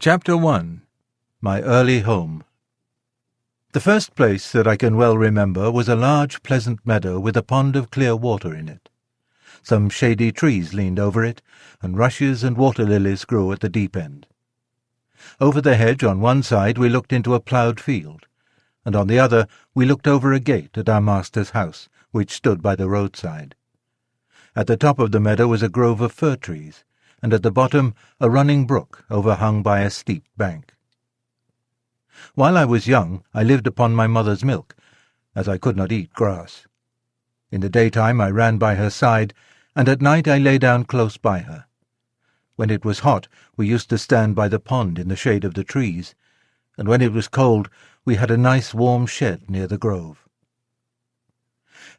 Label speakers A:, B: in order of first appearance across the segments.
A: Chapter 1. My Early Home. The first place that I can well remember was a large, pleasant meadow with a pond of clear water in it. Some shady trees leaned over it, and rushes and water-lilies grew at the deep end. Over the hedge on one side we looked into a ploughed field, and on the other we looked over a gate at our master's house, which stood by the roadside. At the top of the meadow was a grove of fir trees, and at the bottom a running brook overhung by a steep bank. While I was young, I lived upon my mother's milk, as I could not eat grass. In the daytime I ran by her side, and at night I lay down close by her. When it was hot, we used to stand by the pond in the shade of the trees, and when it was cold, we had a nice warm shed near the grove.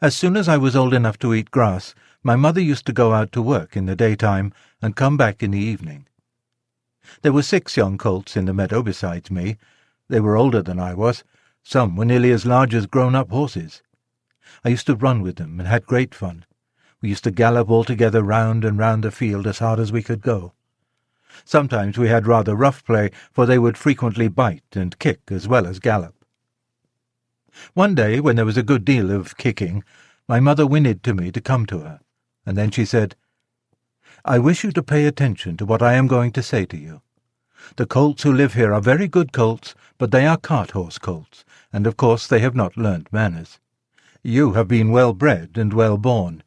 A: As soon as I was old enough to eat grass, my mother used to go out to work in the daytime and come back in the evening. There were 6 young colts in the meadow besides me. They were older than I was. Some were nearly as large as grown-up horses. I used to run with them and had great fun. We used to gallop all together round and round the field as hard as we could go. Sometimes we had rather rough play, for they would frequently bite and kick as well as gallop. One day, when there was a good deal of kicking, my mother whinnied to me to come to her, and then she said, "I wish you to pay attention to what I am going to say to you. The colts who live here are very good colts, but they are cart-horse colts, and of course they have not learnt manners. You have been well bred and well born.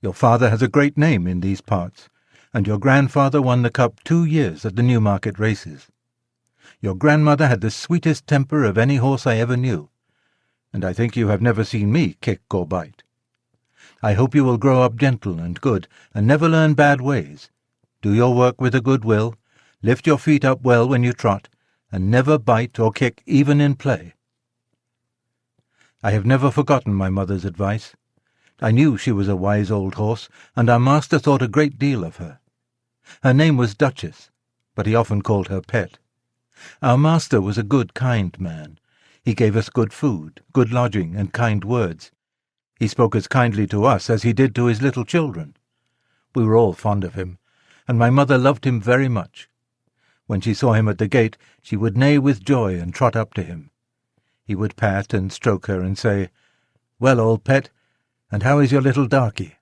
A: Your father has a great name in these parts, and your grandfather won the cup 2 years at the Newmarket races. Your grandmother had the sweetest temper of any horse I ever knew, and I think you have never seen me kick or bite. I hope you will grow up gentle and good, and never learn bad ways. Do your work with a good will, lift your feet up well when you trot, and never bite or kick even in play." I have never forgotten my mother's advice. I knew she was a wise old horse, and our master thought a great deal of her. Her name was Duchess, but he often called her Pet. Our master was a good, kind man. He gave us good food, good lodging, and kind words. He spoke as kindly to us as he did to his little children. We were all fond of him, and my mother loved him very much. When she saw him at the gate, she would neigh with joy and trot up to him. He would pat and stroke her and say, "Well, old Pet, and how is your little darky?"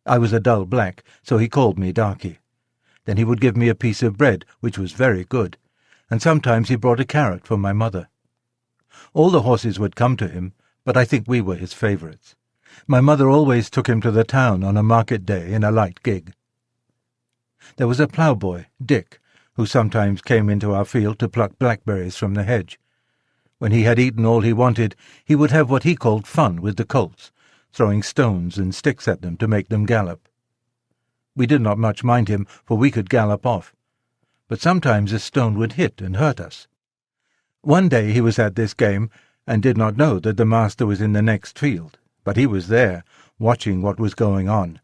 A: I was a dull black, so he called me Darky. Then he would give me a piece of bread, which was very good, and sometimes he brought a carrot for my mother. All the horses would come to him, but I think we were his favourites. My mother always took him to the town on a market day in a light gig. There was a ploughboy, Dick, who sometimes came into our field to pluck blackberries from the hedge. When he had eaten all he wanted, he would have what he called fun with the colts, throwing stones and sticks at them to make them gallop. We did not much mind him, for we could gallop off, but sometimes a stone would hit and hurt us. One day he was at this game, and did not know that the master was in the next field, but he was there, watching what was going on.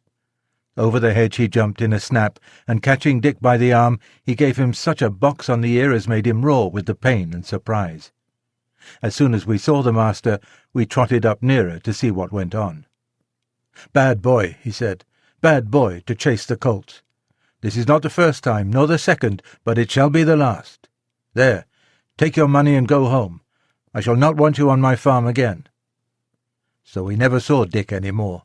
A: Over the hedge he jumped in a snap, and catching Dick by the arm, he gave him such a box on the ear as made him roar with the pain and surprise. As soon as we saw the master, we trotted up nearer to see what went on. "Bad boy," he said, "bad boy to chase the colts. This is not the first time, nor the second, but it shall be the last. There, take your money and go home. I shall not want you on my farm again." So we never saw Dick any more.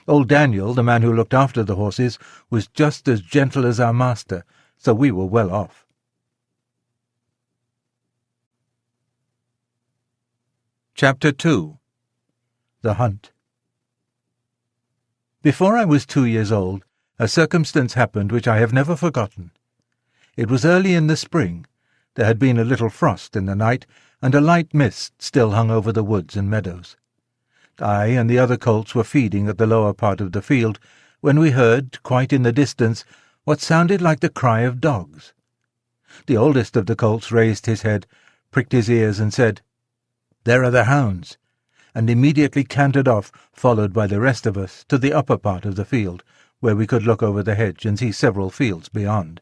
A: Old Daniel, the man who looked after the horses, was just as gentle as our master, so we were well off. Chapter 2. The Hunt. Before I was 2 years old, a circumstance happened which I have never forgotten. It was early in the spring. There had been a little frost in the night, and a light mist still hung over the woods and meadows. I and the other colts were feeding at the lower part of the field, when we heard, quite in the distance, what sounded like the cry of dogs. The oldest of the colts raised his head, pricked his ears, and said, "There are the hounds," and immediately cantered off, followed by the rest of us, to the upper part of the field, where we could look over the hedge and see several fields beyond.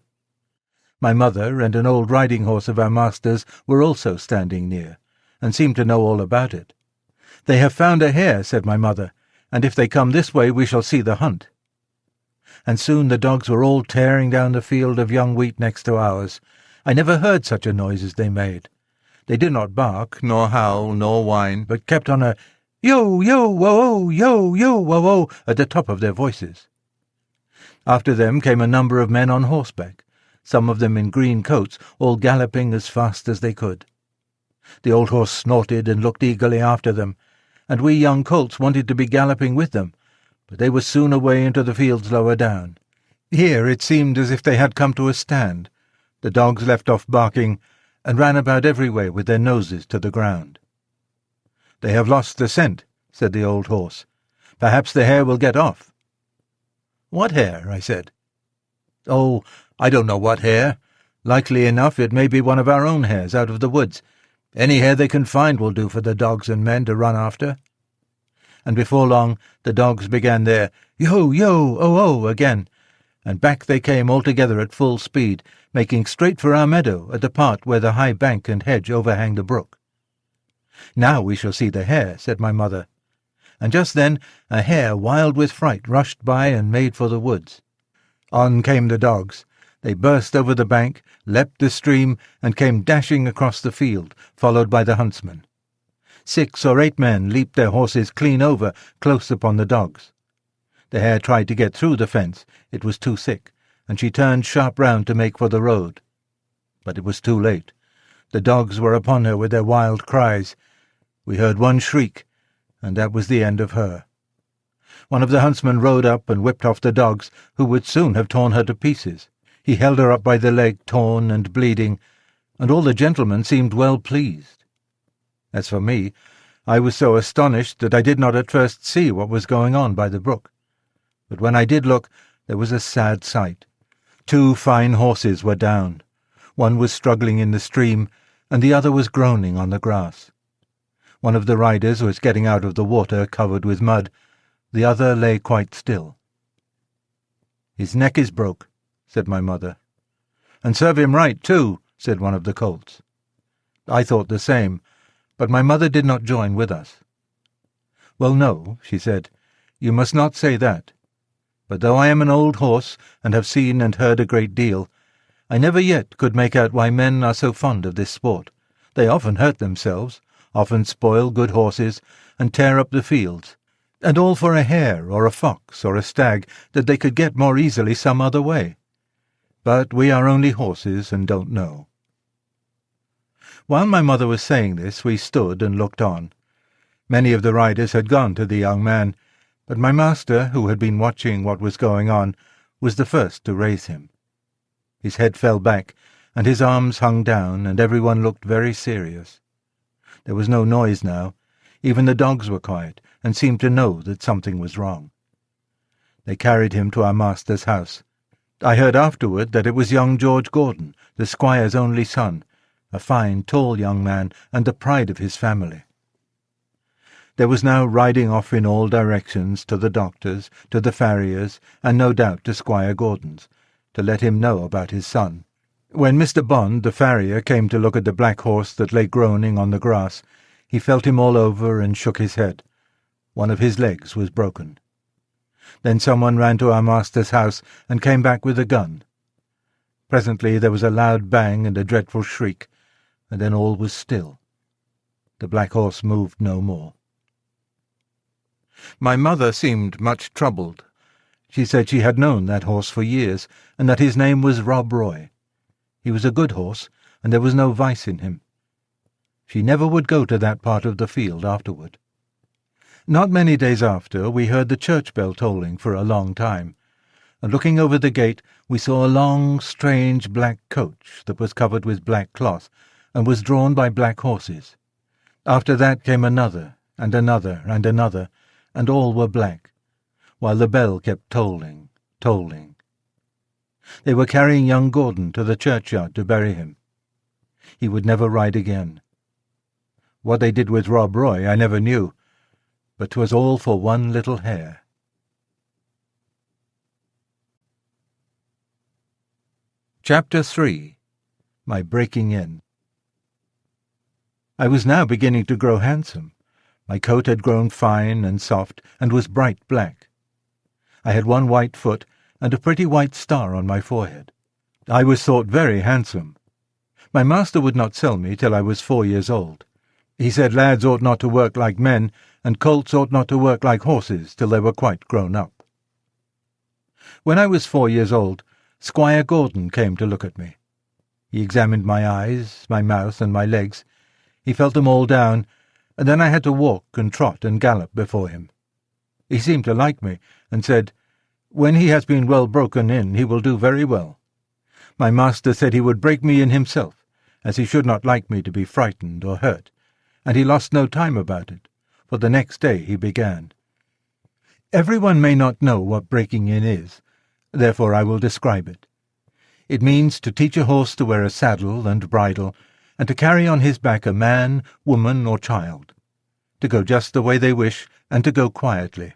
A: My mother and an old riding horse of our master's were also standing near, and seemed to know all about it. "They have found a hare," said my mother, "and if they come this way we shall see the hunt." And soon the dogs were all tearing down the field of young wheat next to ours, I never heard such a noise as they made. They did not bark, nor howl, nor whine, but kept on a yo, yo, wo, yo, yo, wo, at the top of their voices. After them came a number of men on horseback, some of them in green coats, all galloping as fast as they could. The old horse snorted and looked eagerly after them, and we young colts wanted to be galloping with them, but they were soon away into the fields lower down. Here it seemed as if they had come to a stand. The dogs left off barking, and ran about everywhere with their noses to the ground. "They have lost the scent," said the old horse. "Perhaps the hare will get off." "What hare?" I said. "Oh, I don't know what hare. Likely enough it may be one of our own hares out of the woods. Any hare they can find will do for the dogs and men to run after." And before long the dogs began their yo, yo, oh again, and back they came all together at full speed, making straight for our meadow at the part where the high bank and hedge overhang the brook. "Now we shall see the hare," said my mother. And just then a hare, wild with fright, rushed by and made for the woods. On came the dogs. They burst over the bank, leapt the stream, and came dashing across the field, followed by the huntsmen. 6 or 8 men leaped their horses clean over, close upon the dogs. The hare tried to get through the fence. It was too thick, and she turned sharp round to make for the road. But it was too late. The dogs were upon her with their wild cries. We heard one shriek, and that was the end of her. One of the huntsmen rode up and whipped off the dogs, who would soon have torn her to pieces. He held her up by the leg, torn and bleeding, and all the gentlemen seemed well pleased. As for me, I was so astonished that I did not at first see what was going on by the brook. But when I did look, there was a sad sight. 2 fine horses were down. One was struggling in the stream, and the other was groaning on the grass. One of the riders was getting out of the water covered with mud. The other lay quite still. "His neck is broke," said my mother. "And serve him right, too," said one of the colts. I thought the same, but my mother did not join with us. "Well, no," she said, "you must not say that. But though I am an old horse, and have seen and heard a great deal, I never yet could make out why men are so fond of this sport. They often hurt themselves, often spoil good horses, and tear up the fields, and all for a hare or a fox or a stag that they could get more easily some other way. But we are only horses and don't know." While my mother was saying this, we stood and looked on. Many of the riders had gone to the young man, but my master, who had been watching what was going on, was the first to raise him. His head fell back, and his arms hung down, and everyone looked very serious. There was no noise now. Even the dogs were quiet, and seemed to know that something was wrong. They carried him to our master's house. I heard afterward that it was young George Gordon, the squire's only son, a fine, tall young man, and the pride of his family. There was now riding off in all directions, to the doctor's, to the farrier's, and no doubt to Squire Gordon's, to let him know about his son. When Mr. Bond, the farrier, came to look at the black horse that lay groaning on the grass, he felt him all over and shook his head. One of his legs was broken. Then someone ran to our master's house and came back with a gun. Presently there was a loud bang and a dreadful shriek, and then all was still. The black horse moved no more. My mother seemed much troubled. She said she had known that horse for years, and that his name was Rob Roy. He was a good horse, and there was no vice in him. She never would go to that part of the field afterward. Not many days after, we heard the church bell tolling for a long time, and looking over the gate we saw a long, strange black coach that was covered with black cloth, and was drawn by black horses. After that came another, and another, and another, and all were black, while the bell kept tolling, tolling. They were carrying young Gordon to the churchyard to bury him. He would never ride again. What they did with Rob Roy I never knew, but 'twas all for one little hare. Chapter 3. My Breaking In. I was now beginning to grow handsome. My coat had grown fine and soft, and was bright black. I had one white foot, and a pretty white star on my forehead. I was thought very handsome. My master would not sell me till I was 4 years old. He said lads ought not to work like men, and colts ought not to work like horses till they were quite grown up. When I was 4 years old, Squire Gordon came to look at me. He examined my eyes, my mouth, and my legs. He felt them all down, and then I had to walk and trot and gallop before him. He seemed to like me, and said, "When he has been well broken in, he will do very well." My master said he would break me in himself, as he should not like me to be frightened or hurt, and he lost no time about it, for the next day he began. Everyone may not know what breaking in is, therefore I will describe it. It means to teach a horse to wear a saddle and bridle, and to carry on his back a man, woman, or child, to go just the way they wish, and to go quietly.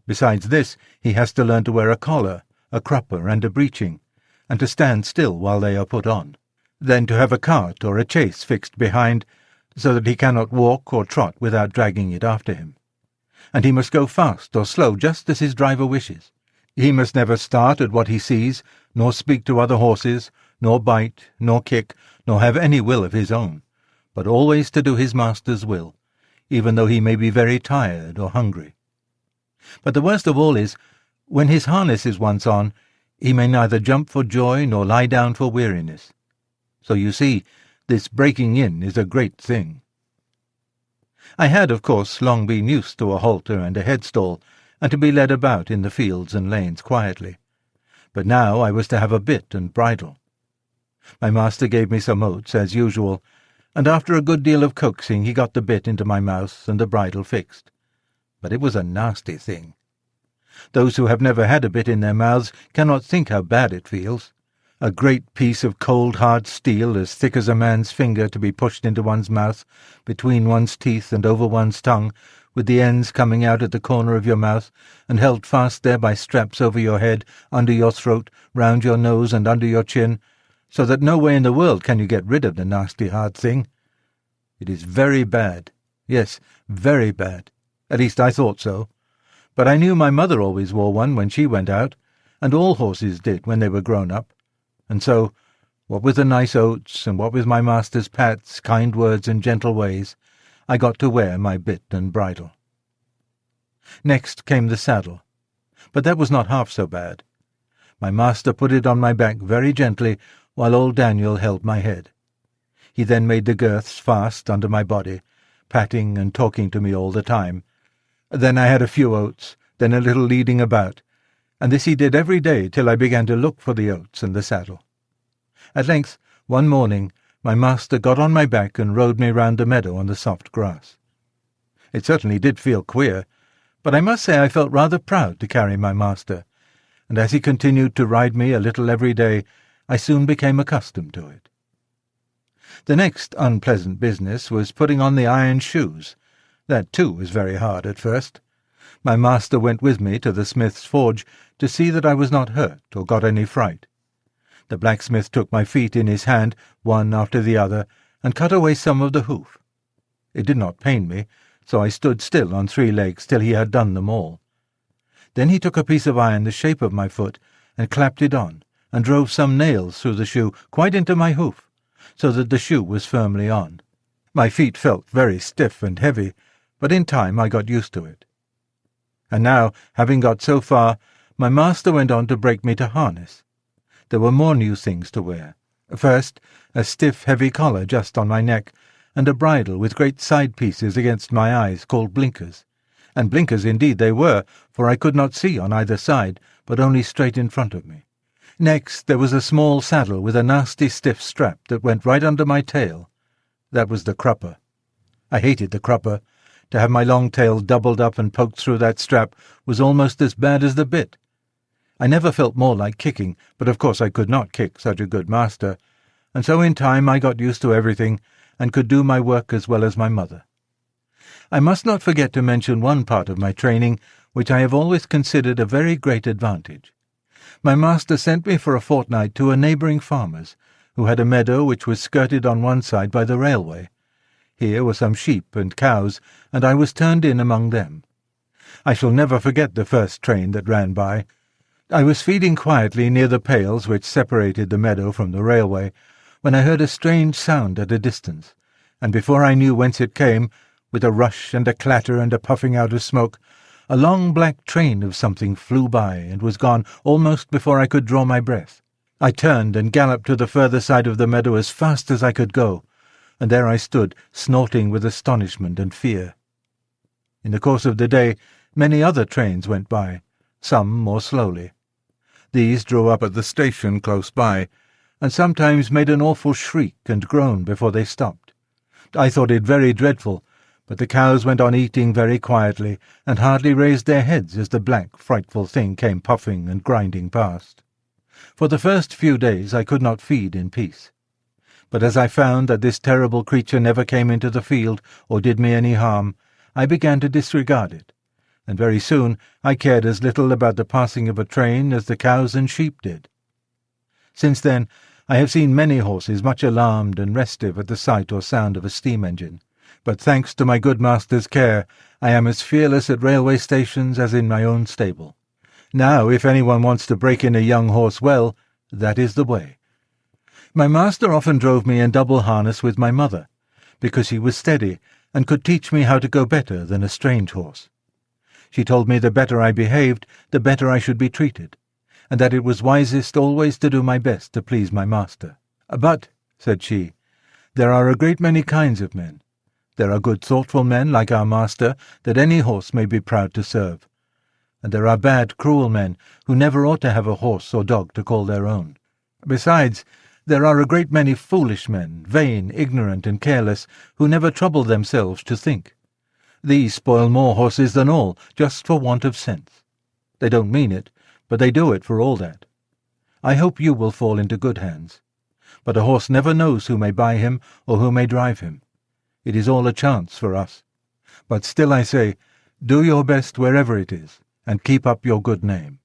A: Besides this, he has to learn to wear a collar, a crupper, and a breeching, and to stand still while they are put on. Then to have a cart or a chaise fixed behind, so that he cannot walk or trot without dragging it after him. And he must go fast or slow just as his driver wishes. He must never start at what he sees, nor speak to other horses, nor bite, nor kick, nor have any will of his own, but always to do his master's will, even though he may be very tired or hungry. But the worst of all is, when his harness is once on, he may neither jump for joy nor lie down for weariness. So you see, this breaking in is a great thing. I had, of course, long been used to a halter and a headstall, and to be led about in the fields and lanes quietly. But now I was to have a bit and bridle. My master gave me some oats, as usual, and after a good deal of coaxing he got the bit into my mouth and the bridle fixed. But it was a nasty thing. Those who have never had a bit in their mouths cannot think how bad it feels. A great piece of cold hard steel as thick as a man's finger to be pushed into one's mouth, between one's teeth and over one's tongue, with the ends coming out at the corner of your mouth, and held fast there by straps over your head, under your throat, round your nose and under your chin, so that no way in the world can you get rid of the nasty hard thing. It is very bad. Yes, very bad. At least I thought so. But I knew my mother always wore one when she went out, and all horses did when they were grown up. And so, what with the nice oats, and what with my master's pats, kind words, and gentle ways, I got to wear my bit and bridle. Next came the saddle, but that was not half so bad. My master put it on my back very gently, while old Daniel held my head. He then made the girths fast under my body, patting and talking to me all the time. Then I had a few oats, then a little leading about, and this he did every day till I began to look for the oats and the saddle. At length, one morning, my master got on my back and rode me round the meadow on the soft grass. It certainly did feel queer, but I must say I felt rather proud to carry my master, and as he continued to ride me a little every day, I soon became accustomed to it. The next unpleasant business was putting on the iron shoes. That, too, was very hard at first. My master went with me to the smith's forge to see that I was not hurt or got any fright. The blacksmith took my feet in his hand, one after the other, and cut away some of the hoof. It did not pain me, so I stood still on 3 legs till he had done them all. Then he took a piece of iron the shape of my foot, and clapped it on, and drove some nails through the shoe quite into my hoof, so that the shoe was firmly on. My feet felt very stiff and heavy, but in time I got used to it. And now, having got so far, my master went on to break me to harness. There were more new things to wear. First, a stiff, heavy collar just on my neck, and a bridle with great side pieces against my eyes called blinkers. And blinkers indeed they were, for I could not see on either side, but only straight in front of me. Next, there was a small saddle with a nasty stiff strap that went right under my tail. That was the crupper. I hated the crupper. To have my long tail doubled up and poked through that strap was almost as bad as the bit. I never felt more like kicking, but of course I could not kick such a good master, and so in time I got used to everything, and could do my work as well as my mother. I must not forget to mention one part of my training, which I have always considered a very great advantage. My master sent me for a fortnight to a neighbouring farmer's, who had a meadow which was skirted on one side by the railway. Here were some sheep and cows, and I was turned in among them. I shall never forget the first train that ran by. I was feeding quietly near the pales which separated the meadow from the railway, when I heard a strange sound at a distance, and before I knew whence it came, with a rush and a clatter and a puffing out of smoke, a long black train of something flew by and was gone almost before I could draw my breath. I turned and galloped to the further side of the meadow as fast as I could go, and there I stood, snorting with astonishment and fear. In the course of the day, many other trains went by, some more slowly. These drew up at the station close by, and sometimes made an awful shriek and groan before they stopped. I thought it very dreadful, but the cows went on eating very quietly, and hardly raised their heads as the black, frightful thing came puffing and grinding past. For the first few days I could not feed in peace. But as I found that this terrible creature never came into the field or did me any harm, I began to disregard it, and very soon I cared as little about the passing of a train as the cows and sheep did. Since then I have seen many horses much alarmed and restive at the sight or sound of a steam engine, but thanks to my good master's care, I am as fearless at railway stations as in my own stable. Now, if anyone wants to break in a young horse well, that is the way. My master often drove me in double harness with my mother, because he was steady and could teach me how to go better than a strange horse. She told me the better I behaved, the better I should be treated, and that it was wisest always to do my best to please my master. "But," said she, "there are a great many kinds of men. There are good thoughtful men like our master that any horse may be proud to serve, and there are bad, cruel men who never ought to have a horse or dog to call their own. Besides, there are a great many foolish men, vain, ignorant, and careless, who never trouble themselves to think. These spoil more horses than all, just for want of sense. They don't mean it, but they do it for all that. I hope you will fall into good hands. But a horse never knows who may buy him or who may drive him. It is all a chance for us. But still I say, do your best wherever it is, and keep up your good name."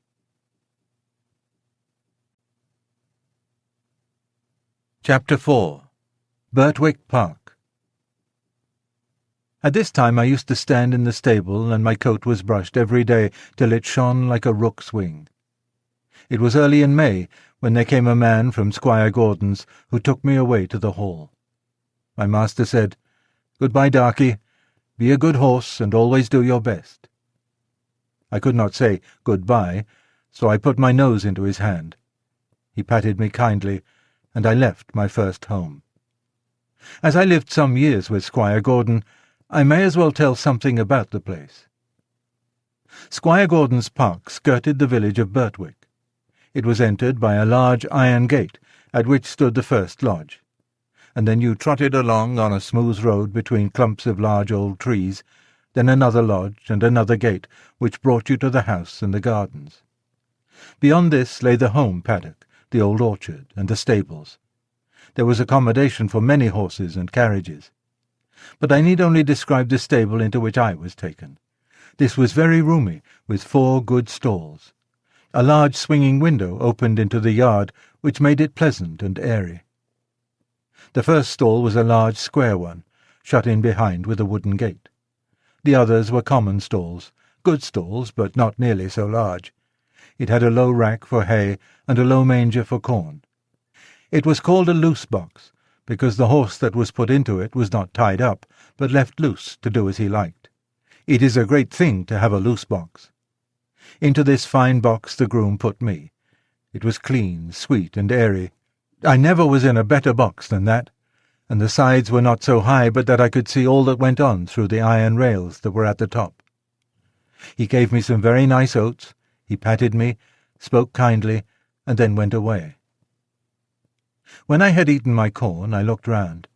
A: Chapter 4. Birtwick Park. At this time I used to stand in the stable, and my coat was brushed every day till it shone like a rook's wing. It was early in May, when there came a man from Squire Gordon's, who took me away to the hall. My master said, "Good-bye, Darky. Be a good horse, and always do your best." I could not say good-bye, so I put my nose into his hand. He patted me kindly, and I left my first home. As I lived some years with Squire Gordon, I may as well tell something about the place. Squire Gordon's park skirted the village of Birtwick. It was entered by a large iron gate, at which stood the first lodge, and then you trotted along on a smooth road between clumps of large old trees, then another lodge and another gate, which brought you to the house and the gardens. Beyond this lay the home paddock, the old orchard, and the stables. There was accommodation for many horses and carriages. But I need only describe the stable into which I was taken. This was very roomy, with 4 good stalls. A large swinging window opened into the yard, which made it pleasant and airy. The first stall was a large square one, shut in behind with a wooden gate. The others were common stalls, good stalls, but not nearly so large. It had a low rack for hay and a low manger for corn. It was called a loose box, because the horse that was put into it was not tied up, but left loose to do as he liked. It is a great thing to have a loose box. Into this fine box the groom put me. It was clean, sweet, and airy. I never was in a better box than that, and the sides were not so high but that I could see all that went on through the iron rails that were at the top. He gave me some very nice oats, he patted me, spoke kindly, and then went away. When I had eaten my corn, I looked round.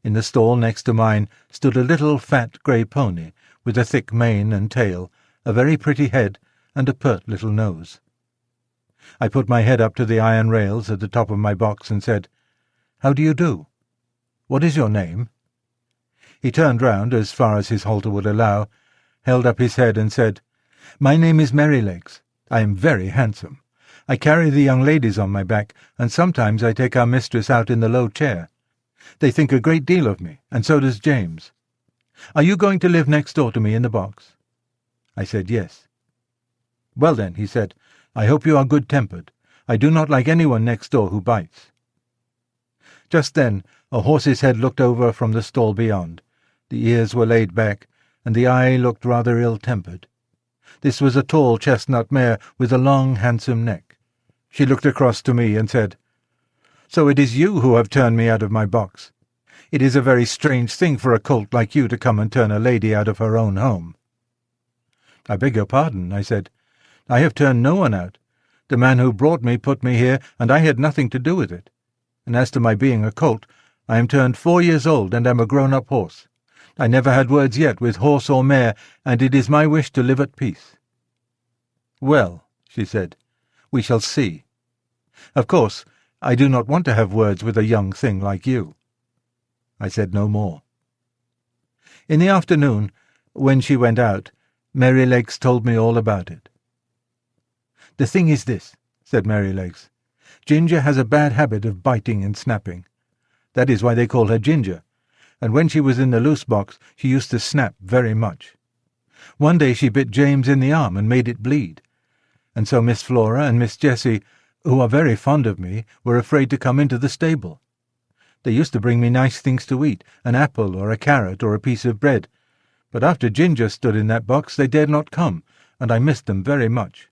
A: In the stall next to mine stood a little fat grey pony, with a thick mane and tail, a very pretty head, and a pert little nose. I put my head up to the iron rails at the top of my box and said, "How do you do? What is your name?" He turned round as far as his halter would allow, held up his head and said, "My name is Merrylegs. I am very handsome. I carry the young ladies on my back, and sometimes I take our mistress out in the low chair. They think a great deal of me, and so does James. Are you going to live next door to me in the box?" I said yes. "Well then," he said, "I hope you are good-tempered. I do not like anyone next door who bites." Just then a horse's head looked over from the stall beyond. The ears were laid back, and the eye looked rather ill-tempered. This was a tall chestnut mare with a long, handsome neck. She looked across to me and said, "So it is you who have turned me out of my box. It is a very strange thing for a colt like you to come and turn a lady out of her own home." "I beg your pardon," I said. "I have turned no one out. The man who brought me put me here, and I had nothing to do with it. And as to my being a colt, I am turned 4 years old and am a grown-up horse. I never had words yet with horse or mare, and it is my wish to live at peace." "Well," she said, "we shall see. Of course, I do not want to have words with a young thing like you." I said no more. In the afternoon, when she went out, Merrylegs told me all about it. "The thing is this," said Merrylegs. "Ginger has a bad habit of biting and snapping. That is why they call her Ginger, and when she was in the loose box she used to snap very much. One day she bit James in the arm and made it bleed, and so Miss Flora and Miss Jessie, who are very fond of me, were afraid to come into the stable. They used to bring me nice things to eat, an apple or a carrot or a piece of bread, but after Ginger stood in that box they dared not come, and I missed them very much.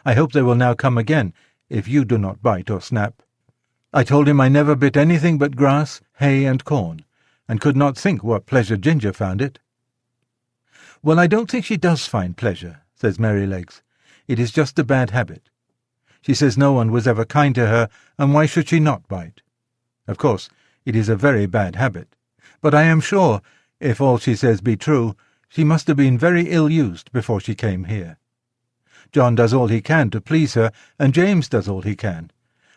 A: I hope they will now come again, if you do not bite or snap." I told him I never bit anything but grass, hay, and corn, and could not think what pleasure Ginger found it. "Well, I don't think she does find pleasure," says Merrylegs. "It is just a bad habit. She says no one was ever kind to her, and why should she not bite? Of course, it is a very bad habit, but I am sure, if all she says be true, she must have been very ill-used before she came here. John does all he can to please her, and James does all he can,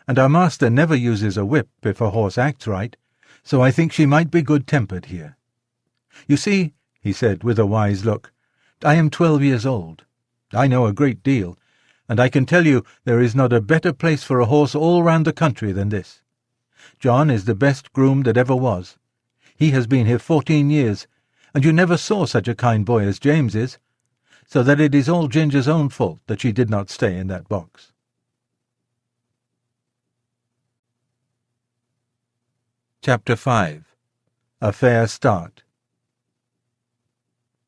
A: and our master never uses a whip if a horse acts right, so I think she might be good-tempered here. You see," he said with a wise look, "I am 12 years old. I know a great deal, and I can tell you there is not a better place for a horse all round the country than this. John is the best groom that ever was. He has been here 14 years, and you never saw such a kind boy as James is, so that it is all Ginger's own fault that she did not stay in that box." Chapter 5. A Fair Start.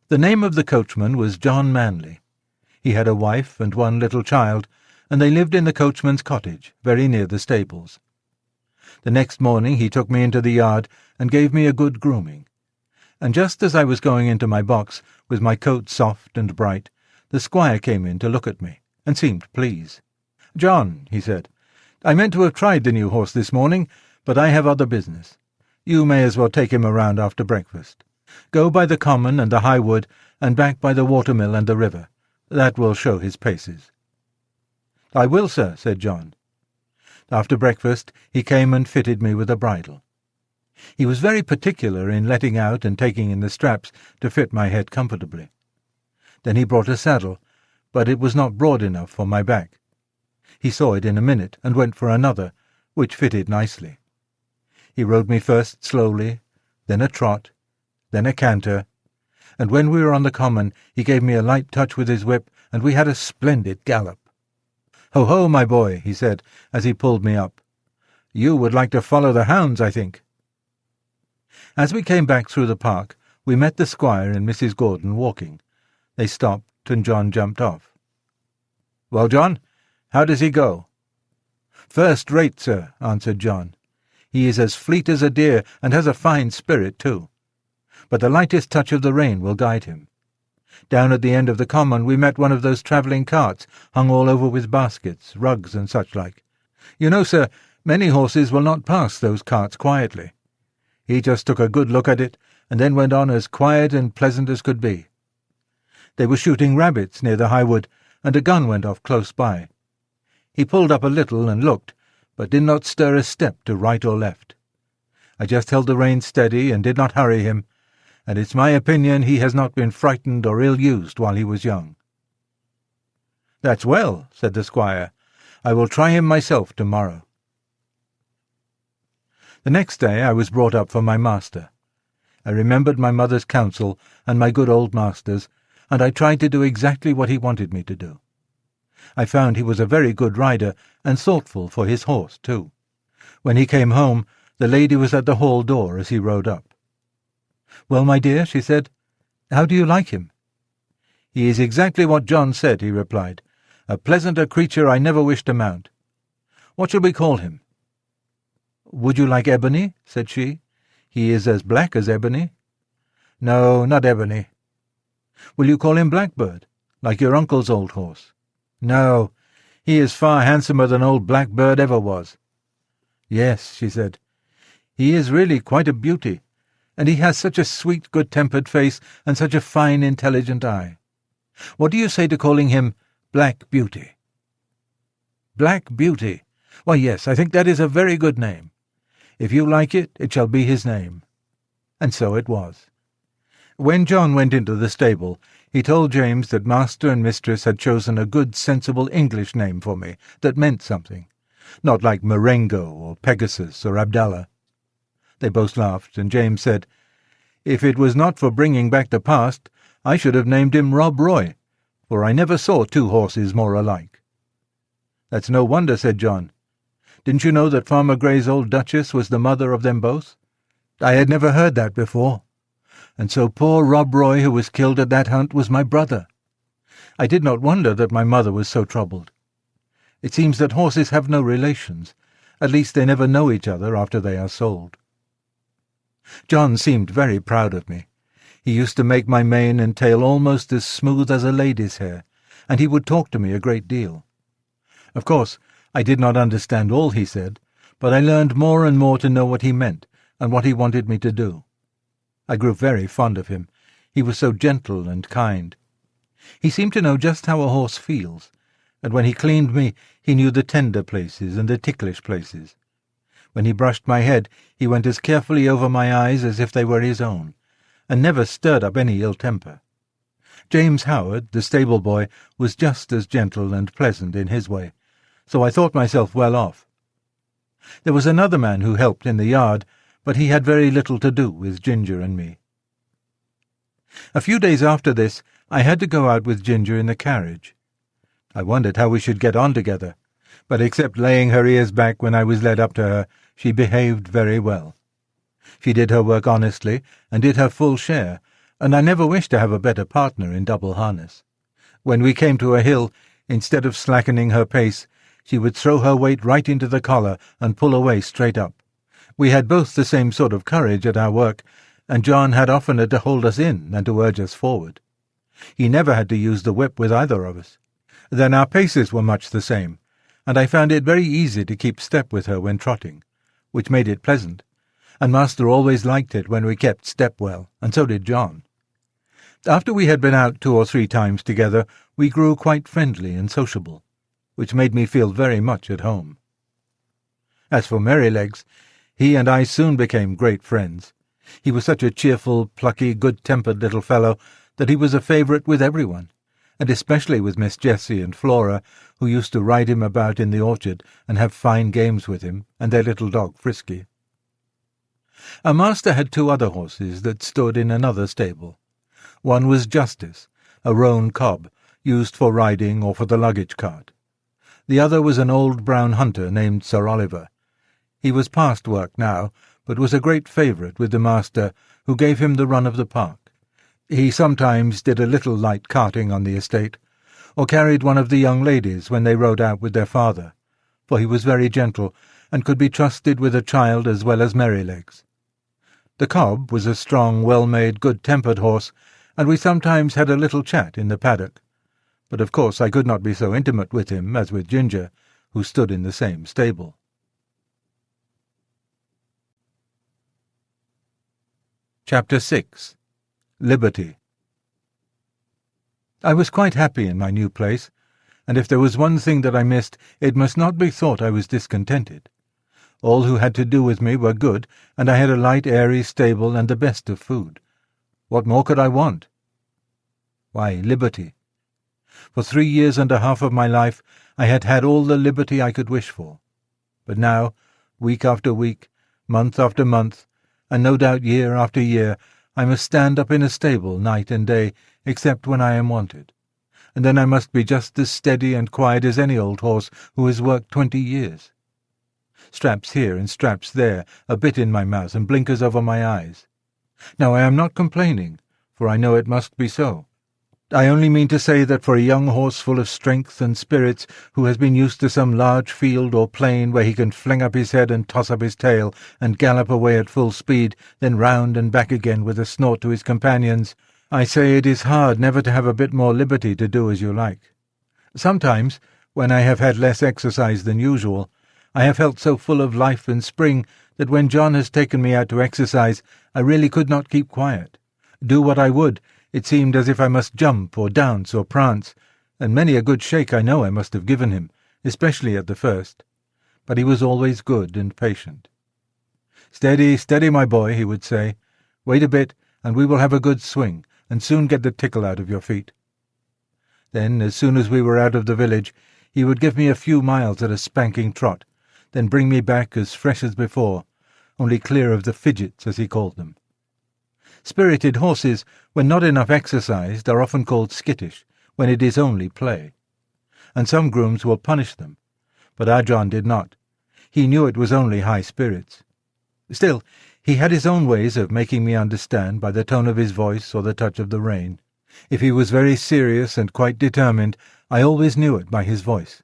A: The name of the coachman was John Manley. He had a wife and one little child, and they lived in the coachman's cottage, very near the stables. The next morning he took me into the yard and gave me a good grooming, and just as I was going into my box, with my coat soft and bright, the squire came in to look at me, and seemed pleased. "John," he said, "I meant to have tried the new horse this morning, but I have other business. You may as well take him around after breakfast. Go by the common and the high wood, and back by the watermill and the river. That will show his paces." "I will, sir," said John. After breakfast he came and fitted me with a bridle. He was very particular in letting out and taking in the straps to fit my head comfortably. Then he brought a saddle, but it was not broad enough for my back. He saw it in a minute and went for another, which fitted nicely. He rode me first slowly, then a trot, then a canter, and when we were on the common he gave me a light touch with his whip, and we had a splendid gallop. "Ho, ho, my boy," he said, as he pulled me up. "You would like to follow the hounds, I think." As we came back through the park, we met the squire and Mrs. Gordon walking. They stopped, and John jumped off. "Well, John, how does he go?" "First rate, sir," answered John. "He is as fleet as a deer, and has a fine spirit, too. But the lightest touch of the rein will guide him. Down at the end of the common we met one of those travelling carts, hung all over with baskets, rugs, and such like. You know, sir, many horses will not pass those carts quietly. He just took a good look at it, and then went on as quiet and pleasant as could be. They were shooting rabbits near the high wood, and a gun went off close by. He pulled up a little and looked, but did not stir a step to right or left. I just held the rein steady and did not hurry him, and it's my opinion he has not been frightened or ill-used while he was young." "That's well," said the squire. "I will try him myself tomorrow." The next day I was brought up for my master. I remembered my mother's counsel and my good old master's, and I tried to do exactly what he wanted me to do. I found he was a very good rider, and thoughtful for his horse, too. When he came home, The lady was at the hall door as he rode up. "Well, my dear," she said, "how do you like him?" "He is exactly what John said," he replied. "A pleasanter creature I never wish to mount. What shall we call him?" "Would you like Ebony?" said she. "He is as black as Ebony." "No, not Ebony." "Will you call him Blackbird, like your uncle's old horse?" "No, he is far handsomer than old Blackbird ever was." "Yes," she said, "he is really quite a beauty, and he has such a sweet, good-tempered face and such a fine, intelligent eye. What do you say to calling him Black Beauty?" "Black Beauty? Why, yes, I think that is a very good name. If you like it, it shall be his name." And so it was. When John went into the stable, he told James that master and mistress had chosen a good, sensible English name for me that meant something, not like Marengo or Pegasus or Abdallah. They both laughed, and James said, "If it was not for bringing back the past, I should have named him Rob Roy, for I never saw two horses more alike." "That's no wonder," said John. "Didn't you know that Farmer Grey's old Duchess was the mother of them both?" "I had never heard that before. And so poor Rob Roy, who was killed at that hunt, was my brother. I did not wonder that my mother was so troubled. It seems that horses have no relations. At least they never know each other after they are sold." John seemed very proud of me. He used to make my mane and tail almost as smooth as a lady's hair, and he would talk to me a great deal. Of course, I did not understand all he said, but I learned more and more to know what he meant and what he wanted me to do. I grew very fond of him. He was so gentle and kind. He seemed to know just how a horse feels, and when he cleaned me, he knew the tender places and the ticklish places. When he brushed my head, he went as carefully over my eyes as if they were his own, and never stirred up any ill temper. James Howard, the stable boy, was just as gentle and pleasant in his way, so I thought myself well off. There was another man who helped in the yard, but he had very little to do with Ginger and me. A few days after this, I had to go out with Ginger in the carriage. I wondered how we should get on together, but except laying her ears back when I was led up to her, she behaved very well. She did her work honestly, and did her full share, and I never wished to have a better partner in double harness. When we came to a hill, instead of slackening her pace, she would throw her weight right into the collar and pull away straight up. We had both the same sort of courage at our work, and John had oftener to hold us in than to urge us forward. He never had to use the whip with either of us. Then our paces were much the same, and I found it very easy to keep step with her when trotting, which made it pleasant, and master always liked it when we kept step well, and so did John. After we had been out 2 or 3 times together, we grew quite friendly and sociable, which made me feel very much at home. As for Merrylegs, he and I soon became great friends. He was such a cheerful, plucky, good-tempered little fellow that he was a favourite with everyone, and especially with Miss Jessie and Flora, who used to ride him about in the orchard and have fine games with him, and their little dog Frisky. Our master had 2 other horses that stood in another stable. One was Justice, a roan cob, used for riding or for the luggage cart. The other was an old brown hunter named Sir Oliver. He was past work now, but was a great favourite with the master, who gave him the run of the park. He sometimes did a little light carting on the estate, or carried one of the young ladies when they rode out with their father, for he was very gentle, and could be trusted with a child as well as Merrylegs. The cob was a strong, well-made, good-tempered horse, and we sometimes had a little chat in the paddock, but of course I could not be so intimate with him as with Ginger, who stood in the same stable. Chapter 6. Liberty. I was quite happy in my new place, and if there was one thing that I missed, it must not be thought I was discontented. All who had to do with me were good, and I had a light, airy stable and the best of food. What more could I want? Why, liberty. For 3 years and a half of my life I had had all the liberty I could wish for. But now, week after week, month after month, and no doubt year after year, I must stand up in a stable night and day, except when I am wanted. And then I must be just as steady and quiet as any old horse who has worked 20 years. Straps here and straps there, a bit in my mouth and blinkers over my eyes. Now I am not complaining, for I know it must be so. I only mean to say that for a young horse full of strength and spirits, who has been used to some large field or plain where he can fling up his head and toss up his tail and gallop away at full speed, then round and back again with a snort to his companions, I say it is hard never to have a bit more liberty to do as you like. Sometimes, when I have had less exercise than usual, I have felt so full of life and spring that when John has taken me out to exercise, I really could not keep quiet. Do what I would, it seemed as if I must jump or dance or prance, and many a good shake I know I must have given him, especially at the first. But he was always good and patient. "Steady, steady, my boy," he would say. "Wait a bit, and we will have a good swing, and soon get the tickle out of your feet." Then, as soon as we were out of the village, he would give me a few miles at a spanking trot, then bring me back as fresh as before, only clear of the fidgets, as he called them. Spirited horses, when not enough exercised, are often called skittish, when it is only play. And some grooms will punish them, but our John did not. He knew it was only high spirits. Still, he had his own ways of making me understand by the tone of his voice or the touch of the rein. If he was very serious and quite determined, I always knew it by his voice,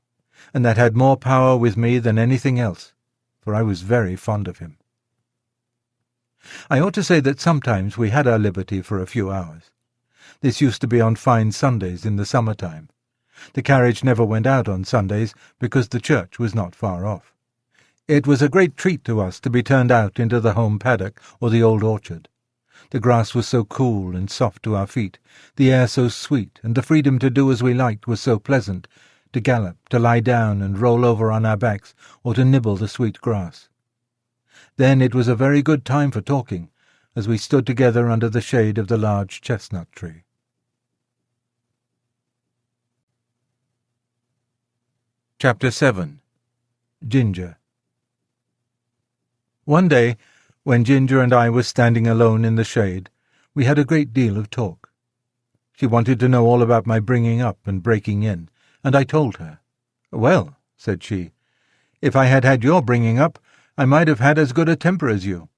A: and that had more power with me than anything else, for I was very fond of him. I ought to say that sometimes we had our liberty for a few hours. This used to be on fine Sundays in the summer-time. The carriage never went out on Sundays because the church was not far off. It was a great treat to us to be turned out into the home paddock or the old orchard. The grass was so cool and soft to our feet, the air so sweet, and the freedom to do as we liked was so pleasant, to gallop, to lie down and roll over on our backs, or to nibble the sweet grass. Then it was a very good time for talking, as we stood together under the shade of the large chestnut tree. Chapter 7. Ginger. One day, when Ginger and I were standing alone in the shade, we had a great deal of talk. She wanted to know all about my bringing up and breaking in, and I told her. "Well," said she, "if I had had your bringing up, I might have had as good a temper as you.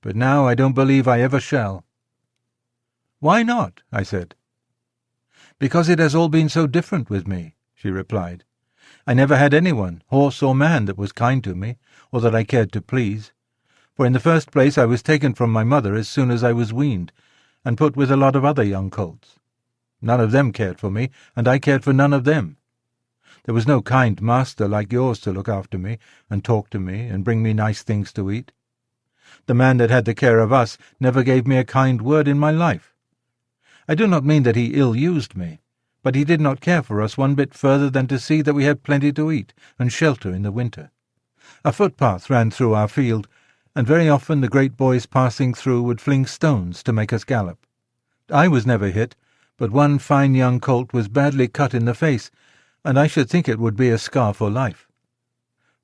A: But now I don't believe I ever shall." "Why not?" I said. "Because it has all been so different with me," she replied. "I never had anyone, horse or man, that was kind to me, or that I cared to please. For in the first place I was taken from my mother as soon as I was weaned, and put with a lot of other young colts. None of them cared for me, and I cared for none of them. There was no kind master like yours to look after me, and talk to me, and bring me nice things to eat. The man that had the care of us never gave me a kind word in my life. I do not mean that he ill-used me, but he did not care for us one bit further than to see that we had plenty to eat and shelter in the winter. A footpath ran through our field, and very often the great boys passing through would fling stones to make us gallop. I was never hit, but one fine young colt was badly cut in the face, and I should think it would be a scar for life.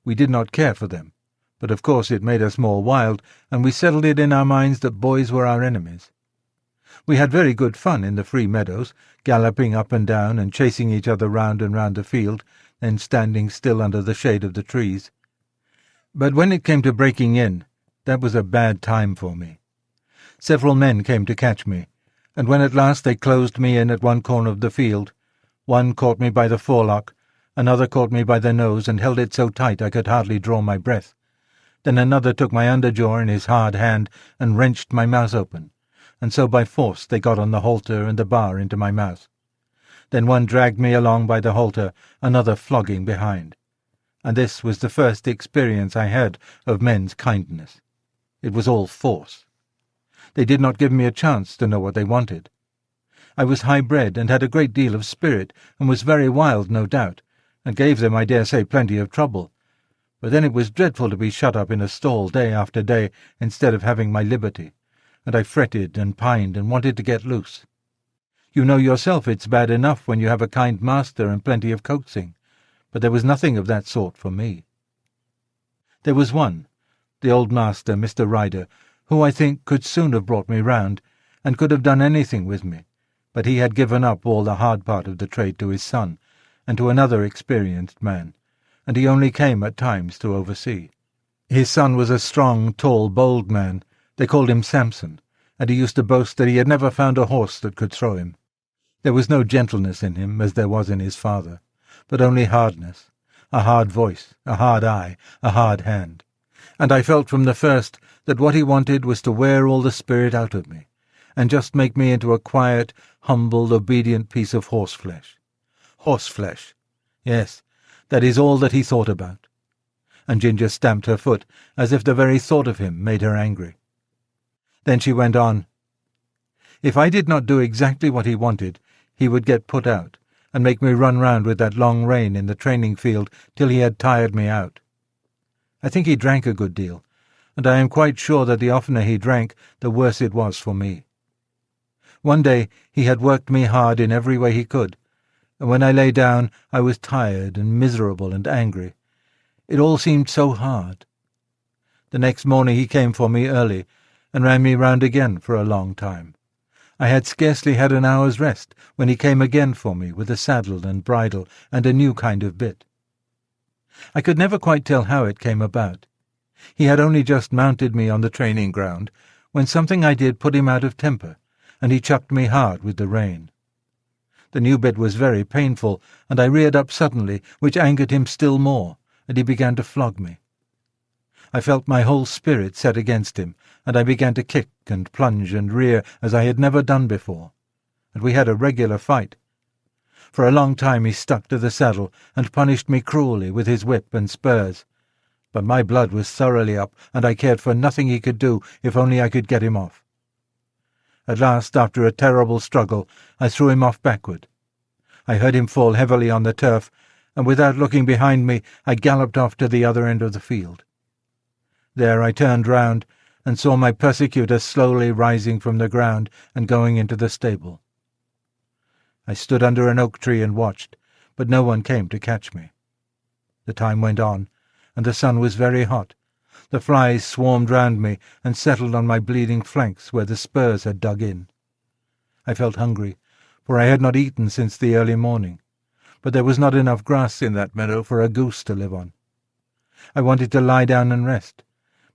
A: We did not care for them, but of course it made us more wild, and we settled it in our minds that boys were our enemies. We had very good fun in the free meadows, galloping up and down and chasing each other round and round the field, then standing still under the shade of the trees. But when it came to breaking in, that was a bad time for me. Several men came to catch me, and when at last they closed me in at one corner of the field, one caught me by the forelock, another caught me by the nose and held it so tight I could hardly draw my breath. Then another took my underjaw in his hard hand and wrenched my mouth open, and so by force they got on the halter and the bar into my mouth. Then one dragged me along by the halter, another flogging behind. And this was the first experience I had of men's kindness. It was all force. They did not give me a chance to know what they wanted. I was high-bred and had a great deal of spirit, and was very wild, no doubt, and gave them, I dare say, plenty of trouble. But then it was dreadful to be shut up in a stall day after day instead of having my liberty, and I fretted and pined and wanted to get loose. You know yourself it's bad enough when you have a kind master and plenty of coaxing, but there was nothing of that sort for me. There was one, the old master, Mr. Ryder, who I think could soon have brought me round, and could have done anything with me, but he had given up all the hard part of the trade to his son, and to another experienced man, and he only came at times to oversee. His son was a strong, tall, bold man. They called him Samson, and he used to boast that he had never found a horse that could throw him. There was no gentleness in him, as there was in his father, but only hardness, a hard voice, a hard eye, a hard hand. And I felt from the first that what he wanted was to wear all the spirit out of me, and just make me into a quiet, humble, obedient piece of horseflesh. Horseflesh! Yes, that is all that he thought about. And Ginger stamped her foot, as if the very thought of him made her angry. Then she went on. If I did not do exactly what he wanted, he would get put out, and make me run round with that long rein in the training field till he had tired me out. I think he drank a good deal, and I am quite sure that the oftener he drank, the worse it was for me. One day he had worked me hard in every way he could, and when I lay down I was tired and miserable and angry. It all seemed so hard. The next morning he came for me early, and ran me round again for a long time. I had scarcely had an hour's rest when he came again for me with a saddle and bridle and a new kind of bit. I could never quite tell how it came about. He had only just mounted me on the training ground, when something I did put him out of temper, and he chucked me hard with the rein. The new bit was very painful, and I reared up suddenly, which angered him still more, and he began to flog me. I felt my whole spirit set against him, and I began to kick and plunge and rear as I had never done before, and we had a regular fight. For a long time he stuck to the saddle and punished me cruelly with his whip and spurs, but my blood was thoroughly up, and I cared for nothing he could do if only I could get him off. At last, after a terrible struggle, I threw him off backward. I heard him fall heavily on the turf, and without looking behind me I galloped off to the other end of the field. There I turned round and saw my persecutor slowly rising from the ground and going into the stable. I stood under an oak tree and watched, but no one came to catch me. The time went on, and the sun was very hot. The flies swarmed round me and settled on my bleeding flanks where the spurs had dug in. I felt hungry, for I had not eaten since the early morning, but there was not enough grass in that meadow for a goose to live on. I wanted to lie down and rest,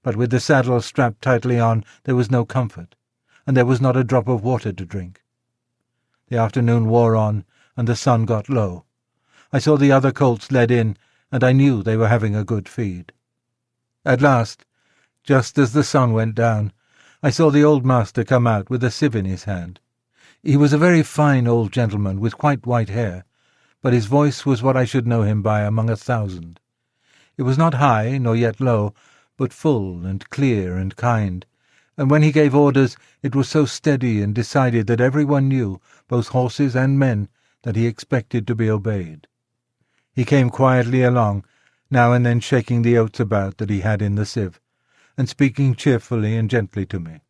A: but with the saddle strapped tightly on there was no comfort, and there was not a drop of water to drink. The afternoon wore on, and the sun got low. I saw the other colts led in, and I knew they were having a good feed. At last, just as the sun went down, I saw the old master come out with a sieve in his hand. He was a very fine old gentleman with quite white hair, but his voice was what I should know him by among 1,000. It was not high, nor yet low, but full and clear and kind, and when he gave orders it was so steady and decided that everyone knew, both horses and men, that he expected to be obeyed. He came quietly along, now and then shaking the oats about that he had in the sieve, and speaking cheerfully and gently to me.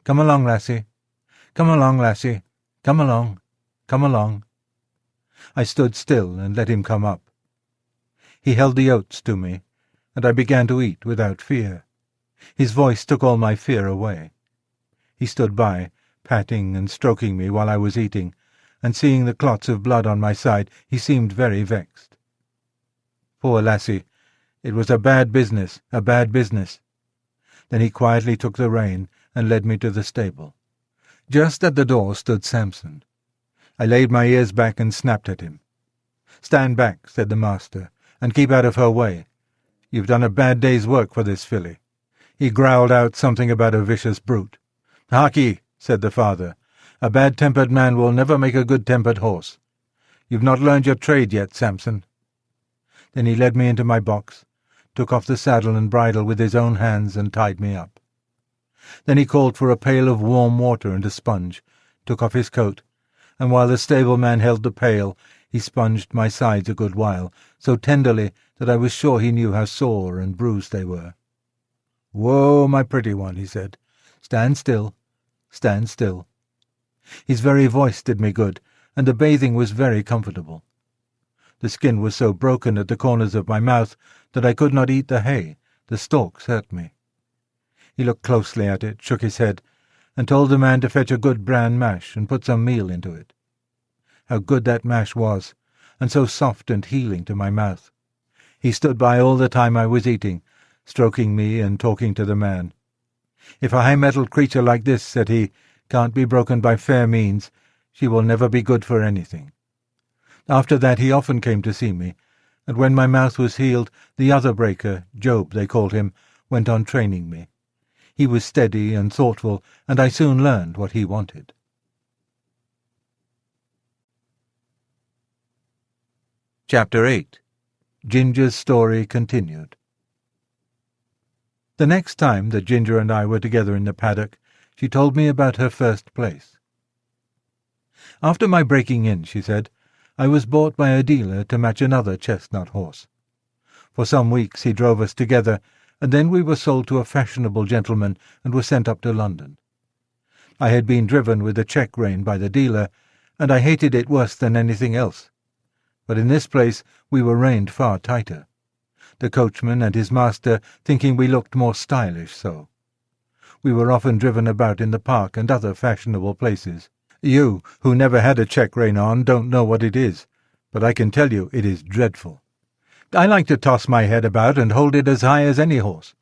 A: "Come along, lassie. Come along, lassie. Come along. Come along." I stood still and let him come up. He held the oats to me, and I began to eat without fear. His voice took all my fear away. He stood by, patting and stroking me while I was eating, and seeing the clots of blood on my side, he seemed very vexed. Poor lassie, it was a bad business, a bad business. Then he quietly took the rein and led me to the stable. Just at the door stood Samson. I laid my ears back and snapped at him. "Stand back," said the master, "and keep out of her way. You've done a bad day's work for this filly." He growled out something about a vicious brute. "Harkye," said the father, "a bad-tempered man will never make a good-tempered horse. You've not learned your trade yet, Samson." Then he led me into my box, took off the saddle and bridle with his own hands and tied me up. Then he called for a pail of warm water and a sponge, took off his coat, and while the stableman held the pail, he sponged my sides a good while, so tenderly that I was sure he knew how sore and bruised they were. "Whoa, my pretty one," he said. "Stand still, stand still." His very voice did me good, and the bathing was very comfortable. The skin was so broken at the corners of my mouth that I could not eat the hay. The stalks hurt me. He looked closely at it, shook his head, and told the man to fetch a good bran mash and put some meal into it. How good that mash was, and so soft and healing to my mouth. He stood by all the time I was eating, stroking me and talking to the man. "If a high-mettled creature like this," said he, "can't be broken by fair means, she will never be good for anything." After that he often came to see me, and when my mouth was healed, the other breaker, Job they called him, went on training me. He was steady and thoughtful, and I soon learned what he wanted. Chapter 8. Ginger's Story Continued. The next time that Ginger and I were together in the paddock, she told me about her first place. "After my breaking in," she said, "I was bought by a dealer to match another chestnut horse. For some weeks he drove us together, and then we were sold to a fashionable gentleman and were sent up to London. I had been driven with a check rein by the dealer, and I hated it worse than anything else. But in this place we were reined far tighter, the coachman and his master thinking we looked more stylish so. We were often driven about in the park and other fashionable places. You, who never had a check rein on, don't know what it is, but I can tell you it is dreadful. I like to toss my head about and hold it as high as any horse.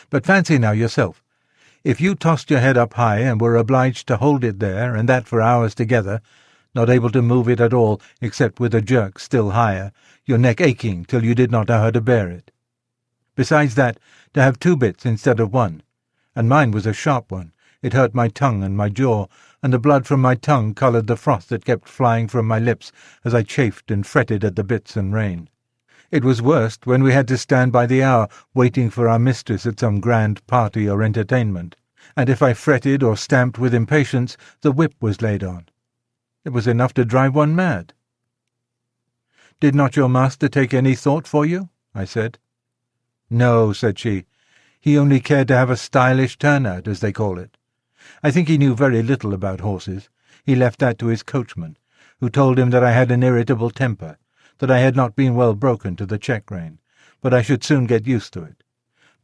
A: But fancy now yourself, if you tossed your head up high and were obliged to hold it there, and that for hours together, not able to move it at all except with a jerk still higher, your neck aching till you did not know how to bear it. Besides that, to have 2 bits instead of 1, and mine was a sharp one, it hurt my tongue and my jaw, and the blood from my tongue coloured the froth that kept flying from my lips as I chafed and fretted at the bits and rein. It was worst when we had to stand by the hour waiting for our mistress at some grand party or entertainment, and if I fretted or stamped with impatience, the whip was laid on. It was enough to drive one mad. "Did not your master take any thought for you?" I said. "No," said she. "He only cared to have a stylish turnout, as they call it. I think he knew very little about horses. He left that to his coachman, who told him that I had an irritable temper, that I had not been well broken to the check rein, but I should soon get used to it.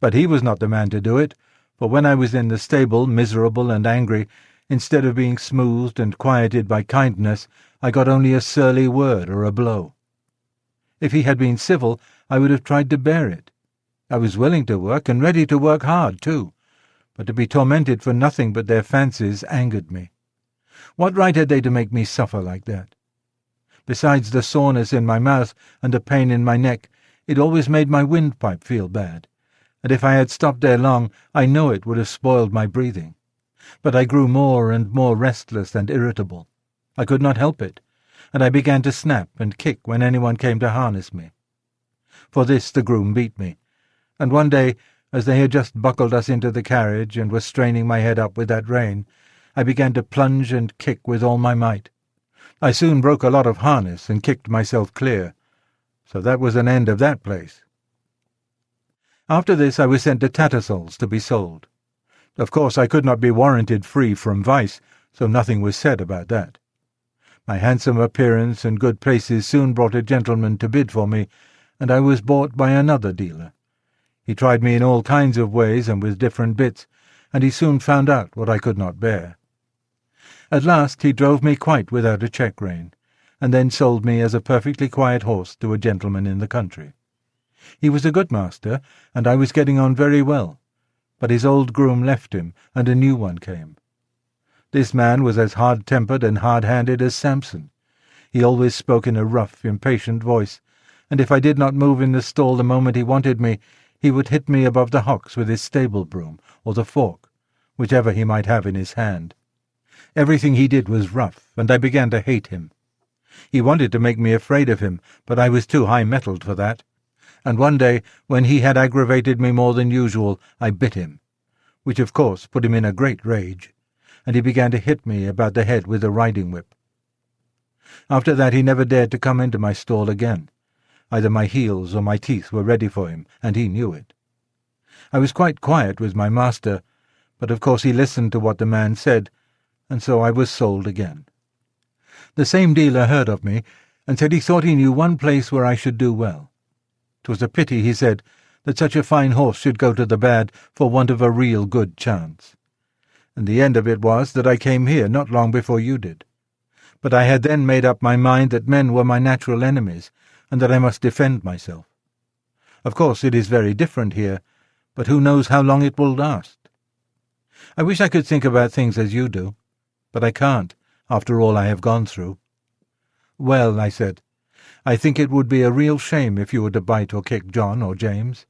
A: But he was not the man to do it, for when I was in the stable, miserable and angry, instead of being smoothed and quieted by kindness, I got only a surly word or a blow. If he had been civil, I would have tried to bear it. I was willing to work, and ready to work hard, too, but to be tormented for nothing but their fancies angered me. What right had they to make me suffer like that? Besides the soreness in my mouth and the pain in my neck, it always made my windpipe feel bad, and if I had stopped there long, I know it would have spoiled my breathing. But I grew more and more restless and irritable. I could not help it, and I began to snap and kick when anyone came to harness me. For this the groom beat me, and one day, as they had just buckled us into the carriage and were straining my head up with that rein, I began to plunge and kick with all my might. I soon broke a lot of harness and kicked myself clear, so that was an end of that place. After this I was sent to Tattersall's to be sold. Of course I could not be warranted free from vice, so nothing was said about that. My handsome appearance and good places soon brought a gentleman to bid for me, and I was bought by another dealer. He tried me in all kinds of ways and with different bits, and he soon found out what I could not bear. At last he drove me quite without a check rein, and then sold me as a perfectly quiet horse to a gentleman in the country. He was a good master, and I was getting on very well, but his old groom left him, and a new one came. This man was as hard-tempered and hard-handed as Samson. He always spoke in a rough, impatient voice, and if I did not move in the stall the moment he wanted me, he would hit me above the hocks with his stable broom or the fork, whichever he might have in his hand. Everything he did was rough, and I began to hate him. He wanted to make me afraid of him, but I was too high-mettled for that, and one day, when he had aggravated me more than usual, I bit him, which of course put him in a great rage, and he began to hit me about the head with a riding-whip. After that he never dared to come into my stall again. Either my heels or my teeth were ready for him, and he knew it. I was quite quiet with my master, but of course he listened to what the man said, and so I was sold again. The same dealer heard of me, and said he thought he knew one place where I should do well. 'Twas a pity, he said, that such a fine horse should go to the bad for want of a real good chance. And the end of it was that I came here not long before you did. But I had then made up my mind that men were my natural enemies, and that I must defend myself. Of course it is very different here, but who knows how long it will last? I wish I could think about things as you do, but I can't, after all I have gone through. Well, I said, I think it would be a real shame if you were to bite or kick John or James.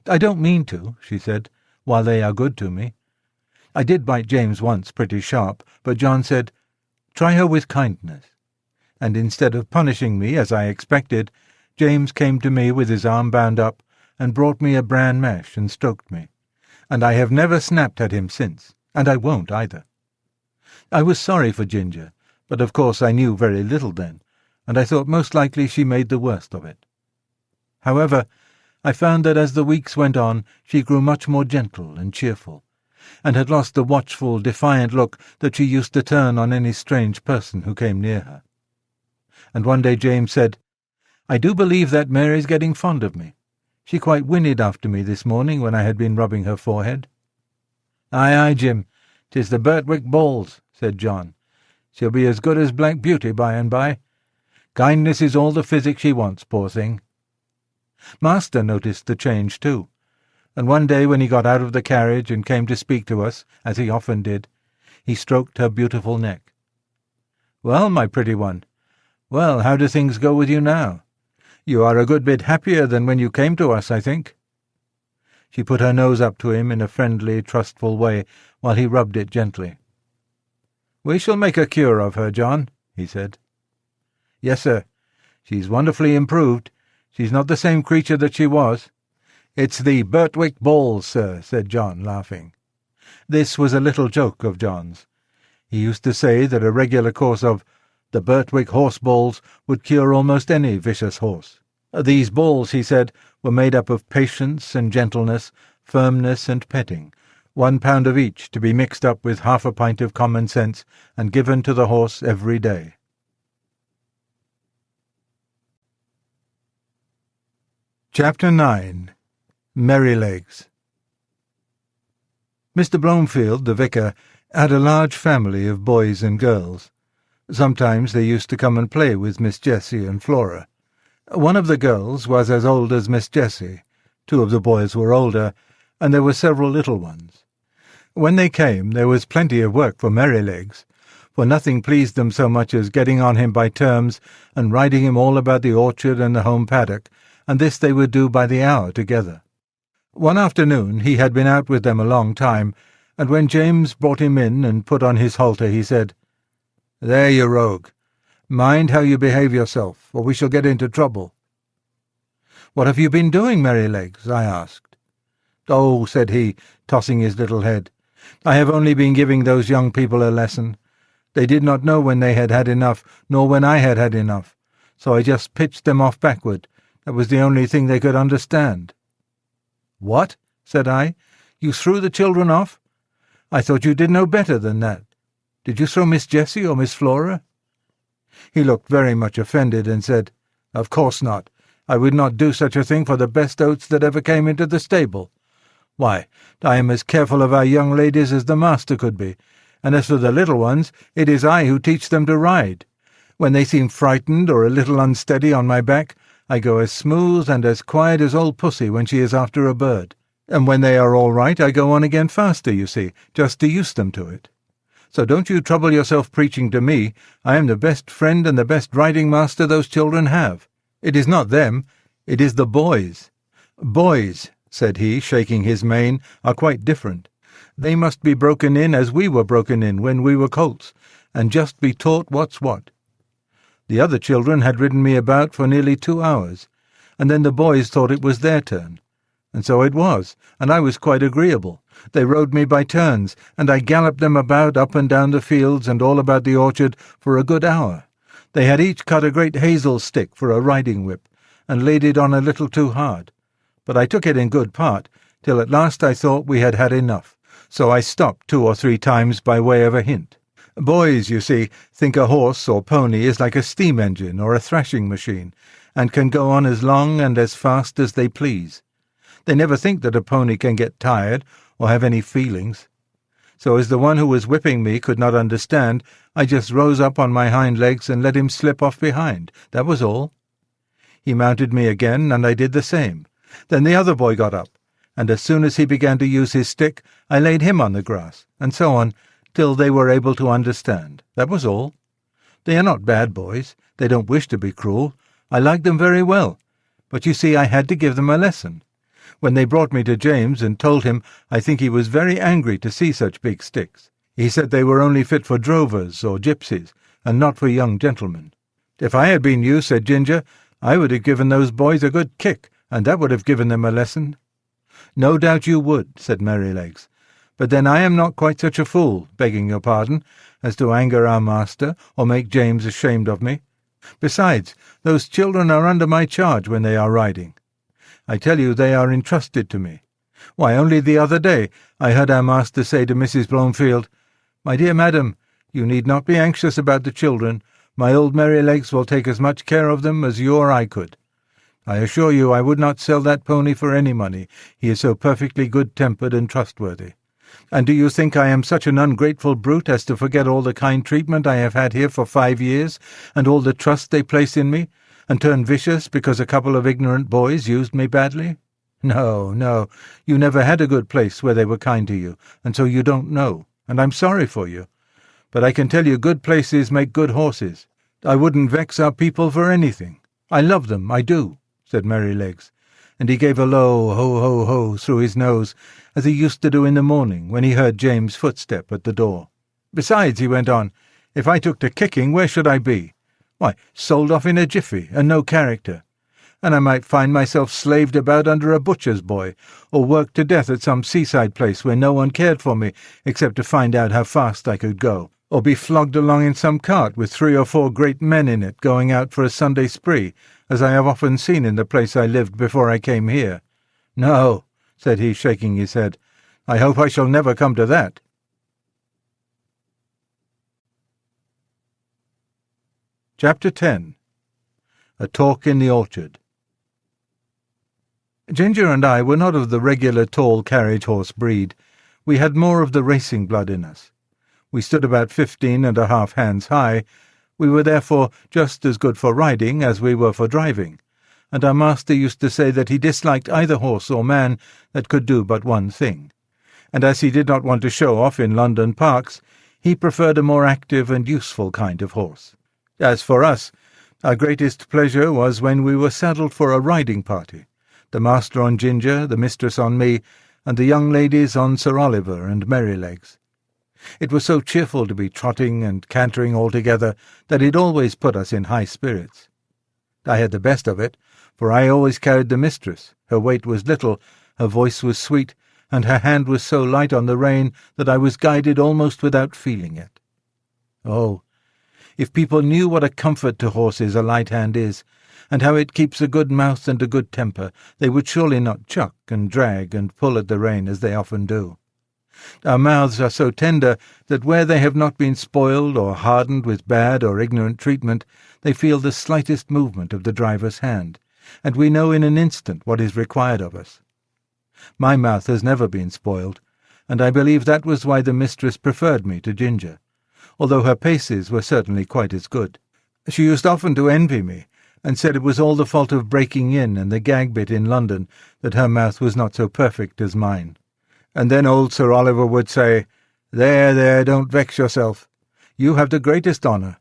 A: I don't mean to, she said, while they are good to me. I did bite James once pretty sharp, but John said, try her with kindness. And instead of punishing me, as I expected, James came to me with his arm bound up and brought me a bran mash and stroked me. And I have never snapped at him since, and I won't either. I was sorry for Ginger, but of course I knew very little then, and I thought most likely she made the worst of it. However, I found that as the weeks went on she grew much more gentle and cheerful, and had lost the watchful, defiant look that she used to turn on any strange person who came near her. And one day James said, I do believe that Mary's getting fond of me. She quite whinnied after me this morning when I had been rubbing her forehead. Aye, aye, Jim, 'tis the Birtwick balls, said John. She'll be as good as Black Beauty by and by. Kindness is all the physic she wants, poor thing. Master noticed the change too, and one day when he got out of the carriage and came to speak to us, as he often did, he stroked her beautiful neck. Well, my pretty one, well, how do things go with you now? You are a good bit happier than when you came to us, I think. She put her nose up to him in a friendly, trustful way, while he rubbed it gently. We shall make a cure of her, John, he said. Yes, sir. She's wonderfully improved. She's not the same creature that she was. It's the Birtwick balls, sir, said John, laughing. This was a little joke of John's. He used to say that a regular course of the Birtwick horse balls would cure almost any vicious horse. These balls, he said, were made up of patience and gentleness, firmness and petting, 1 pound of each to be mixed up with half a pint of common sense and given to the horse every day. Chapter 9. Merrylegs. Mr. Blomefield, the vicar, had a large family of boys and girls. Sometimes they used to come and play with Miss Jessie and Flora. One of the girls was as old as Miss Jessie, 2 of the boys were older, and there were several little ones. When they came, there was plenty of work for Merrylegs, for nothing pleased them so much as getting on him by terms and riding him all about the orchard and the home paddock, and this they would do by the hour together. One afternoon he had been out with them a long time, and when James brought him in and put on his halter, he said, There, you rogue. Mind how you behave yourself, or we shall get into trouble. What have you been doing, Merrylegs? I asked. Oh, said he, tossing his little head, I have only been giving those young people a lesson. They did not know when they had had enough, nor when I had had enough, so I just pitched them off backward. That was the only thing they could understand. What? Said I. You threw the children off? I thought you did no better than that. Did you throw Miss Jessie or Miss Flora? He looked very much offended and said, Of course not. I would not do such a thing for the best oats that ever came into the stable. Why, I am as careful of our young ladies as the master could be, and as for the little ones, it is I who teach them to ride. When they seem frightened or a little unsteady on my back, I go as smooth and as quiet as old Pussy when she is after a bird. And when they are all right, I go on again faster, you see, just to use them to it. So don't you trouble yourself preaching to me. I am the best friend and the best riding master those children have. It is not them, it is the boys. Boys, said he, shaking his mane, are quite different. They must be broken in as we were broken in when we were colts, and just be taught what's what. The other children had ridden me about for nearly 2 hours, and then the boys thought it was their turn. And so it was, and I was quite agreeable. They rode me by turns, and I galloped them about up and down the fields and all about the orchard for a good hour. They had each cut a great hazel stick for a riding whip, and laid it on a little too hard. But I took it in good part, till at last I thought we had had enough, so I stopped 2 or 3 times by way of a hint. Boys, you see, think a horse or pony is like a steam engine or a thrashing machine, and can go on as long and as fast as they please. They never think that a pony can get tired or have any feelings. So as the one who was whipping me could not understand, I just rose up on my hind legs and let him slip off behind. That was all. He mounted me again, and I did the same. Then the other boy got up, and as soon as he began to use his stick, I laid him on the grass, and so on, till they were able to understand. That was all. They are not bad boys. They don't wish to be cruel. I like them very well. But you see, I had to give them a lesson. When they brought me to James and told him, I think he was very angry to see such big sticks. He said they were only fit for drovers or gypsies, and not for young gentlemen. If I had been you, said Ginger, I would have given those boys a good kick, and that would have given them a lesson. No doubt you would, said Merrylegs, but then I am not quite such a fool, begging your pardon, as to anger our master, or make James ashamed of me. Besides, those children are under my charge when they are riding. I tell you they are entrusted to me. Why, only the other day I heard our master say to Mrs. Blomefield, My dear madam, you need not be anxious about the children. My old Merrylegs will take as much care of them as you or I could. I assure you I would not sell that pony for any money. He is so perfectly good-tempered and trustworthy. And do you think I am such an ungrateful brute as to forget all the kind treatment I have had here for 5 years, and all the trust they place in me, and turn vicious because a couple of ignorant boys used me badly? No, no, you never had a good place where they were kind to you, and so you don't know, and I'm sorry for you. But I can tell you good places make good horses. I wouldn't vex our people for anything. I love them, I do, said Merrylegs, and he gave a low ho-ho-ho through his nose, as he used to do in the morning when he heard James' footstep at the door. Besides, he went on, if I took to kicking, where should I be? Why, sold off in a jiffy, and no character. And I might find myself slaved about under a butcher's boy, or worked to death at some seaside place where no one cared for me except to find out how fast I could go, or be flogged along in some cart with 3 or 4 great men in it going out for a Sunday spree, as I have often seen in the place I lived before I came here. No, said he, shaking his head, I hope I shall never come to that. Chapter 10. A Talk in the Orchard. Ginger and I were not of the regular tall carriage-horse breed. We had more of the racing blood in us. We stood about 15½ hands high. We were therefore just as good for riding as we were for driving, and our master used to say that he disliked either horse or man that could do but one thing. And as he did not want to show off in London parks, he preferred a more active and useful kind of horse. As for us, our greatest pleasure was when we were saddled for a riding party, the master on Ginger, the mistress on me, and the young ladies on Sir Oliver and Merrylegs. It was so cheerful to be trotting and cantering all together that it always put us in high spirits. I had the best of it, for I always carried the mistress. Her weight was little, her voice was sweet, and her hand was so light on the rein that I was guided almost without feeling it. Oh, if people knew what a comfort to horses a light hand is, and how it keeps a good mouth and a good temper, they would surely not chuck and drag and pull at the rein as they often do. Our mouths are so tender that where they have not been spoiled or hardened with bad or ignorant treatment, they feel the slightest movement of the driver's hand, and we know in an instant what is required of us. My mouth has never been spoiled, and I believe that was why the mistress preferred me to Ginger, although her paces were certainly quite as good. She used often to envy me, and said it was all the fault of breaking in and the gag bit in London that her mouth was not so perfect as mine. And then old Sir Oliver would say, There, there, don't vex yourself. You have the greatest honour.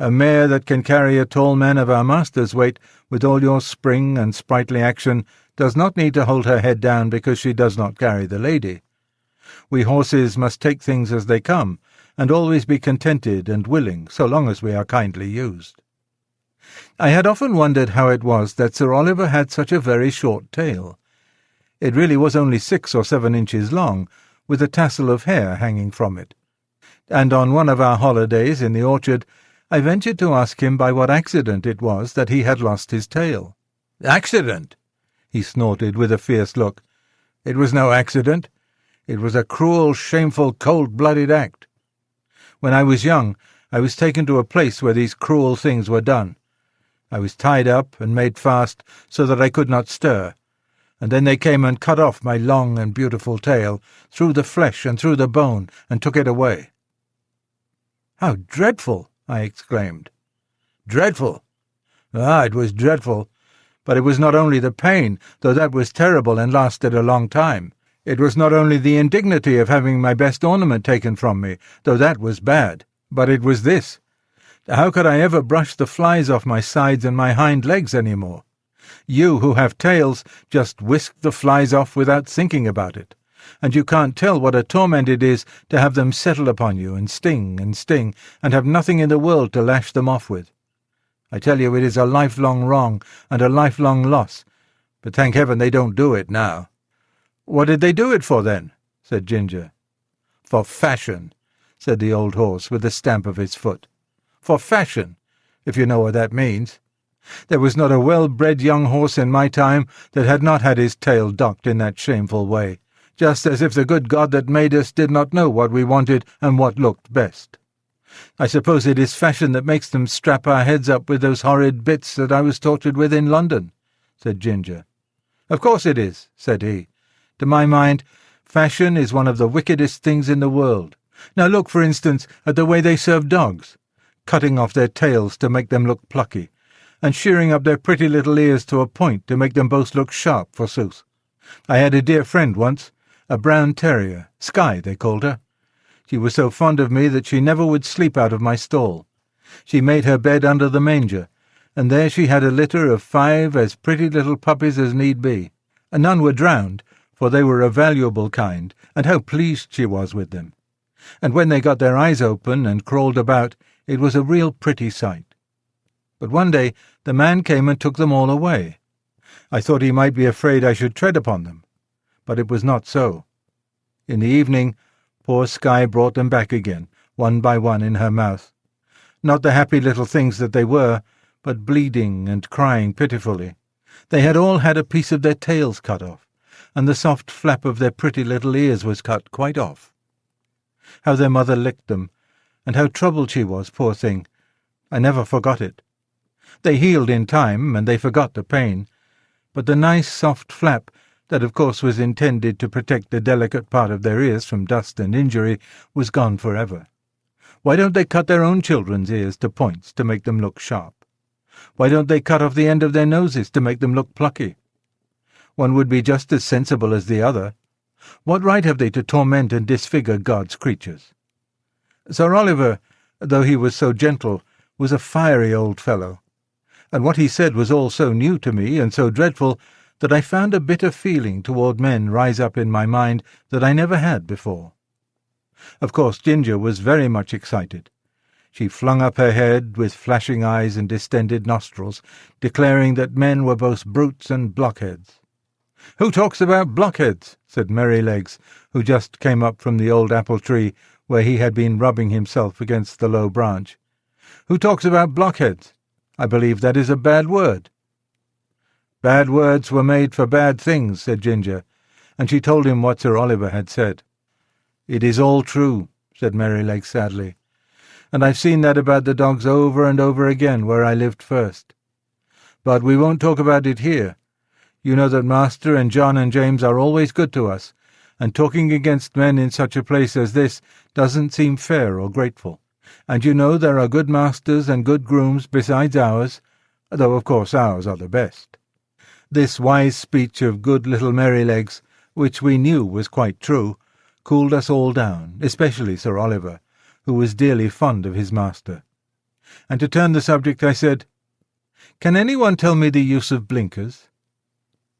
A: A mare that can carry a tall man of our master's weight, with all your spring and sprightly action, does not need to hold her head down because she does not carry the lady. We horses must take things as they come, and always be contented and willing, so long as we are kindly used. I had often wondered how it was that Sir Oliver had such a very short tail. It really was only 6 or 7 inches long, with a tassel of hair hanging from it. And on one of our holidays in the orchard, I ventured to ask him by what accident it was that he had lost his tail. "Accident?" he snorted with a fierce look. "It was no accident. It was a cruel, shameful, cold-blooded act. When I was young, I was taken to a place where these cruel things were done. I was tied up and made fast so that I could not stir, and then they came and cut off my long and beautiful tail, through the flesh and through the bone, and took it away." "How dreadful!" I exclaimed. "Dreadful? Ah, it was dreadful, But it was not only the pain, though that was terrible and lasted a long time. It was not only the indignity of having my best ornament taken from me, though that was bad, but it was this. How could I ever brush the flies off my sides and my hind legs any more? You, who have tails, just whisk the flies off without thinking about it, and you can't tell what a torment it is to have them settle upon you and sting, and have nothing in the world to lash them off with. I tell you, it is a lifelong wrong and a lifelong loss, but thank heaven they don't do it now." "What did they do it for, then?" said Ginger. "For fashion," said the old horse with a stamp of his foot. "For fashion, if you know what that means. There was not a well-bred young horse in my time that had not had his tail docked in that shameful way, just as if the good God that made us did not know what we wanted and what looked best. I suppose it is fashion that makes them strap our heads up with those horrid bits that I was tortured with in London," said Ginger. "Of course it is," said he. "To my mind, fashion is one of the wickedest things in the world. Now look, for instance, at the way they serve dogs, cutting off their tails to make them look plucky, and shearing up their pretty little ears to a point to make them both look sharp, forsooth. I had a dear friend once, a brown terrier, Skye they called her. She was so fond of me that she never would sleep out of my stall. She made her bed under the manger, and there she had a litter of 5 as pretty little puppies as need be. And none were drowned, for they were a valuable kind, and how pleased she was with them. And when they got their eyes open and crawled about, it was a real pretty sight. But one day the man came and took them all away. I thought he might be afraid I should tread upon them, but it was not so. In the evening, poor Skye brought them back again, one by one in her mouth. Not the happy little things that they were, but bleeding and crying pitifully. They had all had a piece of their tails cut off, and the soft flap of their pretty little ears was cut quite off. How their mother licked them, and how troubled she was, poor thing. I never forgot it. They healed in time, and they forgot the pain, but the nice soft flap, that of course was intended to protect the delicate part of their ears from dust and injury, was gone forever. Why don't they cut their own children's ears to points to make them look sharp? Why don't they cut off the end of their noses to make them look plucky? One would be just as sensible as the other. What right have they to torment and disfigure God's creatures? Sir Oliver, though he was so gentle, was a fiery old fellow, and what he said was all so new to me and so dreadful that I found a bitter feeling toward men rise up in my mind that I never had before. Of course Ginger was very much excited. She flung up her head with flashing eyes and distended nostrils, declaring that men were both brutes and blockheads. "Who talks about blockheads?" said Merrylegs, who just came up from the old apple-tree, where he had been rubbing himself against the low branch. "Who talks about blockheads? I believe that is a bad word." "Bad words were made for bad things," said Ginger, and she told him what Sir Oliver had said. "It is all true," said Merrylegs sadly, "and I've seen that about the dogs over and over again where I lived first. But we won't talk about it here. You know that Master and John and James are always good to us, and talking against men in such a place as this doesn't seem fair or grateful. And you know there are good masters and good grooms besides ours, though of course ours are the best." This wise speech of good little Merrylegs, which we knew was quite true, cooled us all down, especially Sir Oliver, who was dearly fond of his master. And to turn the subject, I said, "Can anyone tell me the use of blinkers?"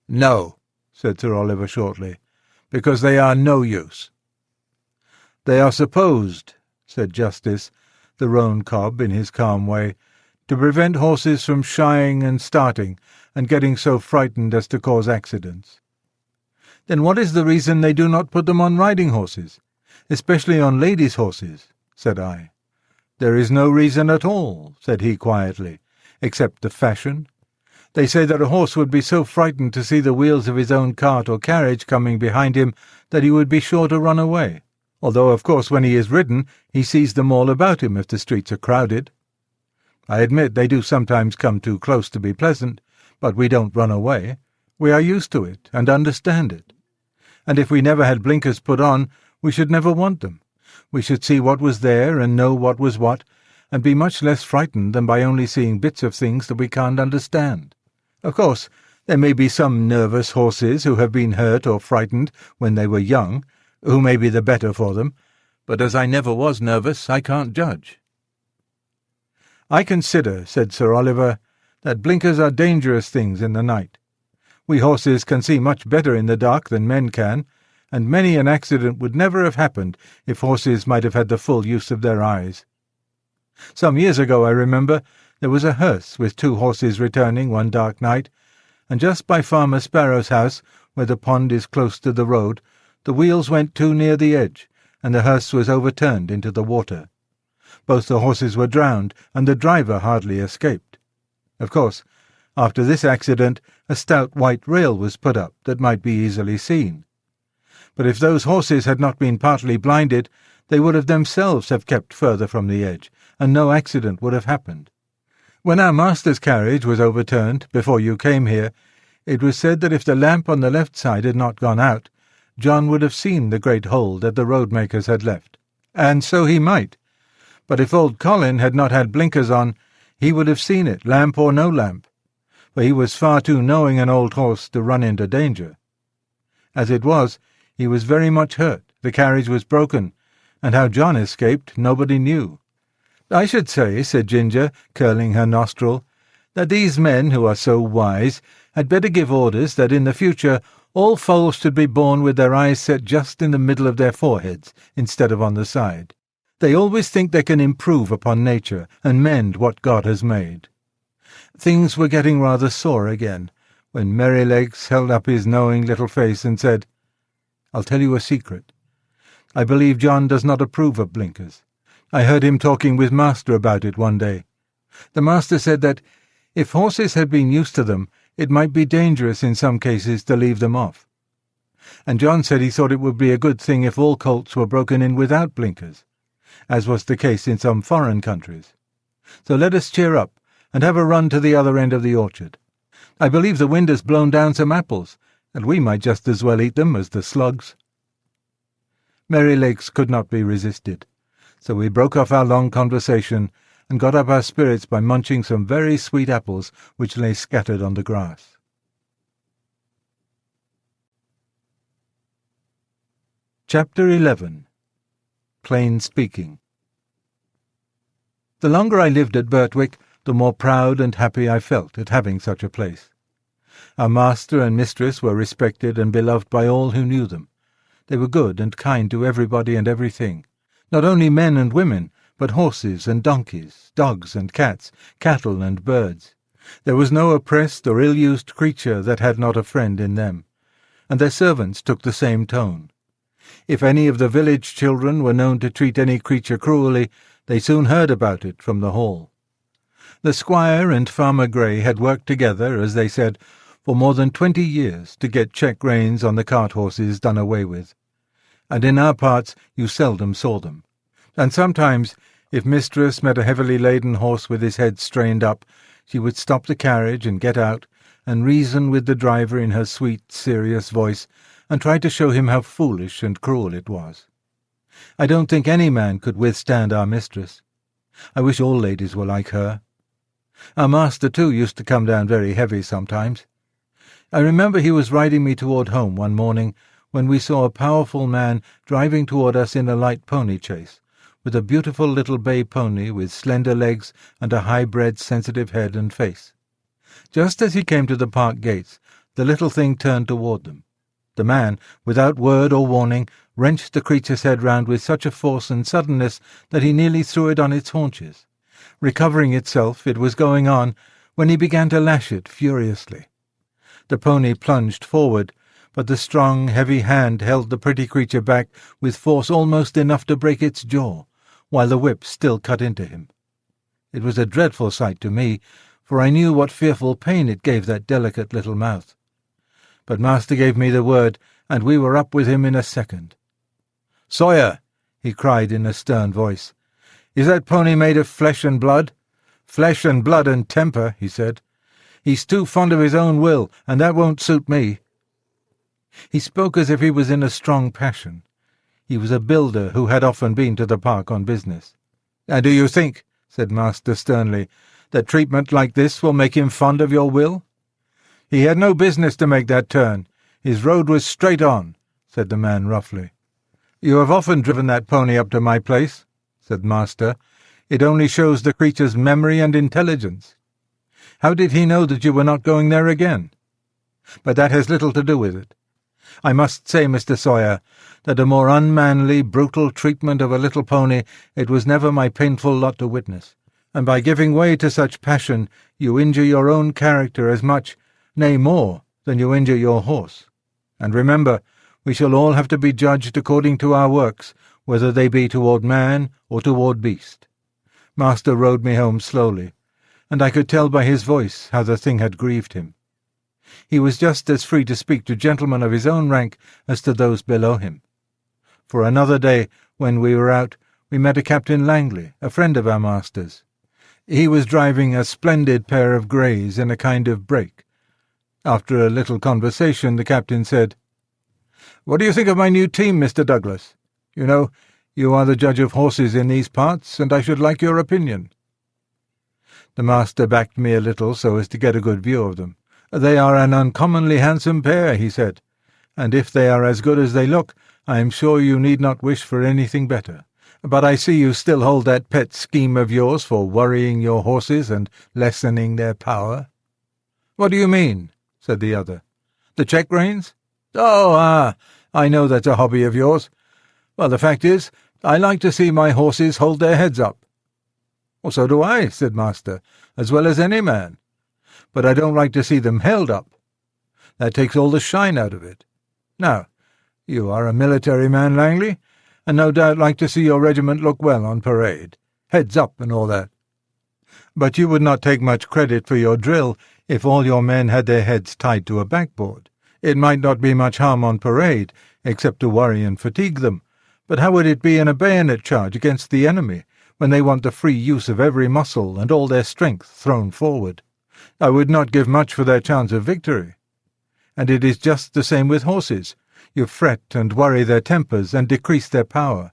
A: "No," said Sir Oliver shortly, "because they are no use." "They are supposed," said Justice, the roan cob, in his calm way, "to prevent horses from shying and starting, and getting so frightened as to cause accidents." "Then what is the reason they do not put them on riding horses, especially on ladies' horses?" said I. "There is no reason at all," said he quietly, "except the fashion. They say that a horse would be so frightened to see the wheels of his own cart or carriage coming behind him that he would be sure to run away, although of course when he is ridden he sees them all about him if the streets are crowded. I admit they do sometimes come too close to be pleasant, but we don't run away. We are used to it and understand it. And if we never had blinkers put on, we should never want them. We should see what was there and know what was what, and be much less frightened than by only seeing bits of things that we can't understand. Of course, there may be some nervous horses who have been hurt or frightened when they were young, who may be the better for them, but as I never was nervous, I can't judge." "I consider," said Sir Oliver, "that blinkers are dangerous things in the night. We horses can see much better in the dark than men can, and many an accident would never have happened if horses might have had the full use of their eyes. Some years ago, I remember, there was a hearse with 2 horses returning one dark night, and just by Farmer Sparrow's house, where the pond is close to the road, the wheels went too near the edge, and the hearse was overturned into the water. Both the horses were drowned, and the driver hardly escaped. Of course, after this accident, a stout white rail was put up that might be easily seen. But if those horses had not been partly blinded, they would have themselves have kept further from the edge, and no accident would have happened. When our master's carriage was overturned, before you came here, it was said that if the lamp on the left side had not gone out, John would have seen the great hole that the road-makers had left. And so he might. But if old Colin had not had blinkers on, he would have seen it, lamp or no lamp, for he was far too knowing an old horse to run into danger. As it was, he was very much hurt, the carriage was broken, and how John escaped nobody knew. I should say," said Ginger, curling her nostril, "that these men, who are so wise, had better give orders that in the future all foals should be born with their eyes set just in the middle of their foreheads, instead of on the side. They always think they can improve upon nature and mend what God has made." Things were getting rather sore again, when Merrylegs held up his knowing little face and said, "I'll tell you a secret. I believe John does not approve of blinkers. I heard him talking with Master about it one day. The Master said that, if horses had been used to them, it might be dangerous in some cases to leave them off. And John said he thought it would be a good thing if all colts were broken in without blinkers, as was the case in some foreign countries. So let us cheer up, and have a run to the other end of the orchard. I believe the wind has blown down some apples, and we might just as well eat them as the slugs." Merrylegs could not be resisted, so we broke off our long conversation and got up our spirits by munching some very sweet apples which lay scattered on the grass. Chapter 11. Plain Speaking. The longer I lived at Birtwick, the more proud and happy I felt at having such a place. Our master and mistress were respected and beloved by all who knew them. They were good and kind to everybody and everything, not only men and women, but horses and donkeys, dogs and cats, cattle and birds. There was no oppressed or ill-used creature that had not a friend in them, and their servants took the same tone. If any of the village children were known to treat any creature cruelly, they soon heard about it from the hall. The squire and Farmer Grey had worked together, as they said, for more than 20 years to get check reins on the cart horses done away with, and in our parts you seldom saw them. And sometimes, if mistress met a heavily laden horse with his head strained up, she would stop the carriage and get out, and reason with the driver in her sweet, serious voice, and try to show him how foolish and cruel it was. I don't think any man could withstand our mistress. I wish all ladies were like her. Our master, too, used to come down very heavy sometimes. I remember he was riding me toward home one morning, when we saw a powerful man driving toward us in a light pony chaise, with a beautiful little bay pony with slender legs and a high-bred sensitive head and face. Just as he came to the park gates, the little thing turned toward them. The man, without word or warning, wrenched the creature's head round with such a force and suddenness that he nearly threw it on its haunches. Recovering itself, it was going on, when he began to lash it furiously. The pony plunged forward, but the strong, heavy hand held the pretty creature back with force almost enough to break its jaw, while the whip still cut into him. It was a dreadful sight to me, for I knew what fearful pain it gave that delicate little mouth. But master gave me the word, and we were up with him in a second. "Sawyer," he cried in a stern voice, "is that pony made of flesh and blood?" "Flesh and blood and temper," he said. "He's too fond of his own will, and that won't suit me." He spoke as if he was in a strong passion. He was a builder who had often been to the park on business. "And do you think," said master sternly, "that treatment like this will make him fond of your will?" "He had no business to make that turn. His road was straight on," said the man roughly. "You have often driven that pony up to my place," said Master. "It only shows the creature's memory and intelligence. How did he know that you were not going there again? But that has little to do with it. I must say, Mr. Sawyer, that a more unmanly, brutal treatment of a little pony it was never my painful lot to witness, and by giving way to such passion you injure your own character as much, nay more, than you injure your horse. And remember, we shall all have to be judged according to our works, whether they be toward man or toward beast." Master rode me home slowly, and I could tell by his voice how the thing had grieved him. He was just as free to speak to gentlemen of his own rank as to those below him. For another day, when we were out, we met a Captain Langley, a friend of our master's. He was driving a splendid pair of greys in a kind of brake. After a little conversation, the captain said, "What do you think of my new team, Mr. Douglas? You know, you are the judge of horses in these parts, and I should like your opinion." The master backed me a little so as to get a good view of them. "They are an uncommonly handsome pair," he said, "and if they are as good as they look, I am sure you need not wish for anything better. But I see you still hold that pet scheme of yours for worrying your horses and lessening their power." "What do you mean?" said the other. "The check reins? Oh, I know that's a hobby of yours. Well, the fact is, I like to see my horses hold their heads up." "Well, so do I," said Master, "as well as any man. But I don't like to see them held up. That takes all the shine out of it. Now, you are a military man, Langley, and no doubt like to see your regiment look well on parade, heads up and all that. But you would not take much credit for your drill if all your men had their heads tied to a backboard. It might not be much harm on parade, except to worry and fatigue them, but how would it be in a bayonet charge against the enemy, when they want the free use of every muscle and all their strength thrown forward? I would not give much for their chance of victory. And it is just the same with horses. You fret and worry their tempers and decrease their power.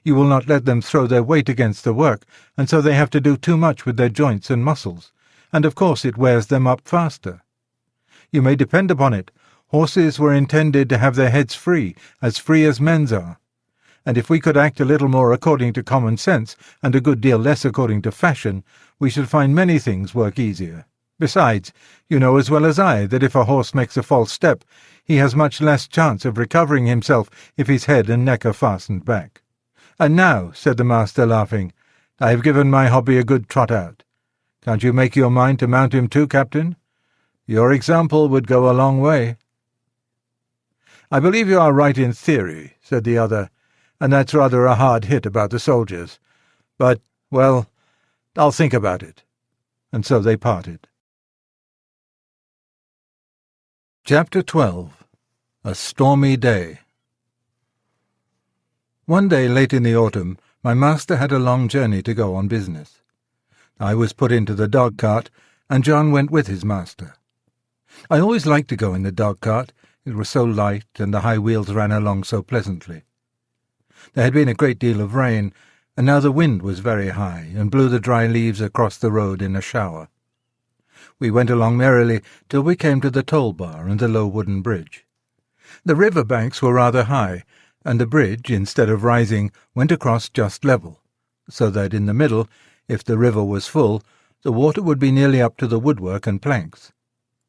A: You will not let them throw their weight against the work, and so they have to do too much with their joints and muscles, and of course it wears them up faster. You may depend upon it, horses were intended to have their heads free as men's are. And if we could act a little more according to common sense, and a good deal less according to fashion, we should find many things work easier. Besides, you know as well as I that if a horse makes a false step, he has much less chance of recovering himself if his head and neck are fastened back. And now," said the master, laughing, "I have given my hobby a good trot out. Can't you make your mind to mount him too, Captain? Your example would go a long way." "I believe you are right in theory," said the other, "and that's rather a hard hit about the soldiers. But, well, I'll think about it." And so they parted. Chapter 12. A Stormy Day. One day late in the autumn, my master had a long journey to go on business. I was put into the dog-cart, and John went with his master. I always liked to go in the dog-cart. It was so light, and the high wheels ran along so pleasantly. There had been a great deal of rain, and now the wind was very high, and blew the dry leaves across the road in a shower. We went along merrily till we came to the toll-bar and the low wooden bridge. The river banks were rather high, and the bridge, instead of rising, went across just level, so that in the middle, if the river was full, the water would be nearly up to the woodwork and planks.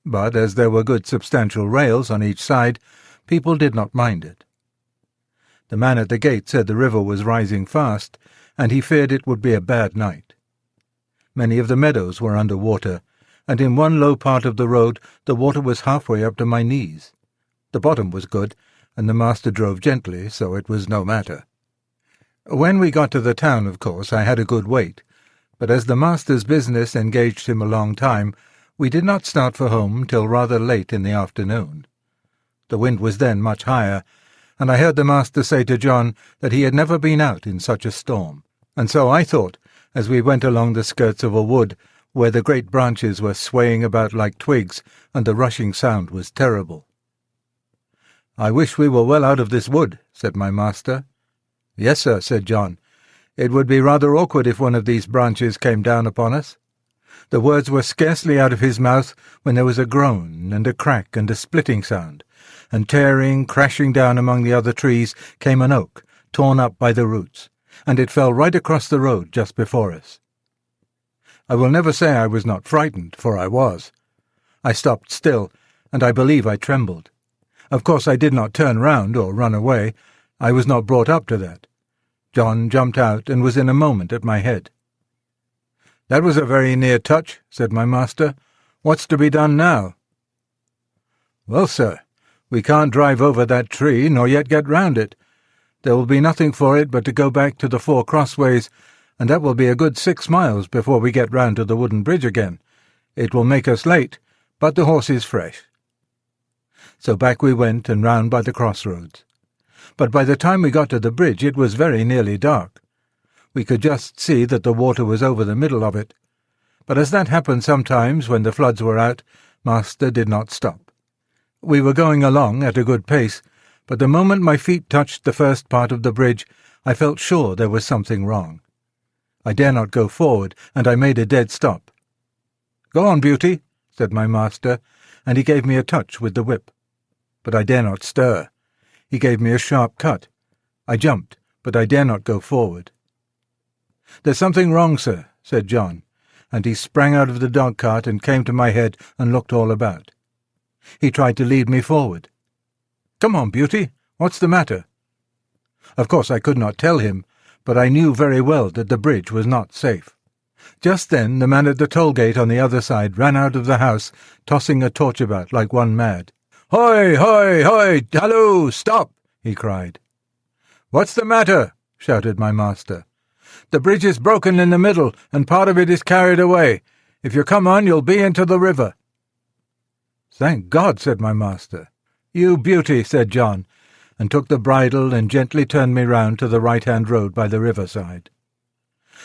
A: But as there were good substantial rails on each side, people did not mind it. The man at the gate said the river was rising fast, and he feared it would be a bad night. Many of the meadows were under water, and in one low part of the road the water was halfway up to my knees. The bottom was good, and the master drove gently, so it was no matter. When we got to the town, of course, I had a good wait, but as the master's business engaged him a long time, we did not start for home till rather late in the afternoon. The wind was then much higher, and I heard the master say to John that he had never been out in such a storm, and so I thought, as we went along the skirts of a wood, where the great branches were swaying about like twigs, and the rushing sound was terrible. "I wish we were well out of this wood," said my master. "Yes, sir," said John. "It would be rather awkward if one of these branches came down upon us. The words were scarcely out of his mouth when there was a groan and a crack and a splitting sound, and tearing, crashing down among the other trees came an oak, torn up by the roots, and it fell right across the road just before us. I will never say I was not frightened, for I was. I stopped still, and I believe I trembled. Of course I did not turn round or run away. I was not brought up to that. John jumped out and was in a moment at my head. "That was a very near touch," said my master. "What's to be done now?" "Well, sir, we can't drive over that tree, nor yet get round it. There will be nothing for it but to go back to the 4 crossways, and that will be a good 6 miles before we get round to the wooden bridge again. It will make us late, but the horse is fresh." So back we went and round by the crossroads. But by the time we got to the bridge it was very nearly dark. We could just see that the water was over the middle of it. But as that happened sometimes when the floods were out, Master did not stop. We were going along at a good pace, but the moment my feet touched the first part of the bridge, I felt sure there was something wrong. I dare not go forward, and I made a dead stop. "Go on, Beauty," said my master, and he gave me a touch with the whip. But I dare not stir. He gave me a sharp cut. I jumped, but I dare not go forward. "There's something wrong, sir," said John, and he sprang out of the dog-cart and came to my head and looked all about. He tried to lead me forward. "Come on, Beauty, what's the matter?" Of course I could not tell him, but I knew very well that the bridge was not safe. Just then the man at the toll-gate on the other side ran out of the house, tossing a torch about like one mad. "Hoi, hoi, hoi, halloo, stop!" he cried. "What's the matter?" shouted my master. "The bridge is broken in the middle, and part of it is carried away. If you come on, you'll be into the river." "Thank God," said my master. "You Beauty," said John, and took the bridle and gently turned me round to the right-hand road by the riverside.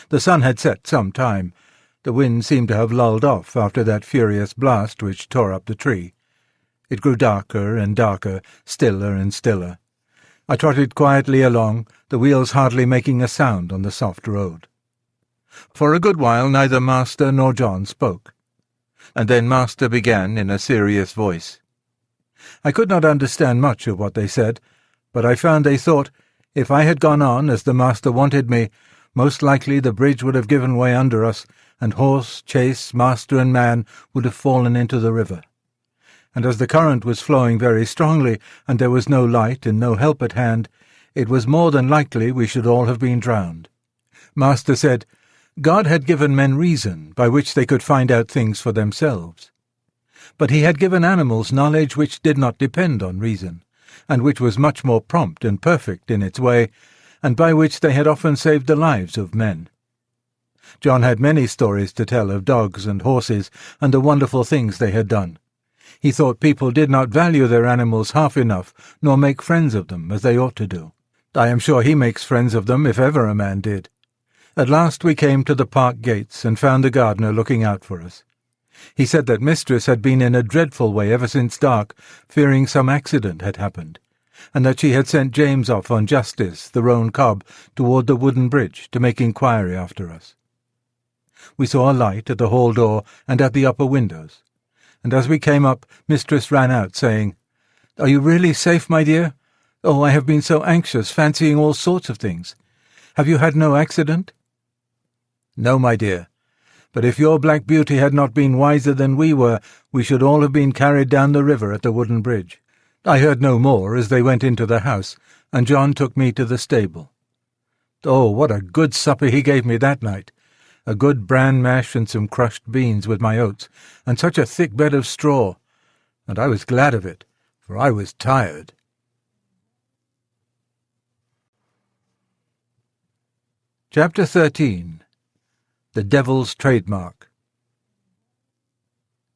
A: The sun had set some time. The wind seemed to have lulled off after that furious blast which tore up the tree. It grew darker and darker, stiller and stiller. I trotted quietly along, the wheels hardly making a sound on the soft road. For a good while neither Master nor John spoke, and then Master began in a serious voice. I could not understand much of what they said, but I found they thought, if I had gone on as the Master wanted me, most likely the bridge would have given way under us, and horse, chaise, master and man would have fallen into the river. And as the current was flowing very strongly, and there was no light and no help at hand, it was more than likely we should all have been drowned. Master said, God had given men reason by which they could find out things for themselves. But he had given animals knowledge which did not depend on reason, and which was much more prompt and perfect in its way, and by which they had often saved the lives of men. John had many stories to tell of dogs and horses, and the wonderful things they had done. He thought people did not value their animals half enough, nor make friends of them as they ought to do. I am sure he makes friends of them if ever a man did. At last we came to the park gates and found the gardener looking out for us. He said that mistress had been in a dreadful way ever since dark, fearing some accident had happened, and that she had sent James off on Justice, the roan cob, toward the wooden bridge to make inquiry after us. We saw a light at the hall door and at the upper windows, and as we came up, mistress ran out, saying, "Are you really safe, my dear? Oh, I have been so anxious, fancying all sorts of things. Have you had no accident?" "No, my dear. But if your Black Beauty had not been wiser than we were, we should all have been carried down the river at the wooden bridge." I heard no more as they went into the house, and John took me to the stable. Oh, what a good supper he gave me that night! A good bran mash and some crushed beans with my oats, and such a thick bed of straw. And I was glad of it, for I was tired. Chapter 13. The Devil's Trademark.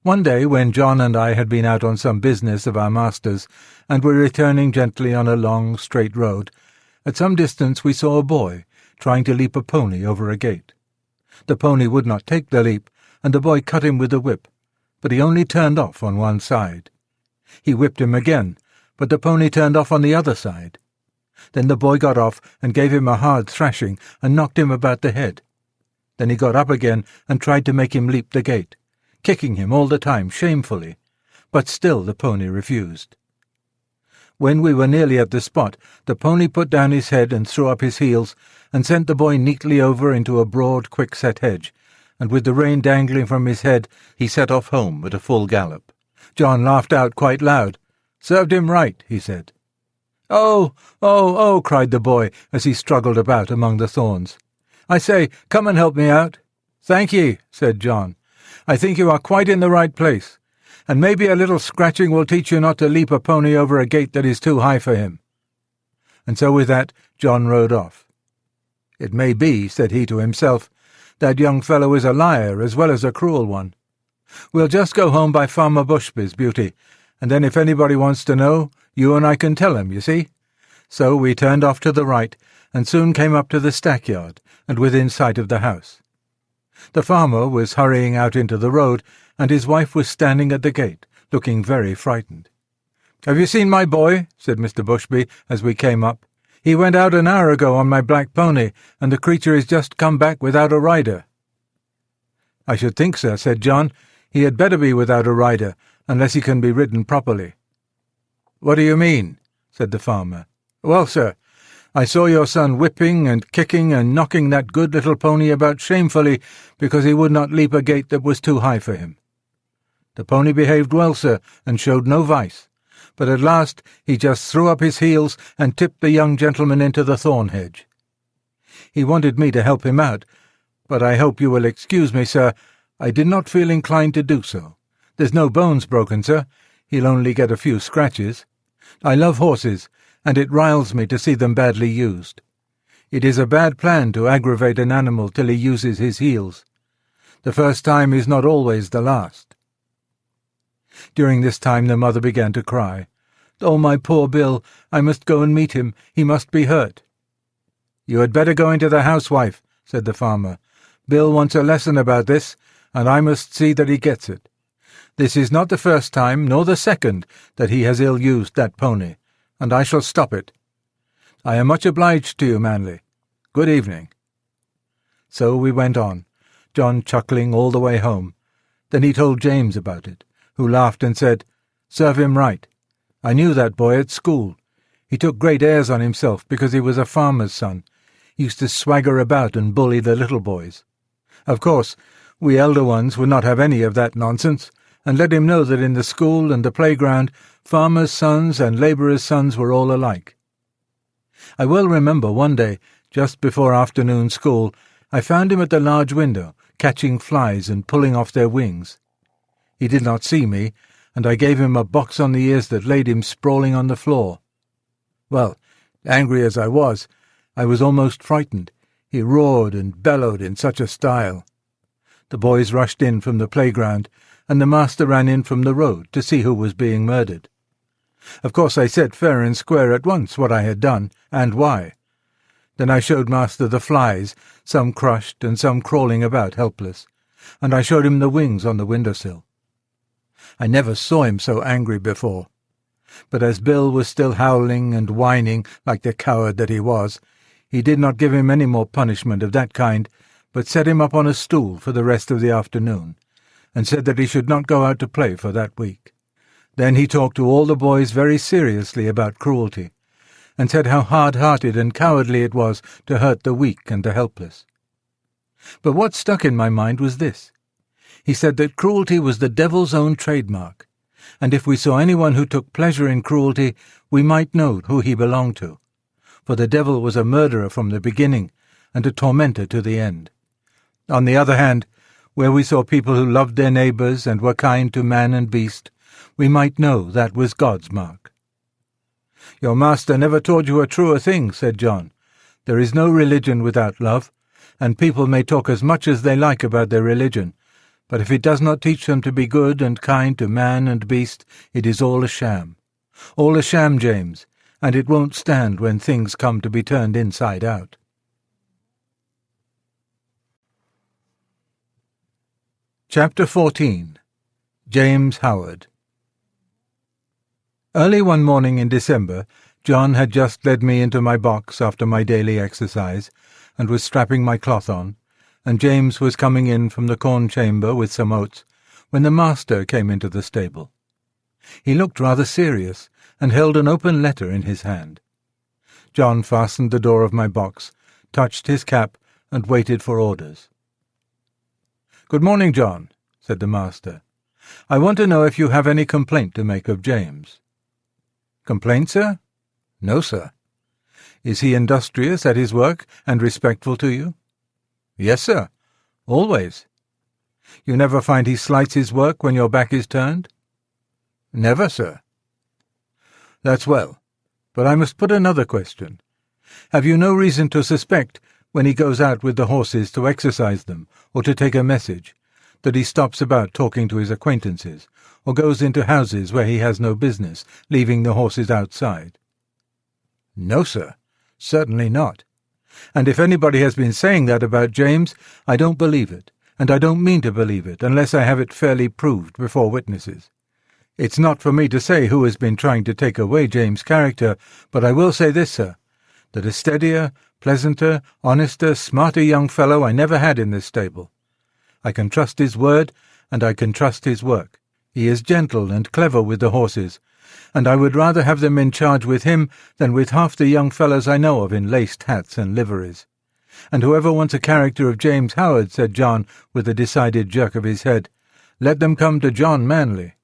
A: One day, when John and I had been out on some business of our master's, and were returning gently on a long, straight road, at some distance we saw a boy trying to leap a pony over a gate. The pony would not take the leap, and the boy cut him with the whip, but he only turned off on one side. He whipped him again, but the pony turned off on the other side. Then the boy got off and gave him a hard thrashing and knocked him about the head. Then he got up again and tried to make him leap the gate, kicking him all the time shamefully, but still the pony refused. When we were nearly at the spot, the pony put down his head and threw up his heels, and sent the boy neatly over into a broad, quick-set hedge, and with the rein dangling from his head, he set off home at a full gallop. John laughed out quite loud. "Served him right," he said. "Oh, oh, oh," cried the boy as he struggled about among the thorns. "I say, come and help me out." "Thank ye," said John. "I think you are quite in the right place, and maybe a little scratching will teach you not to leap a pony over a gate that is too high for him." And so with that John rode off. "It may be," said he to himself, "that young fellow is a liar as well as a cruel one. We'll just go home by Farmer Bushby's, Beauty, and then if anybody wants to know, you and I can tell him, you see." So we turned off to the right, and soon came up to the stackyard, and within sight of the house. The farmer was hurrying out into the road, and his wife was standing at the gate, looking very frightened. "Have you seen my boy?" said Mr. Bushby, as we came up. "He went out an hour ago on my black pony, and the creature has just come back without a rider." "I should think, sir," said John, "he had better be without a rider, unless he can be ridden properly." "What do you mean?" said the farmer. "Well, sir, I saw your son whipping and kicking and knocking that good little pony about shamefully because he would not leap a gate that was too high for him. The pony behaved well, sir, and showed no vice, but at last he just threw up his heels and tipped the young gentleman into the thorn hedge. He wanted me to help him out, but I hope you will excuse me, sir, I did not feel inclined to do so. There's no bones broken, sir. He'll only get a few scratches. I love horses, and it riles me to see them badly used. It is a bad plan to aggravate an animal till he uses his heels. The first time is not always the last." During this time the mother began to cry. "Oh, my poor Bill, I must go and meet him. He must be hurt." "You had better go into the house, wife," said the farmer. "Bill wants a lesson about this, and I must see that he gets it. This is not the first time, nor the second, that he has ill-used that pony, and I shall stop it. I am much obliged to you, Manley. Good evening." So we went on, John chuckling all the way home. Then he told James about it, who laughed and said, "Serve him right. I knew that boy at school. He took great airs on himself because he was a farmer's son. He used to swagger about and bully the little boys. Of course, we elder ones would not have any of that nonsense, and let him know that in the school and the playground farmers' sons and labourers' sons were all alike. I well remember one day, just before afternoon school, I found him at the large window, catching flies and pulling off their wings. He did not see me, and I gave him a box on the ears that laid him sprawling on the floor. Well, angry as I was almost frightened. He roared and bellowed in such a style. The boys rushed in from the playground, and the master ran in from the road to see who was being murdered. Of course I said fair and square at once what I had done, and why. Then I showed master the flies, some crushed and some crawling about helpless, and I showed him the wings on the window-sill. I never saw him so angry before. But as Bill was still howling and whining like the coward that he was, he did not give him any more punishment of that kind, but set him up on a stool for the rest of the afternoon, and said that he should not go out to play for that week. Then he talked to all the boys very seriously about cruelty, and said how hard-hearted and cowardly it was to hurt the weak and the helpless. But what stuck in my mind was this. He said that cruelty was the devil's own trademark, and if we saw anyone who took pleasure in cruelty, we might know who he belonged to, for the devil was a murderer from the beginning and a tormentor to the end. On the other hand, where we saw people who loved their neighbours and were kind to man and beast, we might know that was God's mark. "Your master never taught you a truer thing," said John. "There is no religion without love, and people may talk as much as they like about their religion, but if it does not teach them to be good and kind to man and beast, it is all a sham. All a sham, James, and it won't stand when things come to be turned inside out." Chapter 14. James Howard. Early one morning in December, John had just led me into my box after my daily exercise, and was strapping my cloth on, and James was coming in from the corn chamber with some oats, when the master came into the stable. He looked rather serious, and held an open letter in his hand. John fastened the door of my box, touched his cap, and waited for orders. "Good morning, John," said the master. "I want to know if you have any complaint to make of James." "Complaint, sir?" "No, sir." "Is he industrious at his work and respectful to you?" "Yes, sir. Always." "You never find he slights his work when your back is turned?" "Never, sir." "That's well. But I must put another question. Have you no reason to suspect, when he goes out with the horses to exercise them, or to take a message, that he stops about talking to his acquaintances, or goes into houses where he has no business, leaving the horses outside?" "No, sir. Certainly not. And if anybody has been saying that about James, I don't believe it, and I don't mean to believe it unless I have it fairly proved before witnesses. It's not for me to say who has been trying to take away James' character, but I will say this, sir, that a steadier, pleasanter, honester, smarter young fellow I never had in this stable. I can trust his word, and I can trust his work. He is gentle and clever with the horses, and I would rather have them in charge with him than with half the young fellows I know of in laced hats and liveries. And whoever wants a character of James Howard," said John, with a decided jerk of his head, "let them come to John Manley."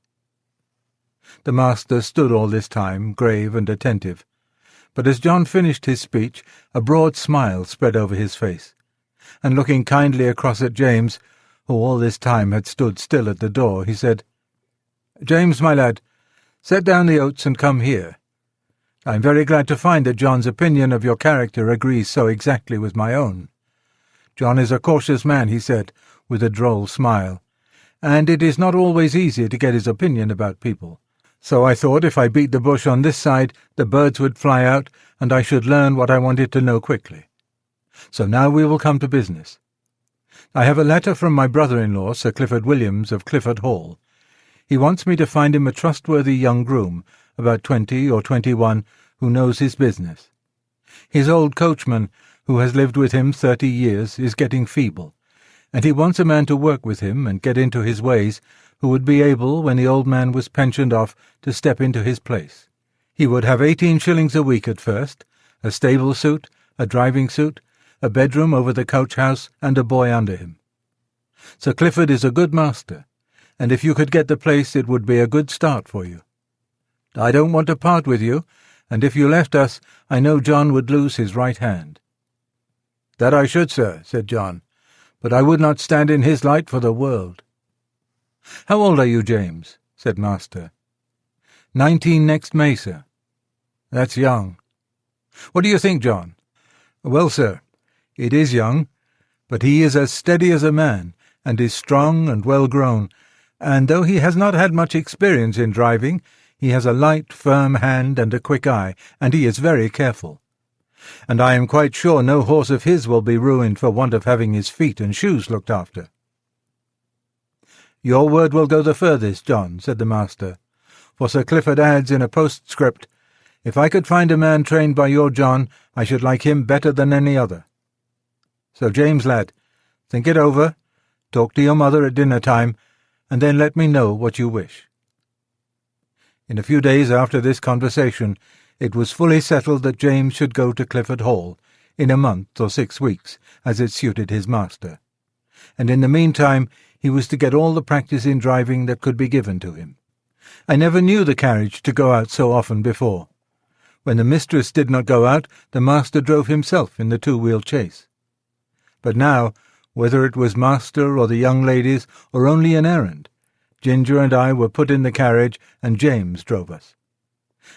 A: The master stood all this time, grave and attentive, but as John finished his speech a broad smile spread over his face, and looking kindly across at James, who all this time had stood still at the door, he said, "James, my lad, set down the oats and come here. I am very glad to find that John's opinion of your character agrees so exactly with my own. John is a cautious man," he said, with a droll smile, "and it is not always easy to get his opinion about people. So I thought if I beat the bush on this side, the birds would fly out, and I should learn what I wanted to know quickly. So now we will come to business. I have a letter from my brother-in-law, Sir Clifford Williams of Clifford Hall. He wants me to find him a trustworthy young groom, about 20 or 21, who knows his business. His old coachman, who has lived with him 30 years, is getting feeble, and he wants a man to work with him and get into his ways, who would be able, when the old man was pensioned off, to step into his place. He would have 18 shillings a week at first, a stable suit, a driving suit, a bedroom over the coach-house, and a boy under him. Sir Clifford is a good master, and if you could get the place it would be a good start for you. I don't want to part with you, and if you left us, I know John would lose his right hand." "That I should, sir," said John, "but I would not stand in his light for the world." "How old are you, James?" said master. 19 next May, sir." "That's young. What do you think, John?" "Well, sir, it is young, but he is as steady as a man, and is strong and well grown, and though he has not had much experience in driving, he has a light, firm hand and a quick eye, and he is very careful. And I am quite sure no horse of his will be ruined for want of having his feet and shoes looked after." "Your word will go the furthest, John," said the master, "for Sir Clifford adds in a postscript, 'If I could find a man trained by your John, I should like him better than any other.' So, James, lad, think it over, talk to your mother at dinner-time, and then let me know what you wish." In a few days after this conversation, it was fully settled that James should go to Clifford Hall, in a month or 6 weeks, as it suited his master, and in the meantime he was to get all the practice in driving that could be given to him. I never knew the carriage to go out so often before. When the mistress did not go out, the master drove himself in the 2-wheeled chaise. But now, whether it was master or the young ladies, or only an errand, Ginger and I were put in the carriage, and James drove us.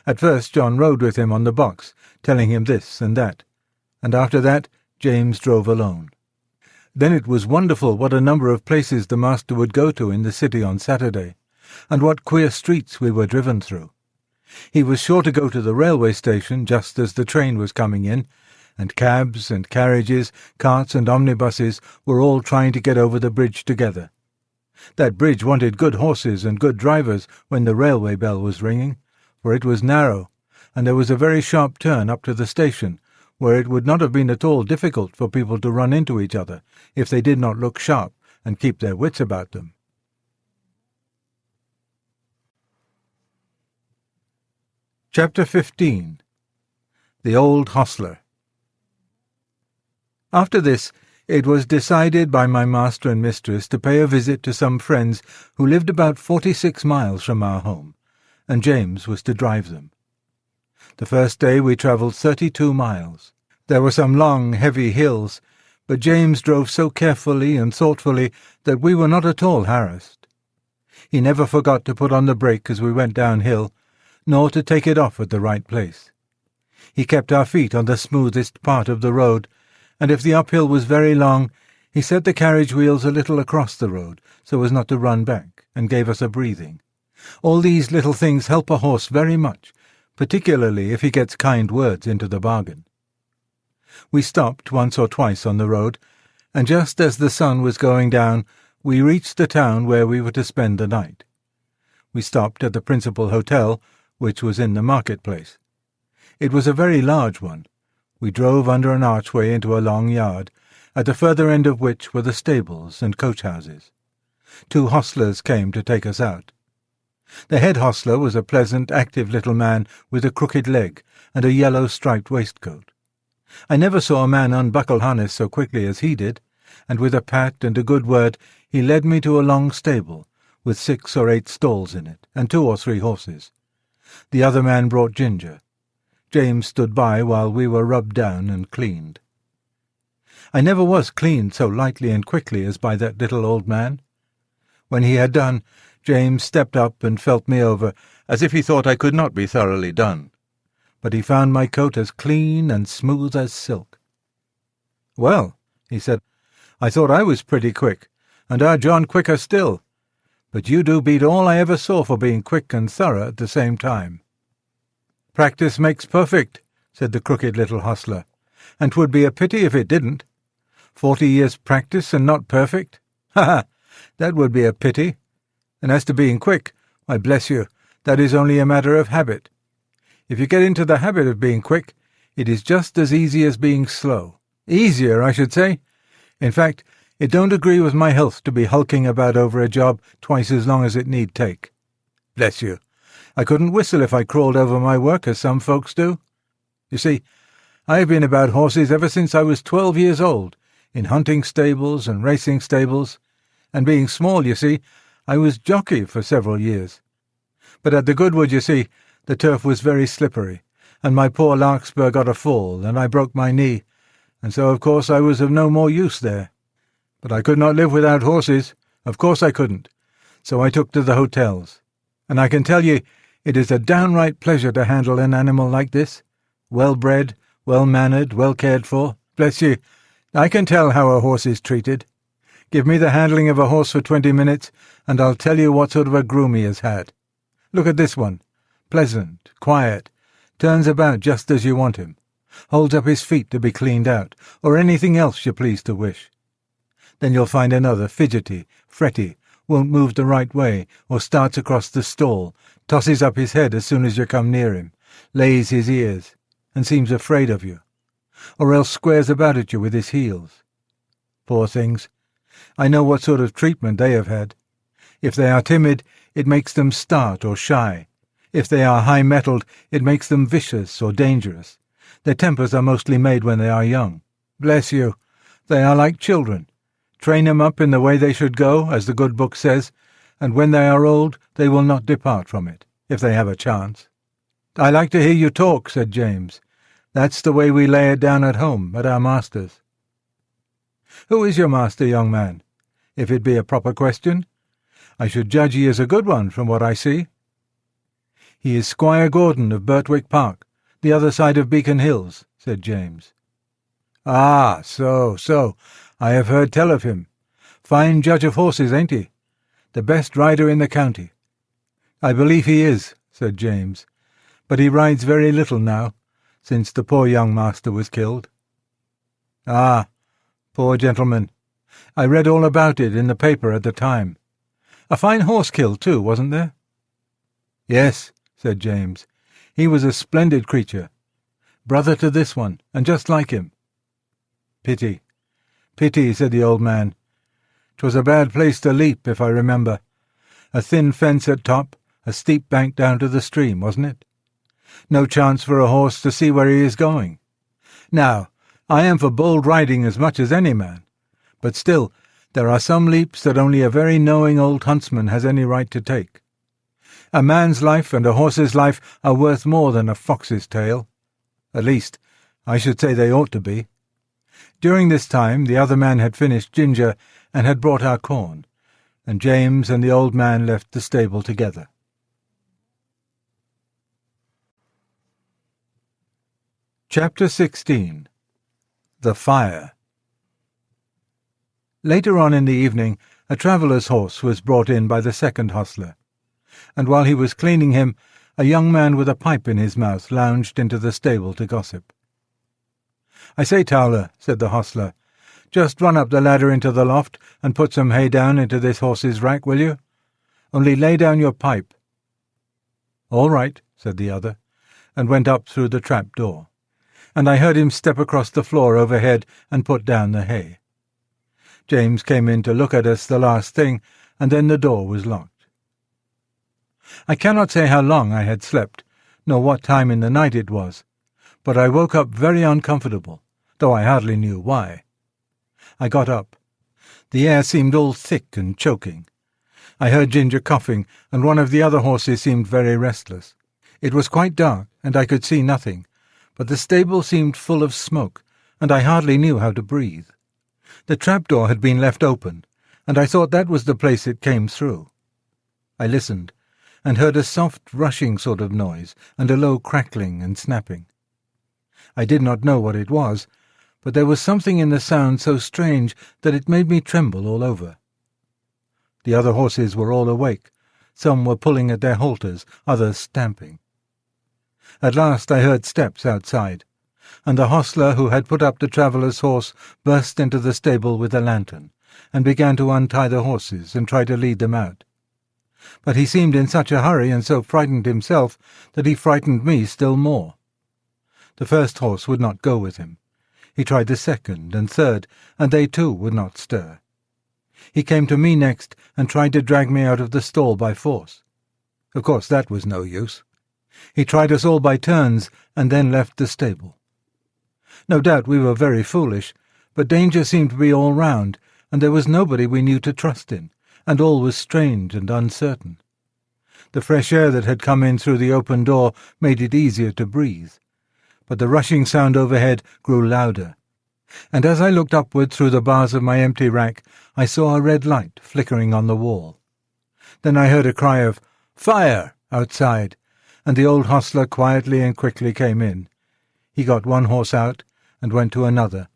A: At first John rode with him on the box, telling him this and that, and after that James drove alone. Then it was wonderful what a number of places the master would go to in the city on Saturday, and what queer streets we were driven through. He was sure to go to the railway station just as the train was coming in, and cabs and carriages, carts and omnibuses were all trying to get over the bridge together. That bridge wanted good horses and good drivers when the railway bell was ringing, for it was narrow, and there was a very sharp turn up to the station, where it would not have been at all difficult for people to run into each other if they did not look sharp and keep their wits about them. Chapter 15. The Old Hostler. After this, it was decided by my master and mistress to pay a visit to some friends who lived about 46 miles from our home, and James was to drive them. The first day we travelled 32 miles. There were some long, heavy hills, but James drove so carefully and thoughtfully that we were not at all harassed. He never forgot to put on the brake as we went downhill, nor to take it off at the right place. He kept our feet on the smoothest part of the road, and if the uphill was very long, he set the carriage wheels a little across the road so as not to run back, and gave us a breathing. All these little things help a horse very much, particularly if he gets kind words into the bargain. We stopped once or twice on the road, and just as the sun was going down, we reached the town where we were to spend the night. We stopped at the principal hotel, which was in the marketplace. It was a very large one. We drove under an archway into a long yard, at the further end of which were the stables and coach-houses. 2 hostlers came to take us out. The head hostler was a pleasant, active little man with a crooked leg and a yellow striped waistcoat. I never saw a man unbuckle harness so quickly as he did, and with a pat and a good word he led me to a long stable, with 6 or 8 stalls in it, and 2 or 3 horses. The other man brought ginger. James stood by while we were rubbed down and cleaned. I never was cleaned so lightly and quickly as by that little old man. When he had done, James stepped up and felt me over, as if he thought I could not be thoroughly done. But he found my coat as clean and smooth as silk. "Well," he said, "I thought I was pretty quick, and our John quicker still. But you do beat all I ever saw for being quick and thorough at the same time." "Practice makes perfect," said the crooked little hostler, "and 'twould be a pity if it didn't. 40 years' practice and not perfect? Ha! That would be a pity. And as to being quick, why, bless you, that is only a matter of habit. If you get into the habit of being quick, it is just as easy as being slow. Easier, I should say. In fact, it don't agree with my health to be hulking about over a job twice as long as it need take. Bless you, I couldn't whistle if I crawled over my work as some folks do. You see, I have been about horses ever since I was 12 years old, in hunting stables and racing stables, and being small, you see, I was jockey for several years. But at the Goodwood, you see, the turf was very slippery, and my poor Larkspur got a fall, and I broke my knee, and so of course I was of no more use there. But I could not live without horses, of course I couldn't, so I took to the hotels. And I can tell ye, it is a downright pleasure to handle an animal like this, well-bred, well-mannered, well cared for. Bless ye, I can tell how a horse is treated. Give me the handling of a horse for 20 minutes, and I'll tell you what sort of a groom he has had. Look at this one. Pleasant, quiet, turns about just as you want him, holds up his feet to be cleaned out, or anything else you please to wish. Then you'll find another fidgety, fretty, won't move the right way, or starts across the stall, tosses up his head as soon as you come near him, lays his ears, and seems afraid of you, or else squares about at you with his heels. Poor things, I know what sort of treatment they have had. If they are timid, it makes them start or shy. If they are high-mettled, it makes them vicious or dangerous. Their tempers are mostly made when they are young. Bless you, they are like children. Train them up in the way they should go, as the good book says, and when they are old they will not depart from it, if they have a chance. "I like to hear you talk," said James. "That's the way we lay it down at home, at our master's." "Who is your master, young man? If it be a proper question. I should judge he is a good one from what I see." "He is Squire Gordon of Birtwick Park, the other side of Beacon Hills," said James. "Ah, so, I have heard tell of him. Fine judge of horses, ain't he? The best rider in the county." "I believe he is," said James, "but he rides very little now, since the poor young master was killed." "Ah, poor gentleman. I read all about it in the paper at the time. A fine horse killed, too, wasn't there?" "Yes," said James. "He was a splendid creature. brother to this one, and just like him." "Pity, pity," said the old man. "'Twas a bad place to leap, if I remember. A thin fence at top, a steep bank down to the stream, wasn't it? No chance for a horse to see where he is going. Now, I am for bold riding as much as any man, but still there are some leaps that only a very knowing old huntsman has any right to take. A man's life and a horse's life are worth more than a fox's tail. At least, I should say they ought to be." During this time the other man had finished ginger and had brought our corn, and James and the old man left the stable together. Chapter 16. The Fire. Later on in the evening a traveller's horse was brought in by the second hostler, and while he was cleaning him, a young man with a pipe in his mouth lounged into the stable to gossip. "I say, Towler," said the hostler, "just run up the ladder into the loft and put some hay down into this horse's rack, will you? Only lay down your pipe." "All right," said the other, and went up through the trap door, and I heard him step across the floor overhead and put down the hay. James came in to look at us the last thing, and then the door was locked. I cannot say how long I had slept, nor what time in the night it was, but I woke up very uncomfortable, though I hardly knew why. I got up. The air seemed all thick and choking. I heard Ginger coughing, and one of the other horses seemed very restless. It was quite dark, and I could see nothing, but the stable seemed full of smoke, and I hardly knew how to breathe. The trapdoor had been left open, and I thought that was the place it came through. I listened, and heard a soft rushing sort of noise, and a low crackling and snapping. I did not know what it was, but there was something in the sound so strange that it made me tremble all over. The other horses were all awake. Some were pulling at their halters, others stamping. At last I heard steps outside, and the hostler who had put up the traveller's horse burst into the stable with a lantern, and began to untie the horses and try to lead them out. But he seemed in such a hurry and so frightened himself that he frightened me still more. The first horse would not go with him. He tried the second and third, and they too would not stir. He came to me next and tried to drag me out of the stall by force. Of course that was no use. He tried us all by turns, and then left the stable. No doubt we were very foolish, but danger seemed to be all round, and there was nobody we knew to trust in, and all was strange and uncertain. The fresh air that had come in through the open door made it easier to breathe, but the rushing sound overhead grew louder, and as I looked upward through the bars of my empty rack, I saw a red light flickering on the wall. Then I heard a cry of "Fire!" outside, and the old hostler quietly and quickly came in. He got one horse out and went to another,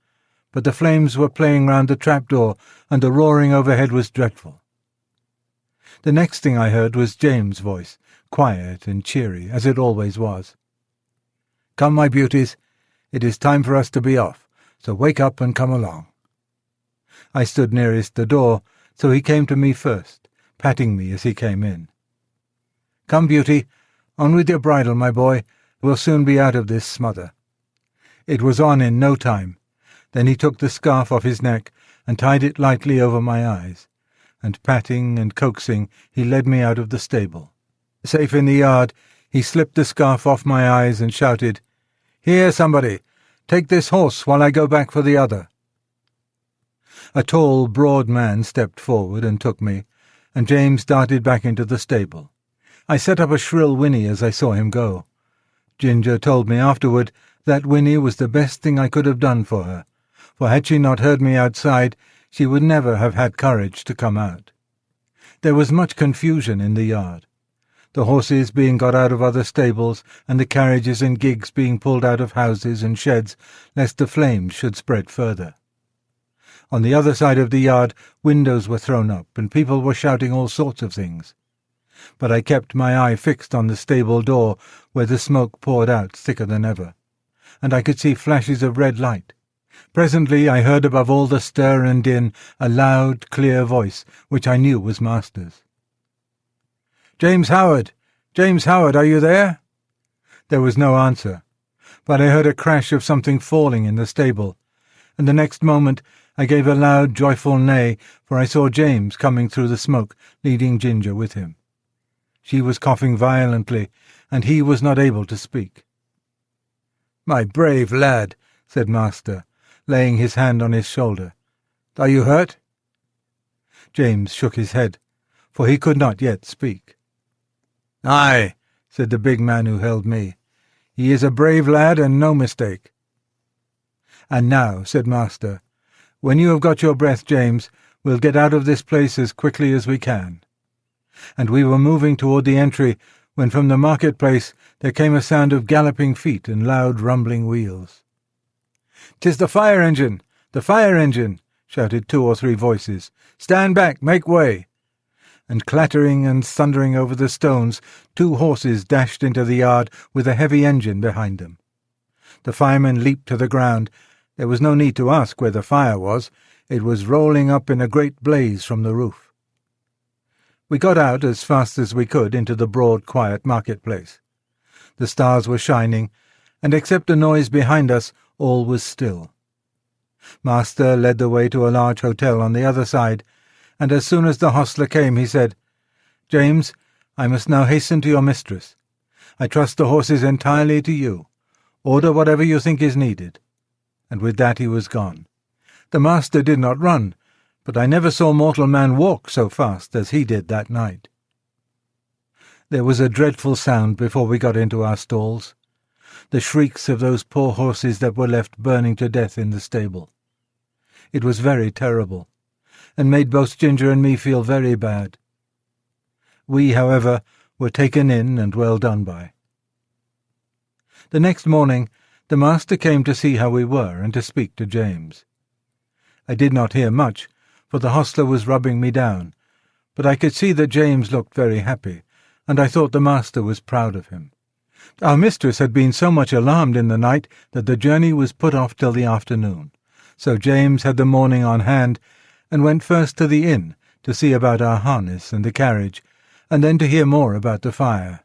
A: but the flames were playing round the trapdoor, and the roaring overhead was dreadful. The next thing I heard was James' voice, quiet and cheery, as it always was. "Come, my beauties, it is time for us to be off, so wake up and come along." I stood nearest the door, so he came to me first, patting me as he came in. "Come, Beauty, on with your bridle, my boy. We'll soon be out of this smother." It was on in no time. Then he took the scarf off his neck and tied it lightly over my eyes, and patting and coaxing he led me out of the stable. Safe in the yard, he slipped the scarf off my eyes and shouted, "Here, somebody! Take this horse while I go back for the other." A tall, broad man stepped forward and took me, and James darted back into the stable. I set up a shrill whinny as I saw him go. Ginger told me afterward that whinny was the best thing I could have done for her, for had she not heard me outside, she would never have had courage to come out. There was much confusion in the yard, the horses being got out of other stables, and the carriages and gigs being pulled out of houses and sheds, lest the flames should spread further. On the other side of the yard, windows were thrown up, and people were shouting all sorts of things. But I kept my eye fixed on the stable door, where the smoke poured out thicker than ever, and I could see flashes of red light. Presently I heard above all the stir and din a loud, clear voice, which I knew was Master's. "James Howard! James Howard, are you there?" There was no answer, but I heard a crash of something falling in the stable, and the next moment I gave a loud, joyful neigh, for I saw James coming through the smoke, leading Ginger with him. She was coughing violently, and he was not able to speak. "My brave lad," said Master, laying his hand on his shoulder. "Are you hurt?" James shook his head, for he could not yet speak. "Aye," said the big man who held me. "He is a brave lad, and no mistake." "And now," said Master, "when you have got your breath, James, we'll get out of this place as quickly as we can." And we were moving toward the entry when from the market-place there came a sound of galloping feet and loud rumbling wheels. "'Tis the fire-engine! The fire-engine!" shouted 2 or 3 voices. "Stand back! Make way!" And clattering and thundering over the stones, 2 horses dashed into the yard with a heavy engine behind them. The firemen leaped to the ground. There was no need to ask where the fire was. It was rolling up in a great blaze from the roof. We got out as fast as we could into the broad, quiet market-place. The stars were shining, and except a noise behind us, all was still. Master led the way to a large hotel on the other side, and as soon as the hostler came he said, "James, I must now hasten to your mistress. I trust the horses entirely to you. Order whatever you think is needed." And with that he was gone. The master did not run, but I never saw mortal man walk so fast as he did that night. There was a dreadful sound before we got into our stalls, the shrieks of those poor horses that were left burning to death in the stable. It was very terrible, and made both Ginger and me feel very bad. We, however, were taken in and well done by. The next morning the master came to see how we were and to speak to James. I did not hear much, for the hostler was rubbing me down, but I could see that James looked very happy, and I thought the master was proud of him. Our mistress had been so much alarmed in the night that the journey was put off till the afternoon, so James had the morning on hand, and went first to the inn to see about our harness and the carriage, and then to hear more about the fire.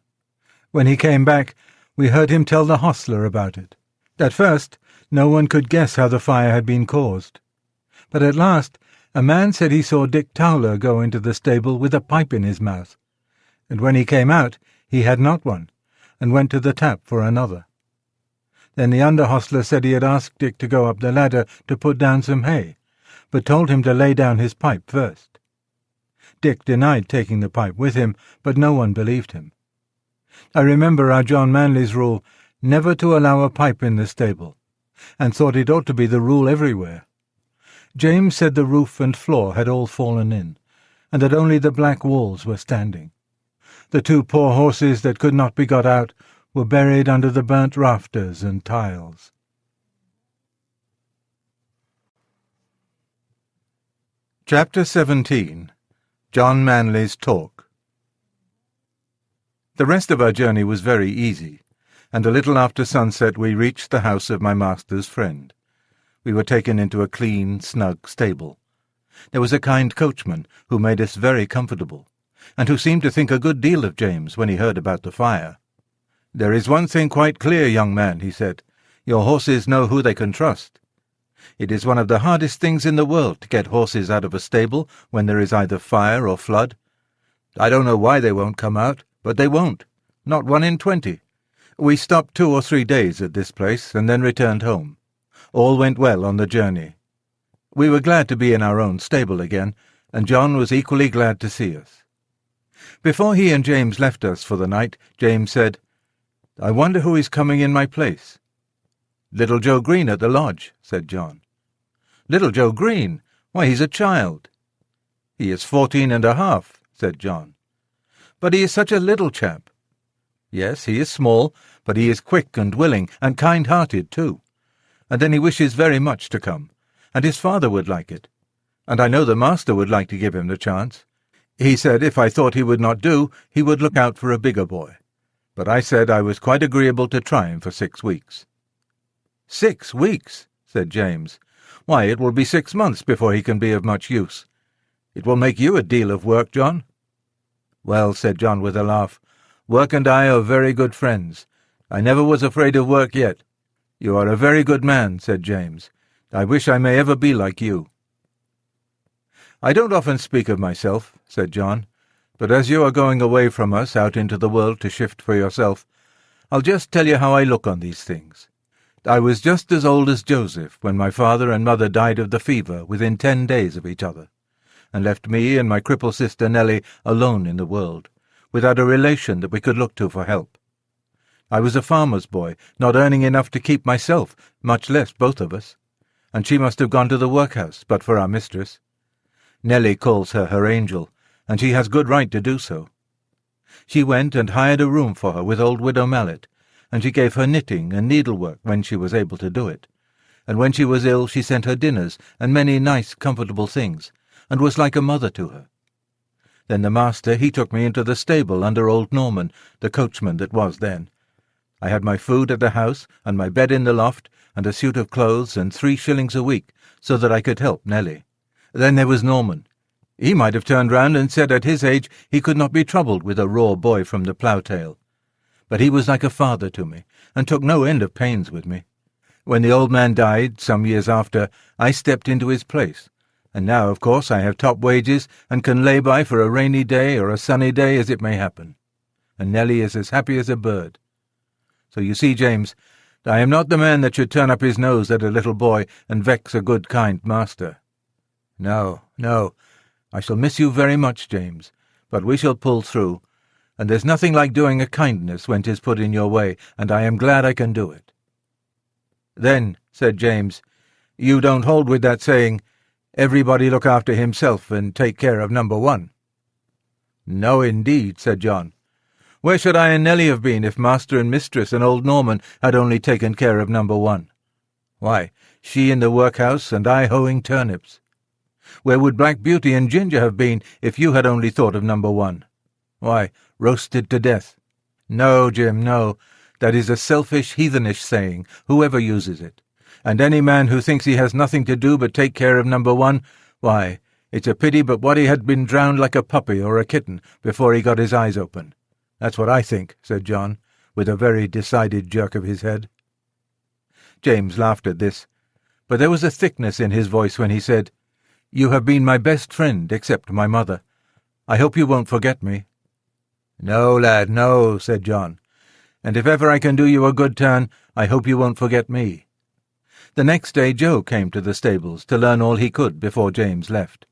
A: When he came back, we heard him tell the hostler about it. At first, no one could guess how the fire had been caused, but at last a man said he saw Dick Towler go into the stable with a pipe in his mouth, and when he came out he had not one, and went to the tap for another. Then the under-hostler said he had asked Dick to go up the ladder to put down some hay, but told him to lay down his pipe first. Dick denied taking the pipe with him, but no one believed him. I remember our John Manley's rule never to allow a pipe in the stable, and thought it ought to be the rule everywhere. James said the roof and floor had all fallen in, and that only the black walls were standing. The 2 poor horses that could not be got out were buried under the burnt rafters and tiles. Chapter 17. John Manley's Talk. The rest of our journey was very easy, and a little after sunset we reached the house of my master's friend. We were taken into a clean, snug stable. There was a kind coachman who made us very comfortable, and who seemed to think a good deal of James when he heard about the fire. "There is one thing quite clear, young man," he said. "Your horses know who they can trust. It is one of the hardest things in the world to get horses out of a stable when there is either fire or flood. I don't know why they won't come out, but they won't. Not 1 in 20. We stopped 2 or 3 days at this place, and then returned home. All went well on the journey. We were glad to be in our own stable again, and John was equally glad to see us. Before he and James left us for the night, James said, "I wonder who is coming in my place." "Little Joe Green at the lodge," said John. "Little Joe Green? Why, he's a child." "He is 14 and a half, said John. "But he is such a little chap." "Yes, he is small, but he is quick and willing, and kind-hearted too. And then he wishes very much to come, and his father would like it. And I know the master would like to give him the chance. He said if I thought he would not do, he would look out for a bigger boy. But I said I was quite agreeable to try him for 6 weeks. 6 weeks, said James. Why, it will be 6 months before he can be of much use. It will make you a deal of work, John. Well, said John with a laugh, work and I are very good friends. I never was afraid of work yet. "You are a very good man," said James. "I wish I may ever be like you." "I don't often speak of myself," said John, "but as you are going away from us out into the world to shift for yourself, I'll just tell you how I look on these things. I was just as old as Joseph when my father and mother died of the fever within 10 days of each other, and left me and my crippled sister Nellie alone in the world, without a relation that we could look to for help. I was a farmer's boy, not earning enough to keep myself, much less both of us, and she must have gone to the workhouse but for our mistress. Nellie calls her angel, and she has good right to do so. She went and hired a room for her with old Widow Mallet, and she gave her knitting and needlework when she was able to do it, and when she was ill she sent her dinners and many nice comfortable things, and was like a mother to her. Then the master he took me into the stable under old Norman, the coachman that was then. I had my food at the house, and my bed in the loft, and a suit of clothes, and 3 shillings a week, so that I could help Nellie. Then there was Norman. He might have turned round and said at his age he could not be troubled with a raw boy from the plough-tail. But he was like a father to me, and took no end of pains with me. When the old man died, some years after, I stepped into his place, and now, of course, I have top wages, and can lay by for a rainy day or a sunny day as it may happen. And Nellie is as happy as a bird. So you see, James, I am not the man that should turn up his nose at a little boy and vex a good, kind master. No, no, I shall miss you very much, James, but we shall pull through, and there's nothing like doing a kindness when 'tis put in your way, and I am glad I can do it." "Then," said James, "you don't hold with that saying, 'Everybody look after himself and take care of number one.'" "No, indeed," said John. "Where should I and Nellie have been if master and mistress and old Norman had only taken care of number one? Why, she in the workhouse and I hoeing turnips. Where would Black Beauty and Ginger have been if you had only thought of number one? Why, roasted to death. No, Jim, no. That is a selfish, heathenish saying, whoever uses it. And any man who thinks he has nothing to do but take care of number one, why, it's a pity but what he had been drowned like a puppy or a kitten before he got his eyes open. That's what I think," said John, with a very decided jerk of his head. James laughed at this, but there was a thickness in his voice when he said, "You have been my best friend, except my mother. I hope you won't forget me." "No, lad, no," said John. "And if ever I can do you a good turn, I hope you won't forget me." The next day Joe came to the stables to learn all he could before James left.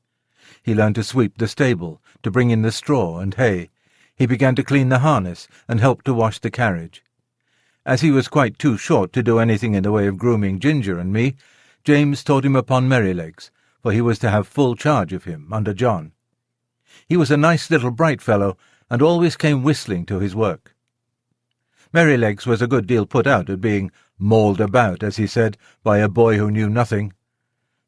A: He learned to sweep the stable, to bring in the straw and hay. He began to clean the harness and help to wash the carriage. As he was quite too short to do anything in the way of grooming Ginger and me, James taught him upon Merrylegs, for he was to have full charge of him under John. He was a nice little bright fellow, and always came whistling to his work. Merrylegs was a good deal put out at being mauled about, as he said, by a boy who knew nothing.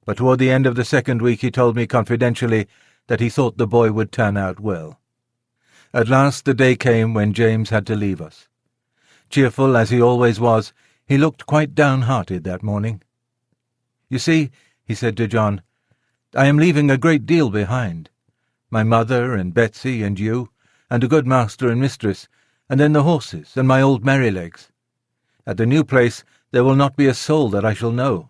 A: But toward the end of the second week he told me confidentially that he thought the boy would turn out well. At last the day came when James had to leave us. Cheerful as he always was, he looked quite downhearted that morning. "You see," he said to John, "I am leaving a great deal behind. My mother and Betsy and you, and a good master and mistress, and then the horses and my old Merrylegs. At the new place there will not be a soul that I shall know.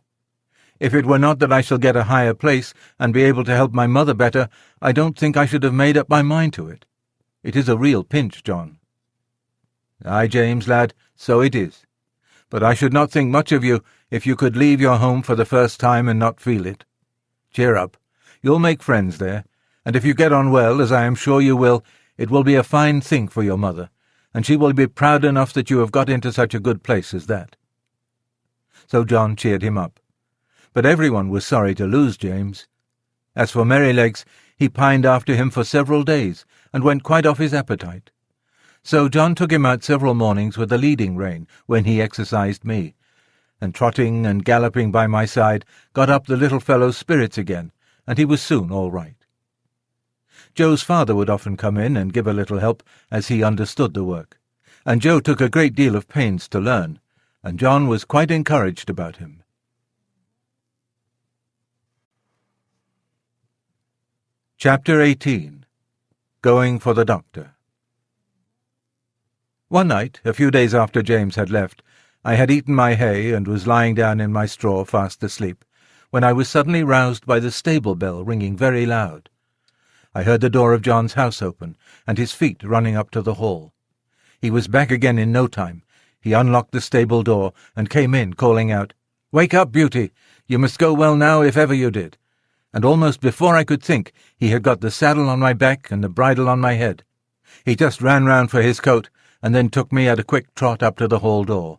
A: If it were not that I shall get a higher place and be able to help my mother better, I don't think I should have made up my mind to it. It is a real pinch, John." "Aye, James, lad, so it is. But I should not think much of you if you could leave your home for the first time and not feel it. Cheer up. You'll make friends there, and if you get on well, as I am sure you will, it will be a fine thing for your mother, and she will be proud enough that you have got into such a good place as that." So John cheered him up. But everyone was sorry to lose James. As for Merrylegs, he pined after him for several days, and went quite off his appetite. So John took him out several mornings with a leading rein, when he exercised me, and trotting and galloping by my side got up the little fellow's spirits again, and he was soon all right. Joe's father would often come in and give a little help, as he understood the work, and Joe took a great deal of pains to learn, and John was quite encouraged about him. Chapter 18. Going for the Doctor. One night, a few days after James had left, I had eaten my hay and was lying down in my straw fast asleep, when I was suddenly roused by the stable bell ringing very loud. I heard the door of John's house open, and his feet running up to the hall. He was back again in no time. He unlocked the stable door and came in, calling out, "Wake up, Beauty! You must go well now if ever you did." And almost before I could think, he had got the saddle on my back and the bridle on my head. He just ran round for his coat, and then took me at a quick trot up to the hall door.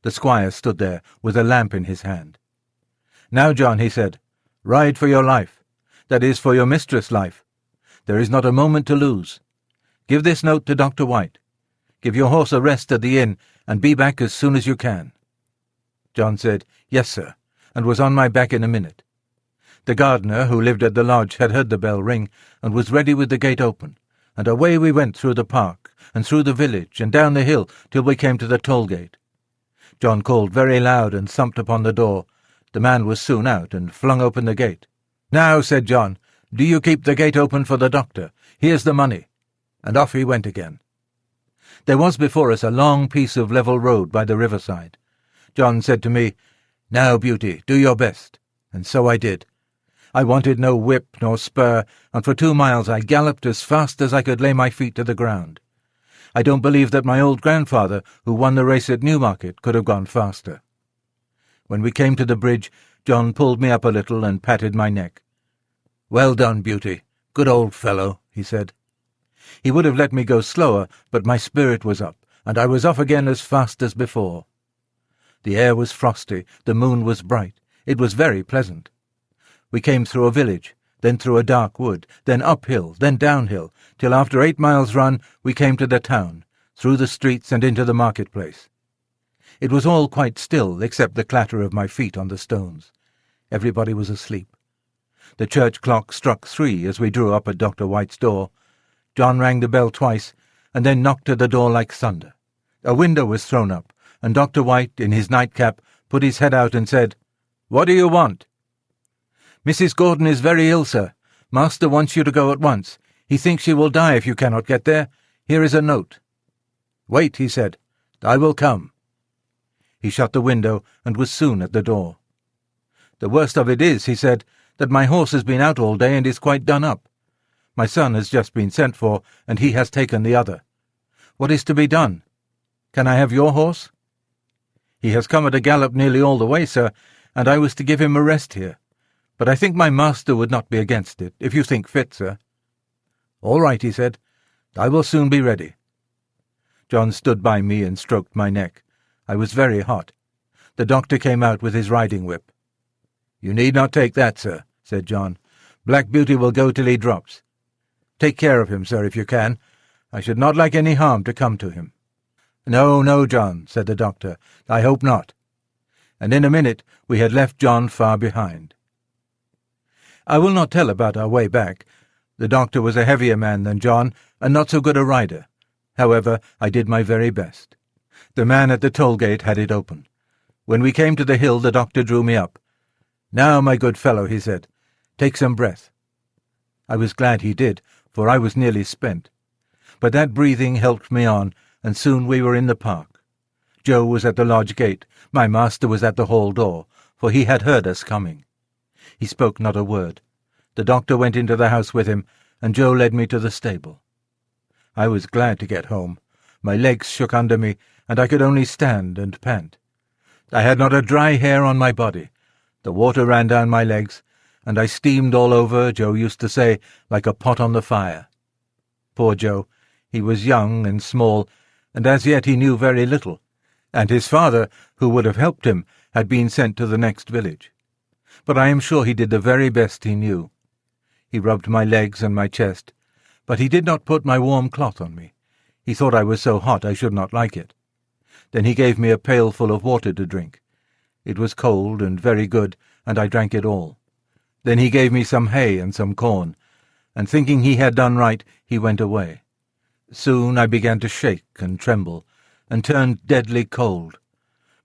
A: The squire stood there with a lamp in his hand. "Now, John," he said, "ride for your life. That is, for your mistress' life. There is not a moment to lose. Give this note to Dr. White. Give your horse a rest at the inn, and be back as soon as you can." John said, "Yes, sir," and was on my back in a minute. The gardener, who lived at the lodge, had heard the bell ring, and was ready with the gate open, and away we went through the park, and through the village, and down the hill, till we came to the toll-gate. John called very loud and thumped upon the door. The man was soon out, and flung open the gate. "Now," said John, "do you keep the gate open for the doctor. Here's the money." And off he went again. There was before us a long piece of level road by the riverside. John said to me, "Now, Beauty, do your best." And so I did. I wanted no whip nor spur, and for 2 miles I galloped as fast as I could lay my feet to the ground. I don't believe that my old grandfather, who won the race at Newmarket, could have gone faster. When we came to the bridge, John pulled me up a little and patted my neck. "Well done, Beauty. Good old fellow," he said. He would have let me go slower, but my spirit was up, and I was off again as fast as before. The air was frosty, the moon was bright. It was very pleasant. We came through a village, then through a dark wood, then uphill, then downhill, till after 8 miles' run we came to the town, through the streets and into the market-place. It was all quite still, except the clatter of my feet on the stones. Everybody was asleep. The church clock struck 3 as we drew up at Dr. White's door. John rang the bell twice, and then knocked at the door like thunder. A window was thrown up, and Dr. White, in his nightcap, put his head out and said, "What do you want?" "Mrs. Gordon is very ill, sir. Master wants you to go at once. He thinks she will die if you cannot get there. Here is a note." "Wait," he said. "I will come." He shut the window and was soon at the door. "The worst of it is," he said, "that my horse has been out all day and is quite done up. My son has just been sent for, and he has taken the other. What is to be done? Can I have your horse?" "He has come at a gallop nearly all the way, sir, and I was to give him a rest here. But I think my master would not be against it, if you think fit, sir." "All right," he said. "I will soon be ready." John stood by me and stroked my neck. I was very hot. The doctor came out with his riding-whip. "You need not take that, sir," said John. "Black Beauty will go till he drops. Take care of him, sir, if you can. I should not like any harm to come to him." "No, no, John," said the doctor. "I hope not." And in a minute we had left John far behind. I will not tell about our way back. The doctor was a heavier man than John, and not so good a rider. However, I did my very best. The man at the toll-gate had it open. When we came to the hill, the doctor drew me up. "Now, my good fellow," he said, "take some breath." I was glad he did, for I was nearly spent. But that breathing helped me on, and soon we were in the park. Joe was at the lodge gate. My master was at the hall door, for he had heard us coming. He spoke not a word. The doctor went into the house with him, and Joe led me to the stable. I was glad to get home. My legs shook under me, and I could only stand and pant. I had not a dry hair on my body. The water ran down my legs, and I steamed all over, Joe used to say, like a pot on the fire. Poor Joe, he was young and small, and as yet he knew very little, and his father, who would have helped him, had been sent to the next village. But I am sure he did the very best he knew. He rubbed my legs and my chest, but he did not put my warm cloth on me. He thought I was so hot I should not like it. Then he gave me a pail full of water to drink. It was cold and very good, and I drank it all. Then he gave me some hay and some corn, and thinking he had done right, he went away. Soon I began to shake and tremble, and turned deadly cold.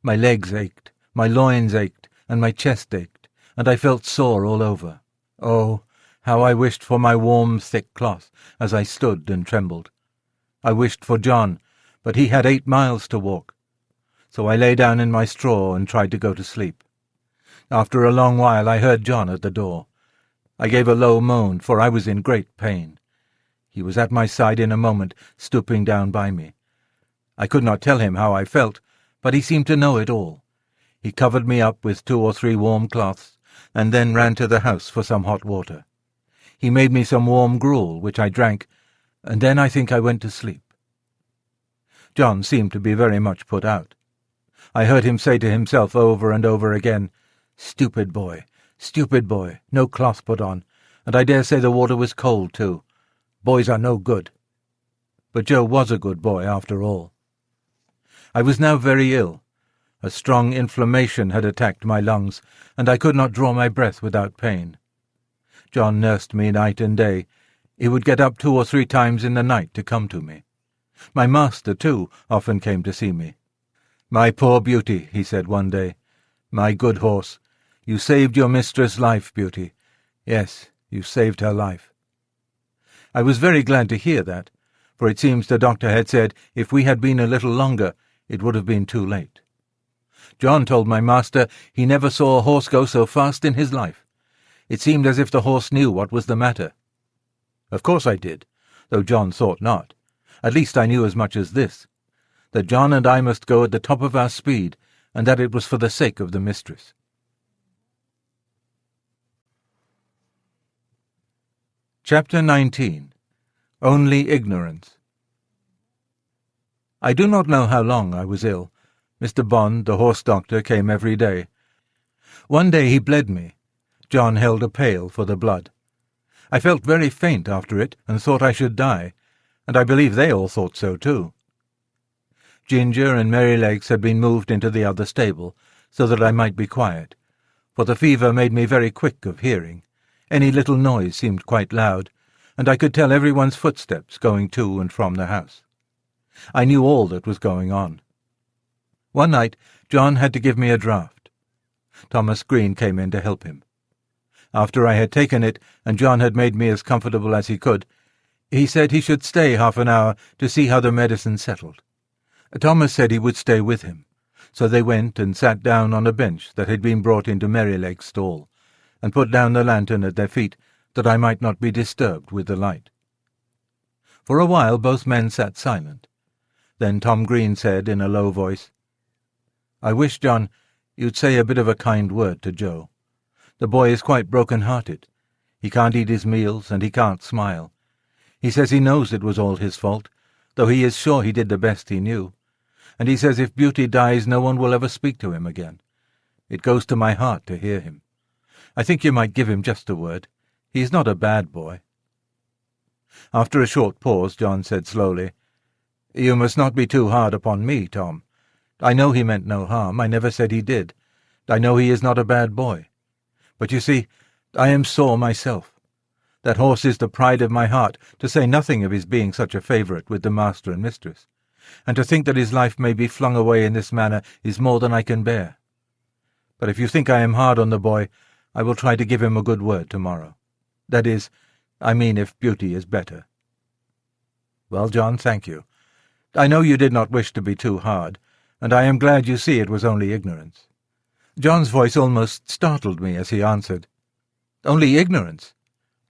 A: My legs ached, my loins ached, and my chest ached, and I felt sore all over. Oh, how I wished for my warm, thick cloth, as I stood and trembled. I wished for John, but he had 8 miles to walk. so I lay down in my straw and tried to go to sleep. After a long while I heard John at the door. I gave a low moan, for I was in great pain. He was at my side in a moment, stooping down by me. I could not tell him how I felt, but he seemed to know it all. He covered me up with 2 or 3 warm cloths, and then ran to the house for some hot water. He made me some warm gruel, which I drank, and then I think I went to sleep. John seemed to be very much put out. I heard him say to himself over and over again, "Stupid boy, no cloth put on, and I dare say the water was cold too. Boys are no good." But Joe was a good boy after all. I was now very ill. A strong inflammation had attacked my lungs, and I could not draw my breath without pain. John nursed me night and day. He would get up 2 or 3 times in the night to come to me. My master, too, often came to see me. "My poor Beauty," he said one day. "My good horse. You saved your mistress' life, Beauty. Yes, you saved her life." I was very glad to hear that, for it seems the doctor had said if we had been a little longer, it would have been too late. John told my master he never saw a horse go so fast in his life. It seemed as if the horse knew what was the matter. Of course I did, though John thought not. At least I knew as much as this, that John and I must go at the top of our speed, and that it was for the sake of the mistress. Chapter 19. Only Ignorance. I do not know how long I was ill. Mr. Bond, the horse doctor, came every day. One day he bled me. John held a pail for the blood. I felt very faint after it, and thought I should die, and I believe they all thought so too. Ginger and Merrylegs had been moved into the other stable, so that I might be quiet, for the fever made me very quick of hearing. Any little noise seemed quite loud, and I could tell everyone's footsteps going to and from the house. I knew all that was going on. One night John had to give me a draught. Thomas Green came in to help him. After I had taken it, and John had made me as comfortable as he could, he said he should stay half an hour to see how the medicine settled. Thomas said he would stay with him, so they went and sat down on a bench that had been brought into Merryleg's stall, and put down the lantern at their feet, that I might not be disturbed with the light. For a while both men sat silent. Then Tom Green said in a low voice, "I wish, John, you'd say a bit of a kind word to Joe. The boy is quite broken-hearted. He can't eat his meals, and he can't smile. He says he knows it was all his fault, though he is sure he did the best he knew. And he says if Beauty dies no one will ever speak to him again. It goes to my heart to hear him. I think you might give him just a word. He is not a bad boy." After a short pause, John said slowly, "You must not be too hard upon me, Tom. I know he meant no harm. I never said he did. I know he is not a bad boy. But you see, I am sore myself. That horse is the pride of my heart, to say nothing of his being such a favourite with the master and mistress. And to think that his life may be flung away in this manner is more than I can bear. But if you think I am hard on the boy, I will try to give him a good word tomorrow. That is, I mean if Beauty is better." "Well, John, thank you. I know you did not wish to be too hard, and I am glad you see it was only ignorance." John's voice almost startled me as he answered, "Only ignorance?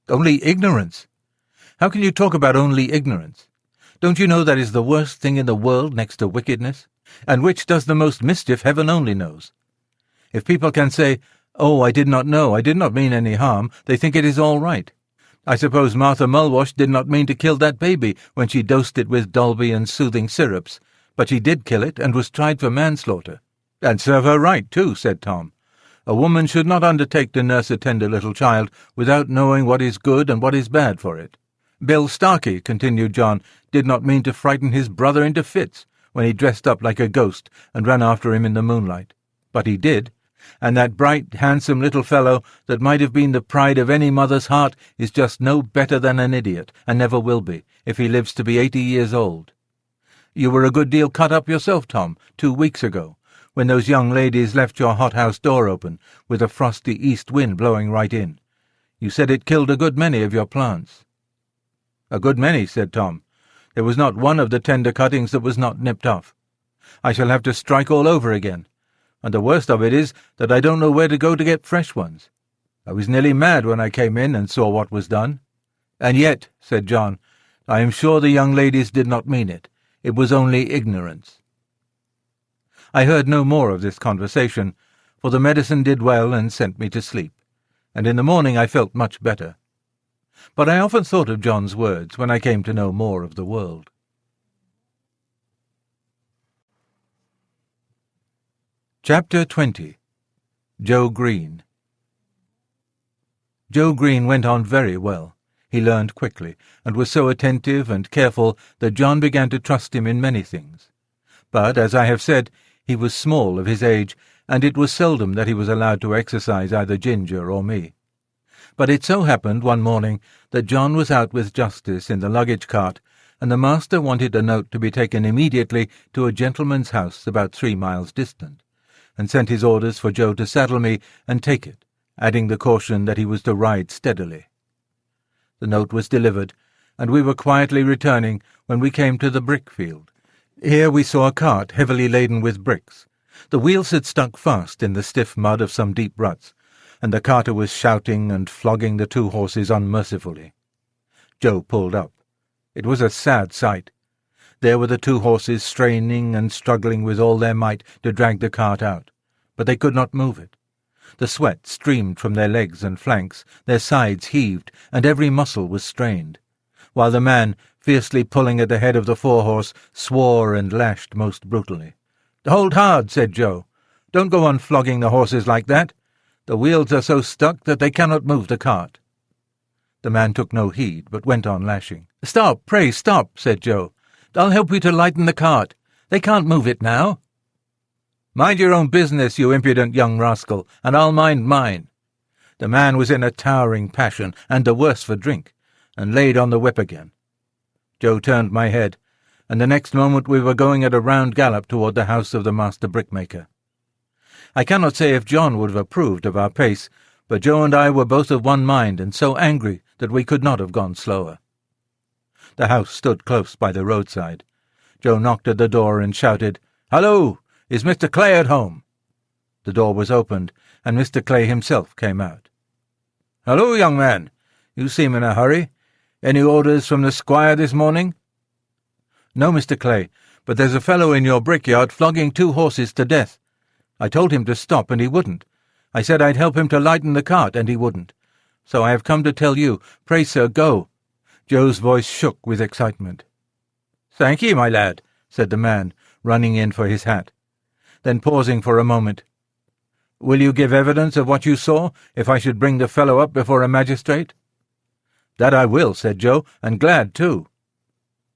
A: Only ignorance? How can you talk about only ignorance? Don't you know that is the worst thing in the world next to wickedness, and which does the most mischief heaven only knows? If people can say, 'Oh, I did not know, I did not mean any harm,' they think it is all right. I suppose Martha Mulwash did not mean to kill that baby when she dosed it with Dolby and soothing syrups, but she did kill it and was tried for manslaughter." "And serve her right, too," said Tom. "A woman should not undertake to nurse a tender little child without knowing what is good and what is bad for it. Bill Starkey," continued John, "did not mean to frighten his brother into fits when he dressed up like a ghost and ran after him in the moonlight. But he did, and that bright, handsome little fellow that might have been the pride of any mother's heart is just no better than an idiot, and never will be, if he lives to be 80 years old. You were a good deal cut up yourself, Tom, 2 weeks ago, when those young ladies left your hothouse door open, with a frosty east wind blowing right in. You said it killed a good many of your plants." "A good many," said Tom. "There was not one of the tender cuttings that was not nipped off. I shall have to strike all over again, and the worst of it is that I don't know where to go to get fresh ones. I was nearly mad when I came in and saw what was done. And yet, said John, I am sure the young ladies did not mean it. It was only ignorance. I heard no more of this conversation, for the medicine did well and sent me to sleep, and in the morning I felt much better. But I often thought of John's words when I came to know more of the world. Chapter 20. Joe Green. Joe Green went on very well. He learned quickly, and was so attentive and careful that John began to trust him in many things. But, as I have said, he was small of his age, and it was seldom that he was allowed to exercise either Ginger or me. But it so happened one morning that John was out with Justice in the luggage cart, and the master wanted a note to be taken immediately to a gentleman's house about 3 miles distant, and sent his orders for Joe to saddle me and take it, adding the caution that he was to ride steadily. The note was delivered, and we were quietly returning when we came to the brick field. Here we saw a cart heavily laden with bricks. The wheels had stuck fast in the stiff mud of some deep ruts, and the carter was shouting and flogging the 2 horses unmercifully. Joe pulled up. It was a sad sight. There were the 2 horses straining and struggling with all their might to drag the cart out, but they could not move it. The sweat streamed from their legs and flanks, their sides heaved, and every muscle was strained, while the man, fiercely pulling at the head of the 4-horse, swore and lashed most brutally. "Hold hard," said Joe. "Don't go on flogging the horses like that. The wheels are so stuck that they cannot move the cart." The man took no heed, but went on lashing. "Stop, pray stop," said Joe. "I'll help you to lighten the cart. They can't move it now." "Mind your own business, you impudent young rascal, and I'll mind mine." The man was in a towering passion, and the worse for drink, and laid on the whip again. Joe turned my head, and the next moment we were going at a round gallop toward the house of the master brickmaker. I cannot say if John would have approved of our pace, but Joe and I were both of one mind and so angry that we could not have gone slower. The house stood close by the roadside. Joe knocked at the door and shouted, "Hallo! Is Mr. Clay at home?" The door was opened, and Mr. Clay himself came out. "Hallo, young man! You seem in a hurry. Any orders from the squire this morning?" "No, Mr. Clay, but there's a fellow in your brickyard flogging 2 horses to death. I told him to stop, and he wouldn't. I said I'd help him to lighten the cart, and he wouldn't. So I have come to tell you. Pray, sir, go." Joe's voice shook with excitement. "Thank ye, my lad," said the man, running in for his hat. Then pausing for a moment, "Will you give evidence of what you saw, if I should bring the fellow up before a magistrate?" "That I will," said Joe, "and glad too."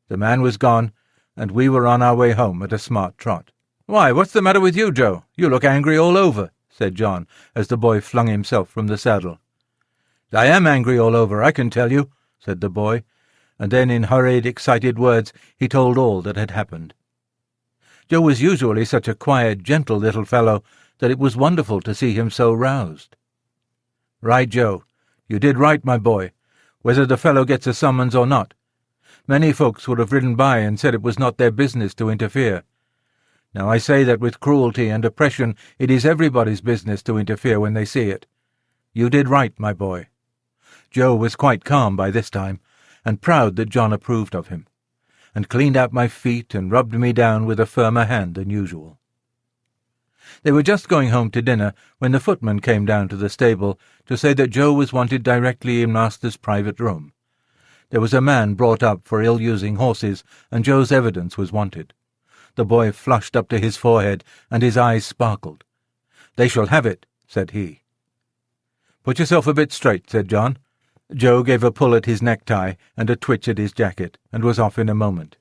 A: The man was gone, and we were on our way home at a smart trot. "Why, what's the matter with you, Joe? You look angry all over," said John, as the boy flung himself from the saddle. "I am angry all over, I can tell you," said the boy, and then in hurried, excited words he told all that had happened. Joe was usually such a quiet, gentle little fellow that it was wonderful to see him so roused. "Right, Joe. You did right, my boy, whether the fellow gets a summons or not. Many folks would have ridden by and said it was not their business to interfere. Now I say that with cruelty and oppression it is everybody's business to interfere when they see it. You did right, my boy." Joe was quite calm by this time, and proud that John approved of him, and cleaned out my feet and rubbed me down with a firmer hand than usual. They were just going home to dinner when the footman came down to the stable to say that Joe was wanted directly in master's private room. There was a man brought up for ill-using horses, and Joe's evidence was wanted. The boy flushed up to his forehead, and his eyes sparkled. "They shall have it," said he. "Put yourself a bit straight," said John. Joe gave a pull at his necktie and a twitch at his jacket, and was off in a moment.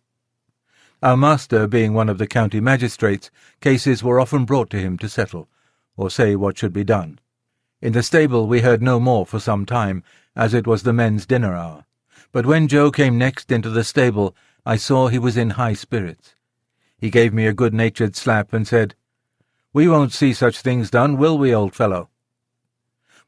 A: Our master being one of the county magistrates, cases were often brought to him to settle, or say what should be done. In the stable we heard no more for some time, as it was the men's dinner hour. But when Joe came next into the stable, I saw he was in high spirits. He gave me a good-natured slap and said, "We won't see such things done, will we, old fellow?"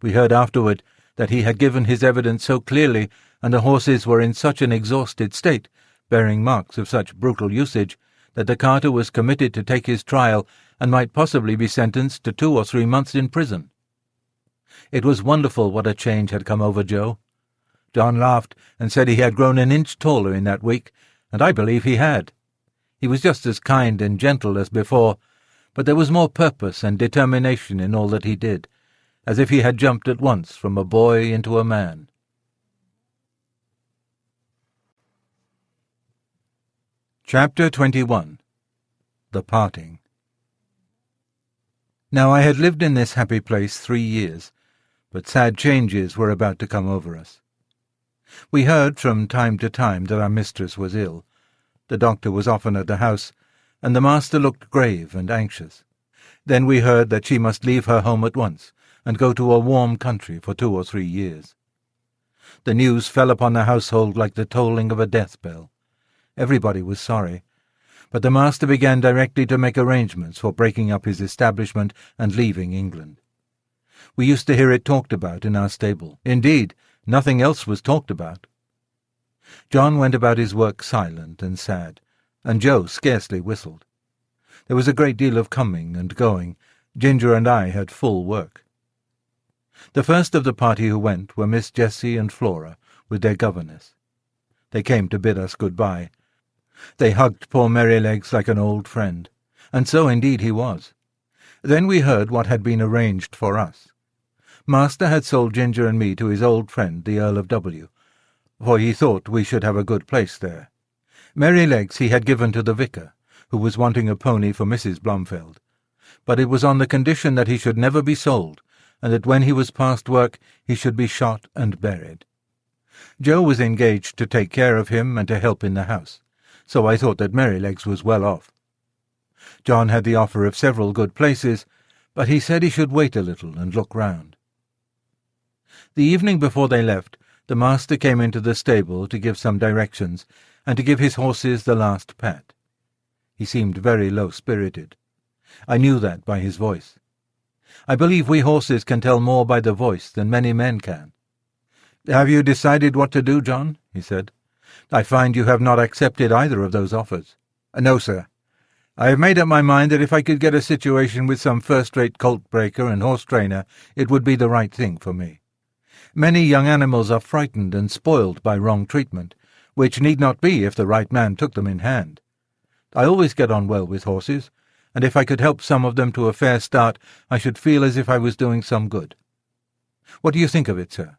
A: We heard afterward that he had given his evidence so clearly, and the horses were in such an exhausted state, bearing marks of such brutal usage, that the carter was committed to take his trial and might possibly be sentenced to 2 or 3 months in prison. It was wonderful what a change had come over Joe. John laughed and said he had grown an inch taller in that week, and I believe he had. He was just as kind and gentle as before, but there was more purpose and determination in all that he did, as if he had jumped at once from a boy into a man. Chapter 21. The Parting. Now I had lived in this happy place 3 years, but sad changes were about to come over us. We heard from time to time that our mistress was ill. The doctor was often at the house, and the master looked grave and anxious. Then we heard that she must leave her home at once and go to a warm country for 2 or 3 years. The news fell upon the household like the tolling of a death bell. Everybody was sorry, but the master began directly to make arrangements for breaking up his establishment and leaving England. We used to hear it talked about in our stable. Indeed, nothing else was talked about. John went about his work silent and sad, and Joe scarcely whistled. There was a great deal of coming and going. Ginger and I had full work. The first of the party who went were Miss Jessie and Flora, with their governess. They came to bid us good-bye. They hugged poor Merrylegs like an old friend, and so indeed he was. Then we heard what had been arranged for us. Master had sold Ginger and me to his old friend, the Earl of W., for he thought we should have a good place there. Merrylegs he had given to the vicar, who was wanting a pony for Mrs. Blomfield, but it was on the condition that he should never be sold, and that when he was past work he should be shot and buried. Joe was engaged to take care of him and to help in the house, so I thought that Merrylegs was well off. John had the offer of several good places, but he said he should wait a little and look round. The evening before they left, the master came into the stable to give some directions, and to give his horses the last pat. He seemed very low-spirited. I knew that by his voice. I believe we horses can tell more by the voice than many men can. "Have you decided what to do, John?" he said. "I find you have not accepted either of those offers." "No, sir. I have made up my mind that if I could get a situation with some first-rate colt-breaker and horse-trainer, it would be the right thing for me. Many young animals are frightened and spoiled by wrong treatment, which need not be if the right man took them in hand. I always get on well with horses, and if I could help some of them to a fair start, I should feel as if I was doing some good. What do you think of it, sir?"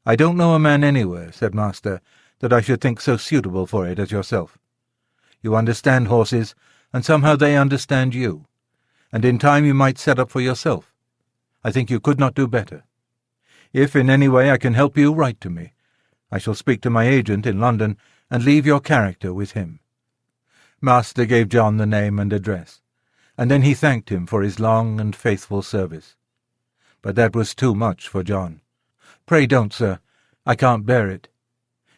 A: "I don't know a man anywhere," said Master, "that I should think so suitable for it as yourself. You understand horses, and somehow they understand you, and in time you might set up for yourself. I think you could not do better. If in any way I can help you, write to me. I shall speak to my agent in London and leave your character with him." Master gave John the name and address, and then he thanked him for his long and faithful service. But that was too much for John. "Pray don't, sir. I can't bear it.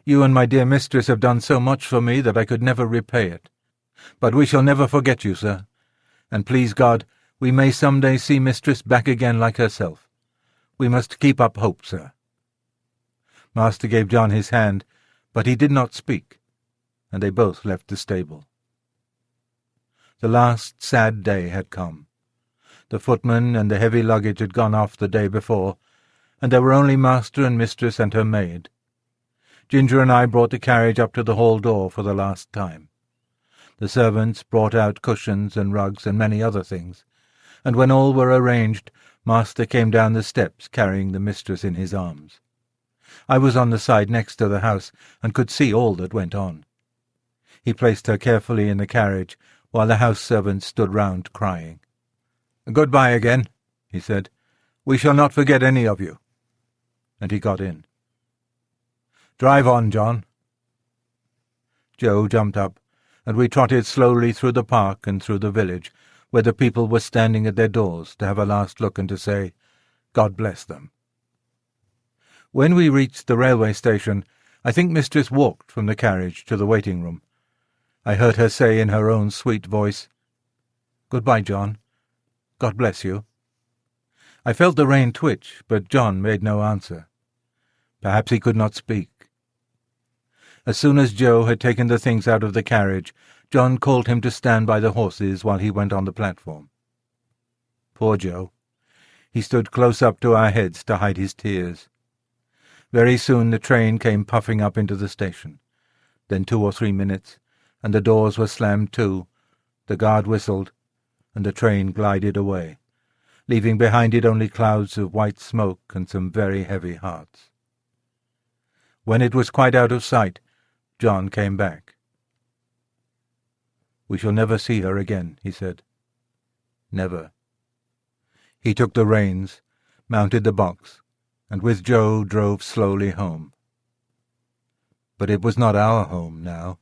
A: You and my dear mistress have done so much for me that I could never repay it. But we shall never forget you, sir, and please God, we may some day see mistress back again like herself. We must keep up hope, sir." Master gave John his hand, but he did not speak, and they both left the stable. The last sad day had come. The footman and the heavy luggage had gone off the day before, and there were only master and mistress and her maid. Ginger and I brought the carriage up to the hall door for the last time. The servants brought out cushions and rugs and many other things, and when all were arranged, Master came down the steps carrying the mistress in his arms. I was on the side next to the house, and could see all that went on. He placed her carefully in the carriage, while the house servants stood round crying. "Good-bye again," he said. "We shall not forget any of you." And he got in. "Drive on, John." Joe jumped up, and we trotted slowly through the park and through the village, where the people were standing at their doors to have a last look and to say, "God bless them." When we reached the railway station, I think mistress walked from the carriage to the waiting-room. I heard her say in her own sweet voice, "Good-bye, John. God bless you." I felt the rein twitch, but John made no answer. Perhaps he could not speak. As soon as Joe had taken the things out of the carriage, John called him to stand by the horses while he went on the platform. Poor Joe. He stood close up to our heads to hide his tears. Very soon the train came puffing up into the station. Then 2 or 3 minutes, and the doors were slammed to, the guard whistled, and the train glided away, leaving behind it only clouds of white smoke and some very heavy hearts. When it was quite out of sight, John came back. "We shall never see her again," he said. "Never." He took the reins, mounted the box, and with Joe drove slowly home. But it was not our home now.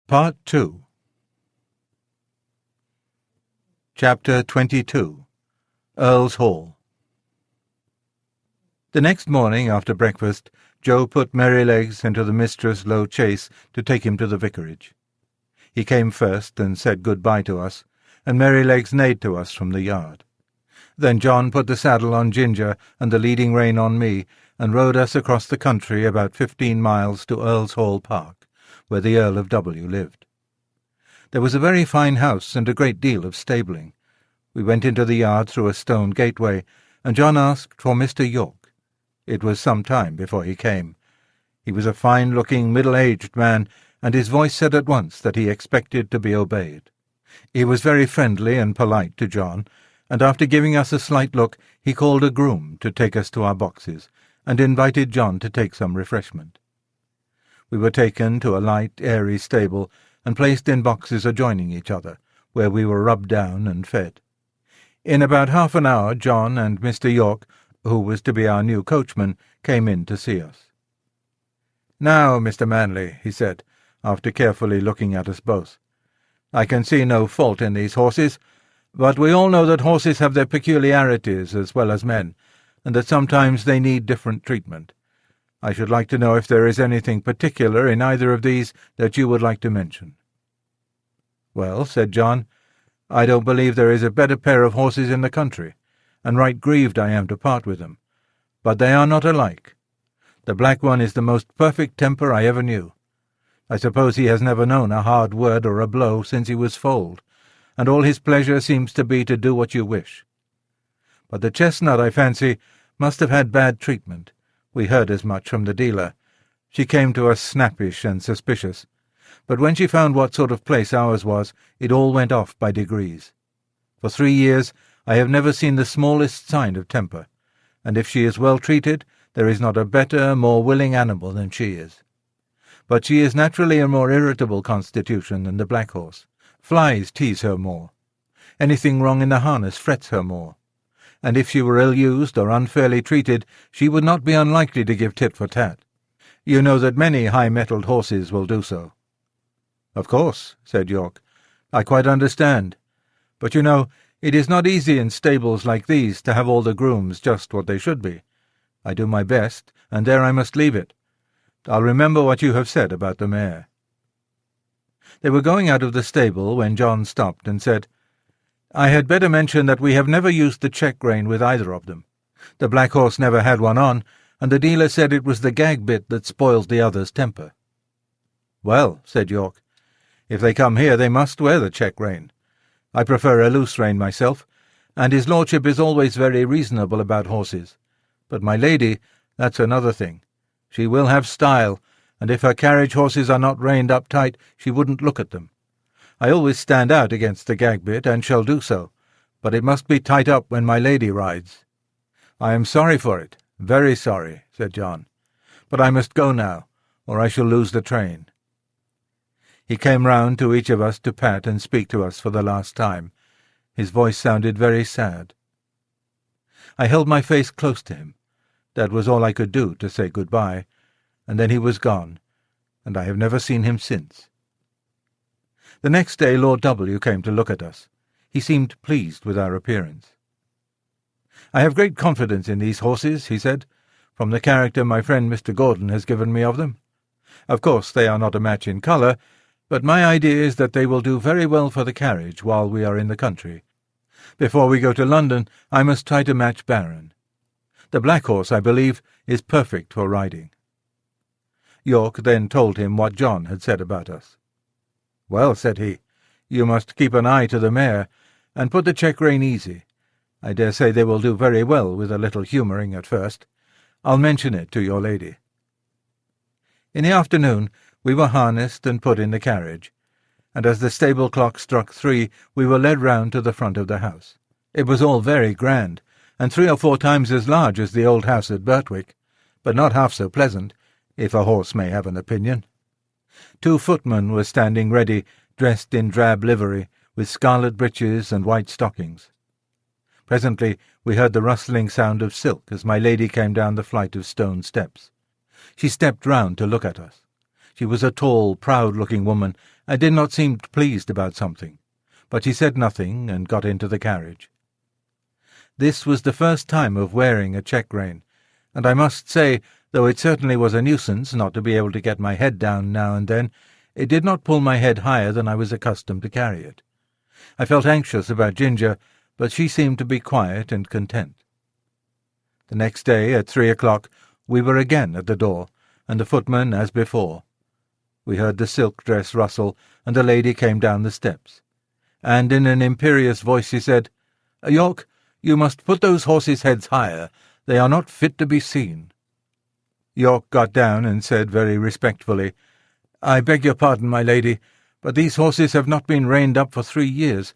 A: Part 2. Chapter 22. Earl's Hall. The next morning after breakfast, Joe put Merrylegs into the mistress' low chaise to take him to the vicarage. He came first and said good-bye to us, and Merrylegs neighed to us from the yard. Then John put the saddle on Ginger and the leading rein on me, and rode us across the country about 15 miles to Earl's Hall Park, where the Earl of W. lived. There was a very fine house and a great deal of stabling. We went into the yard through a stone gateway, and John asked for Mr. York. It was some time before he came. He was a fine-looking, middle-aged man, and his voice said at once that he expected to be obeyed. He was very friendly and polite to John, and after giving us a slight look, he called a groom to take us to our boxes, and invited John to take some refreshment. We were taken to a light, airy stable, and placed in boxes adjoining each other, where we were rubbed down and fed. In about half an hour John and Mr. York, who was to be our new coachman, came in to see us. "Now, Mr. Manley," he said, after carefully looking at us both, "I can see no fault in these horses, but we all know that horses have their peculiarities as well as men, and that sometimes they need different treatment. I should like to know if there is anything particular in either of these that you would like to mention." "Well," said John, "I don't believe there is a better pair of horses in the country, and right grieved I am to part with them. But they are not alike. The black one is the most perfect temper I ever knew. I suppose he has never known a hard word or a blow since he was foaled, and all his pleasure seems to be to do what you wish. But the chestnut, I fancy, must have had bad treatment. We heard as much from the dealer. She came to us snappish and suspicious, but when she found what sort of place ours was, it all went off by degrees. For 3 years I have never seen the smallest sign of temper, and if she is well treated, there is not a better, more willing animal than she is. But she is naturally a more irritable constitution than the black horse. Flies tease her more. Anything wrong in the harness frets her more. And if she were ill-used or unfairly treated, she would not be unlikely to give tit for tat. You know that many high-mettled horses will do so." "Of course," said York. "I quite understand. But you know, it is not easy in stables like these to have all the grooms just what they should be. I do my best, and there I must leave it. I'll remember what you have said about the mare." They were going out of the stable when John stopped and said, "I had better mention that we have never used the check-rein with either of them. The black horse never had one on, and the dealer said it was the gag-bit that spoils the other's temper." "Well," said York, "if they come here they must wear the check-rein. I prefer a loose rein myself, and his lordship is always very reasonable about horses. But my lady, that's another thing. She will have style, and if her carriage horses are not reined up tight, she wouldn't look at them. I always stand out against the gag-bit, and shall do so, but it must be tight up when my lady rides." "I am sorry for it, very sorry," said John. "But I must go now, or I shall lose the train." He came round to each of us to pat and speak to us for the last time. His voice sounded very sad. I held my face close to him. That was all I could do to say good-bye, and then he was gone, and I have never seen him since. The next day Lord W. came to look at us. He seemed pleased with our appearance. "I have great confidence in these horses," he said, "from the character my friend Mr. Gordon has given me of them. Of course they are not a match in colour, but my idea is that they will do very well for the carriage while we are in the country. Before we go to London I must try to match Baron. The black horse, I believe, is perfect for riding." York then told him what John had said about us. "Well," said he, "you must keep an eye to the mare, and put the check-rein easy. I dare say they will do very well with a little humouring at first. I'll mention it to your lady." In the afternoon we were harnessed and put in the carriage, and as the stable clock struck 3 we were led round to the front of the house. It was all very grand, and 3 or 4 times as large as the old house at Birtwick, but not half so pleasant, if a horse may have an opinion. 2 footmen were standing ready, dressed in drab livery, with scarlet breeches and white stockings. Presently we heard the rustling sound of silk as my lady came down the flight of stone steps. She stepped round to look at us. She was a tall, proud-looking woman, and did not seem pleased about something, but she said nothing and got into the carriage. This was the first time of wearing a check-rein, and I must say, though it certainly was a nuisance not to be able to get my head down now and then, it did not pull my head higher than I was accustomed to carry it. I felt anxious about Ginger, but she seemed to be quiet and content. The next day, at 3 o'clock, we were again at the door, and the footman as before. We heard the silk dress rustle, and the lady came down the steps, and in an imperious voice she said, "York, you must put those horses' heads higher. They are not fit to be seen." York got down and said very respectfully, "I beg your pardon, my lady, but these horses have not been reined up for 3 years,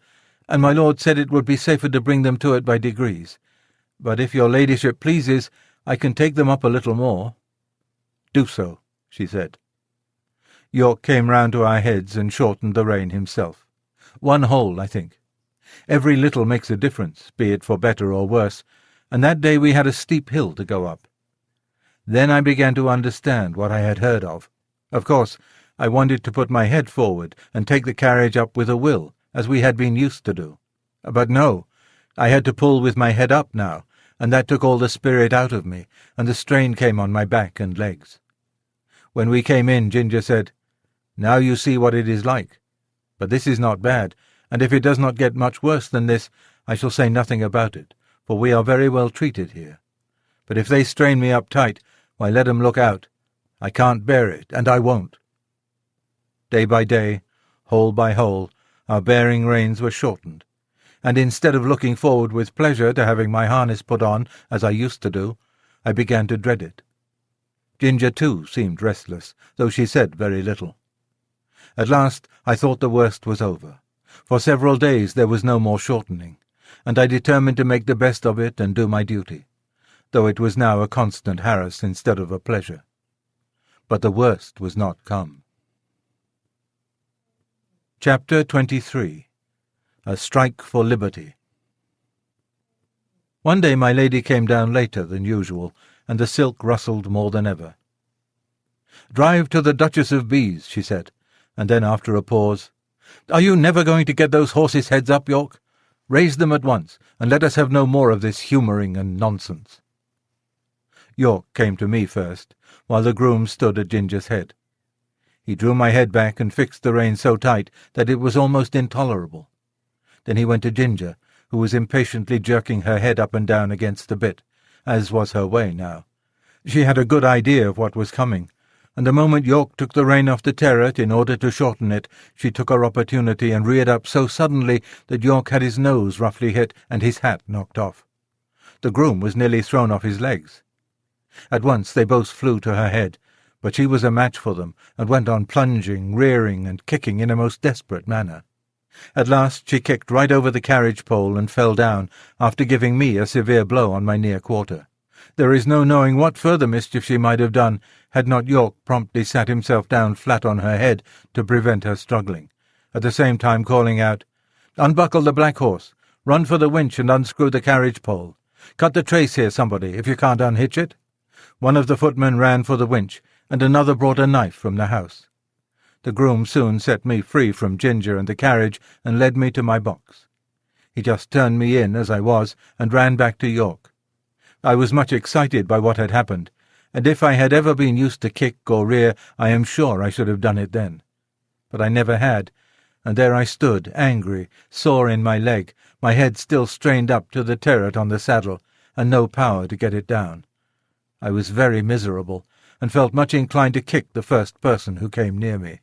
A: and my lord said it would be safer to bring them to it by degrees. But if your ladyship pleases, I can take them up a little more." "Do so," she said. York came round to our heads and shortened the rein himself. 1 hole, I think. Every little makes a difference, be it for better or worse, and that day we had a steep hill to go up. Then I began to understand what I had heard of. Of course, I wanted to put my head forward and take the carriage up with a will, as we had been used to do. But no, I had to pull with my head up now, and that took all the spirit out of me, and the strain came on my back and legs. When we came in, Ginger said, "Now you see what it is like. But this is not bad, and if it does not get much worse than this, I shall say nothing about it, for we are very well treated here. But if they strain me up tight, why, let 'em look out. I can't bear it, and I won't." Day by day, hole by hole, our bearing reins were shortened, and instead of looking forward with pleasure to having my harness put on, as I used to do, I began to dread it. Ginger, too, seemed restless, though she said very little. At last I thought the worst was over. For several days there was no more shortening, and I determined to make the best of it and do my duty, though it was now a constant harass instead of a pleasure. But the worst was not come. Chapter 23. A Strike for Liberty. One day my lady came down later than usual, and the silk rustled more than ever. "Drive to the Duchess of B's," she said, and then after a pause, "Are you never going to get those horses' heads up, York? Raise them at once, and let us have no more of this humouring and nonsense." York came to me first, while the groom stood at Ginger's head. He drew my head back and fixed the rein so tight that it was almost intolerable. Then he went to Ginger, who was impatiently jerking her head up and down against the bit, as was her way now. She had a good idea of what was coming, and the moment York took the rein off the terret in order to shorten it, she took her opportunity and reared up so suddenly that York had his nose roughly hit and his hat knocked off. The groom was nearly thrown off his legs. At once they both flew to her head, but she was a match for them, and went on plunging, rearing, and kicking in a most desperate manner. At last she kicked right over the carriage pole and fell down, after giving me a severe blow on my near quarter. There is no knowing what further mischief she might have done, had not York promptly sat himself down flat on her head to prevent her struggling, at the same time calling out, "Unbuckle the black horse, run for the winch and unscrew the carriage pole. Cut the trace here, somebody, if you can't unhitch it." One of the footmen ran for the winch, and another brought a knife from the house. The groom soon set me free from Ginger and the carriage and led me to my box. He just turned me in as I was and ran back to York. I was much excited by what had happened, and if I had ever been used to kick or rear, I am sure I should have done it then. But I never had, and there I stood, angry, sore in my leg, my head still strained up to the terret on the saddle, and no power to get it down. I was very miserable, and felt much inclined to kick the first person who came near me.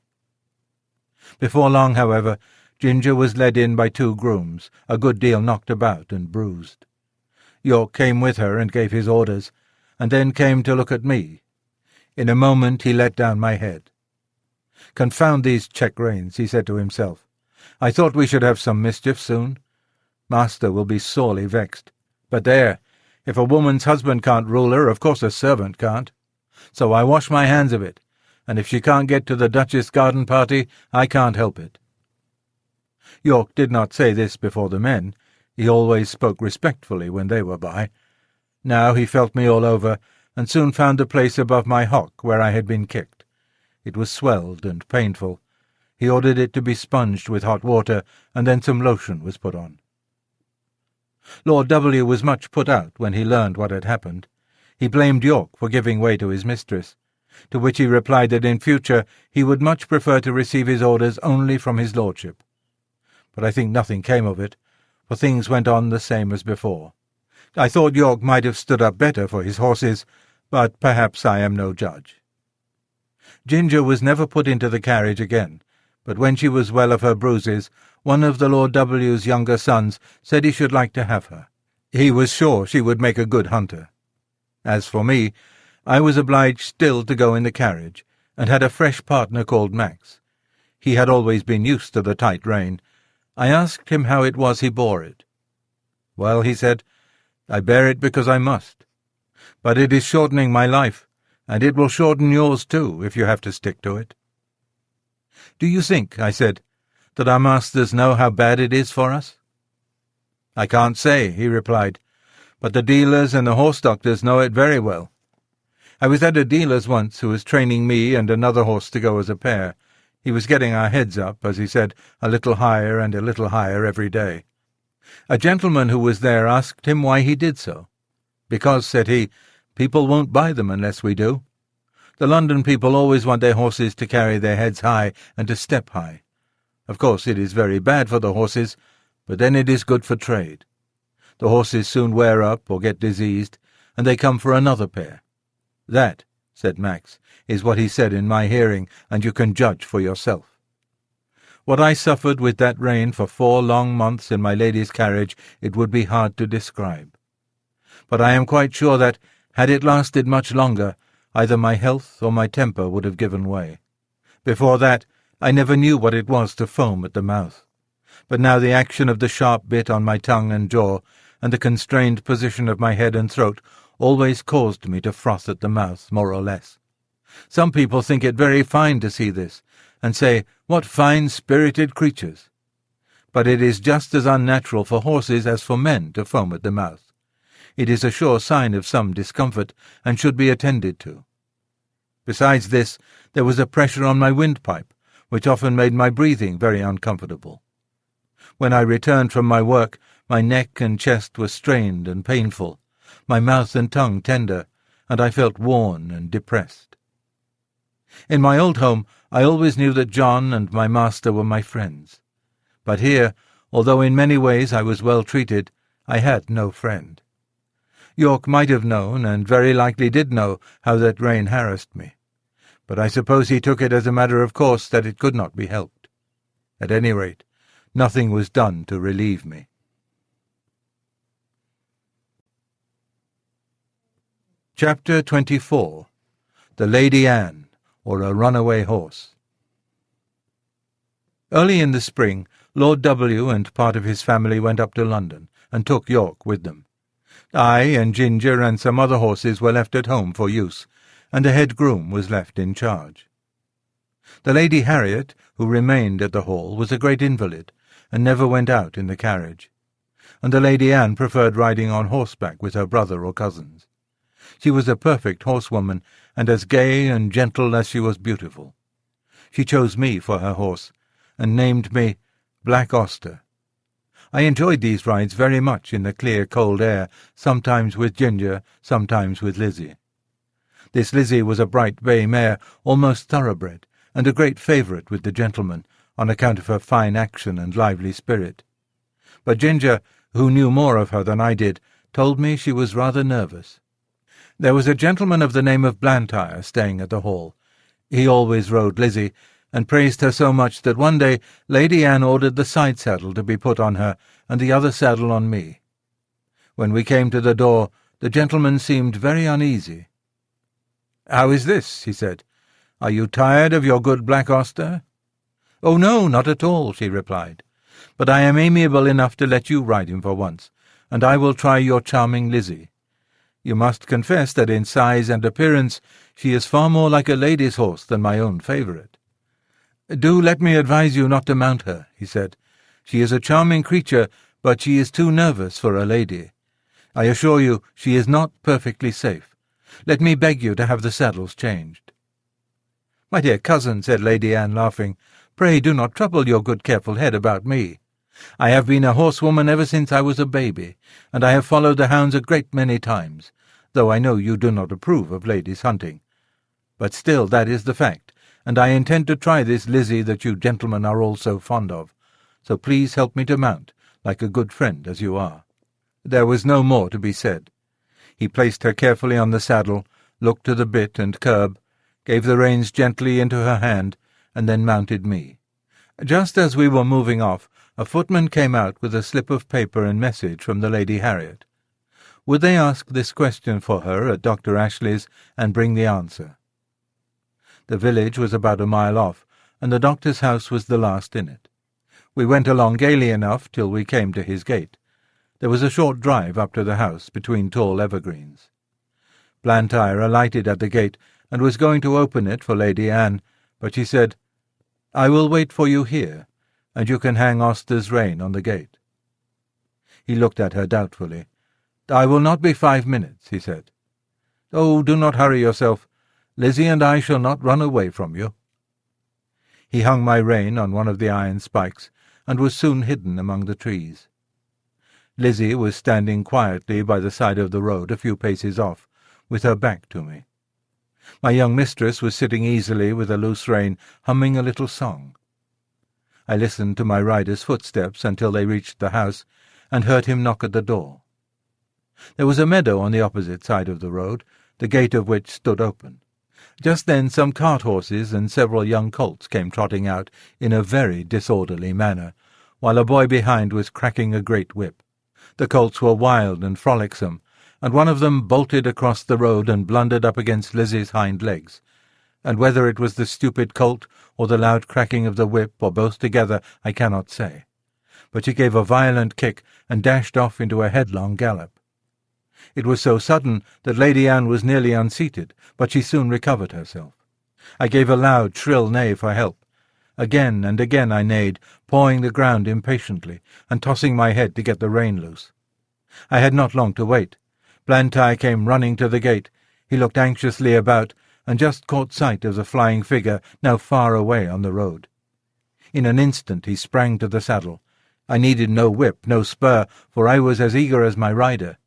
A: Before long, however, Ginger was led in by 2 grooms, a good deal knocked about and bruised. York came with her and gave his orders, and then came to look at me. In a moment he let down my head. "Confound these check reins," he said to himself. "I thought we should have some mischief soon. Master will be sorely vexed. But there, if a woman's husband can't rule her, of course a servant can't. So I wash my hands of it, and if she can't get to the Duchess' garden party, I can't help it." York did not say this before the men. He always spoke respectfully when they were by. Now he felt me all over, and soon found the place above my hock where I had been kicked. It was swelled and painful. He ordered it to be sponged with hot water, and then some lotion was put on. Lord W. was much put out when he learned what had happened. He blamed York for giving way to his mistress, to which he replied that in future he would much prefer to receive his orders only from his lordship. But I think nothing came of it, for things went on the same as before. I thought York might have stood up better for his horses, but perhaps I am no judge. Ginger was never put into the carriage again, but when she was well of her bruises, one of the Lord W.'s younger sons said he should like to have her. He was sure she would make a good hunter. As for me, I was obliged still to go in the carriage, and had a fresh partner called Max. He had always been used to the tight rein. I asked him how it was he bore it. "Well," he said, "I bear it because I must. But it is shortening my life, and it will shorten yours too, if you have to stick to it." "Do you think," I said, "that our masters know how bad it is for us?" "I can't say," he replied, "but the dealers and the horse doctors know it very well. I was at a dealer's once who was training me and another horse to go as a pair. He was getting our heads up, as he said, a little higher and a little higher every day. A gentleman who was there asked him why he did so. "Because," said he, "people won't buy them unless we do. The London people always want their horses to carry their heads high and to step high. Of course it is very bad for the horses, but then it is good for trade. The horses soon wear up or get diseased, and they come for another pair." "That," said Max, "is what he said in my hearing, and you can judge for yourself. What I suffered with that rein for 4 long months in my lady's carriage it would be hard to describe. But I am quite sure that, had it lasted much longer, either my health or my temper would have given way. Before that, I never knew what it was to foam at the mouth. But now the action of the sharp bit on my tongue and jaw, and the constrained position of my head and throat, always caused me to froth at the mouth, more or less. Some people think it very fine to see this, and say, 'What fine, spirited creatures!' But it is just as unnatural for horses as for men to foam at the mouth. It is a sure sign of some discomfort, and should be attended to. Besides this, there was a pressure on my windpipe, which often made my breathing very uncomfortable. When I returned from my work, my neck and chest were strained and painful, my mouth and tongue tender, and I felt worn and depressed. In my old home, I always knew that John and my master were my friends. But here, although in many ways I was well treated, I had no friend. York might have known, and very likely did know, how that rein harassed me. But I suppose he took it as a matter of course that it could not be helped. At any rate, nothing was done to relieve me. Chapter 24. The Lady Anne, or a Runaway Horse. Early in the spring, Lord W. and part of his family went up to London, and took York with them. I and Ginger and some other horses were left at home for use, and the head groom was left in charge. The Lady Harriet, who remained at the Hall, was a great invalid, and never went out in the carriage, and the Lady Anne preferred riding on horseback with her brother or cousins. She was a perfect horsewoman, and as gay and gentle as she was beautiful. She chose me for her horse, and named me Black Auster. I enjoyed these rides very much in the clear, cold air, sometimes with Ginger, sometimes with Lizzie. This Lizzie was a bright bay mare, almost thoroughbred, and a great favourite with the gentlemen, on account of her fine action and lively spirit. But Ginger, who knew more of her than I did, told me she was rather nervous. There was a gentleman of the name of Blantyre staying at the Hall. He always rode Lizzie, and praised her so much that one day Lady Anne ordered the side saddle to be put on her, and the other saddle on me. When we came to the door, the gentleman seemed very uneasy. "How is this?" he said. "Are you tired of your good Black Auster?" "Oh, no, not at all," she replied. "But I am amiable enough to let you ride him for once, and I will try your charming Lizzie. You must confess that in size and appearance she is far more like a lady's horse than my own favourite." "Do let me advise you not to mount her," he said. "She is a charming creature, but she is too nervous for a lady. I assure you she is not perfectly safe. Let me beg you to have the saddles changed." "My dear cousin," said Lady Anne, laughing, "pray do not trouble your good careful head about me. I have been a horsewoman ever since I was a baby, and I have followed the hounds a great many times, though I know you do not approve of ladies' hunting. But still that is the fact, and I intend to try this Lizzie that you gentlemen are all so fond of, so please help me to mount, like a good friend as you are." There was no more to be said. He placed her carefully on the saddle, looked to the bit and curb, gave the reins gently into her hand, and then mounted me. Just as we were moving off, a footman came out with a slip of paper and message from the Lady Harriet. Would they ask this question for her at Dr. Ashley's and bring the answer? The village was about a mile off, and the doctor's house was the last in it. We went along gaily enough till we came to his gate. There was a short drive up to the house between tall evergreens. Blantyre alighted at the gate and was going to open it for Lady Anne, but she said, "I will wait for you here, and you can hang Auster's rein on the gate." He looked at her doubtfully. "I will not be 5 minutes," he said. "Oh, do not hurry yourself. Lizzie and I shall not run away from you." He hung my rein on one of the iron spikes, and was soon hidden among the trees. Lizzie was standing quietly by the side of the road a few paces off, with her back to me. My young mistress was sitting easily with a loose rein, humming a little song. I listened to my rider's footsteps until they reached the house, and heard him knock at the door. There was a meadow on the opposite side of the road, the gate of which stood open. Just then some cart-horses and several young colts came trotting out in a very disorderly manner, while a boy behind was cracking a great whip. The colts were wild and frolicsome, and one of them bolted across the road and blundered up against Lizzie's hind legs, and whether it was the stupid colt or the loud cracking of the whip, or both together, I cannot say. But she gave a violent kick and dashed off into a headlong gallop. It was so sudden that Lady Anne was nearly unseated, but she soon recovered herself. I gave a loud, shrill neigh for help. Again and again I neighed, pawing the ground impatiently, and tossing my head to get the rein loose. I had not long to wait. Blantyre came running to the gate. He looked anxiously about, and just caught sight of the flying figure now far away on the road. In an instant he sprang to the saddle. I needed no whip, no spur, for I was as eager as my rider.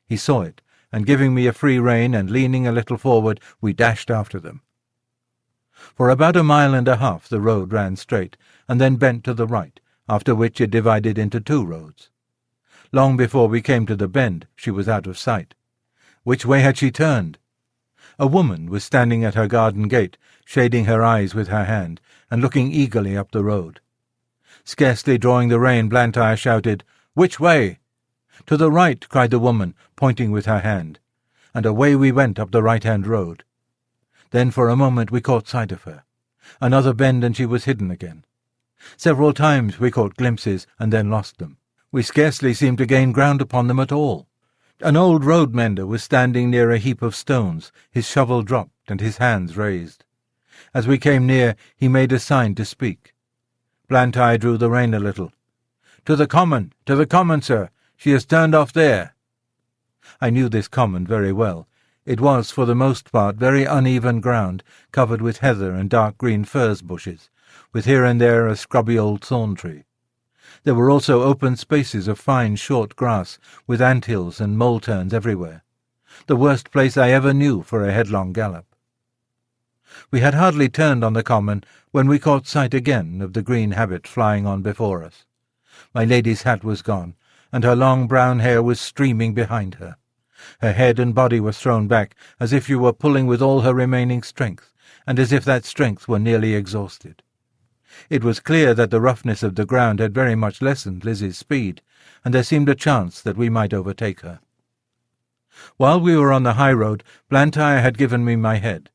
A: He saw it, and giving me a free rein and leaning a little forward, we dashed after them. For about 1.5 miles the road ran straight, and then bent to the right, after which it divided into 2 roads. Long before we came to the bend, she was out of sight. Which way had she turned? A woman was standing at her garden gate, shading her eyes with her hand, and looking eagerly up the road. Scarcely drawing the rein, Blantyre shouted, "Which way?" "To the right," cried the woman, pointing with her hand, and away we went up the right-hand road. Then for a moment we caught sight of her. Another bend and she was hidden again. Several times we caught glimpses and then lost them. We scarcely seemed to gain ground upon them at all. An old road-mender was standing near a heap of stones, his shovel dropped and his hands raised. As we came near, he made a sign to speak. Blantyre drew the rein a little. To the common, sir. She has turned off there." I knew this common very well. It was, for the most part, very uneven ground, covered with heather and dark green furze bushes, with here and there a scrubby old thorn tree. There were also open spaces of fine short grass, with ant-hills and mole-turns everywhere. The worst place I ever knew for a headlong gallop. We had hardly turned on the common when we caught sight again of the green habit flying on before us. My lady's hat was gone, and her long brown hair was streaming behind her. Her head and body were thrown back, as if you were pulling with all her remaining strength, and as if that strength were nearly exhausted. It was clear that the roughness of the ground had very much lessened Lizzie's speed, and there seemed a chance that we might overtake her. While we were on the high road, Blantyre had given me my head,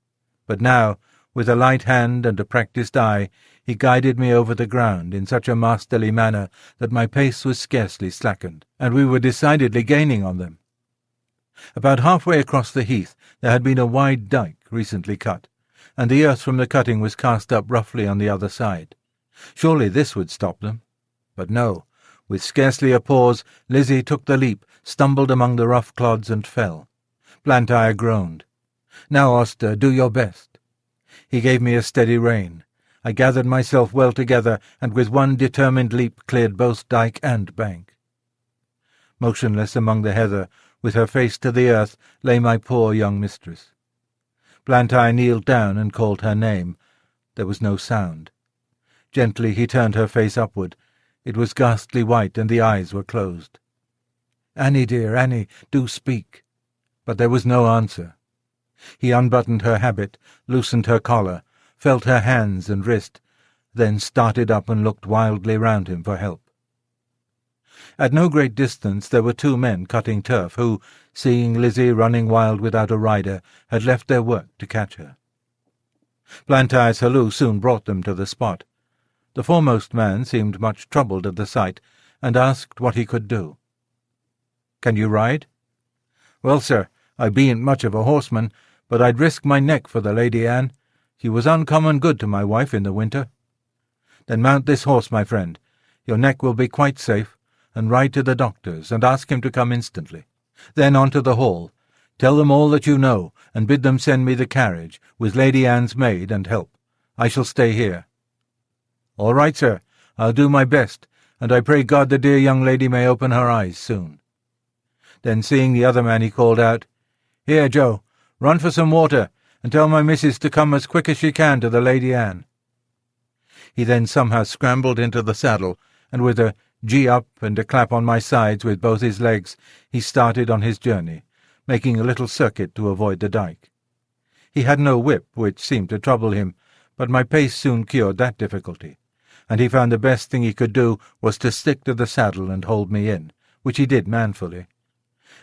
A: but now, with a light hand and a practised eye, he guided me over the ground in such a masterly manner that my pace was scarcely slackened, and we were decidedly gaining on them. About halfway across the heath there had been a wide dyke recently cut, and the earth from the cutting was cast up roughly on the other side. Surely this would stop them. But no. With scarcely a pause, Lizzie took the leap, stumbled among the rough clods, and fell. Blantyre groaned. "Now, Auster, do your best." He gave me a steady rein. I gathered myself well together, and with one determined leap cleared both dyke and bank. Motionless among the heather, with her face to the earth, lay my poor young mistress. Blantyre kneeled down and called her name. There was no sound. Gently he turned her face upward. It was ghastly white, and the eyes were closed. "Annie, dear, Annie, do speak." But there was no answer. He unbuttoned her habit, loosened her collar, felt her hands and wrist, then started up and looked wildly round him for help. At no great distance there were two men cutting turf who, seeing Lizzie running wild without a rider, had left their work to catch her. Blantyre's halloo soon brought them to the spot. The foremost man seemed much troubled at the sight, and asked what he could do. "Can you ride?" "Well, sir, I bean't much of a horseman, but I'd risk my neck for the Lady Anne. She was uncommon good to my wife in the winter." "Then mount this horse, my friend. Your neck will be quite safe, and ride to the doctor's, and ask him to come instantly. Then on to the hall. Tell them all that you know, and bid them send me the carriage, with Lady Anne's maid and help. I shall stay here." "All right, sir. I'll do my best, and I pray God the dear young lady may open her eyes soon." Then, seeing the other man, he called out, "Here, Joe, run for some water, and tell my missus to come as quick as she can to the Lady Anne." He then somehow scrambled into the saddle, and with a gee up and a clap on my sides with both his legs, he started on his journey, making a little circuit to avoid the dyke. He had no whip, which seemed to trouble him, but my pace soon cured that difficulty, and he found the best thing he could do was to stick to the saddle and hold me in, which he did manfully.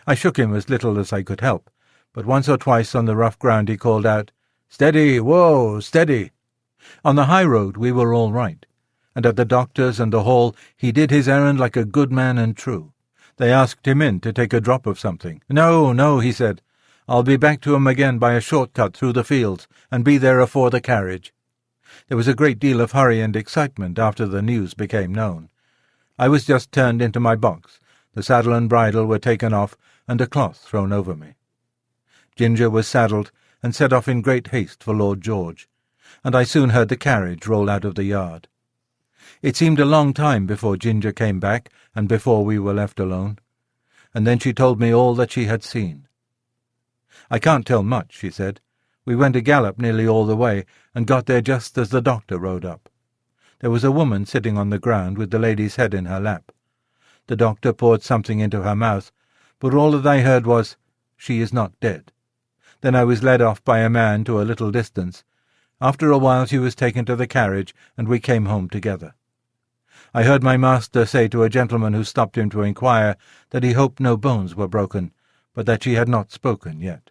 A: I shook him as little as I could help, but once or twice on the rough ground he called out, "Steady, whoa, steady!" On the high road we were all right, and at the doctor's and the hall he did his errand like a good man and true. They asked him in to take a drop of something. "No, no," he said. "I'll be back to 'em again by a short cut through the fields, and be there afore the carriage." There was a great deal of hurry and excitement after the news became known. I was just turned into my box, the saddle and bridle were taken off, and a cloth thrown over me. Ginger was saddled, and set off in great haste for Lord George, and I soon heard the carriage roll out of the yard. It seemed a long time before Ginger came back, and before we were left alone, and then she told me all that she had seen. "I can't tell much," she said. "We went a gallop nearly all the way, and got there just as the doctor rode up. There was a woman sitting on the ground with the lady's head in her lap. The doctor poured something into her mouth, but all that I heard was, 'She is not dead.' Then I was led off by a man to a little distance. After a while she was taken to the carriage, and we came home together. I heard my master say to a gentleman who stopped him to inquire that he hoped no bones were broken, but that she had not spoken yet.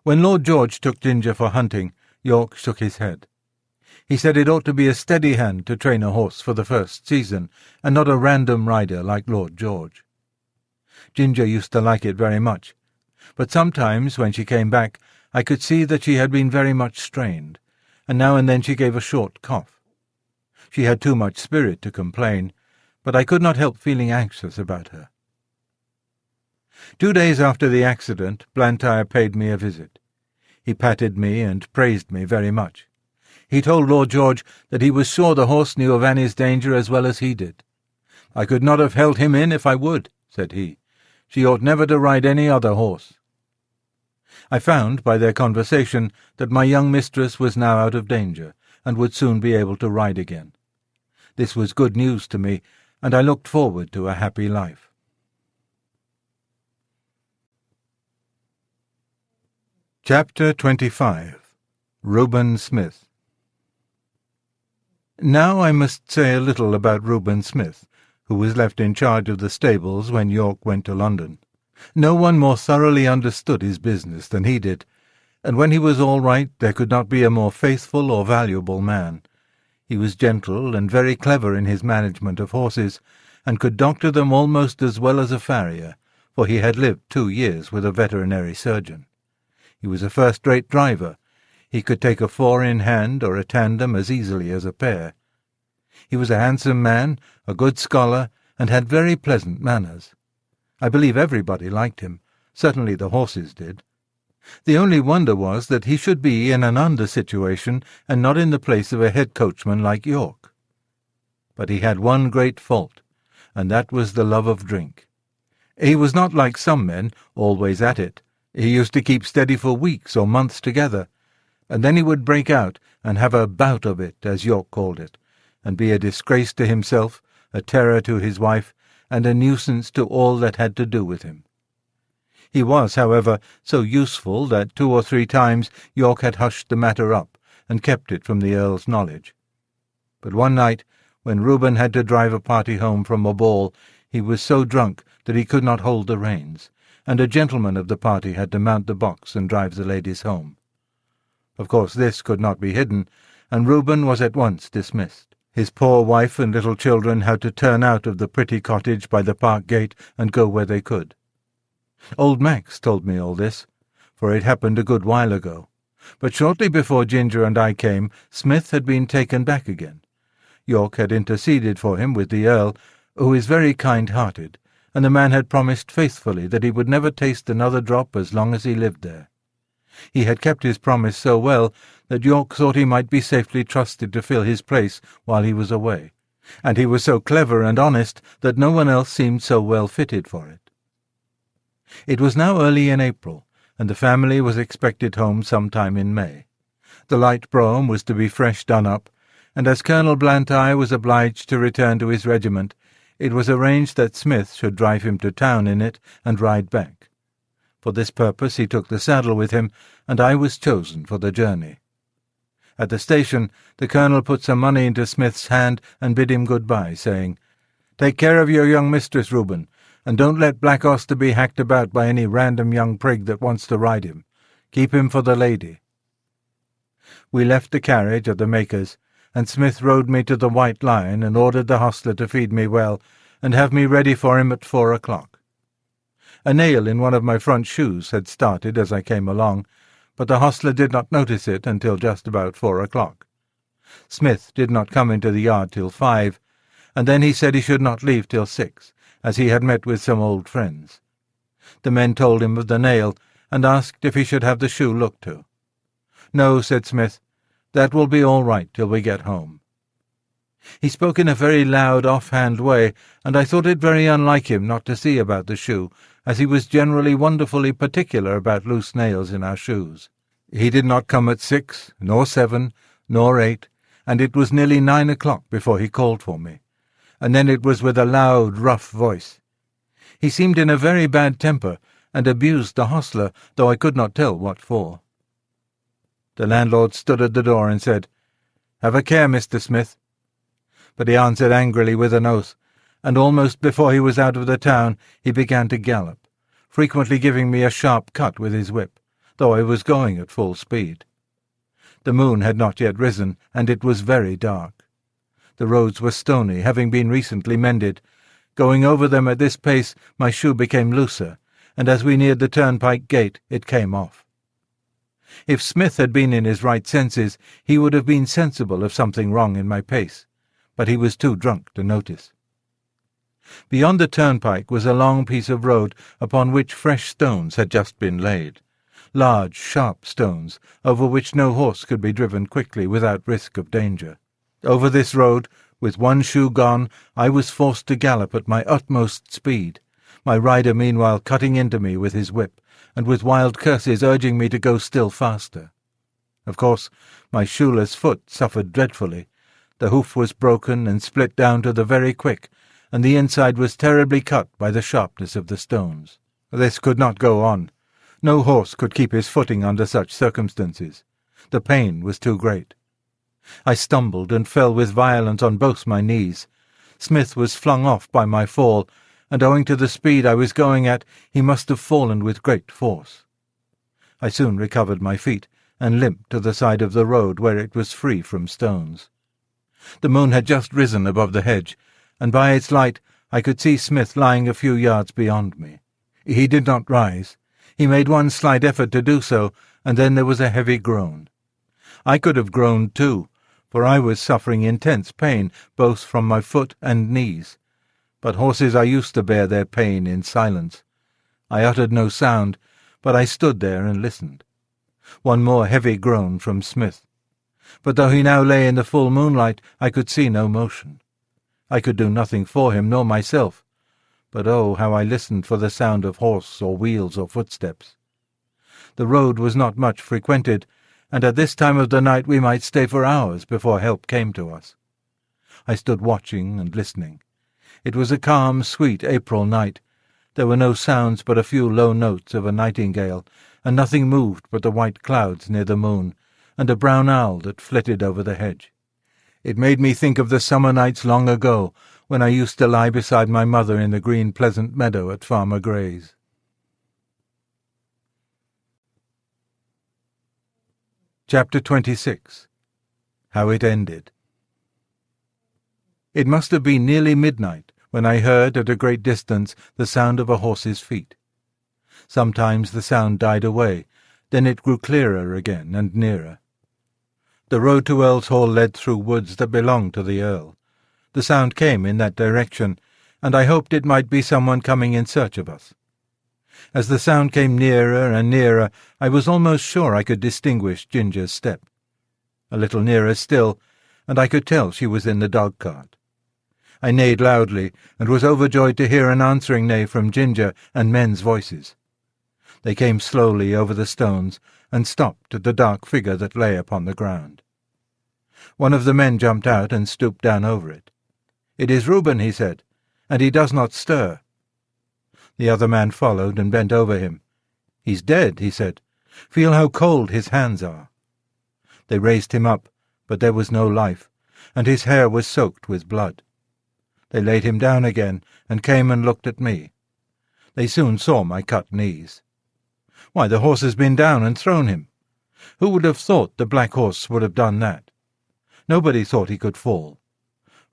A: When Lord George took Ginger for hunting, York shook his head. He said it ought to be a steady hand to train a horse for the first season, and not a random rider like Lord George. Ginger used to like it very much, but sometimes when she came back I could see that she had been very much strained, and now and then she gave a short cough. She had too much spirit to complain, but I could not help feeling anxious about her. 2 days after the accident, Blantyre paid me a visit. He patted me and praised me very much. He told Lord George that he was sure the horse knew of Annie's danger as well as he did. "I could not have held him in if I would," said he. "She ought never to ride any other horse." I found by their conversation that my young mistress was now out of danger, and would soon be able to ride again. This was good news to me, and I looked forward to a happy life. Chapter 25. Reuben Smith. Now I must say a little about Reuben Smith, who was left in charge of the stables when York went to London. No one more thoroughly understood his business than he did, and when he was all right there could not be a more faithful or valuable man. He was gentle and very clever in his management of horses, and could doctor them almost as well as a farrier, for he had lived 2 years with a veterinary surgeon. He was a first-rate driver. He could take a four in hand or a tandem as easily as a pair. He was a handsome man, a good scholar, and had very pleasant manners. I believe everybody liked him. Certainly the horses did. The only wonder was that he should be in an under situation and not in the place of a head coachman like York. But he had one great fault, and that was the love of drink. He was not like some men, always at it. He used to keep steady for weeks or months together, and then he would break out and have a bout of it, as York called it, and be a disgrace to himself, a terror to his wife, and a nuisance to all that had to do with him. He was, however, so useful that 2 or 3 times York had hushed the matter up and kept it from the Earl's knowledge. But one night, when Reuben had to drive a party home from a ball, he was so drunk that he could not hold the reins, and a gentleman of the party had to mount the box and drive the ladies home. Of course this could not be hidden, and Reuben was at once dismissed. His poor wife and little children had to turn out of the pretty cottage by the park gate and go where they could. Old Max told me all this, for it happened a good while ago, but shortly before Ginger and I came, Smith had been taken back again. York had interceded for him with the Earl, who is very kind-hearted, and the man had promised faithfully that he would never taste another drop as long as he lived there. He had kept his promise so well that York thought he might be safely trusted to fill his place while he was away, and he was so clever and honest that no one else seemed so well fitted for it. It was now early in April, and the family was expected home sometime in May. The light brougham was to be fresh done up, and as Colonel Blantyre was obliged to return to his regiment, it was arranged that Smith should drive him to town in it and ride back. For this purpose he took the saddle with him, and I was chosen for the journey. At the station the Colonel put some money into Smith's hand and bid him good-bye, saying, "Take care of your young mistress, Reuben, and don't let Black Auster be hacked about by any random young prig that wants to ride him. Keep him for the lady." We left the carriage at the maker's, and Smith rode me to the White Lion and ordered the hostler to feed me well and have me ready for him at 4 o'clock. A nail in one of my front shoes had started as I came along, but the hostler did not notice it until just about 4 o'clock. Smith did not come into the yard till 5, and then he said he should not leave till 6, as he had met with some old friends. The men told him of the nail, and asked if he should have the shoe looked to. "No," said Smith, "that will be all right till we get home." He spoke in a very loud, off-hand way, and I thought it very unlike him not to see about the shoe, as he was generally wonderfully particular about loose nails in our shoes. He did not come at 6, nor 7, nor 8, and it was nearly 9 o'clock before he called for me, and then it was with a loud, rough voice. He seemed in a very bad temper, and abused the hostler, though I could not tell what for. The landlord stood at the door and said, "Have a care, Mr. Smith." But he answered angrily with an oath, and almost before he was out of the town he began to gallop, frequently giving me a sharp cut with his whip, though I was going at full speed. The moon had not yet risen, and it was very dark. The roads were stony, having been recently mended. Going over them at this pace my shoe became looser, and as we neared the turnpike gate it came off. If Smith had been in his right senses, he would have been sensible of something wrong in my pace, but he was too drunk to notice. Beyond the turnpike was a long piece of road upon which fresh stones had just been laid, large, sharp stones, over which no horse could be driven quickly without risk of danger. Over this road, with one shoe gone, I was forced to gallop at my utmost speed, my rider meanwhile cutting into me with his whip, and with wild curses urging me to go still faster. Of course, my shoeless foot suffered dreadfully. The hoof was broken and split down to the very quick, and the inside was terribly cut by the sharpness of the stones. This could not go on. No horse could keep his footing under such circumstances. The pain was too great. I stumbled and fell with violence on both my knees. Smith was flung off by my fall, and owing to the speed I was going at, he must have fallen with great force. I soon recovered my feet, and limped to the side of the road where it was free from stones. The moon had just risen above the hedge, and by its light I could see Smith lying a few yards beyond me. He did not rise. He made one slight effort to do so, and then there was a heavy groan. I could have groaned too, for I was suffering intense pain both from my foot and knees. But horses are used to bear their pain in silence. I uttered no sound, but I stood there and listened. One more heavy groan from Smith. But though he now lay in the full moonlight, I could see no motion. I could do nothing for him, nor myself. But oh, how I listened for the sound of horse or wheels or footsteps. The road was not much frequented, and at this time of the night we might stay for hours before help came to us. I stood watching and listening. It was a calm, sweet April night. There were no sounds but a few low notes of a nightingale, and nothing moved but the white clouds near the moon, and a brown owl that flitted over the hedge. It made me think of the summer nights long ago, when I used to lie beside my mother in the green pleasant meadow at Farmer Gray's. Chapter 26. How it ended. It must have been nearly midnight when I heard at a great distance the sound of a horse's feet. Sometimes the sound died away, then it grew clearer again and nearer. The road to Earl's Hall led through woods that belonged to the Earl. The sound came in that direction, and I hoped it might be someone coming in search of us. As the sound came nearer and nearer, I was almost sure I could distinguish Ginger's step. A little nearer still, and I could tell she was in the dog-cart. I neighed loudly, and was overjoyed to hear an answering neigh from Ginger and men's voices. They came slowly over the stones, and stopped at the dark figure that lay upon the ground. One of the men jumped out and stooped down over it. "It is Reuben," he said, "and he does not stir." The other man followed and bent over him. "He's dead," he said. "Feel how cold his hands are." They raised him up, but there was no life, and his hair was soaked with blood. They laid him down again, and came and looked at me. They soon saw my cut knees. "Why, the horse has been down and thrown him. Who would have thought the black horse would have done that? Nobody thought he could fall.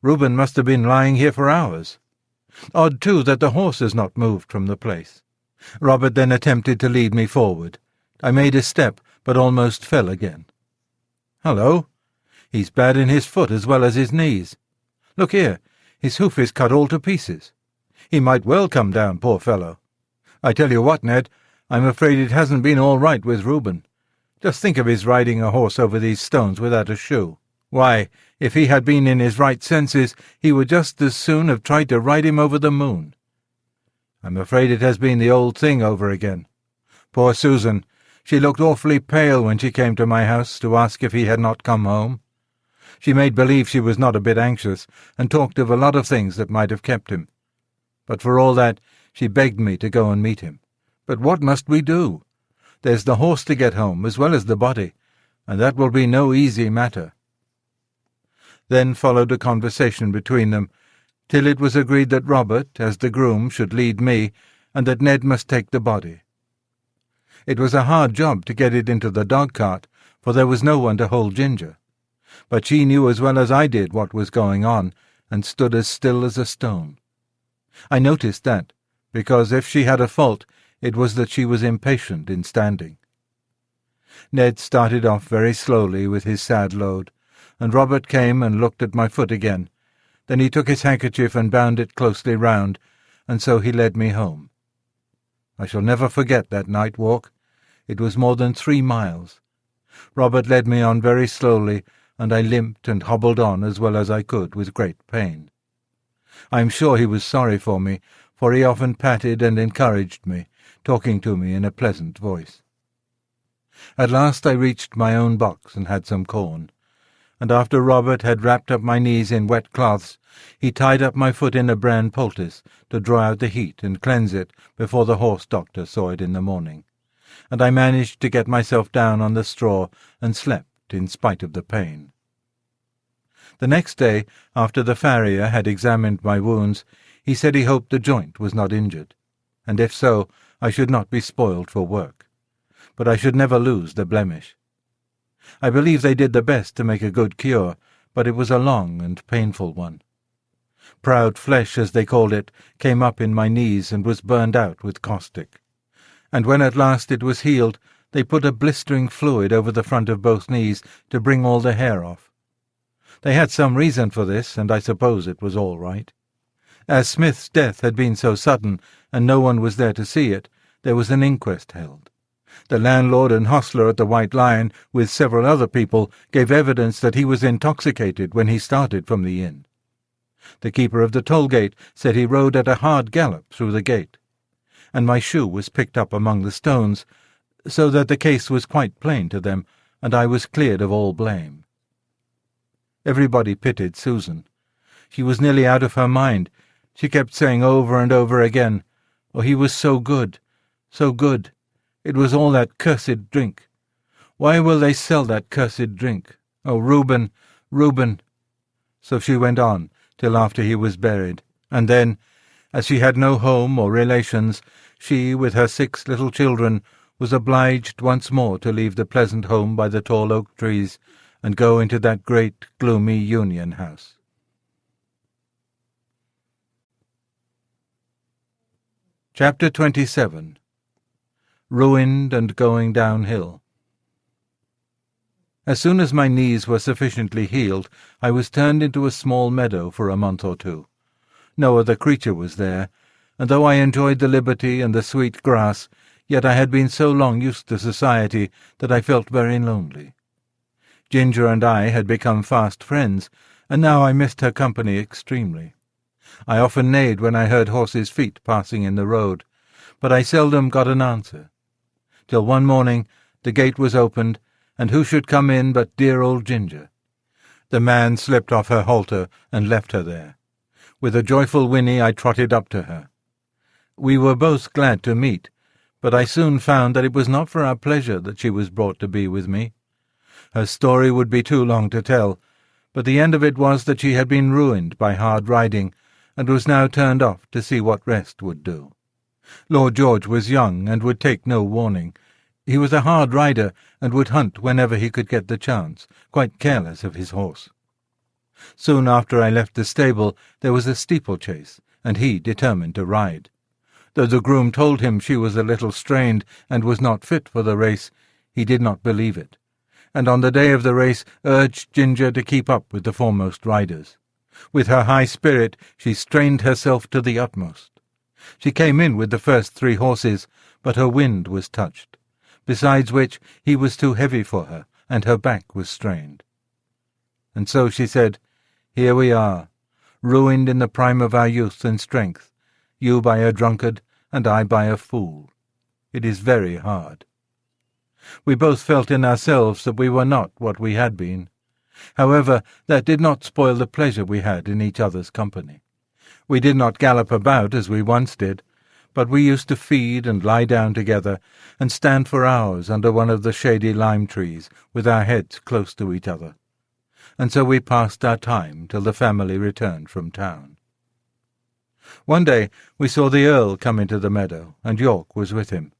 A: Reuben must have been lying here for hours. Odd, too, that the horse has not moved from the place." Robert then attempted to lead me forward. I made a step, but almost fell again. "Hullo! He's bad in his foot as well as his knees. Look here, his hoof is cut all to pieces. He might well come down, poor fellow. I tell you what, Ned, I'm afraid it hasn't been all right with Reuben. Just think of his riding a horse over these stones without a shoe. Why, if he had been in his right senses, he would just as soon have tried to ride him over the moon. I'm afraid it has been the old thing over again. Poor Susan, she looked awfully pale when she came to my house to ask if he had not come home. She made believe she was not a bit anxious, and talked of a lot of things that might have kept him. But for all that, she begged me to go and meet him. But what must we do? There's the horse to get home as well as the body, and that will be no easy matter." Then followed a conversation between them, till it was agreed that Robert, as the groom, should lead me, and that Ned must take the body. It was a hard job to get it into the dog-cart, for there was no one to hold Ginger. But she knew as well as I did what was going on, and stood as still as a stone. I noticed that, because if she had a fault, it was that she was impatient in standing. Ned started off very slowly with his sad load, and Robert came and looked at my foot again. Then he took his handkerchief and bound it closely round, and so he led me home. I shall never forget that night walk. It was more than 3 miles. Robert led me on very slowly, and I limped and hobbled on as well as I could with great pain. I am sure he was sorry for me, for he often patted and encouraged me, talking to me in a pleasant voice. At last I reached my own box and had some corn, and after Robert had wrapped up my knees in wet cloths, he tied up my foot in a bran poultice to draw out the heat and cleanse it before the horse doctor saw it in the morning, and I managed to get myself down on the straw and slept in spite of the pain. The next day, after the farrier had examined my wounds, he said he hoped the joint was not injured, and if so, I should not be spoiled for work, but I should never lose the blemish. I believe they did the best to make a good cure, but it was a long and painful one. Proud flesh, as they called it, came up in my knees and was burned out with caustic, and when at last it was healed, they put a blistering fluid over the front of both knees to bring all the hair off. They had some reason for this, and I suppose it was all right. As Smith's death had been so sudden, and no one was there to see it, there was an inquest held. The landlord and hostler at the White Lion, with several other people, gave evidence that he was intoxicated when he started from the inn. The keeper of the toll-gate said he rode at a hard gallop through the gate, and my shoe was picked up among the stones, so that the case was quite plain to them, and I was cleared of all blame. Everybody pitied Susan. She was nearly out of her mind. She kept saying over and over again, "Oh, he was so good, so good. It was all that cursed drink. Why will they sell that cursed drink? Oh, Reuben, Reuben." So she went on till after he was buried, and then, as she had no home or relations, she, with her 6 little children, was obliged once more to leave the pleasant home by the tall oak trees and go into that great, gloomy Union house. Chapter 27. Ruined and going downhill. As soon as my knees were sufficiently healed, I was turned into a small meadow for a month or 2. No other creature was there, and though I enjoyed the liberty and the sweet grass, yet I had been so long used to society that I felt very lonely. Ginger and I had become fast friends, and now I missed her company extremely. I often neighed when I heard horses' feet passing in the road, but I seldom got an answer, till one morning the gate was opened, and who should come in but dear old Ginger. The man slipped off her halter and left her there. With a joyful whinny I trotted up to her. We were both glad to meet, but I soon found that it was not for our pleasure that she was brought to be with me. Her story would be too long to tell, but the end of it was that she had been ruined by hard riding, and was now turned off to see what rest would do. Lord George was young, and would take no warning. He was a hard rider, and would hunt whenever he could get the chance, quite careless of his horse. Soon after I left the stable there was a steeplechase, and he determined to ride. Though the groom told him she was a little strained, and was not fit for the race, he did not believe it, and on the day of the race urged Ginger to keep up with the foremost riders. With her high spirit she strained herself to the utmost. She came in with the first 3 horses, but her wind was touched, besides which he was too heavy for her, and her back was strained. And so she said, "Here we are, ruined in the prime of our youth and strength, you by a drunkard, and I by a fool. It is very hard." We both felt in ourselves that we were not what we had been. However, that did not spoil the pleasure we had in each other's company. We did not gallop about as we once did, but we used to feed and lie down together, and stand for hours under one of the shady lime trees, with our heads close to each other. And so we passed our time till the family returned from town. One day we saw the Earl come into the meadow, and York was with him.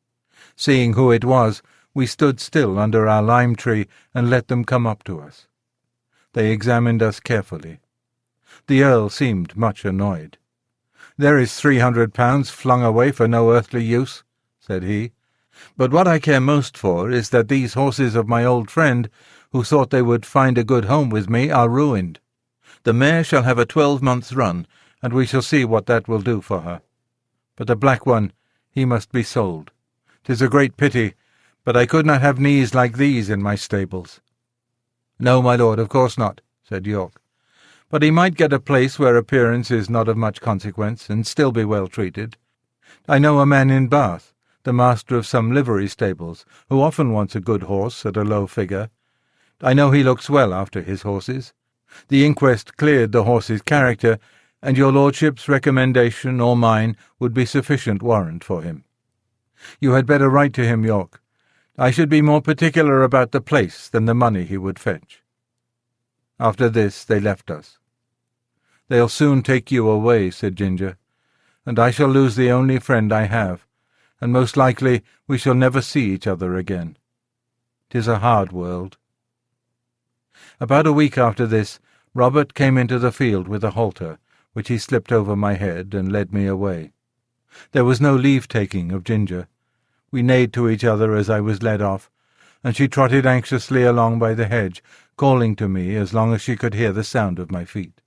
A: Seeing who it was, we stood still under our lime tree and let them come up to us. They examined us carefully. The Earl seemed much annoyed. "There is £300 flung away for no earthly use," said he. "But what I care most for is that these horses of my old friend, who thought they would find a good home with me, are ruined. The mare shall have a 12-months run, and we shall see what that will do for her. But the black one, he must be sold. 'Tis a great pity, but I could not have knees like these in my stables." "No, my lord, of course not," said York. "But he might get a place where appearance is not of much consequence, and still be well treated. I know a man in Bath, the master of some livery stables, who often wants a good horse at a low figure. I know he looks well after his horses. The inquest cleared the horse's character, and your lordship's recommendation or mine would be sufficient warrant for him. You had better write to him, York. I should be more particular about the place than the money he would fetch." After this they left us. "They'll soon take you away," said Ginger, "and I shall lose the only friend I have, and most likely we shall never see each other again. 'Tis a hard world." About a week after this, Robert came into the field with a halter, which he slipped over my head and led me away. There was no leave-taking of Ginger. We neighed to each other as I was led off, and she trotted anxiously along by the hedge, calling to me as long as she could hear the sound of my feet.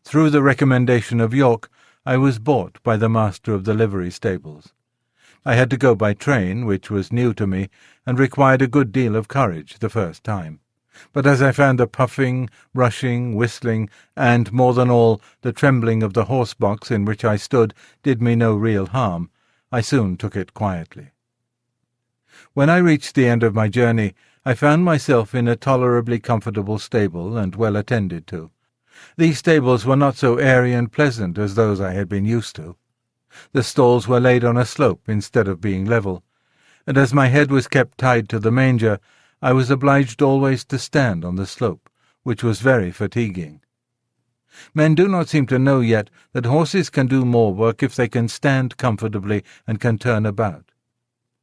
A: Through the recommendation of York, I was bought by the master of the livery stables. I had to go by train, which was new to me, and required a good deal of courage the first time. But as I found the puffing, rushing, whistling, and, more than all, the trembling of the horse-box in which I stood did me no real harm, I soon took it quietly. When I reached the end of my journey, I found myself in a tolerably comfortable stable and well attended to. These stables were not so airy and pleasant as those I had been used to. The stalls were laid on a slope instead of being level, and as my head was kept tied to the manger, I was obliged always to stand on the slope, which was very fatiguing. Men do not seem to know yet that horses can do more work if they can stand comfortably and can turn about.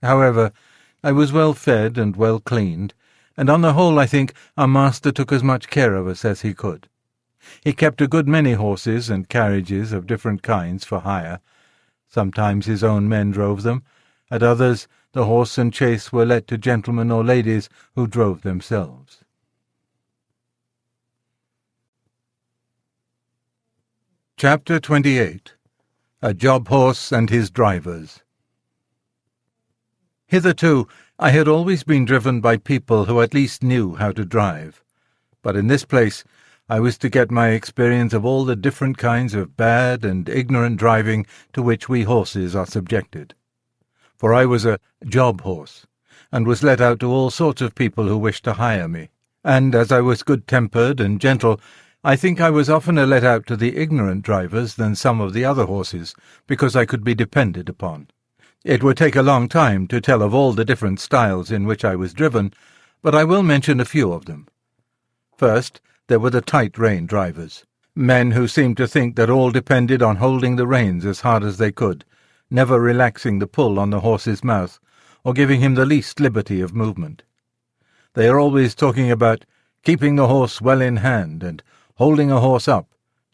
A: However, I was well fed and well cleaned, and on the whole I think our master took as much care of us as he could. He kept a good many horses and carriages of different kinds for hire. Sometimes his own men drove them, at others the horse and chaise were let to gentlemen or ladies who drove themselves. Chapter 28. A Job Horse and His Drivers. Hitherto I had always been driven by people who at least knew how to drive, but in this place I was to get my experience of all the different kinds of bad and ignorant driving to which we horses are subjected. For I was a job horse, and was let out to all sorts of people who wished to hire me, and as I was good-tempered and gentle, I think I was oftener let out to the ignorant drivers than some of the other horses, because I could be depended upon. It would take a long time to tell of all the different styles in which I was driven, but I will mention a few of them. First, there were the tight-rein drivers, men who seemed to think that all depended on holding the reins as hard as they could, never relaxing the pull on the horse's mouth, or giving him the least liberty of movement. They are always talking about keeping the horse well in hand and holding a horse up,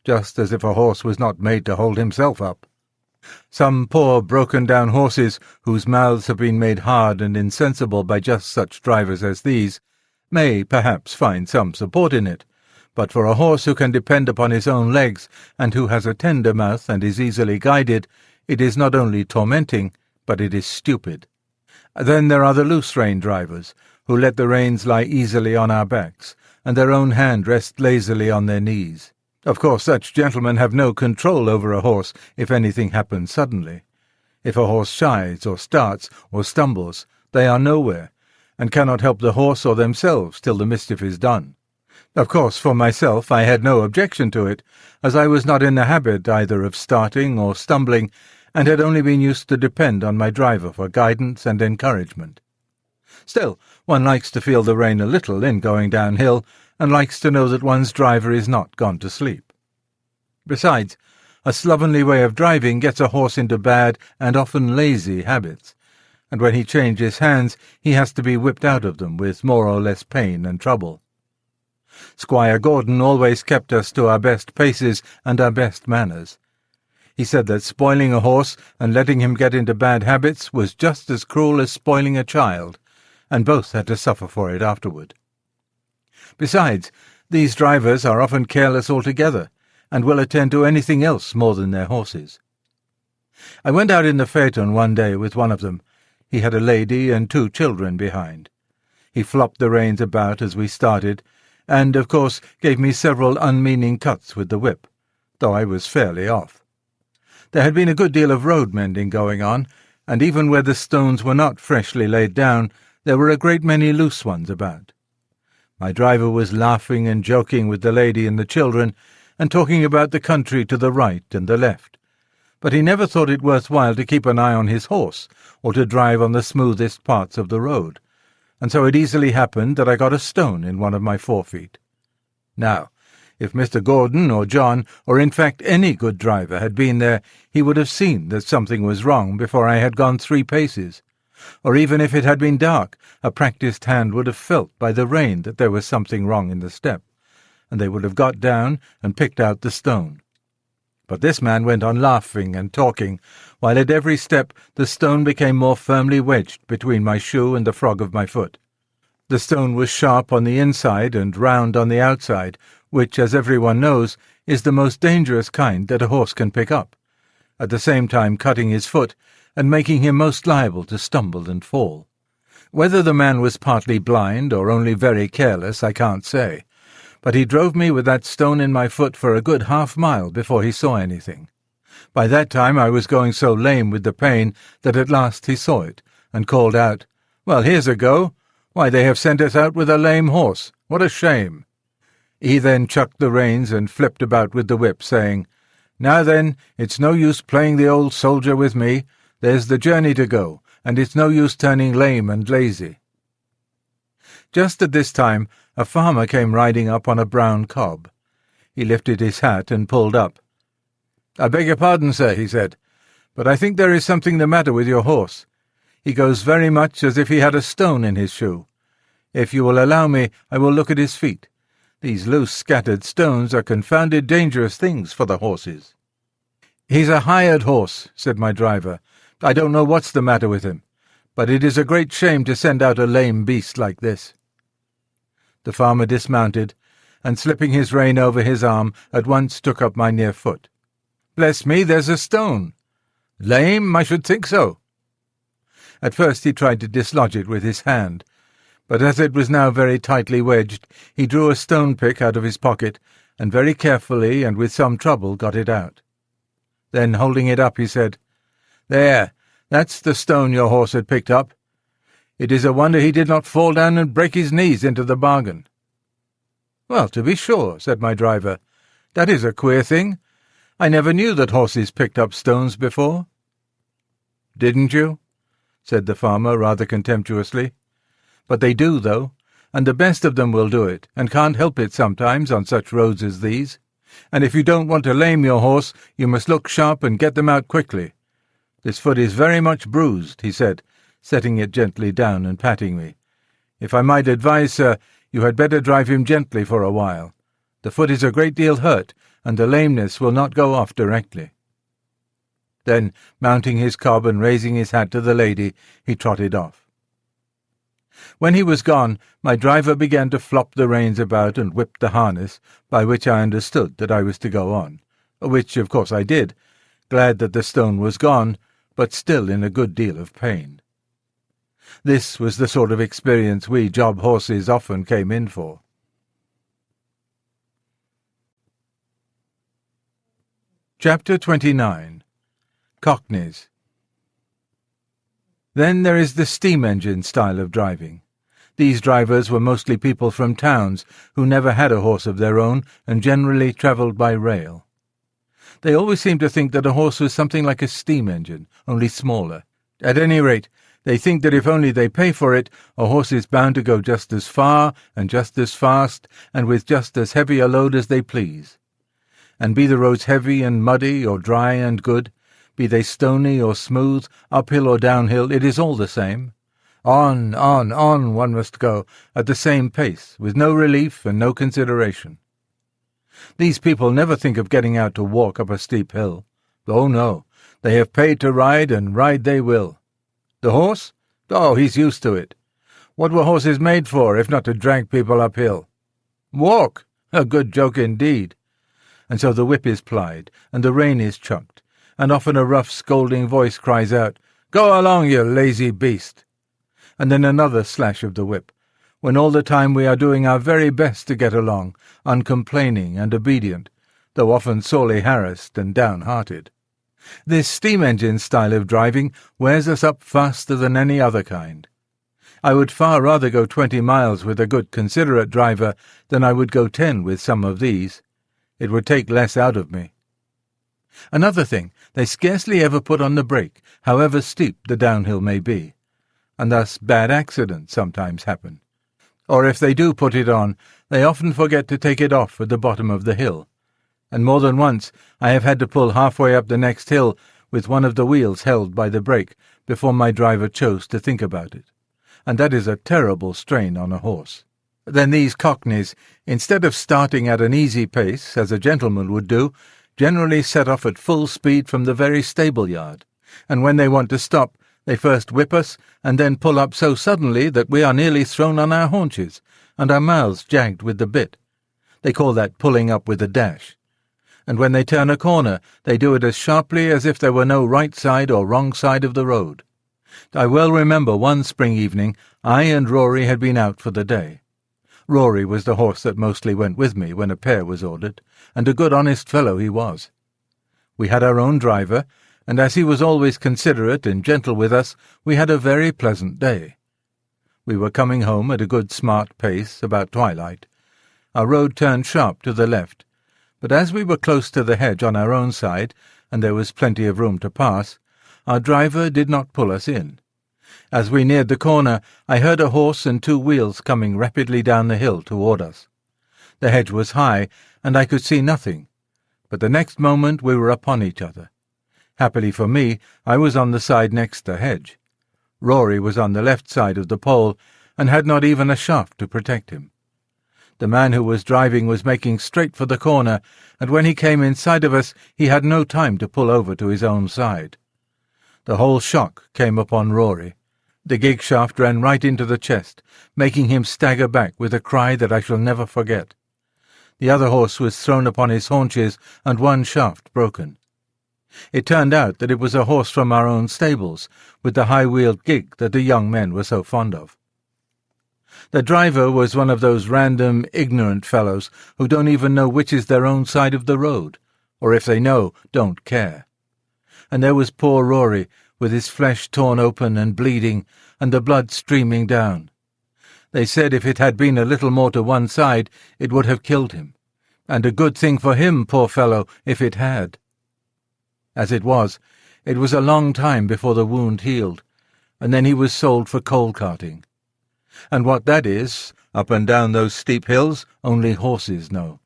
A: just as if a horse was not made to hold himself up. Some poor broken-down horses, whose mouths have been made hard and insensible by just such drivers as these, may perhaps find some support in it, but for a horse who can depend upon his own legs, and who has a tender mouth and is easily guided, it is not only tormenting, but it is stupid. Then there are the loose-rein drivers, who let the reins lie easily on our backs, and their own hand rest lazily on their knees. Of course, such gentlemen have no control over a horse if anything happens suddenly. If a horse shies, or starts, or stumbles, they are nowhere, and cannot help the horse or themselves till the mischief is done. Of course, for myself, I had no objection to it, as I was not in the habit either of starting or stumbling, and had only been used to depend on my driver for guidance and encouragement. Still, one likes to feel the rein a little in going downhill, and likes to know that one's driver is not gone to sleep. Besides, a slovenly way of driving gets a horse into bad and often lazy habits, and when he changes hands he has to be whipped out of them with more or less pain and trouble. Squire Gordon always kept us to our best paces and our best manners. He said that spoiling a horse and letting him get into bad habits was just as cruel as spoiling a child, and both had to suffer for it afterward. Besides, these drivers are often careless altogether, and will attend to anything else more than their horses. I went out in the phaeton one day with one of them. He had a lady and 2 children behind. He flopped the reins about as we started, and, of course, gave me several unmeaning cuts with the whip, though I was fairly off. There had been a good deal of road-mending going on, and even where the stones were not freshly laid down, there were a great many loose ones about. My driver was laughing and joking with the lady and the children, and talking about the country to the right and the left, but he never thought it worth while to keep an eye on his horse or to drive on the smoothest parts of the road, and so it easily happened that I got a stone in one of my forefeet. Now, if Mr. Gordon or John, or in fact any good driver, had been there, he would have seen that something was wrong before I had gone 3 paces. Or even if it had been dark, a practised hand would have felt by the rain that there was something wrong in the step, and they would have got down and picked out the stone. But this man went on laughing and talking, while at every step the stone became more firmly wedged between my shoe and the frog of my foot. The stone was sharp on the inside and round on the outside, which, as everyone knows, is the most dangerous kind that a horse can pick up, at the same time cutting his foot and making him most liable to stumble and fall. Whether the man was partly blind or only very careless, I can't say, but he drove me with that stone in my foot for a good half-mile before he saw anything. By that time I was going so lame with the pain that at last he saw it, and called out, "Well, here's a go! Why, they have sent us out with a lame horse! What a shame!" He then chucked the reins and flipped about with the whip, saying, "Now then, it's no use playing the old soldier with me. There's the journey to go, and it's no use turning lame and lazy." Just at this time a farmer came riding up on a brown cob. He lifted his hat and pulled up. "I beg your pardon, sir," he said, "but I think there is something the matter with your horse. He goes very much as if he had a stone in his shoe. If you will allow me, I will look at his feet. These loose scattered stones are confounded dangerous things for the horses." "He's a hired horse," said my driver. "I don't know what's the matter with him, but it is a great shame to send out a lame beast like this." The farmer dismounted, and slipping his rein over his arm, at once took up my near foot. "Bless me, there's a stone. Lame? I should think so." At first he tried to dislodge it with his hand, but as it was now very tightly wedged, he drew a stone-pick out of his pocket, and very carefully and with some trouble got it out. Then, holding it up, he said, "There, that's the stone your horse had picked up. It is a wonder he did not fall down and break his knees into the bargain." "Well, to be sure," said my driver. "That is a queer thing. I never knew that horses picked up stones before." "Didn't you?" said the farmer rather contemptuously. "But they do, though, and the best of them will do it, and can't help it sometimes on such roads as these. And if you don't want to lame your horse, you must look sharp and get them out quickly. This foot is very much bruised," he said, setting it gently down and patting me. "If I might advise, sir, you had better drive him gently for a while. The foot is a great deal hurt, and the lameness will not go off directly." Then, mounting his cob and raising his hat to the lady, he trotted off. When he was gone, my driver began to flop the reins about and whip the harness, by which I understood that I was to go on, which of course I did, glad that the stone was gone, but still in a good deal of pain. This was the sort of experience we job horses often came in for. Chapter 29. Cockneys. Then there is the steam-engine style of driving. These drivers were mostly people from towns who never had a horse of their own and generally travelled by rail. They always seemed to think that a horse was something like a steam-engine, only smaller. At any rate, they think that if only they pay for it, a horse is bound to go just as far and just as fast and with just as heavy a load as they please. And be the roads heavy and muddy or dry and good, be they stony or smooth, uphill or downhill, it is all the same. On one must go, at the same pace, with no relief and no consideration. These people never think of getting out to walk up a steep hill. Oh, no, they have paid to ride, and ride they will. The horse? Oh, he's used to it. What were horses made for, if not to drag people uphill? Walk! A good joke indeed. And so the whip is plied, and the rein is chucked, and often a rough scolding voice cries out, "Go along, you lazy beast!" And then another slash of the whip, when all the time we are doing our very best to get along, uncomplaining and obedient, though often sorely harassed and downhearted. This steam-engine style of driving wears us up faster than any other kind. I would far rather go 20 miles with a good considerate driver than I would go 10 with some of these. It would take less out of me. Another thing, they scarcely ever put on the brake, however steep the downhill may be, and thus bad accidents sometimes happen. Or if they do put it on, they often forget to take it off at the bottom of the hill, and more than once I have had to pull halfway up the next hill with one of the wheels held by the brake before my driver chose to think about it, and that is a terrible strain on a horse. Then these cockneys, instead of starting at an easy pace, as a gentleman would do, generally set off at full speed from the very stable-yard, and when they want to stop, they first whip us, and then pull up so suddenly that we are nearly thrown on our haunches, and our mouths jagged with the bit. They call that pulling up with a dash. And when they turn a corner, they do it as sharply as if there were no right side or wrong side of the road. I well remember one spring evening I and Rory had been out for the day. Rory was the horse that mostly went with me when a pair was ordered, and a good honest fellow he was. We had our own driver, and as he was always considerate and gentle with us, we had a very pleasant day. We were coming home at a good smart pace about twilight. Our road turned sharp to the left, but as we were close to the hedge on our own side, and there was plenty of room to pass, our driver did not pull us in. As we neared the corner, I heard a horse and two wheels coming rapidly down the hill toward us. The hedge was high, and I could see nothing, but the next moment we were upon each other. Happily for me, I was on the side next the hedge. Rory was on the left side of the pole, and had not even a shaft to protect him. The man who was driving was making straight for the corner, and when he came in sight of us, he had no time to pull over to his own side. The whole shock came upon Rory. The gig shaft ran right into the chest, making him stagger back with a cry that I shall never forget. The other horse was thrown upon his haunches, and one shaft broken. It turned out that it was a horse from our own stables, with the high-wheeled gig that the young men were so fond of. The driver was one of those random, ignorant fellows who don't even know which is their own side of the road, or if they know, don't care. And there was poor Rory, with his flesh torn open and bleeding, and the blood streaming down. They said if it had been a little more to one side, it would have killed him, and a good thing for him, poor fellow, if it had. As it was a long time before the wound healed, and then he was sold for coal-carting. And what that is, up and down those steep hills, only horses know.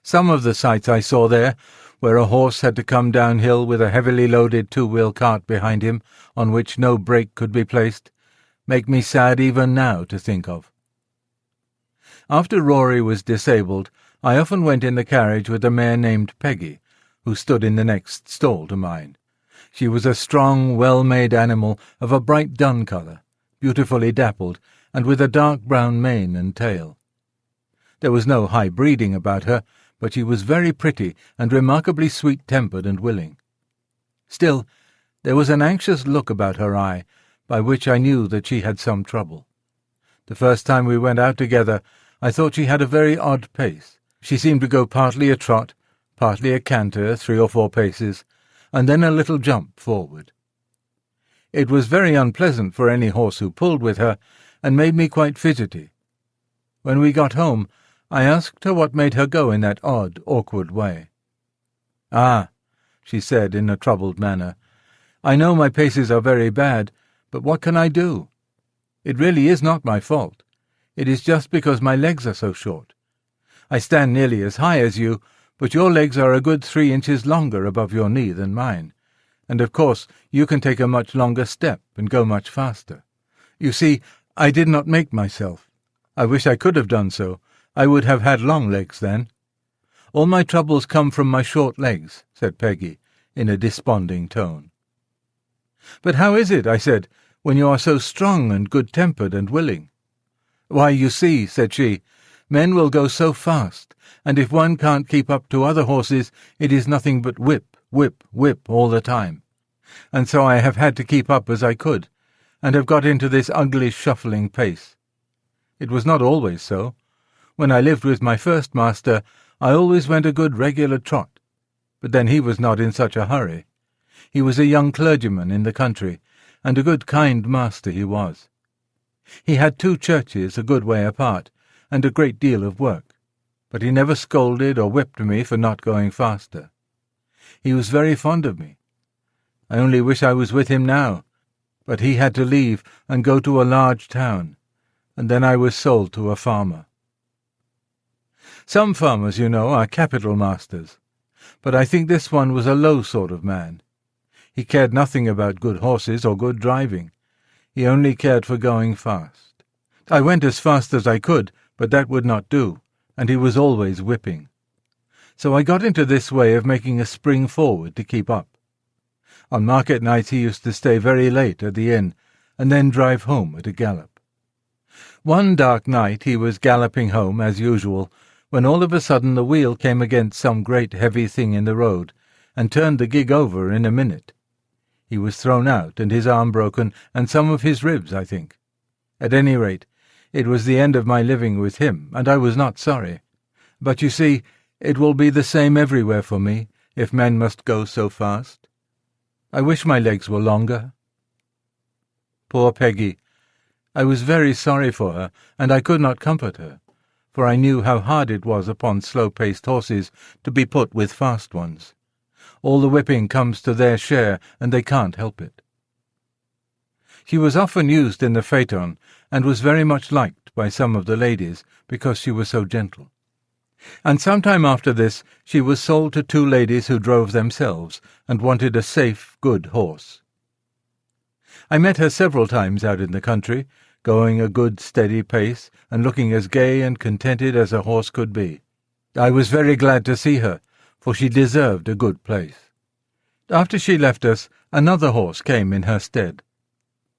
A: Some of the sights I saw there, where a horse had to come downhill with a heavily loaded two-wheel cart behind him, on which no brake could be placed, make me sad even now to think of. After Rory was disabled, I often went in the carriage with a mare named Peggy, who stood in the next stall to mine. She was a strong, well-made animal of a bright dun colour, beautifully dappled, and with a dark brown mane and tail. There was no high breeding about her, but she was very pretty and remarkably sweet-tempered and willing. Still, there was an anxious look about her eye, by which I knew that she had some trouble. The first time we went out together, I thought she had a very odd pace. She seemed to go partly a trot, partly a canter 3 or 4 paces, and then a little jump forward. It was very unpleasant for any horse who pulled with her, and made me quite fidgety. When we got home, I asked her what made her go in that odd, awkward way. "Ah," she said in a troubled manner, "I know my paces are very bad, but what can I do? It really is not my fault. It is just because my legs are so short. I stand nearly as high as you, but your legs are a good 3 inches longer above your knee than mine, and of course you can take a much longer step and go much faster. You see, I did not make myself. I wish I could have done so. I would have had long legs then. All my troubles come from my short legs," said Peggy, in a desponding tone. "But how is it," I said, "when you are so strong and good-tempered and willing?" "Why, you see," said she, "men will go so fast, and if one can't keep up to other horses, it is nothing but whip, whip, whip all the time. And so I have had to keep up as I could, and have got into this ugly shuffling pace. It was not always so. When I lived with my first master, I always went a good regular trot, but then he was not in such a hurry. He was a young clergyman in the country, and a good kind master he was. He had 2 churches a good way apart, and a great deal of work, but he never scolded or whipped me for not going faster. He was very fond of me. I only wish I was with him now, but he had to leave and go to a large town, and then I was sold to a farmer. Some farmers, you know, are capital masters, but I think this one was a low sort of man. He cared nothing about good horses or good driving. He only cared for going fast. I went as fast as I could, but that would not do, and he was always whipping. So I got into this way of making a spring forward to keep up. On market nights he used to stay very late at the inn, and then drive home at a gallop. One dark night he was galloping home as usual, when all of a sudden the wheel came against some great heavy thing in the road, and turned the gig over in a minute. He was thrown out, and his arm broken, and some of his ribs, I think. At any rate, it was the end of my living with him, and I was not sorry. But you see, it will be the same everywhere for me, if men must go so fast. I wish my legs were longer. Poor Peggy! I was very sorry for her, and I could not comfort her, for I knew how hard it was upon slow-paced horses to be put with fast ones. All the whipping comes to their share, and they can't help it. She was often used in the phaeton, and was very much liked by some of the ladies, because she was so gentle. And some time after this she was sold to two ladies who drove themselves, and wanted a safe, good horse. I met her several times out in the country, going a good steady pace, and looking as gay and contented as a horse could be. I was very glad to see her, for she deserved a good place. After she left us, another horse came in her stead.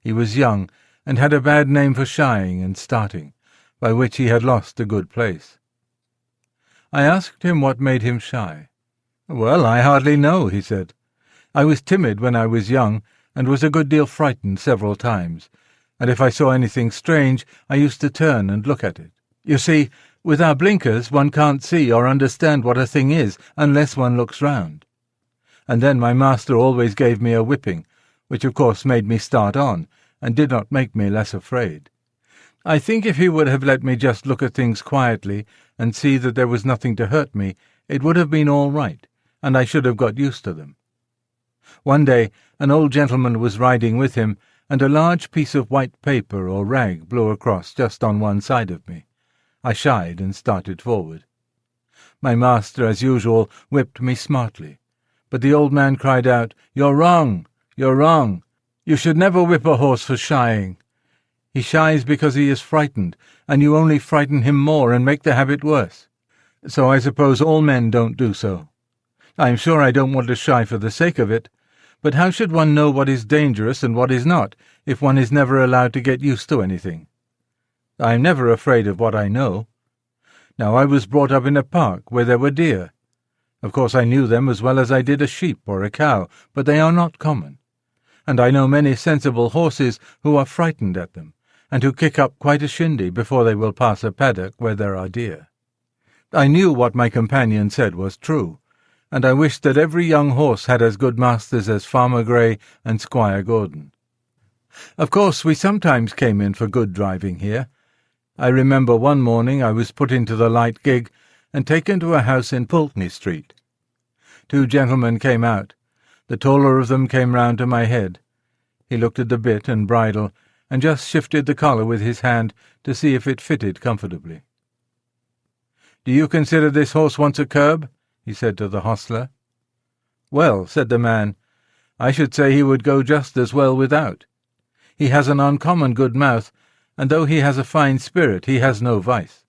A: He was young, and had a bad name for shying and starting, by which he had lost a good place. I asked him what made him shy. "Well, I hardly know," he said. "I was timid when I was young, and was a good deal frightened several times, and if I saw anything strange, I used to turn and look at it. You see, with our blinkers one can't see or understand what a thing is unless one looks round. And then my master always gave me a whipping, which of course made me start on, and did not make me less afraid. I think if he would have let me just look at things quietly and see that there was nothing to hurt me, it would have been all right, and I should have got used to them. One day an old gentleman was riding with him, and a large piece of white paper or rag blew across just on one side of me. I shied and started forward. My master, as usual, whipped me smartly, but the old man cried out, "You're wrong! You're wrong! You should never whip a horse for shying. He shies because he is frightened, and you only frighten him more and make the habit worse. So I suppose all men don't do so. I am sure I don't want to shy for the sake of it, but how should one know what is dangerous and what is not, if one is never allowed to get used to anything? I am never afraid of what I know. Now, I was brought up in a park where there were deer. Of course I knew them as well as I did a sheep or a cow, but they are not common. And I know many sensible horses who are frightened at them, and who kick up quite a shindy before they will pass a paddock where there are deer. I knew what my companion said was true, and I wished that every young horse had as good masters as Farmer Grey and Squire Gordon. Of course we sometimes came in for good driving here. I remember one morning I was put into the light gig and taken to a house in Pulteney Street. Two gentlemen came out. The taller of them came round to my head. He looked at the bit and bridle, and just shifted the collar with his hand to see if it fitted comfortably. "Do you consider this horse wants a curb?" he said to the hostler. "Well," said the man, "I should say he would go just as well without. He has an uncommon good mouth, and though he has a fine spirit, he has no vice.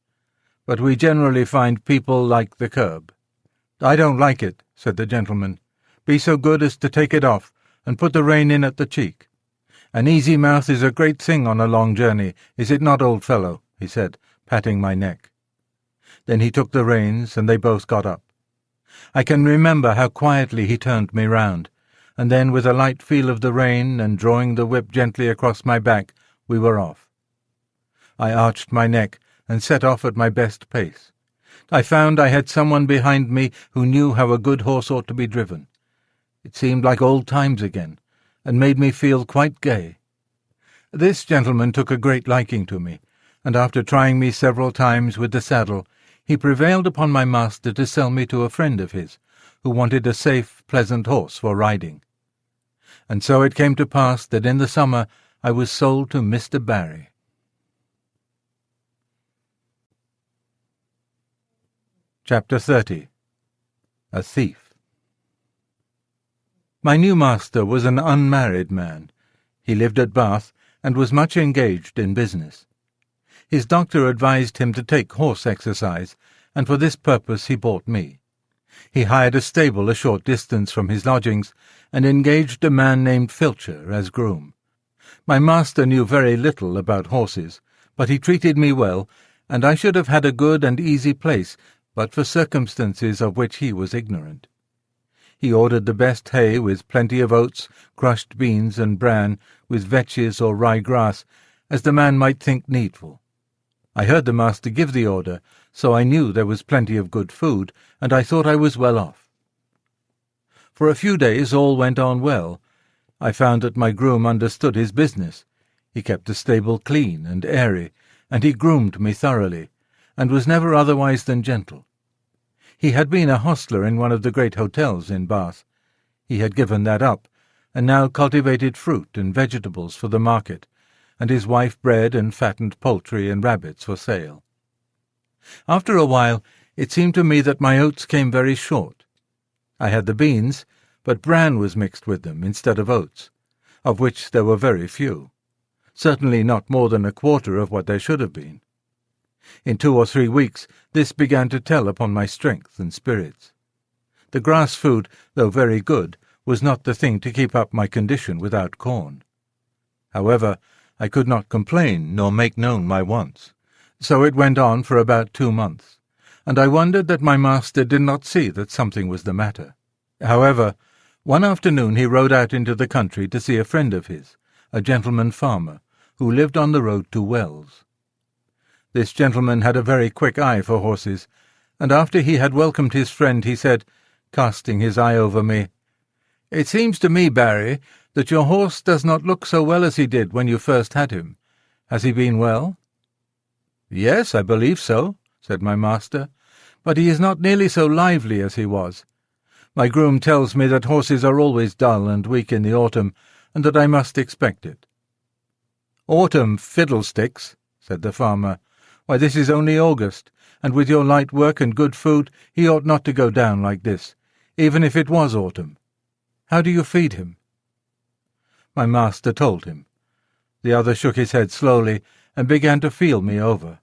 A: But we generally find people like the curb." "I don't like it," said the gentleman. "Be so good as to take it off, and put the rein in at the cheek. An easy mouth is a great thing on a long journey, is it not, old fellow?" he said, patting my neck. Then he took the reins, and they both got up. I can remember how quietly he turned me round, and then with a light feel of the rein, and drawing the whip gently across my back, we were off. I arched my neck, and set off at my best pace. I found I had someone behind me who knew how a good horse ought to be driven. It seemed like old times again, and made me feel quite gay. This gentleman took a great liking to me, and after trying me several times with the saddle, he prevailed upon my master to sell me to a friend of his, who wanted a safe, pleasant horse for riding. And so it came to pass that in the summer I was sold to Mr. Barry. Chapter 30. A Thief. My new master was an unmarried man. He lived at Bath, and was much engaged in business. His doctor advised him to take horse exercise, and for this purpose he bought me. He hired a stable a short distance from his lodgings, and engaged a man named Filcher as groom. My master knew very little about horses, but he treated me well, and I should have had a good and easy place, but for circumstances of which he was ignorant. He ordered the best hay, with plenty of oats, crushed beans, and bran, with vetches or rye grass, as the man might think needful. I heard the master give the order, so I knew there was plenty of good food, and I thought I was well off. For a few days all went on well. I found that my groom understood his business. He kept the stable clean and airy, and he groomed me thoroughly, and was never otherwise than gentle. He had been a hostler in one of the great hotels in Bath. He had given that up, and now cultivated fruit and vegetables for the market, and his wife bred and fattened poultry and rabbits for sale. After a while it seemed to me that my oats came very short. I had the beans, but bran was mixed with them instead of oats, of which there were very few, certainly not more than a quarter of what there should have been. In 2 or 3 weeks this began to tell upon my strength and spirits. The grass food, though very good, was not the thing to keep up my condition without corn. However, I could not complain nor make known my wants, so it went on for about 2 months, and I wondered that my master did not see that something was the matter. However, one afternoon he rode out into the country to see a friend of his, a gentleman farmer, who lived on the road to Wells. This gentleman had a very quick eye for horses, and after he had welcomed his friend he said, casting his eye over me, "It seems to me, Barry, that your horse does not look so well as he did when you first had him. Has he been well?" "Yes, I believe so," said my master, "but he is not nearly so lively as he was. My groom tells me that horses are always dull and weak in the autumn, and that I must expect it." "Autumn, fiddlesticks," said the farmer. "Why, this is only August, and with your light work and good food he ought not to go down like this, even if it was autumn. How do you feed him?" My master told him. The other shook his head slowly and began to feel me over.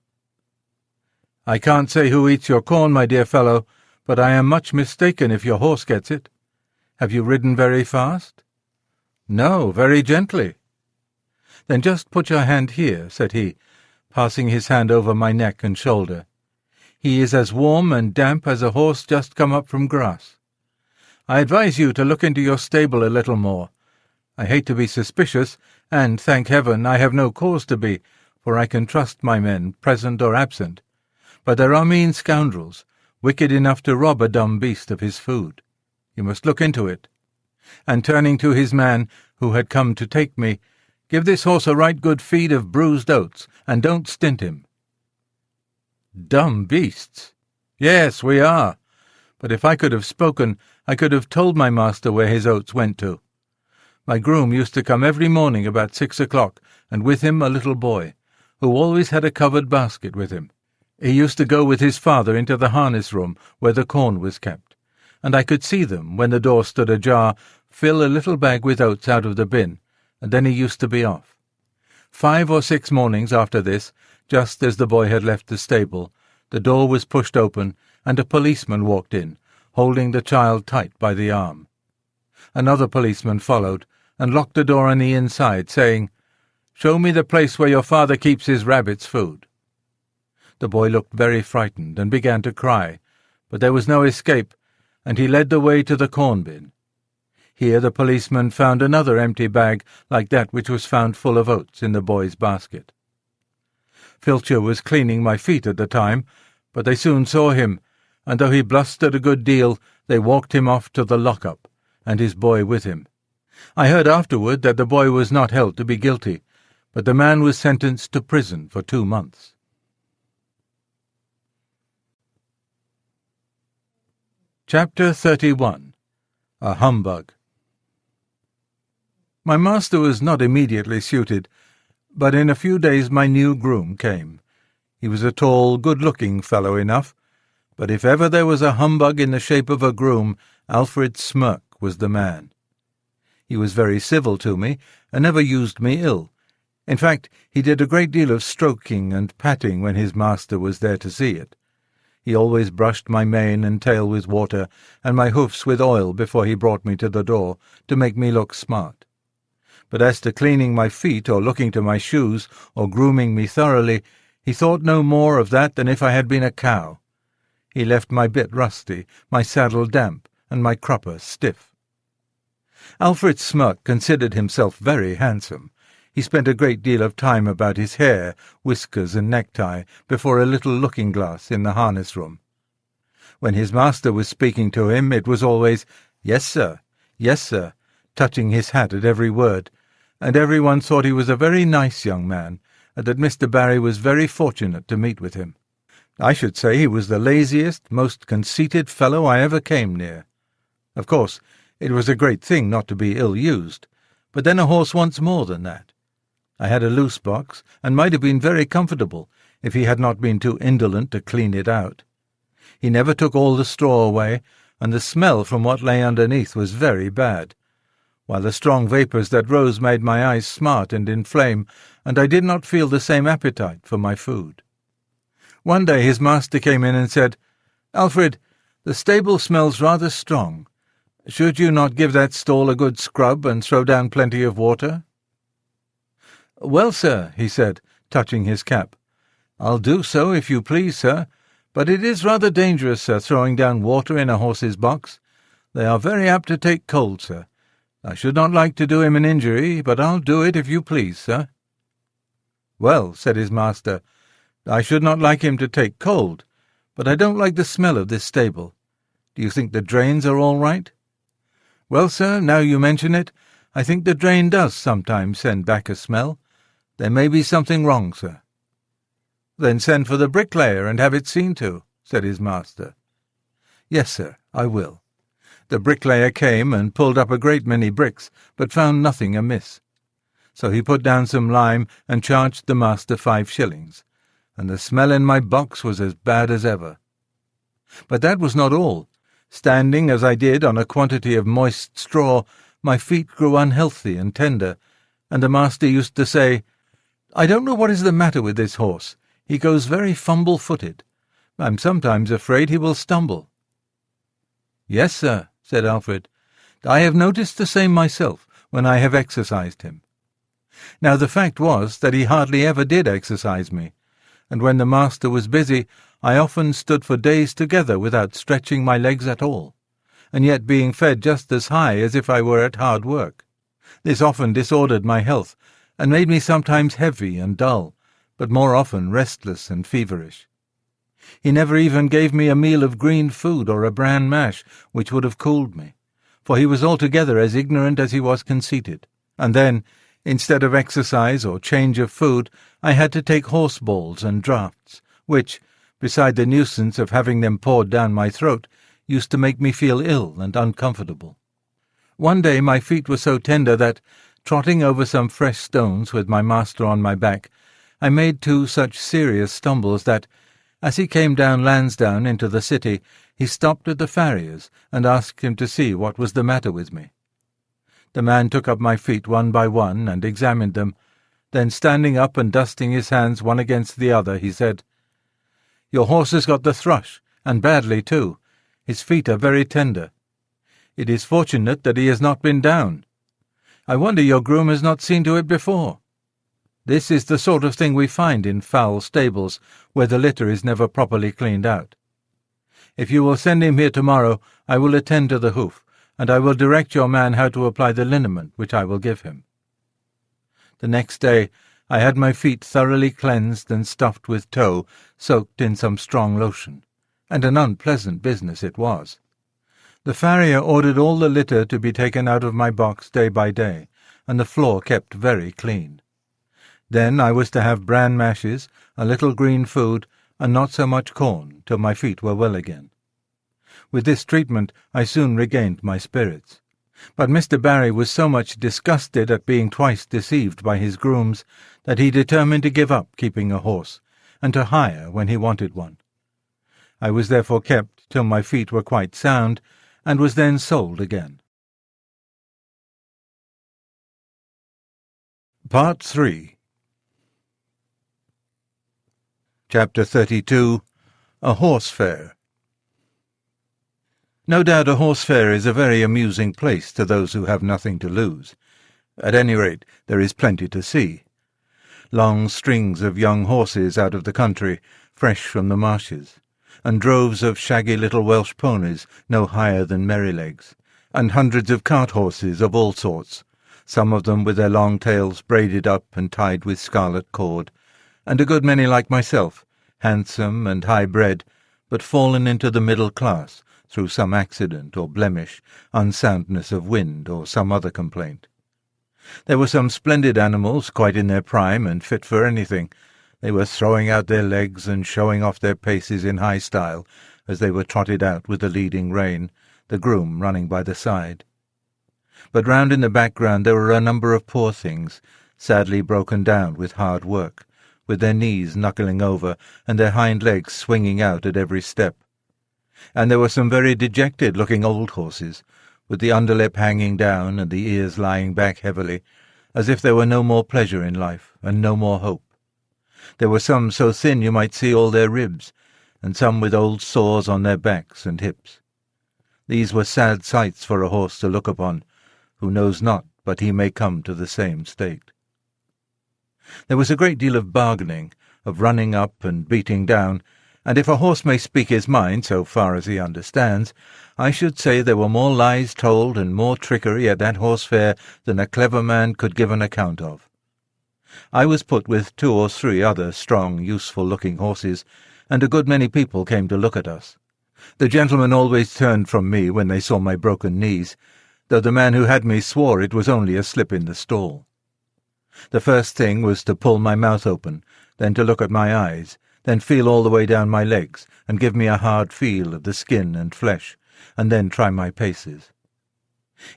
A: "I can't say who eats your corn, my dear fellow, but I am much mistaken if your horse gets it. Have you ridden very fast?" "No, very gently." "Then just put your hand here," said he, passing his hand over my neck and shoulder. "He is as warm and damp as a horse just come up from grass. I advise you to look into your stable a little more. I hate to be suspicious, and, thank heaven, I have no cause to be, for I can trust my men, present or absent. But there are mean scoundrels, wicked enough to rob a dumb beast of his food. You must look into it." And turning to his man, who had come to take me, "Give this horse a right good feed of bruised oats, and don't stint him." Dumb beasts! Yes, we are. But if I could have spoken, I could have told my master where his oats went to. My groom used to come every morning about 6 o'clock, and with him a little boy, who always had a covered basket with him. He used to go with his father into the harness room where the corn was kept, and I could see them, when the door stood ajar, fill a little bag with oats out of the bin, and then he used to be off. 5 or 6 mornings after this, just as the boy had left the stable, the door was pushed open, and a policeman walked in, holding the child tight by the arm. Another policeman followed, and locked the door on the inside, saying, "Show me the place where your father keeps his rabbit's food." The boy looked very frightened and began to cry, but there was no escape, and he led the way to the corn bin. Here the policeman found another empty bag like that which was found full of oats in the boy's basket. Filcher was cleaning my feet at the time, but they soon saw him, and though he blustered a good deal, they walked him off to the lock-up, and his boy with him. I heard afterward that the boy was not held to be guilty, but the man was sentenced to prison for 2 months. Chapter 31. A Humbug. My master was not immediately suited, but in a few days my new groom came. He was a tall, good-looking fellow enough, but if ever there was a humbug in the shape of a groom, Alfred Smirk was the man. He was very civil to me, and never used me ill. In fact, he did a great deal of stroking and patting when his master was there to see it. He always brushed my mane and tail with water, and my hoofs with oil before he brought me to the door, to make me look smart. But as to cleaning my feet, or looking to my shoes, or grooming me thoroughly, he thought no more of that than if I had been a cow. He left my bit rusty, my saddle damp, and my crupper stiff. Alfred Smirk considered himself very handsome. He spent a great deal of time about his hair, whiskers, and necktie before a little looking-glass in the harness-room. When his master was speaking to him, it was always, "Yes, sir, yes, sir," touching his hat at every word, and everyone thought he was a very nice young man, and that Mr. Barry was very fortunate to meet with him. I should say he was the laziest, most conceited fellow I ever came near. Of course, it was a great thing not to be ill-used, but then a horse wants more than that. I had a loose box, and might have been very comfortable, if he had not been too indolent to clean it out. He never took all the straw away, and the smell from what lay underneath was very bad, while the strong vapours that rose made my eyes smart and inflame, and I did not feel the same appetite for my food. One day his master came in and said, "Alfred, the stable smells rather strong. Should you not give that stall a good scrub and throw down plenty of water?" "Well, sir," he said, touching his cap, "I'll do so, if you please, sir, but it is rather dangerous, sir, throwing down water in a horse's box. They are very apt to take cold, sir. I should not like to do him an injury, but I'll do it, if you please, sir." "Well," said his master, "I should not like him to take cold, but I don't like the smell of this stable. Do you think the drains are all right?" "Well, sir, now you mention it, I think the drain does sometimes send back a smell. There may be something wrong, sir." "Then send for the bricklayer and have it seen to," said his master. "Yes, sir, I will." The bricklayer came and pulled up a great many bricks, but found nothing amiss. So he put down some lime and charged the master 5 shillings, and the smell in my box was as bad as ever. But that was not all. Standing as I did on a quantity of moist straw, my feet grew unhealthy and tender, and the master used to say, "I don't know what is the matter with this horse. He goes very fumble-footed. I'm sometimes afraid he will stumble." "Yes, sir," said Alfred. "I have noticed the same myself when I have exercised him." Now the fact was that he hardly ever did exercise me, and when the master was busy, I often stood for days together without stretching my legs at all, and yet being fed just as high as if I were at hard work. This often disordered my health, and made me sometimes heavy and dull, but more often restless and feverish. He never even gave me a meal of green food or a bran mash, which would have cooled me, for he was altogether as ignorant as he was conceited. And then, instead of exercise or change of food, I had to take horse balls and draughts, which, beside the nuisance of having them poured down my throat, used to make me feel ill and uncomfortable. One day my feet were so tender that, trotting over some fresh stones with my master on my back, I made 2 such serious stumbles that, as he came down Lansdowne into the city, he stopped at the farrier's and asked him to see what was the matter with me. The man took up my feet one by one and examined them. Then, standing up and dusting his hands one against the other, he said, "Your horse has got the thrush, and badly too. His feet are very tender. It is fortunate that he has not been down. I wonder your groom has not seen to it before. This is the sort of thing we find in foul stables, where the litter is never properly cleaned out. If you will send him here tomorrow, I will attend to the hoof, and I will direct your man how to apply the liniment which I will give him." The next day I had my feet thoroughly cleansed and stuffed with tow, soaked in some strong lotion, and an unpleasant business it was. The farrier ordered all the litter to be taken out of my box day by day, and the floor kept very clean. Then I was to have bran mashes, a little green food, and not so much corn, till my feet were well again. With this treatment I soon regained my spirits. But Mr. Barry was so much disgusted at being twice deceived by his grooms that he determined to give up keeping a horse, and to hire when he wanted one. I was therefore kept till my feet were quite sound, and was then sold again. Part 3. Chapter 32. A Horse Fair. No doubt a horse fair is a very amusing place to those who have nothing to lose. At any rate, there is plenty to see. Long strings of young horses out of the country, fresh from the marshes, and droves of shaggy little Welsh ponies no higher than Merrylegs, and hundreds of cart horses of all sorts, some of them with their long tails braided up and tied with scarlet cord, and a good many like myself, handsome and high-bred, but fallen into the middle class through some accident or blemish, unsoundness of wind, or some other complaint. There were some splendid animals quite in their prime and fit for anything. They were throwing out their legs and showing off their paces in high style as they were trotted out with the leading rein, the groom running by the side. But round in the background there were a number of poor things, sadly broken down with hard work, with their knees knuckling over and their hind legs swinging out at every step. And there were some very dejected-looking old horses, with the underlip hanging down and the ears lying back heavily, as if there were no more pleasure in life and no more hope. There were some so thin you might see all their ribs, and some with old sores on their backs and hips. These were sad sights for a horse to look upon, who knows not but he may come to the same state. There was a great deal of bargaining, of running up and beating down, and if a horse may speak his mind so far as he understands, I should say there were more lies told and more trickery at that horse fair than a clever man could give an account of. I was put with 2 or 3 other strong, useful-looking horses, and a good many people came to look at us. The gentlemen always turned from me when they saw my broken knees, though the man who had me swore it was only a slip in the stall. The first thing was to pull my mouth open, then to look at my eyes, then feel all the way down my legs, and give me a hard feel of the skin and flesh, and then try my paces.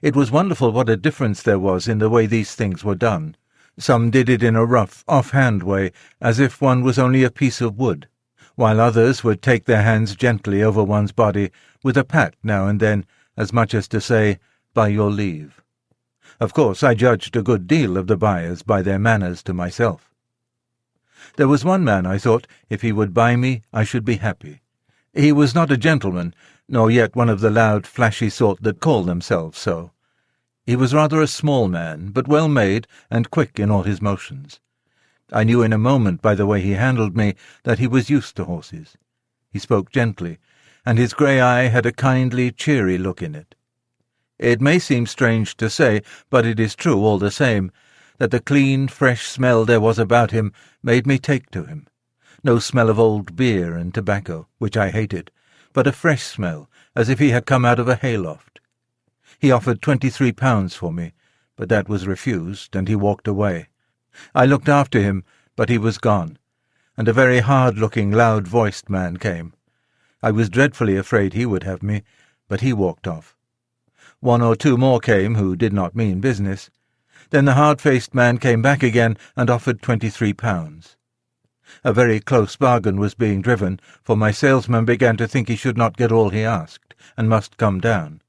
A: It was wonderful what a difference there was in the way these things were done. Some did it in a rough, off-hand way, as if one was only a piece of wood, while others would take their hands gently over one's body, with a pat now and then, as much as to say, "By your leave." Of course, I judged a good deal of the buyers by their manners to myself. There was one man, I thought, if he would buy me, I should be happy. He was not a gentleman, nor yet one of the loud, flashy sort that call themselves so. He was rather a small man, but well made and quick in all his motions. I knew in a moment by the way he handled me that he was used to horses. He spoke gently, and his grey eye had a kindly, cheery look in it. It may seem strange to say, but it is true all the same, that the clean, fresh smell there was about him made me take to him. No smell of old beer and tobacco, which I hated, but a fresh smell, as if he had come out of a hayloft. He offered £23 for me, but that was refused, and he walked away. I looked after him, but he was gone, and a very hard-looking, loud-voiced man came. I was dreadfully afraid he would have me, but he walked off. 1 or 2 more came who did not mean business. Then the hard-faced man came back again and offered £23. A very close bargain was being driven, for my salesman began to think he should not get all he asked, and must come down.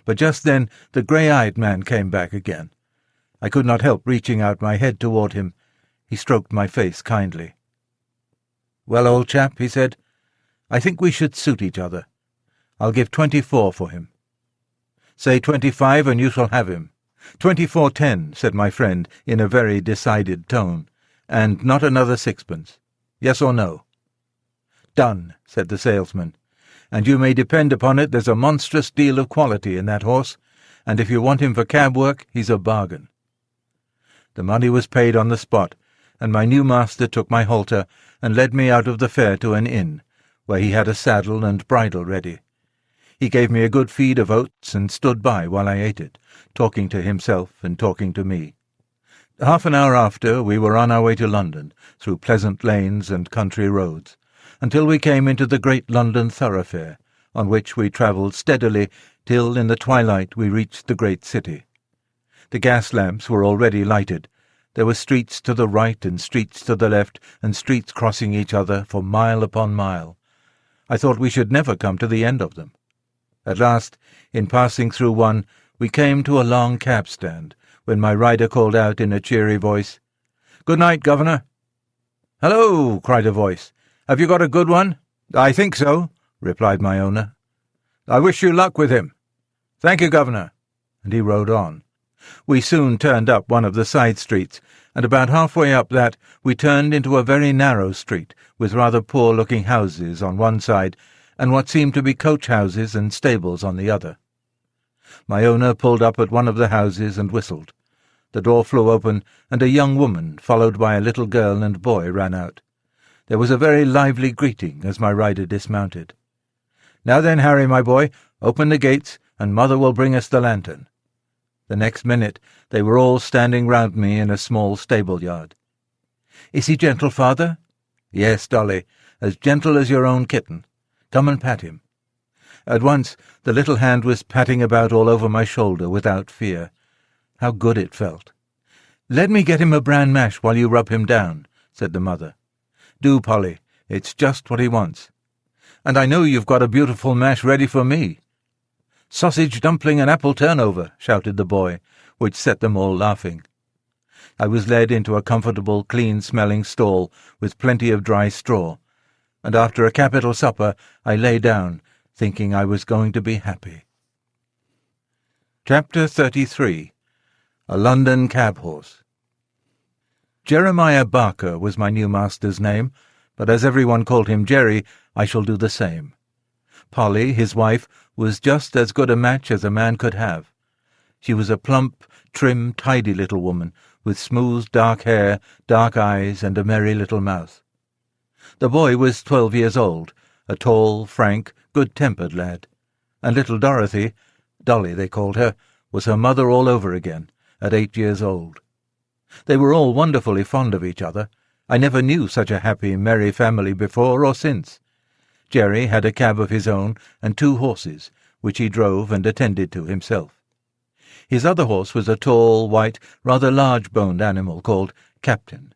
A: But just then the grey-eyed man came back again. I could not help reaching out my head toward him. He stroked my face kindly. "Well, old chap," he said, "I think we should suit each other. I'll give 24 for him." "Say 25 and you shall have him." 24.10, said my friend in a very decided tone, "and not another 6pence. Yes or no?" "Done," said the salesman, "and you may depend upon it there's a monstrous deal of quality in that horse, and if you want him for cab work, he's a bargain." The money was paid on the spot, and my new master took my halter and led me out of the fair to an inn, where he had a saddle and bridle ready. He gave me a good feed of oats and stood by while I ate it, talking to himself and talking to me. Half an hour after, we were on our way to London, through pleasant lanes and country roads, until we came into the great London thoroughfare, on which we travelled steadily till in the twilight we reached the great city. The gas lamps were already lighted. There were streets to the right and streets to the left, and streets crossing each other for mile upon mile. I thought we should never come to the end of them. At last, in passing through one, we came to a long cab-stand, when my rider called out in a cheery voice, "Good night, Governor." "Hello," cried a voice. "Have you got a good one?" "I think so," replied my owner. "I wish you luck with him." "Thank you, Governor." And he rode on. We soon turned up one of the side streets, and about halfway up that we turned into a very narrow street, with rather poor-looking houses on one side, and what seemed to be coach-houses and stables on the other. My owner pulled up at one of the houses and whistled. The door flew open, and a young woman, followed by a little girl and boy, ran out. There was a very lively greeting as my rider dismounted. "Now then, Harry, my boy, open the gates, and Mother will bring us the lantern." The next minute they were all standing round me in a small stable-yard. "Is he gentle, father?" "Yes, Dolly, as gentle as your own kitten. Come and pat him." At once the little hand was patting about all over my shoulder without fear. How good it felt. "Let me get him a bran mash while you rub him down," said the mother. "Do, Polly, it's just what he wants. And I know you've got a beautiful mash ready for me." "Sausage dumpling and apple turnover," shouted the boy, which set them all laughing. I was led into a comfortable, clean-smelling stall with plenty of dry straw, and after a capital supper I lay down, thinking I was going to be happy. Chapter 33. A London Cab-Horse. Jeremiah Barker was my new master's name, but as everyone called him Jerry, I shall do the same. Polly, his wife, was just as good a match as a man could have. She was a plump, trim, tidy little woman, with smooth dark hair, dark eyes, and a merry little mouth. The boy was 12 years old, a tall, frank, good-tempered lad, and little Dorothy, Dolly they called her, was her mother all over again, at 8 years old. They were all wonderfully fond of each other. I never knew such a happy, merry family before or since. Jerry had a cab of his own and 2 horses, which he drove and attended to himself. His other horse was a tall, white, rather large-boned animal called Captain.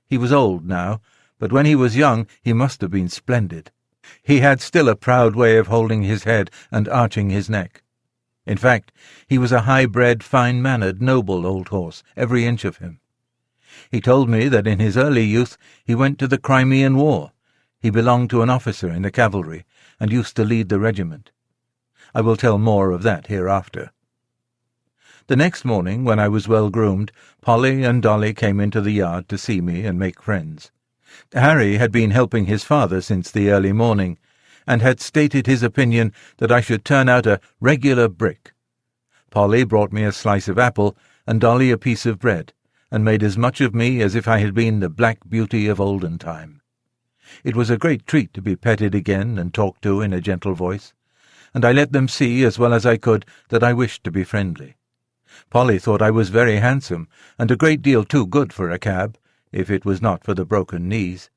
A: He was old now, but when he was young he must have been splendid. He had still a proud way of holding his head and arching his neck. In fact, he was a high-bred, fine-mannered, noble old horse, every inch of him. He told me that in his early youth he went to the Crimean War. He belonged to an officer in the cavalry, and used to lead the regiment. I will tell more of that hereafter. The next morning, when I was well groomed, Polly and Dolly came into the yard to see me and make friends. Harry had been helping his father since the early morning, and had stated his opinion that I should turn out a regular brick. Polly brought me a slice of apple, and Dolly a piece of bread, and made as much of me as if I had been the Black Beauty of olden time. It was a great treat to be petted again and talked to in a gentle voice, and I let them see as well as I could that I wished to be friendly. Polly thought I was very handsome, and a great deal too good for a cab, if it was not for the broken knees.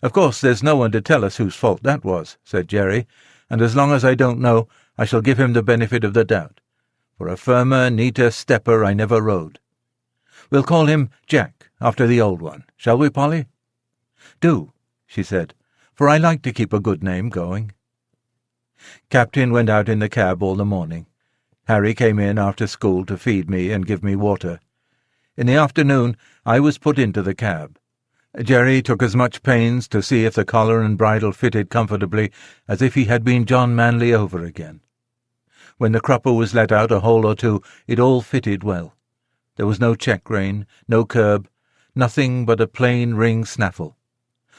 A: "Of course there's no one to tell us whose fault that was," said Jerry, "and as long as I don't know, I shall give him the benefit of the doubt. For a firmer, neater stepper I never rode. We'll call him Jack, after the old one, shall we, Polly?" "Do," she said, "for I like to keep a good name going." Captain went out in the cab all the morning. Harry came in after school to feed me and give me water. In the afternoon I was put into the cab. Jerry took as much pains to see if the collar and bridle fitted comfortably as if he had been John Manley over again. When the crupper was let out a hole or two, it all fitted well. There was no check-rein, no curb, nothing but a plain ring snaffle.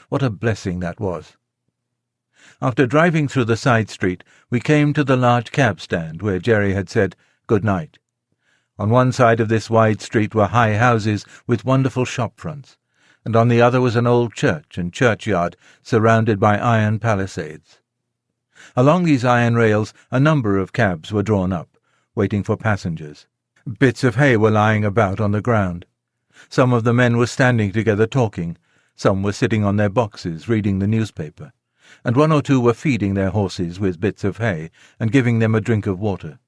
A: What a blessing that was! After driving through the side street, we came to the large cab-stand where Jerry had said good night. On one side of this wide street were high houses with wonderful shop-fronts, and on the other was an old church and churchyard surrounded by iron palisades. Along these iron rails a number of cabs were drawn up, waiting for passengers. Bits of hay were lying about on the ground. Some of the men were standing together talking, some were sitting on their boxes reading the newspaper, and 1 or 2 were feeding their horses with bits of hay and giving them a drink of water.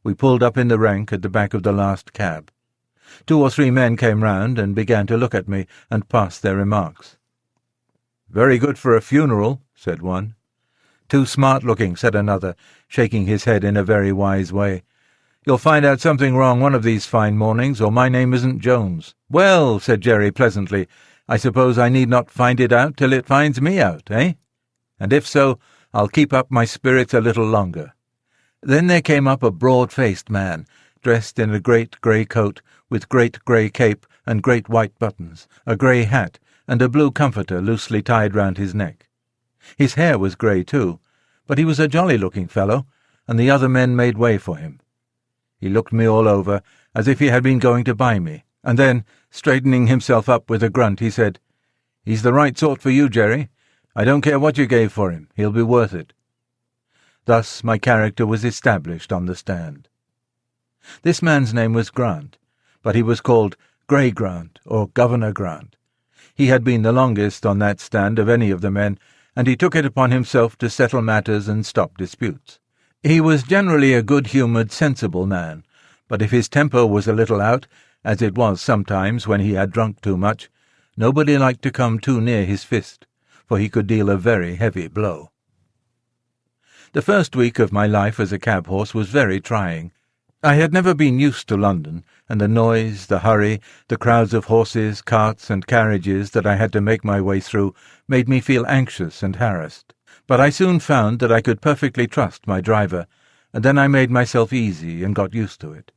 A: We pulled up in the rank at the back of the last cab. 2 or 3 men came round and began to look at me and pass their remarks. "Very good for a funeral," said one. "Too smart-looking," said another, shaking his head in a very wise way. "You'll find out something wrong one of these fine mornings, or my name isn't Jones." "Well," said Jerry pleasantly, "I suppose I need not find it out till it finds me out, eh? And if so, I'll keep up my spirits a little longer." Then there came up a broad-faced man, dressed in a great grey coat, with great grey cape and great white buttons, a grey hat, and a blue comforter loosely tied round his neck. His hair was grey too, but he was a jolly-looking fellow, and the other men made way for him. He looked me all over, as if he had been going to buy me, and then, straightening himself up with a grunt, he said, "He's the right sort for you, Jerry. I don't care what you gave for him, he'll be worth it." Thus my character was established on the stand. This man's name was Grant, but he was called Grey Grant, or Governor Grant. He had been the longest on that stand of any of the men, and he took it upon himself to settle matters and stop disputes. He was generally a good-humoured, sensible man, but if his temper was a little out, as it was sometimes when he had drunk too much, nobody liked to come too near his fist, for he could deal a very heavy blow. The first week of my life as a cab-horse was very trying. I had never been used to London, and the noise, the hurry, the crowds of horses, carts, and carriages that I had to make my way through made me feel anxious and harassed. But I soon found that I could perfectly trust my driver, and then I made myself easy and got used to it.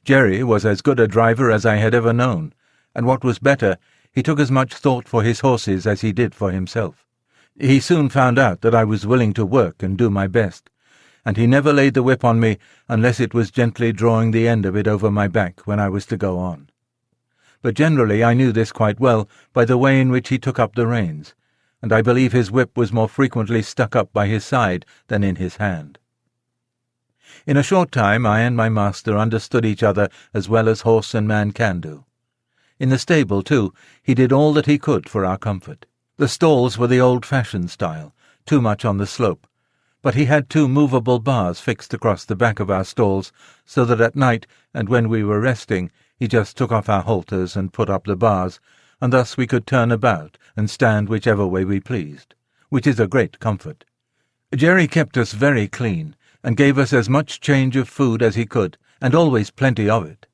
A: Jerry was as good a driver as I had ever known, and what was better, he took as much thought for his horses as he did for himself. He soon found out that I was willing to work and do my best, and he never laid the whip on me unless it was gently drawing the end of it over my back when I was to go on. But generally I knew this quite well by the way in which he took up the reins, and I believe his whip was more frequently stuck up by his side than in his hand. In a short time I and my master understood each other as well as horse and man can do. In the stable, too, he did all that he could for our comfort. The stalls were the old-fashioned style, too much on the slope, but he had 2 movable bars fixed across the back of our stalls, so that at night, and when we were resting, he just took off our halters and put up the bars, and thus we could turn about and stand whichever way we pleased, which is a great comfort. Jerry kept us very clean, and gave us as much change of food as he could, and always plenty of it.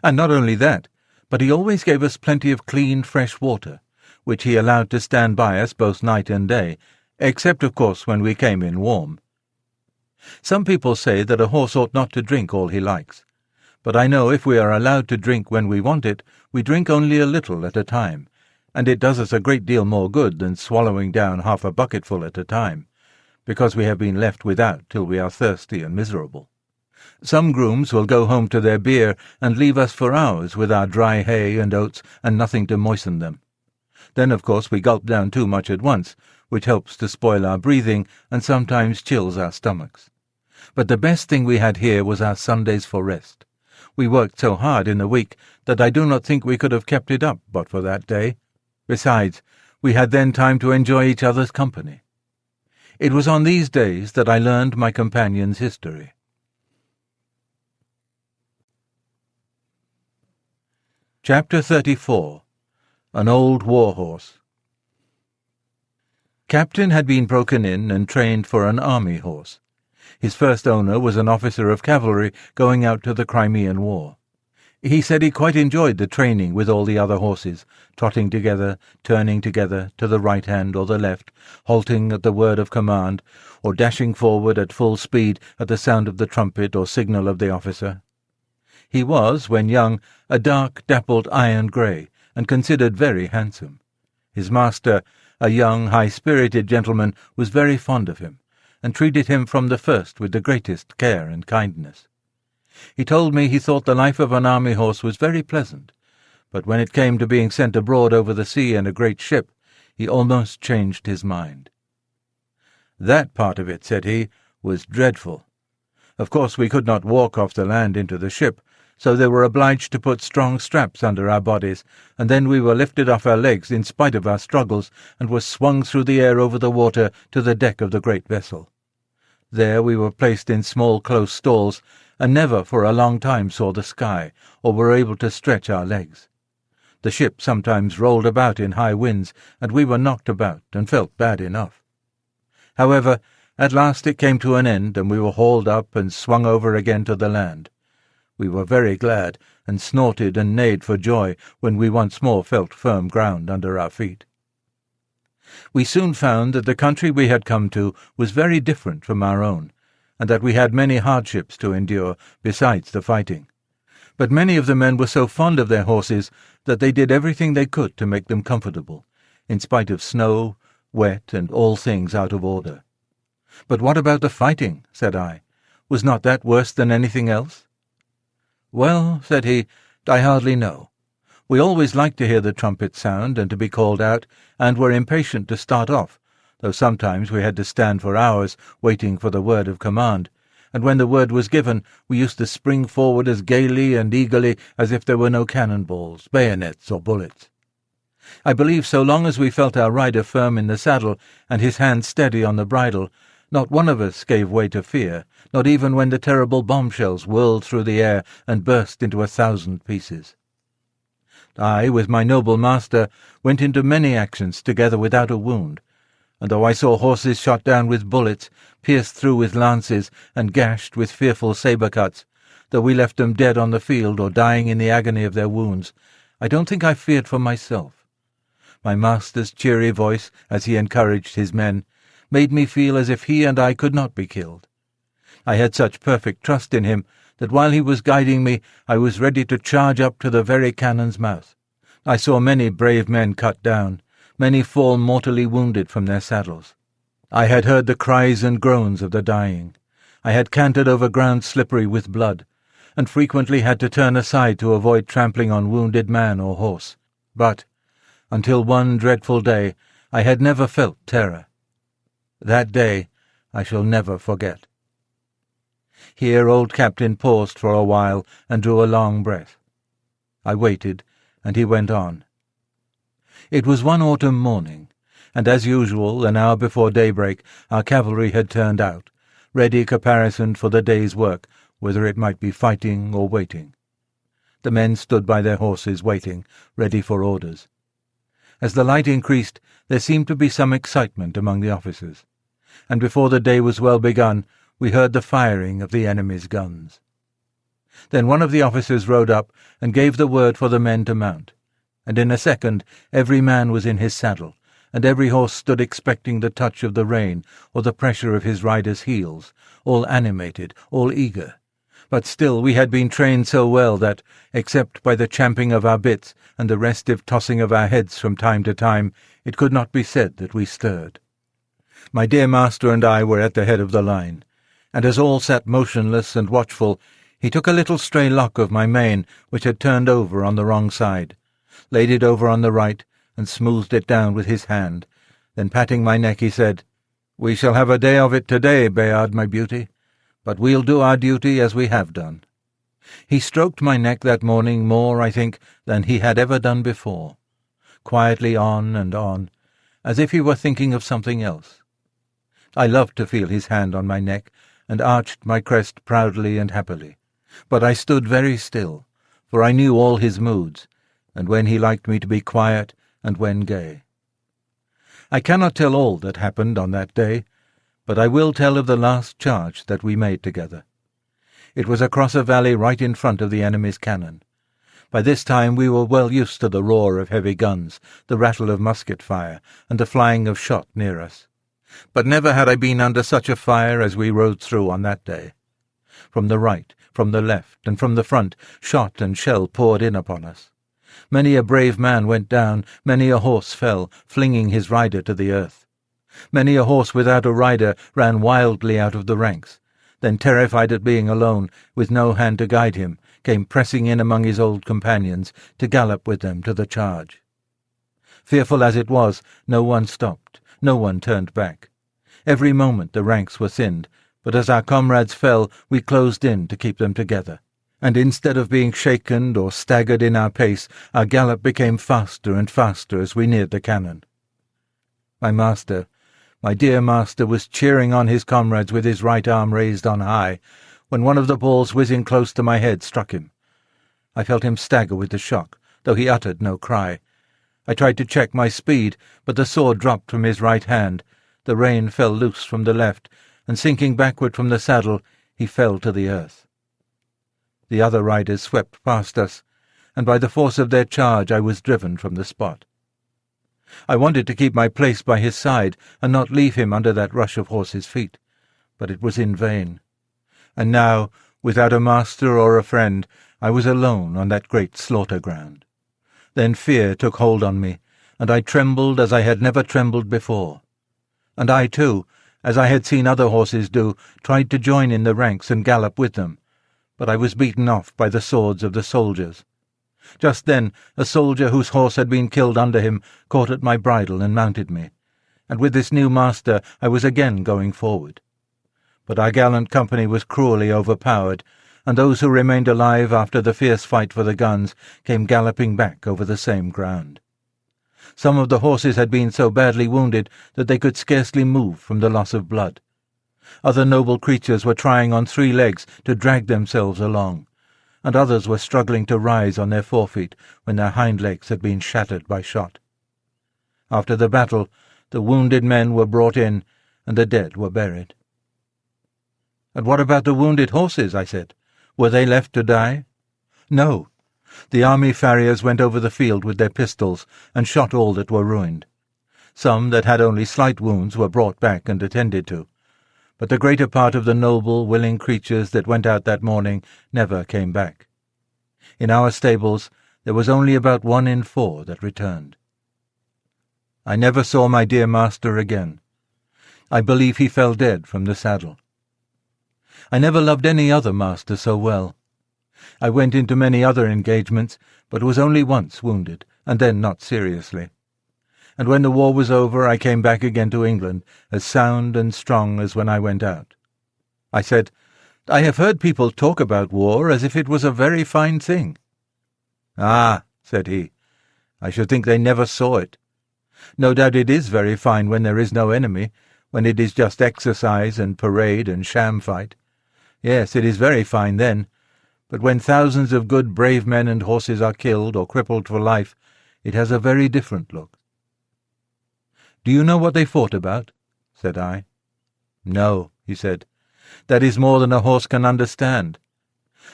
A: And not only that, but he always gave us plenty of clean, fresh water, which he allowed to stand by us both night and day, except, of course, when we came in warm. Some people say that a horse ought not to drink all he likes, but I know if we are allowed to drink when we want it, we drink only a little at a time, and it does us a great deal more good than swallowing down half a bucketful at a time, because we have been left without till we are thirsty and miserable. Some grooms will go home to their beer and leave us for hours with our dry hay and oats and nothing to moisten them. Then, of course, we gulp down too much at once, which helps to spoil our breathing and sometimes chills our stomachs. But the best thing we had here was our Sundays for rest. We worked so hard in the week that I do not think we could have kept it up but for that day. Besides, we had then time to enjoy each other's company. It was on these days that I learned my companion's history. Chapter 34. An Old War Horse. Captain had been broken in and trained for an army horse. His first owner was an officer of cavalry going out to the Crimean War. He said he quite enjoyed the training with all the other horses, trotting together, turning together, to the right hand or the left, halting at the word of command, or dashing forward at full speed at the sound of the trumpet or signal of the officer. He was, when young, a dark, dappled iron grey, and considered very handsome. His master, a young, high-spirited gentleman, was very fond of him, and treated him from the first with the greatest care and kindness. He told me he thought the life of an army horse was very pleasant, but when it came to being sent abroad over the sea in a great ship, he almost changed his mind. That part of it, said he, was dreadful. Of course we could not walk off the land into the ship, so they were obliged to put strong straps under our bodies, and then we were lifted off our legs in spite of our struggles, and were swung through the air over the water to the deck of the great vessel. There we were placed in small close stalls, and never for a long time saw the sky, or were able to stretch our legs. The ship sometimes rolled about in high winds, and we were knocked about, and felt bad enough. However, at last it came to an end, and we were hauled up and swung over again to the land. We were very glad, and snorted and neighed for joy when we once more felt firm ground under our feet. We soon found that the country we had come to was very different from our own, and that we had many hardships to endure besides the fighting. But many of the men were so fond of their horses that they did everything they could to make them comfortable, in spite of snow, wet, and all things out of order. "But what about the fighting?" said I. "Was not that worse than anything else?" "Well," said he, "I hardly know. We always liked to hear the trumpet sound and to be called out, and were impatient to start off, though sometimes we had to stand for hours waiting for the word of command, and when the word was given we used to spring forward as gaily and eagerly as if there were no cannon-balls, bayonets, or bullets. I believe so long as we felt our rider firm in the saddle and his hand steady on the bridle, not one of us gave way to fear, not even when the terrible bombshells whirled through the air and burst into 1,000 pieces. I, with my noble master, went into many actions together without a wound, and though I saw horses shot down with bullets, pierced through with lances, and gashed with fearful sabre-cuts, though we left them dead on the field or dying in the agony of their wounds, I don't think I feared for myself. My master's cheery voice, as he encouraged his men, made me feel as if he and I could not be killed. I had such perfect trust in him that while he was guiding me I was ready to charge up to the very cannon's mouth. I saw many brave men cut down, many fall mortally wounded from their saddles. I had heard the cries and groans of the dying. I had cantered over ground slippery with blood, and frequently had to turn aside to avoid trampling on wounded man or horse. But, until one dreadful day, I had never felt terror. That day I shall never forget. Here old Captain paused for a while and drew a long breath. I waited, and he went on. It was one autumn morning, and as usual, an hour before daybreak, our cavalry had turned out, ready caparisoned for the day's work, whether it might be fighting or waiting. The men stood by their horses waiting, ready for orders. As the light increased, there seemed to be some excitement among the officers, and before the day was well begun, we heard the firing of the enemy's guns. Then one of the officers rode up and gave the word for the men to mount, and in a second every man was in his saddle, and every horse stood expecting the touch of the rein or the pressure of his rider's heels, all animated, all eager. But still we had been trained so well that, except by the champing of our bits and the restive tossing of our heads from time to time, it could not be said that we stirred. My dear master and I were at the head of the line, and as all sat motionless and watchful, he took a little stray lock of my mane which had turned over on the wrong side, laid it over on the right, and smoothed it down with his hand. Then patting my neck he said, "We shall have a day of it today, Bayard, my beauty, but we'll do our duty as we have done." He stroked my neck that morning more, I think, than he had ever done before, quietly on and on, as if he were thinking of something else. I loved to feel his hand on my neck, and arched my crest proudly and happily, but I stood very still, for I knew all his moods, and when he liked me to be quiet, and when gay. I cannot tell all that happened on that day, but I will tell of the last charge that we made together. It was across a valley right in front of the enemy's cannon. By this time we were well used to the roar of heavy guns, the rattle of musket fire, and the flying of shot near us. But never had I been under such a fire as we rode through on that day. From the right, from the left, and from the front, shot and shell poured in upon us. Many a brave man went down, many a horse fell, flinging his rider to the earth. Many a horse without a rider ran wildly out of the ranks, then, terrified at being alone, with no hand to guide him, came pressing in among his old companions to gallop with them to the charge. Fearful as it was, no one stopped, no one turned back. Every moment the ranks were thinned, but as our comrades fell, we closed in to keep them together, and instead of being shaken or staggered in our pace, our gallop became faster and faster as we neared the cannon. My dear master, was cheering on his comrades with his right arm raised on high, when one of the balls whizzing close to my head struck him. I felt him stagger with the shock, though he uttered no cry. I tried to check my speed, but the sword dropped from his right hand, the rein fell loose from the left, and sinking backward from the saddle, he fell to the earth. The other riders swept past us, and by the force of their charge I was driven from the spot. I wanted to keep my place by his side and not leave him under that rush of horses' feet, but it was in vain. And now, without a master or a friend, I was alone on that great slaughter-ground. Then fear took hold on me, and I trembled as I had never trembled before. And I, too, as I had seen other horses do, tried to join in the ranks and gallop with them, but I was beaten off by the swords of the soldiers. Just then a soldier whose horse had been killed under him caught at my bridle and mounted me, and with this new master I was again going forward. But our gallant company was cruelly overpowered, and those who remained alive after the fierce fight for the guns came galloping back over the same ground. Some of the horses had been so badly wounded that they could scarcely move from the loss of blood. Other noble creatures were trying on 3 legs to drag themselves along, and others were struggling to rise on their forefeet when their hind legs had been shattered by shot. After the battle, the wounded men were brought in, and the dead were buried. "And what about the wounded horses?" I said. "Were they left to die?" "No. The army farriers went over the field with their pistols and shot all that were ruined. Some that had only slight wounds were brought back and attended to, but the greater part of the noble, willing creatures that went out that morning never came back. In our stables there was only about 1 in 4 that returned. I never saw my dear master again. I believe he fell dead from the saddle. I never loved any other master so well. I went into many other engagements, but was only once wounded, and then not seriously. And when the war was over, I came back again to England, as sound and strong as when I went out. I said, "I have heard people talk about war as if it was a very fine thing." "Ah," said he, "I should think they never saw it. No doubt it is very fine when there is no enemy, when it is just exercise and parade and sham fight. Yes, it is very fine then, but when thousands of good brave men and horses are killed or crippled for life, it has a very different look." "Do you know what they fought about?" said I. "No," he said. "That is more than a horse can understand.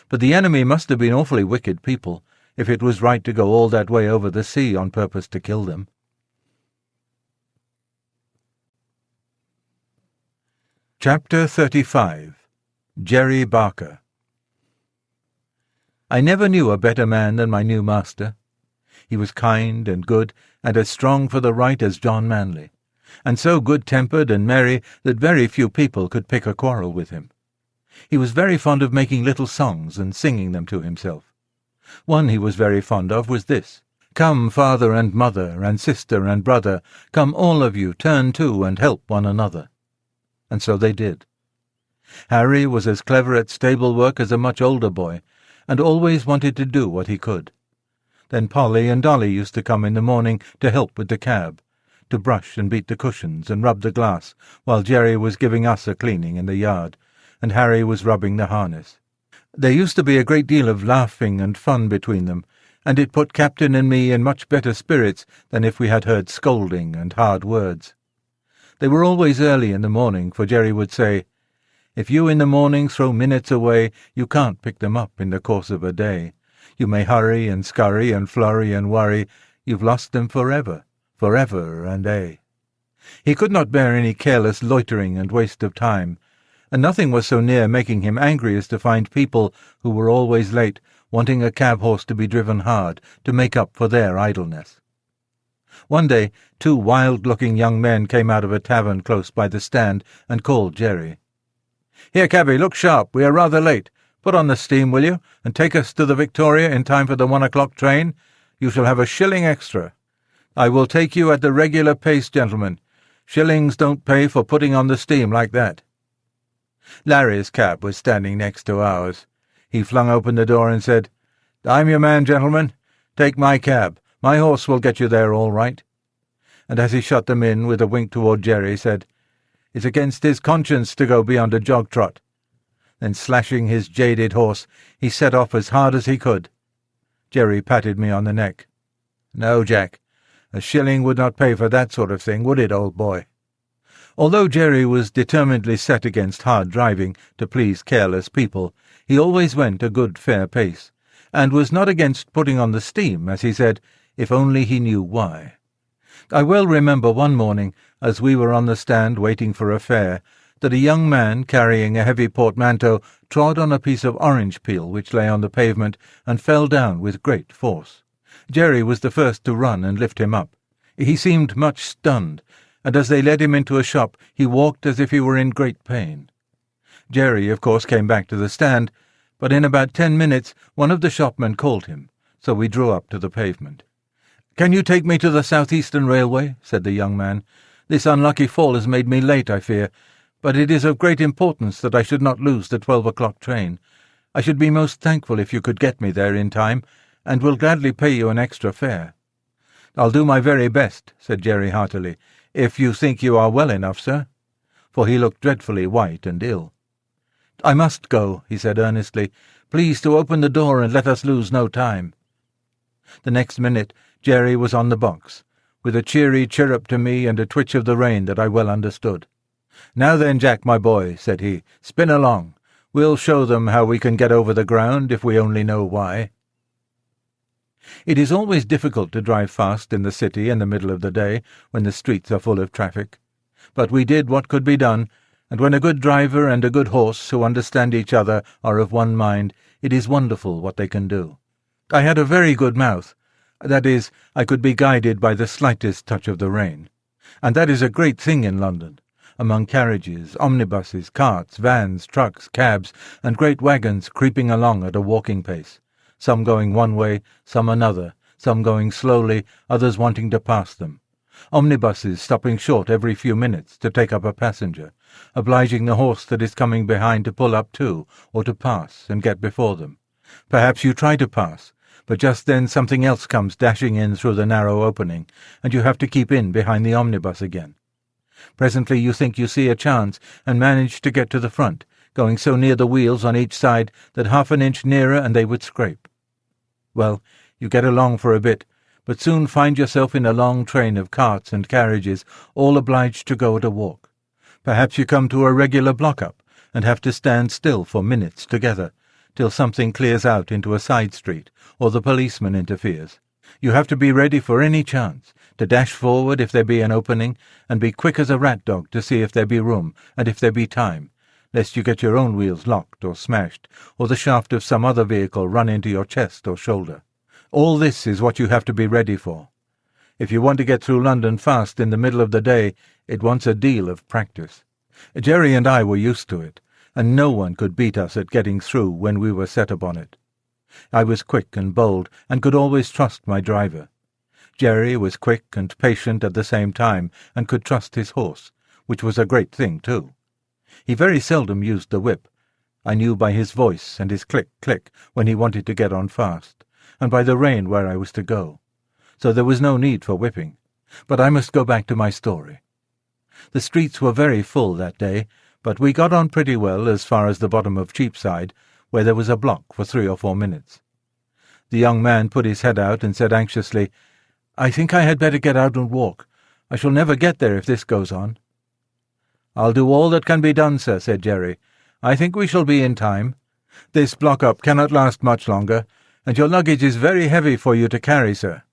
A: But the enemy must have been awfully wicked people, if it was right to go all that way over the sea on purpose to kill them." Chapter 35. Jerry Barker. I never knew a better man than my new master. He was kind and good, and as strong for the right as John Manley, and so good-tempered and merry that very few people could pick a quarrel with him. He was very fond of making little songs and singing them to himself. One he was very fond of was this: "Come, father and mother, and sister and brother, come all of you, turn to and help one another." And so they did. Harry was as clever at stable work as a much older boy, and always wanted to do what he could. Then Polly and Dolly used to come in the morning to help with the cab, to brush and beat the cushions and rub the glass, while Jerry was giving us a cleaning in the yard, and Harry was rubbing the harness. There used to be a great deal of laughing and fun between them, and it put Captain and me in much better spirits than if we had heard scolding and hard words. They were always early in the morning, for Jerry would say, "If you in the morning throw minutes away, you can't pick them up in the course of a day. You may hurry and scurry and flurry and worry, you've lost them forever, forever and aye." He could not bear any careless loitering and waste of time, and nothing was so near making him angry as to find people who were always late wanting a cab-horse to be driven hard to make up for their idleness. One day 2 wild-looking young men came out of a tavern close by the stand and called Jerry. "Here, cabby, look sharp, we are rather late. Put on the steam, will you, and take us to the Victoria in time for the 1 o'clock train? You shall have a shilling extra. I will take you at the regular pace, gentlemen. Shillings don't pay for putting on the steam like that." Larry's cab was standing next to ours. He flung open the door and said, "I'm your man, gentlemen. Take my cab. My horse will get you there all right." And as he shut them in, with a wink toward Jerry, said, "It's against his conscience to go beyond a jog-trot." Then, slashing his jaded horse, he set off as hard as he could. Jerry patted me on the neck. "No, Jack, a shilling would not pay for that sort of thing, would it, old boy?" Although Jerry was determinedly set against hard driving to please careless people, he always went a good fair pace, and was not against putting on the steam, as he said, if only he knew why. I well remember one morning, as we were on the stand waiting for a fare, that a young man carrying a heavy portmanteau trod on a piece of orange peel which lay on the pavement and fell down with great force. Jerry was the first to run and lift him up. He seemed much stunned, and as they led him into a shop he walked as if he were in great pain. Jerry, of course, came back to the stand, but in about 10 minutes one of the shopmen called him, so we drew up to the pavement. "Can you take me to the South Eastern Railway?" said the young man. "This unlucky fall has made me late, I fear, but it is of great importance that I should not lose the 12 o'clock train. I should be most thankful if you could get me there in time, and will gladly pay you an extra fare." "I'll do my very best," said Jerry heartily, "if you think you are well enough, sir," for he looked dreadfully white and ill. "I must go," he said earnestly. "Please to open the door and let us lose no time." The next minute Jerry was on the box, with a cheery chirrup to me and a twitch of the rein that I well understood. "Now then, Jack, my boy," said he, "spin along. We'll show them how we can get over the ground if we only know why." It is always difficult to drive fast in the city in the middle of the day, when the streets are full of traffic. But we did what could be done, and when a good driver and a good horse who understand each other are of one mind, it is wonderful what they can do. I had a very good mouth. That is, I could be guided by the slightest touch of the rein. And that is a great thing in London. Among carriages, omnibuses, carts, vans, trucks, cabs, and great wagons creeping along at a walking pace, some going one way, some another, some going slowly, others wanting to pass them. Omnibuses stopping short every few minutes to take up a passenger, obliging the horse that is coming behind to pull up too, or to pass and get before them. Perhaps you try to pass, but just then something else comes dashing in through the narrow opening, and you have to keep in behind the omnibus again. Presently you think you see a chance, and manage to get to the front, going so near the wheels on each side that half an inch nearer and they would scrape. Well, you get along for a bit, but soon find yourself in a long train of carts and carriages, all obliged to go at a walk. Perhaps you come to a regular block-up, and have to stand still for minutes together, till something clears out into a side street, or the policeman interferes. You have to be ready for any chance, to dash forward if there be an opening, and be quick as a rat dog to see if there be room, and if there be time, lest you get your own wheels locked or smashed, or the shaft of some other vehicle run into your chest or shoulder. All this is what you have to be ready for. If you want to get through London fast in the middle of the day, it wants a deal of practice. Jerry and I were used to it, and no one could beat us at getting through when we were set upon it. I was quick and bold, and could always trust my driver. Jerry was quick and patient at the same time, and could trust his horse, which was a great thing too. He very seldom used the whip. I knew by his voice and his click-click when he wanted to get on fast, and by the rein where I was to go. So there was no need for whipping. But I must go back to my story. The streets were very full that day, but we got on pretty well as far as the bottom of Cheapside, where there was a block for 3 or 4 minutes. The young man put his head out and said anxiously, "I think I had better get out and walk. I shall never get there if this goes on." "I'll do all that can be done, sir," said Jerry. "I think we shall be in time. This block-up cannot last much longer, and your luggage is very heavy for you to carry, sir."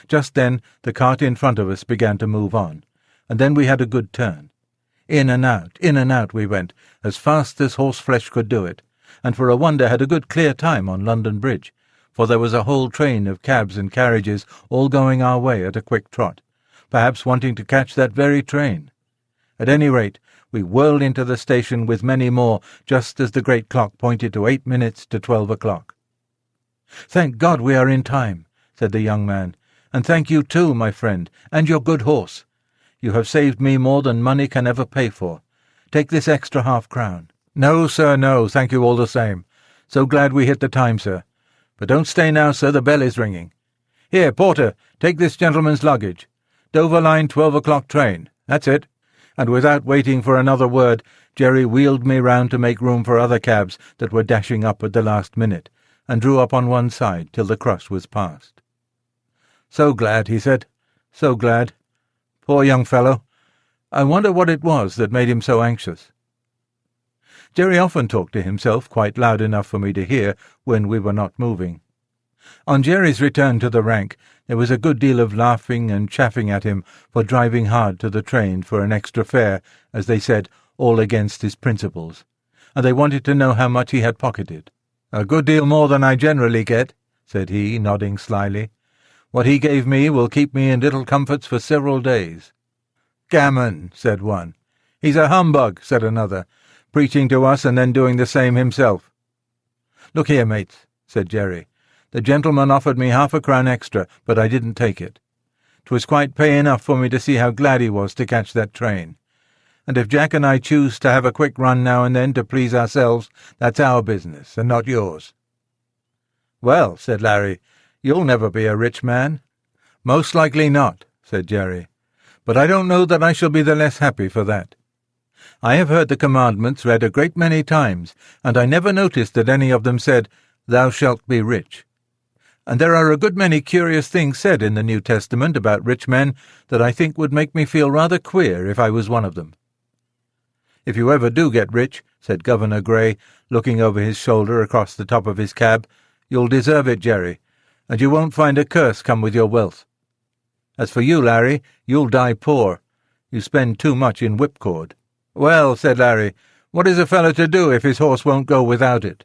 A: Just then the cart in front of us began to move on, and then we had a good turn. In and out we went, as fast as horseflesh could do it, and for a wonder had a good clear time on London Bridge, for there was a whole train of cabs and carriages all going our way at a quick trot, perhaps wanting to catch that very train. At any rate, we whirled into the station with many more, just as the great clock pointed to 8 minutes to 12 o'clock. "Thank God we are in time," said the young man, "and thank you too, my friend, and your good horse. You have saved me more than money can ever pay for. Take this extra half-crown." "No, sir, no, thank you all the same. So glad we hit the time, sir. But don't stay now, sir, the bell is ringing. Here, porter, take this gentleman's luggage. Dover Line 12 o'clock train. That's it." And without waiting for another word, Jerry wheeled me round to make room for other cabs that were dashing up at the last minute, and drew up on one side till the crush was past. "So glad," he said. "So glad. Poor young fellow. I wonder what it was that made him so anxious." Jerry often talked to himself quite loud enough for me to hear when we were not moving. On Jerry's return to the rank, there was a good deal of laughing and chaffing at him for driving hard to the train for an extra fare, as they said, all against his principles, and they wanted to know how much he had pocketed. "A good deal more than I generally get," said he, nodding slyly. "What he gave me will keep me in little comforts for several days." "Gammon," said one. "He's a humbug," said another, preaching to us and then doing the same himself. "Look here, mates," said Jerry. "The gentleman offered me half-a-crown extra, but I didn't take it. 'Twas quite pay enough for me to see how glad he was to catch that train. And if Jack and I choose to have a quick run now and then to please ourselves, that's our business, and not yours." "Well," said Larry, "you'll never be a rich man." "Most likely not," said Jerry. "But I don't know that I shall be the less happy for that. I have heard the commandments read a great many times, and I never noticed that any of them said, 'Thou shalt be rich.' And there are a good many curious things said in the New Testament about rich men that I think would make me feel rather queer if I was one of them." "If you ever do get rich," said Governor Grey, looking over his shoulder across the top of his cab, "you'll deserve it, Jerry, and you won't find a curse come with your wealth. As for you, Larry, you'll die poor. You spend too much in whipcord." "Well," said Larry, "what is a fellow to do if his horse won't go without it?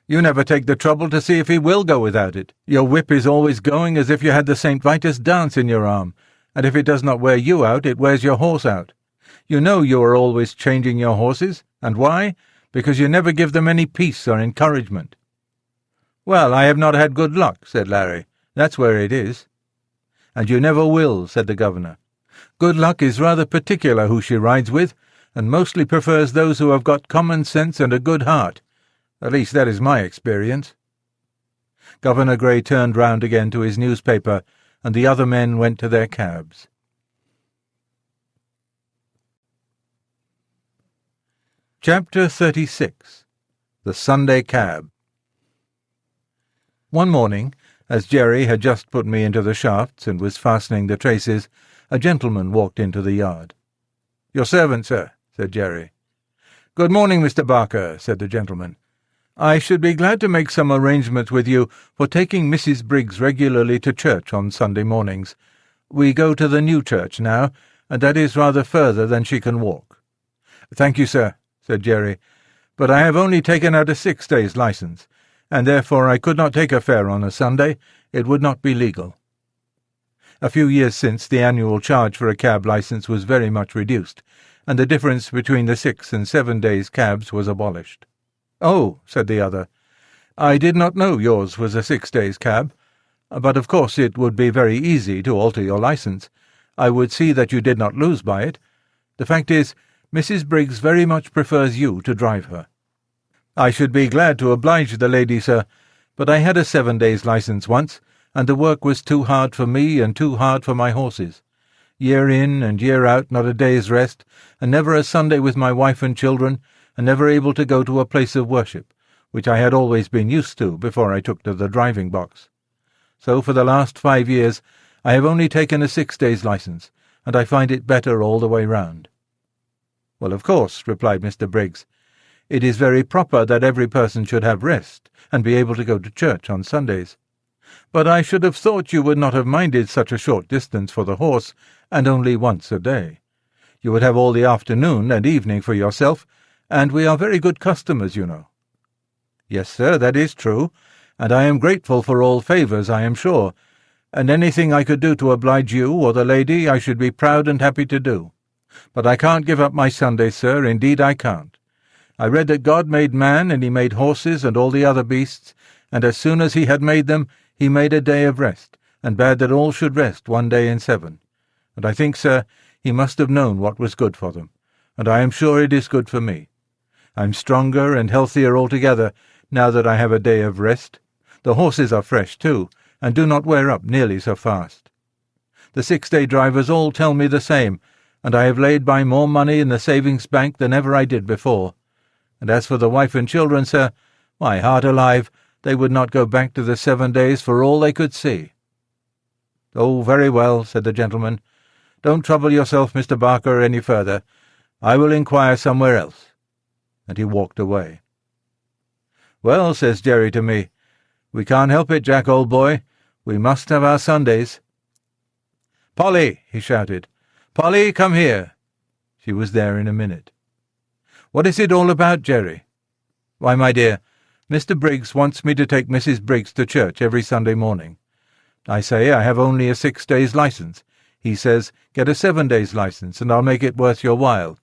A: You never take the trouble to see if he will go without it. Your whip is always going as if you had the St. Vitus dance in your arm, and if it does not wear you out, it wears your horse out. You know you are always changing your horses, and why? Because you never give them any peace or encouragement." "Well, I have not had good luck," said Larry. "That's where it is." "And you never will," said the governor. "Good luck is rather particular who she rides with, and mostly prefers those who have got common sense and a good heart. At least that is my experience." Governor Grey turned round again to his newspaper, and the other men went to their cabs. Chapter 36. The Sunday Cab. One morning, as Jerry had just put me into the shafts and was fastening the traces, a gentleman walked into the yard. "Your servant, sir," said Jerry. "Good morning, Mr. Barker," said the gentleman. "I should be glad to make some arrangements with you for taking Mrs. Briggs regularly to church on Sunday mornings. We go to the new church now, and that is rather further than she can walk." "Thank you, sir," said Jerry, "but I have only taken out a 6 days' license, and therefore I could not take a fare on a Sunday. It would not be legal." A few years since, the annual charge for a cab license was very much reduced, and the difference between the 6 and 7 days' cabs was abolished. "Oh," said the other, "I did not know yours was a 6 days' cab. But of course it would be very easy to alter your licence. I would see that you did not lose by it. The fact is, Mrs. Briggs very much prefers you to drive her." "I should be glad to oblige the lady, sir, but I had a 7 days' licence once, and the work was too hard for me and too hard for my horses. Year in and year out, not a day's rest, and never a Sunday with my wife and children, and never able to go to a place of worship, which I had always been used to before I took to the driving box. So for the last 5 years I have only taken a 6 days' licence, and I find it better all the way round." "Well, of course," replied Mr. Briggs, "it is very proper that every person should have rest, and be able to go to church on Sundays. But I should have thought you would not have minded such a short distance for the horse, and only once a day. You would have all the afternoon and evening for yourself, and we are very good customers, you know." "Yes, sir, that is true, and I am grateful for all favours, I am sure, and anything I could do to oblige you or the lady I should be proud and happy to do. But I can't give up my Sunday, sir, indeed I can't. I read that God made man, and he made horses and all the other beasts, and as soon as he had made them, he made a day of rest, and bade that all should rest 1 day in 7. And I think, sir, he must have known what was good for them, and I am sure it is good for me. I'm stronger and healthier altogether, now that I have a day of rest. The horses are fresh too, and do not wear up nearly so fast. The 6-day drivers all tell me the same, and I have laid by more money in the savings bank than ever I did before. And as for the wife and children, sir, my heart alive, they would not go back to the 7 days for all they could see." "Oh, very well," said the gentleman. "Don't trouble yourself, Mr. Barker, any further. I will inquire somewhere else." And he walked away. "Well," says Jerry to me, "we can't help it, Jack, old boy. We must have our Sundays." "Polly," he shouted. "Polly, come here." She was there in a minute. "What is it all about, Jerry?" "Why, my dear, Mr. Briggs wants me to take Mrs. Briggs to church every Sunday morning. I say I have only a 6 days license. He says, get a 7 days license, and I'll make it worth your while.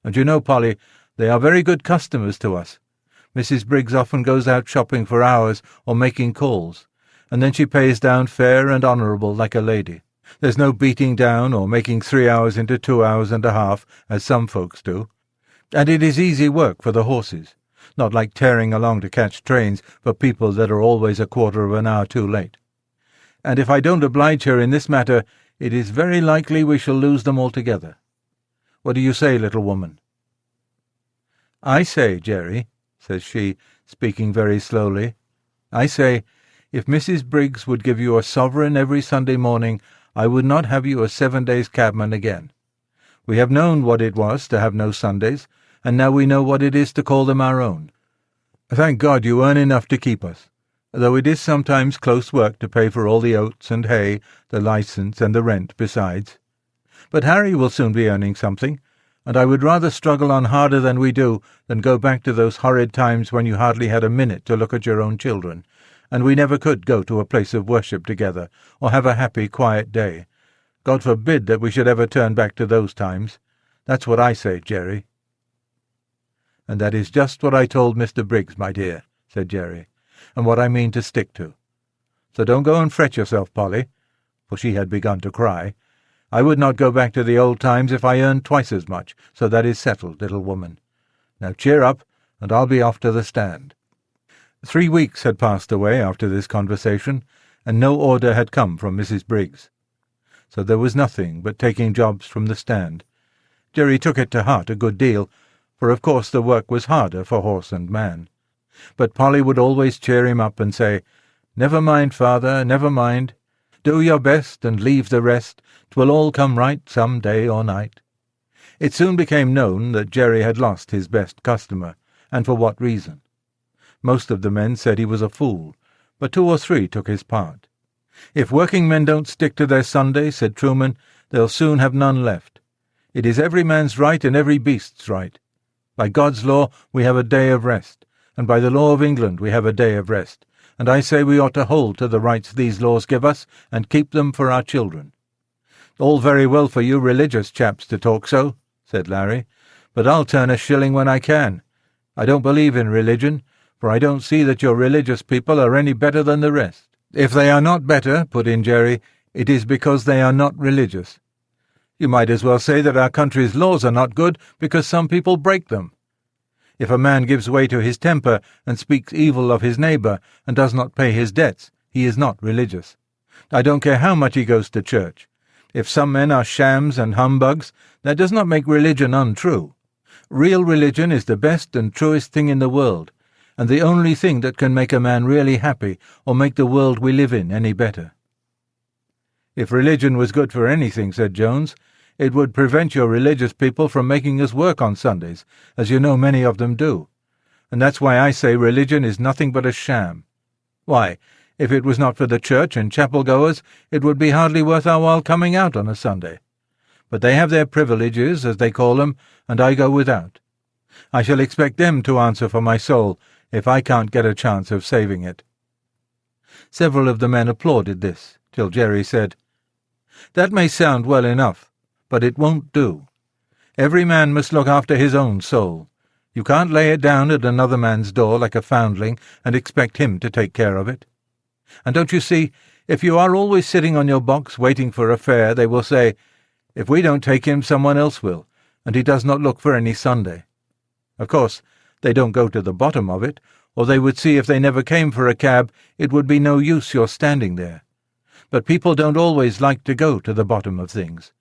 A: And you know, Polly, they are very good customers to us. Mrs. Briggs often goes out shopping for hours or making calls, and then she pays down fair and honourable like a lady. There's no beating down or making 3 hours into 2 hours and a half, as some folks do. And it is easy work for the horses, not like tearing along to catch trains for people that are always a quarter of an hour too late. And if I don't oblige her in this matter, it is very likely we shall lose them altogether. What do you say, little woman?" "I say, Jerry," says she, speaking very slowly, "I say, if Mrs. Briggs would give you a sovereign every Sunday morning, I would not have you a 7 days cabman again. We have known what it was to have no Sundays, and now we know what it is to call them our own. Thank God you earn enough to keep us, though it is sometimes close work to pay for all the oats and hay, the licence and the rent besides. But Harry will soon be earning something, and I would rather struggle on harder than we do than go back to those horrid times when you hardly had a minute to look at your own children, and we never could go to a place of worship together, or have a happy, quiet day. God forbid that we should ever turn back to those times. That's what I say, Jerry." "And that is just what I told Mr. Briggs, my dear," said Jerry, "and what I mean to stick to. So don't go and fret yourself, Polly," for she had begun to cry. "I would not go back to the old times if I earned twice as much, so that is settled, little woman. Now cheer up, and I'll be off to the stand." 3 weeks had passed away after this conversation, and no order had come from Mrs. Briggs. So there was nothing but taking jobs from the stand. Jerry took it to heart a good deal, for of course the work was harder for horse and man. But Polly would always cheer him up and say, "Never mind, father, never mind. Do your best and leave the rest. 'Twill all come right some day or night." It soon became known that Jerry had lost his best customer, and for what reason. Most of the men said he was a fool, but 2 or 3 took his part. "If working men don't stick to their Sunday," said Truman, "they'll soon have none left. It is every man's right and every beast's right. By God's law we have a day of rest, and by the law of England we have a day of rest, and I say we ought to hold to the rights these laws give us and keep them for our children." "All very well for you religious chaps to talk so," said Larry, "but I'll turn a shilling when I can. I don't believe in religion, for I don't see that your religious people are any better than the rest." "If they are not better," put in Jerry, "it is because they are not religious. You might as well say that our country's laws are not good because some people break them. If a man gives way to his temper and speaks evil of his neighbour and does not pay his debts, he is not religious. I don't care how much he goes to church. If some men are shams and humbugs, that does not make religion untrue. Real religion is the best and truest thing in the world, and the only thing that can make a man really happy or make the world we live in any better." "If religion was good for anything," said Jones, "it would prevent your religious people from making us work on Sundays, as you know many of them do. And that's why I say religion is nothing but a sham. Why, if it was not for the church and chapel-goers, it would be hardly worth our while coming out on a Sunday. But they have their privileges, as they call them, and I go without. I shall expect them to answer for my soul if I can't get a chance of saving it." Several of the men applauded this, till Jerry said, "That may sound well enough, but it won't do. Every man must look after his own soul. You can't lay it down at another man's door like a foundling and expect him to take care of it. And don't you see, if you are always sitting on your box waiting for a fare, they will say, 'If we don't take him, someone else will, and he does not look for any Sunday.' Of course, they don't go to the bottom of it, or they would see if they never came for a cab it would be no use your standing there. But people don't always like to go to the bottom of things.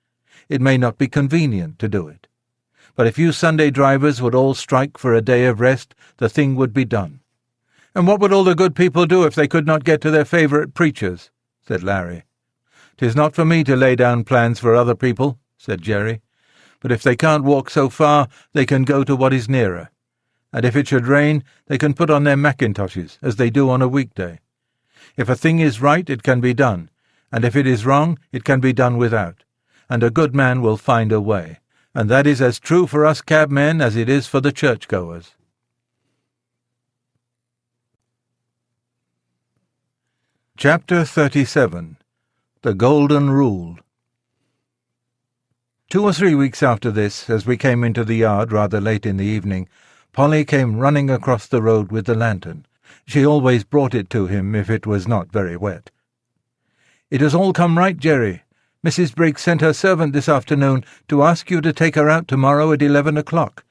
A: It may not be convenient to do it. But if you Sunday drivers would all strike for a day of rest, the thing would be done. And what would all the good people do if they could not get to their favourite preachers? Said Larry. 'Tis not for me to lay down plans for other people, said Jerry. But if they can't walk so far, they can go to what is nearer. And if it should rain, they can put on their mackintoshes, as they do on a weekday. If a thing is right, it can be done, and if it is wrong, it can be done without, and a good man will find a way, and that is as true for us cabmen as it is for the churchgoers. Chapter 37. The Golden Rule. 2 or 3 weeks after this, as we came into the yard rather late in the evening, Polly came running across the road with the lantern. She always brought it to him if it was not very wet. "It has all come right, Jerry. Mrs. Briggs sent her servant this afternoon to ask you to take her out tomorrow at 11 o'clock.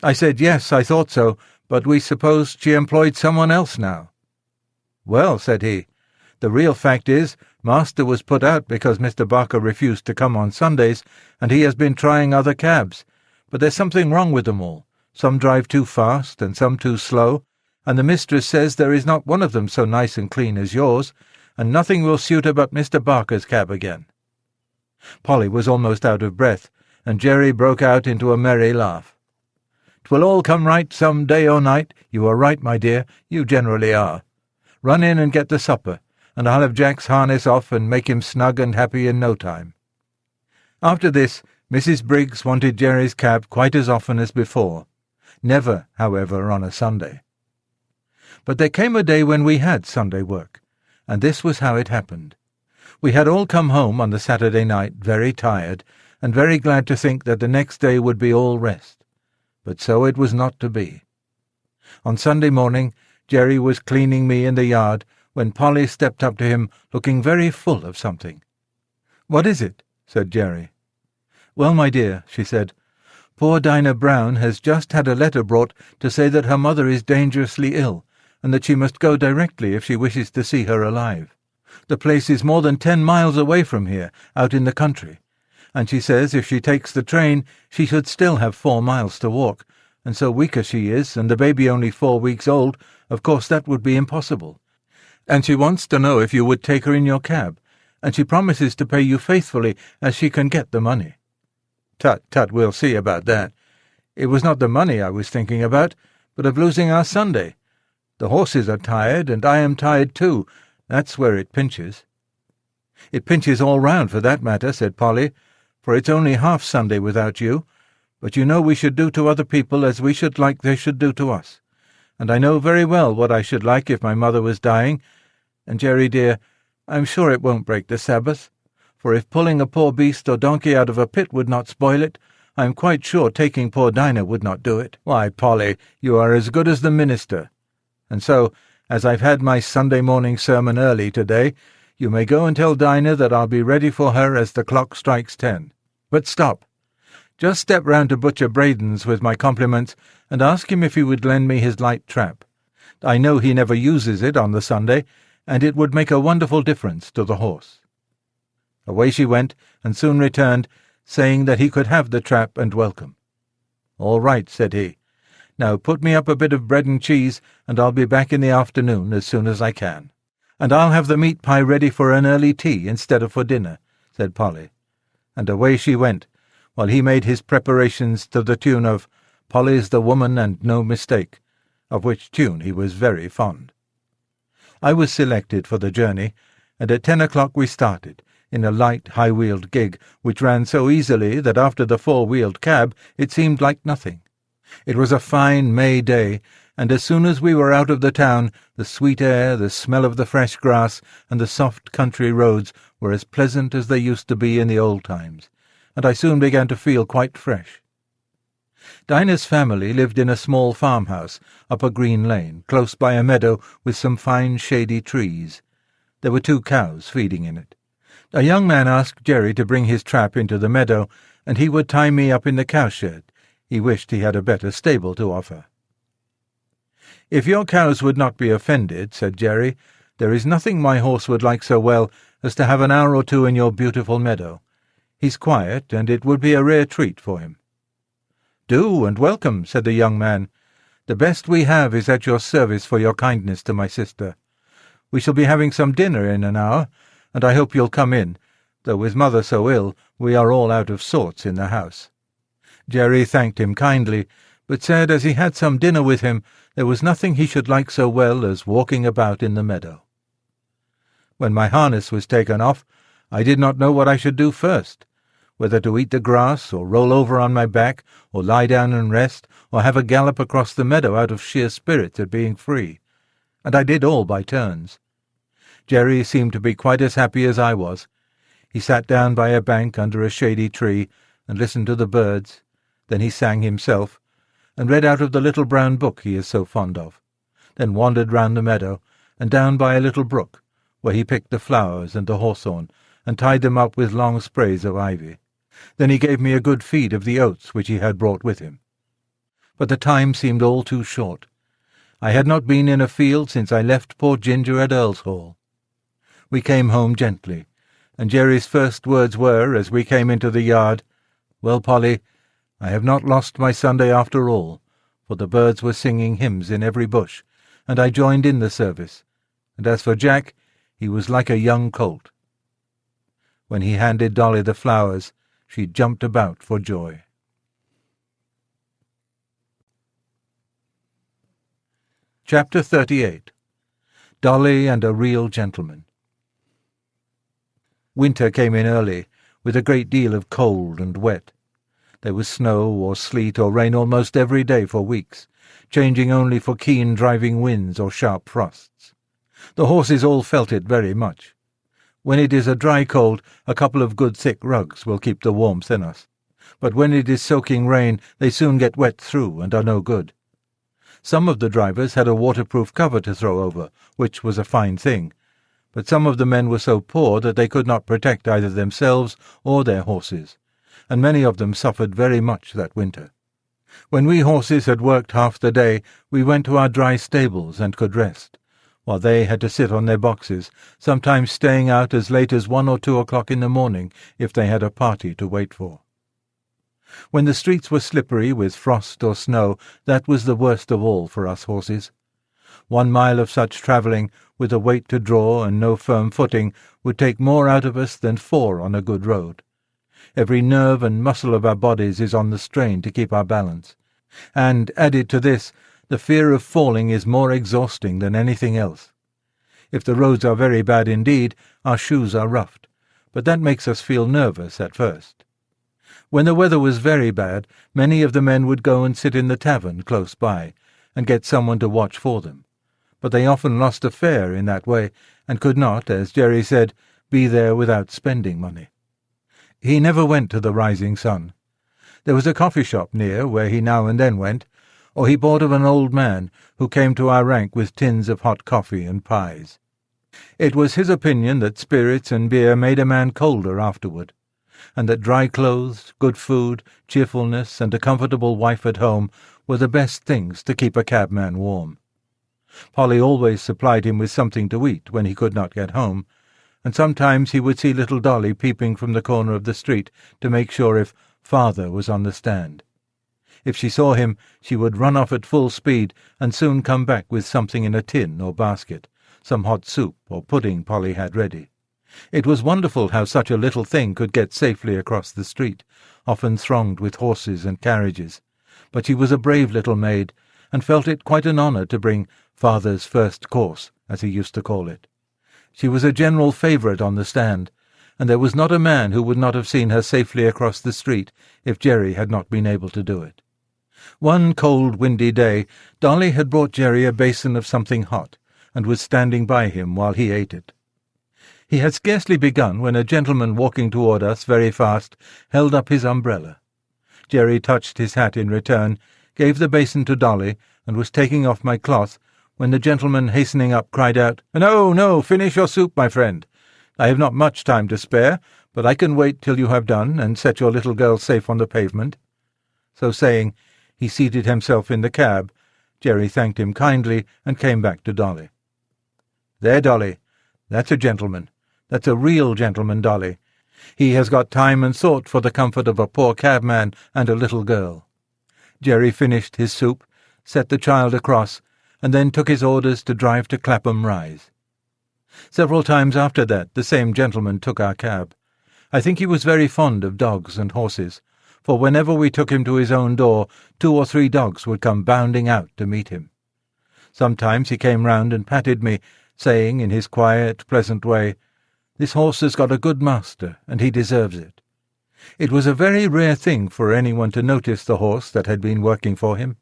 A: I said yes, I thought so, but we supposed she employed someone else now." "Well," said he, "the real fact is, Master was put out because Mr. Barker refused to come on Sundays, and he has been trying other cabs. But there's something wrong with them all. Some drive too fast, and some too slow, and the mistress says there is not one of them so nice and clean as yours, and nothing will suit her but Mr. Barker's cab again." Polly was almost out of breath, and Jerry broke out into a merry laugh. "'Twill all come right some day or night. You are right, my dear, you generally are. Run in and get the supper, and I'll have Jack's harness off and make him snug and happy in no time." After this, Mrs. Briggs wanted Jerry's cab quite as often as before. Never, however, on a Sunday. But there came a day when we had Sunday work, and this was how it happened. We had all come home on the Saturday night very tired, and very glad to think that the next day would be all rest. But so it was not to be. On Sunday morning, Jerry was cleaning me in the yard when Polly stepped up to him looking very full of something. "What is it?" said Jerry. "Well, my dear," she said, "poor Dinah Brown has just had a letter brought to say that her mother is dangerously ill, and that she must go directly if she wishes to see her alive. The place is more than 10 miles away from here, out in the country, and she says if she takes the train she should still have 4 miles to walk, and so weak as she is, and the baby only 4 weeks old, of course that would be impossible. And she wants to know if you would take her in your cab, and she promises to pay you faithfully as she can get the money." "Tut, tut, we'll see about that. It was not the money I was thinking about, but of losing our Sunday. The horses are tired, and I am tired too. That's where it pinches." "It pinches all round, for that matter," said Polly, "for it's only half Sunday without you. But you know we should do to other people as we should like they should do to us. And I know very well what I should like if my mother was dying. And, Jerry dear, I'm sure it won't break the Sabbath, for if pulling a poor beast or donkey out of a pit would not spoil it, I am quite sure taking poor Dinah would not do it. Why, Polly, you are as good as the minister. And so, as I've had my Sunday morning sermon early today, you may go and tell Dinah that I'll be ready for her as the clock strikes 10. But stop. Just step round to Butcher Braden's with my compliments, and ask him if he would lend me his light trap. I know he never uses it on the Sunday, and it would make a wonderful difference to the horse." Away she went, and soon returned, saying that he could have the trap and welcome. "All right," said he. "Now put me up a bit of bread and cheese, and I'll be back in the afternoon as soon as I can. And I'll have the meat pie ready for an early tea instead of for dinner," said Polly. And away she went, while he made his preparations to the tune of "Polly's the Woman and No Mistake," of which tune he was very fond. I was selected for the journey, and at 10 o'clock we started, in a light, high-wheeled gig, which ran so easily that after the 4-wheeled cab it seemed like nothing. It was a fine May day, and as soon as we were out of the town, the sweet air, the smell of the fresh grass, and the soft country roads were as pleasant as they used to be in the old times, and I soon began to feel quite fresh. Dinah's family lived in a small farmhouse up a green lane, close by a meadow with some fine shady trees. There were 2 cows feeding in it. A young man asked Jerry to bring his trap into the meadow, and he would tie me up in the cowshed. He wished he had a better stable to offer. "If your cows would not be offended," said Jerry, "there is nothing my horse would like so well as to have an hour or two in your beautiful meadow. He's quiet, and it would be a rare treat for him." "Do, and welcome," said the young man. "The best we have is at your service for your kindness to my sister. We shall be having some dinner in an hour, and I hope you'll come in, though with mother so ill we are all out of sorts in the house." Jerry thanked him kindly, but said as he had some dinner with him there was nothing he should like so well as walking about in the meadow. When my harness was taken off, I did not know what I should do first, whether to eat the grass, or roll over on my back, or lie down and rest, or have a gallop across the meadow out of sheer spirits at being free, and I did all by turns. Jerry seemed to be quite as happy as I was. He sat down by a bank under a shady tree and listened to the birds. Then he sang himself, and read out of the little brown book he is so fond of, then wandered round the meadow, and down by a little brook, where he picked the flowers and the hawthorn, and tied them up with long sprays of ivy. Then he gave me a good feed of the oats which he had brought with him. But the time seemed all too short. I had not been in a field since I left poor Ginger at Earl's Hall. We came home gently, and Jerry's first words were, as we came into the yard, "Well, Polly, I have not lost my Sunday after all," for the birds were singing hymns in every bush, and I joined in the service, and as for Jack, he was like a young colt. When he handed Dolly the flowers, she jumped about for joy. Chapter 38. Dolly and a Real Gentleman. Winter came in early, with a great deal of cold and wet. There was snow or sleet or rain almost every day for weeks, changing only for keen driving winds or sharp frosts. The horses all felt it very much. When it is a dry cold, a couple of good thick rugs will keep the warmth in us, but when it is soaking rain they soon get wet through and are no good. Some of the drivers had a waterproof cover to throw over, which was a fine thing, but some of the men were so poor that they could not protect either themselves or their horses, and many of them suffered very much that winter. When we horses had worked half the day, we went to our dry stables and could rest, while they had to sit on their boxes, sometimes staying out as late as 1 or 2 o'clock in the morning if they had a party to wait for. When the streets were slippery with frost or snow, that was the worst of all for us horses. 1 mile of such travelling, with a weight to draw and no firm footing, would take more out of us than 4 on a good road. Every nerve and muscle of our bodies is on the strain to keep our balance, and, added to this, the fear of falling is more exhausting than anything else. If the roads are very bad indeed, our shoes are roughed, but that makes us feel nervous at first. When the weather was very bad, many of the men would go and sit in the tavern close by, and get someone to watch for them, but they often lost a fare in that way, and could not, as Jerry said, be there without spending money. He never went to the Rising Sun. There was a coffee shop near where he now and then went, or he bought of an old man who came to our rank with tins of hot coffee and pies. It was his opinion that spirits and beer made a man colder afterward, and that dry clothes, good food, cheerfulness, and a comfortable wife at home were the best things to keep a cabman warm. Polly always supplied him with something to eat when he could not get home, and sometimes he would see little Dolly peeping from the corner of the street to make sure if father was on the stand. If she saw him, she would run off at full speed and soon come back with something in a tin or basket, some hot soup or pudding Polly had ready. It was wonderful how such a little thing could get safely across the street, often thronged with horses and carriages, but she was a brave little maid, and felt it quite an honour to bring father's first course, as he used to call it. She was a general favourite on the stand, and there was not a man who would not have seen her safely across the street if Jerry had not been able to do it. One cold, windy day, Dolly had brought Jerry a basin of something hot, and was standing by him while he ate it. He had scarcely begun when a gentleman walking toward us very fast held up his umbrella. Jerry touched his hat in return, gave the basin to Dolly, and was taking off my cloth, when the gentleman hastening up cried out, "No, no, finish your soup, my friend. I have not much time to spare, but I can wait till you have done, and set your little girl safe on the pavement." So saying, he seated himself in the cab, Jerry thanked him kindly and came back to Dolly. "There, Dolly. That's a gentleman. That's a real gentleman, Dolly. He has got time and thought for the comfort of a poor cabman and a little girl." Jerry finished his soup, set the child across, and then took his orders to drive to Clapham Rise. Several times after that the same gentleman took our cab. I think he was very fond of dogs and horses, for whenever we took him to his own door, 2 or 3 dogs would come bounding out to meet him. Sometimes he came round and patted me, saying in his quiet, pleasant way, "This horse has got a good master, and he deserves it." It was a very rare thing for anyone to notice the horse that had been working for him.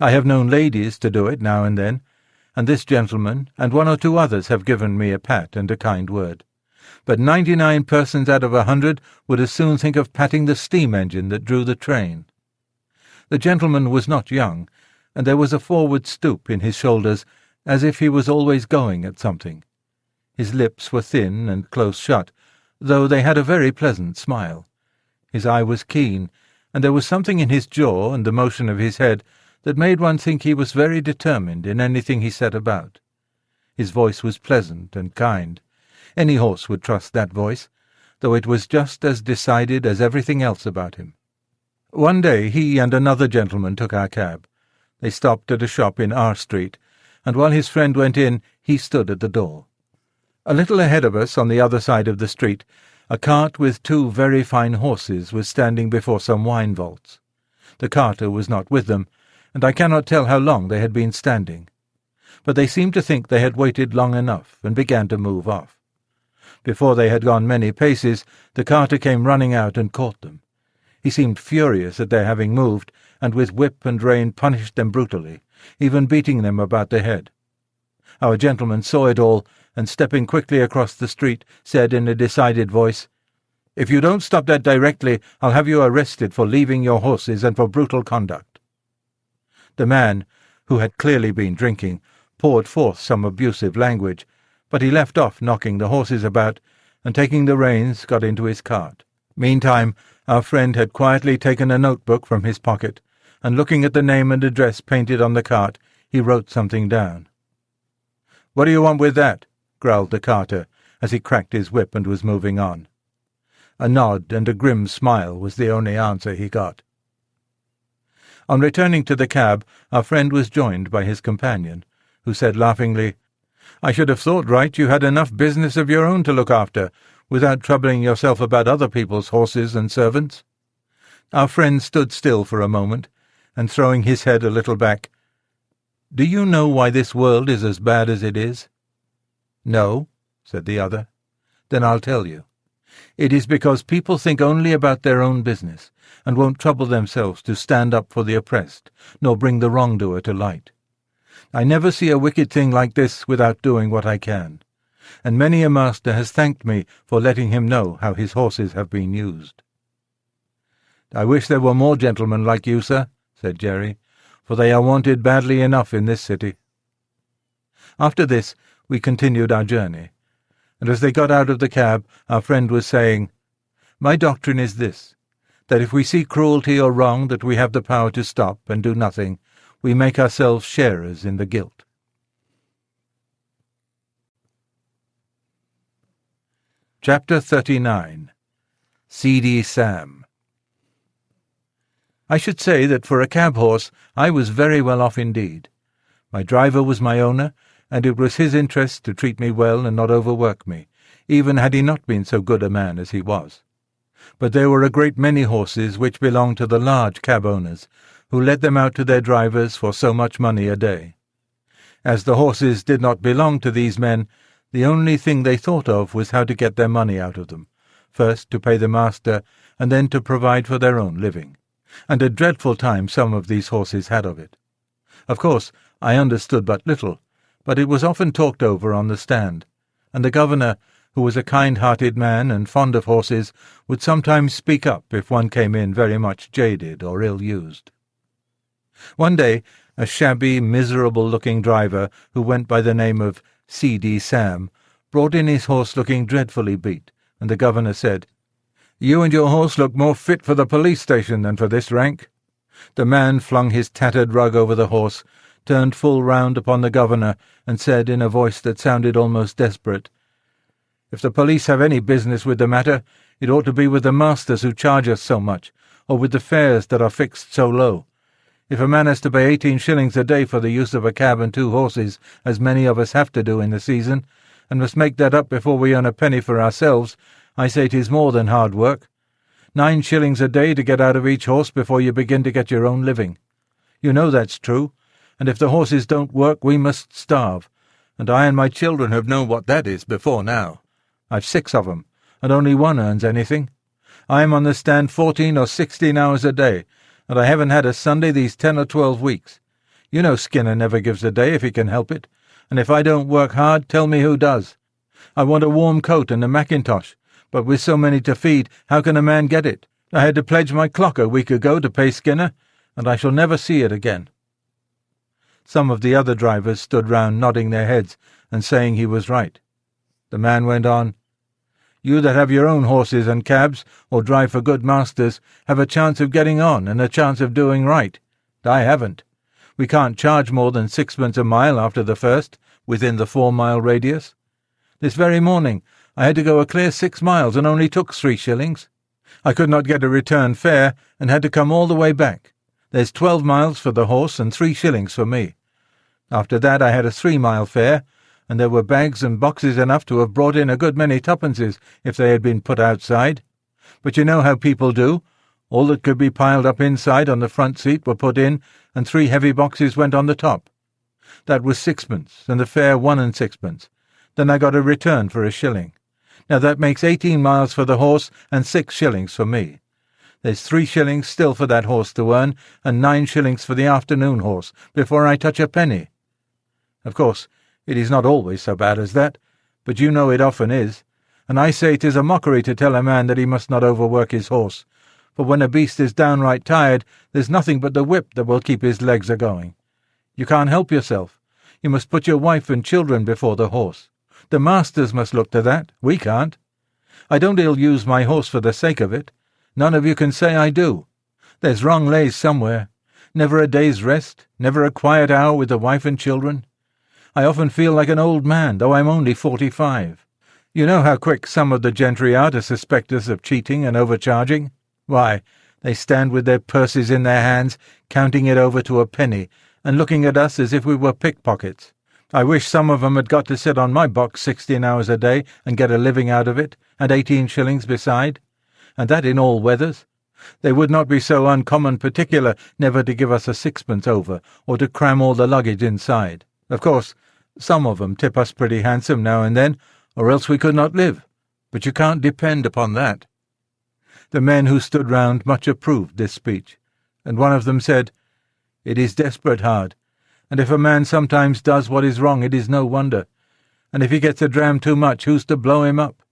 A: I have known ladies to do it now and then, and this gentleman and 1 or 2 others have given me a pat and a kind word. But 99 persons out of 100 would as soon think of patting the steam engine that drew the train. The gentleman was not young, and there was a forward stoop in his shoulders, as if he was always going at something. His lips were thin and close shut, though they had a very pleasant smile. His eye was keen, and there was something in his jaw and the motion of his head that made one think he was very determined in anything he set about. His voice was pleasant and kind. Any horse would trust that voice, though it was just as decided as everything else about him. One day he and another gentleman took our cab. They stopped at a shop in R Street, and while his friend went in, he stood at the door. A little ahead of us, on the other side of the street, a cart with 2 very fine horses was standing before some wine vaults. The carter was not with them, and I cannot tell how long they had been standing. But they seemed to think they had waited long enough, and began to move off. Before they had gone many paces, the carter came running out and caught them. He seemed furious at their having moved, and with whip and rein punished them brutally, even beating them about the head. Our gentleman saw it all, and stepping quickly across the street, said in a decided voice, "If you don't stop that directly, I'll have you arrested for leaving your horses and for brutal conduct." The man, who had clearly been drinking, poured forth some abusive language, but he left off knocking the horses about, and taking the reins got into his cart. Meantime, our friend had quietly taken a notebook from his pocket, and looking at the name and address painted on the cart, he wrote something down. "What do you want with that?" growled the carter, as he cracked his whip and was moving on. A nod and a grim smile was the only answer he got. On returning to the cab, our friend was joined by his companion, who said laughingly, "I should have thought, Wright, you had enough business of your own to look after, without troubling yourself about other people's horses and servants." Our friend stood still for a moment, and throwing his head a little back, "Do you know why this world is as bad as it is?" "No," said the other. "Then I'll tell you. It is because people think only about their own business, and won't trouble themselves to stand up for the oppressed, nor bring the wrongdoer to light. I never see a wicked thing like this without doing what I can, and many a master has thanked me for letting him know how his horses have been used." "I wish there were more gentlemen like you, sir," said Jerry, "for they are wanted badly enough in this city." After this, we continued our journey, and as they got out of the cab, our friend was saying, "My doctrine is this, that if we see cruelty or wrong that we have the power to stop and do nothing, we make ourselves sharers in the guilt." Chapter 39. Seedy Sam. I should say that for a cab-horse I was very well off indeed. My driver was my owner, and it was his interest to treat me well and not overwork me, even had he not been so good a man as he was. But there were a great many horses which belonged to the large cab-owners, who let them out to their drivers for so much money a day. As the horses did not belong to these men, the only thing they thought of was how to get their money out of them, first to pay the master, and then to provide for their own living. And a dreadful time some of these horses had of it. Of course, I understood but little, but it was often talked over on the stand, and the governor, who was a kind-hearted man and fond of horses, would sometimes speak up if one came in very much jaded or ill-used. One day, a shabby, miserable-looking driver, who went by the name of Seedy Sam, brought in his horse looking dreadfully beat, and the governor said, "You and your horse look more fit for the police station than for this rank." The man flung his tattered rug over the horse, turned full round upon the governor, and said in a voice that sounded almost desperate, "If the police have any business with the matter, it ought to be with the masters who charge us so much, or with the fares that are fixed so low. If a man has to pay 18 shillings a day for the use of a cab and 2 horses, as many of us have to do in the season, and must make that up before we earn a penny for ourselves, I say 'tis more than hard work. 9 shillings a day to get out of each horse before you begin to get your own living. You know that's true, and if the horses don't work we must starve, and I and my children have known what that is before now. I've 6 of 'em, and only one earns anything. I am on the stand 14 or 16 hours a day, and I haven't had a Sunday these 10 or 12 weeks. You know Skinner never gives a day if he can help it, and if I don't work hard, tell me who does. I want a warm coat and a mackintosh, but with so many to feed, how can a man get it? I had to pledge my clock a week ago to pay Skinner, and I shall never see it again." Some of the other drivers stood round nodding their heads and saying he was right. The man went on, "You that have your own horses and cabs, or drive for good masters, have a chance of getting on and a chance of doing right. I haven't. We can't charge more than 6pence a mile after the first, within the 4-mile radius. This very morning I had to go a clear 6 miles and only took 3 shillings. I could not get a return fare and had to come all the way back. There's 12 miles for the horse and 3 shillings for me. After that I had a 3-mile fare, and there were bags and boxes enough to have brought in a good many tuppences if they had been put outside. But you know how people do. All that could be piled up inside on the front seat were put in, and 3 heavy boxes went on the top. That was 6pence, and the fare 1 and 6pence. Then I got a return for a shilling. Now that makes 18 miles for the horse and 6 shillings for me. There's 3 shillings still for that horse to earn, and 9 shillings for the afternoon horse, before I touch a penny. Of course, it is not always so bad as that, but you know it often is, and I say 'tis a mockery to tell a man that he must not overwork his horse, for when a beast is downright tired, there's nothing but the whip that will keep his legs a-going. You can't help yourself. You must put your wife and children before the horse. The masters must look to that. We can't. I don't ill-use my horse for the sake of it. None of you can say I do. There's wrong lays somewhere. Never a day's rest, never a quiet hour with the wife and children. I often feel like an old man, though I'm only 45. You know how quick some of the gentry are to suspect us of cheating and overcharging? Why, they stand with their purses in their hands, counting it over to a penny, and looking at us as if we were pickpockets. I wish some of 'em had got to sit on my box 16 hours a day and get a living out of it, and 18 shillings beside, and that in all weathers. They would not be so uncommon particular never to give us a 6pence over, or to cram all the luggage inside. Of course, some of 'em tip us pretty handsome now and then, or else we could not live, but you can't depend upon that." The men who stood round much approved this speech, and one of them said, "It is desperate hard, and if a man sometimes does what is wrong it is no wonder, and if he gets a dram too much, who's to blow him up?"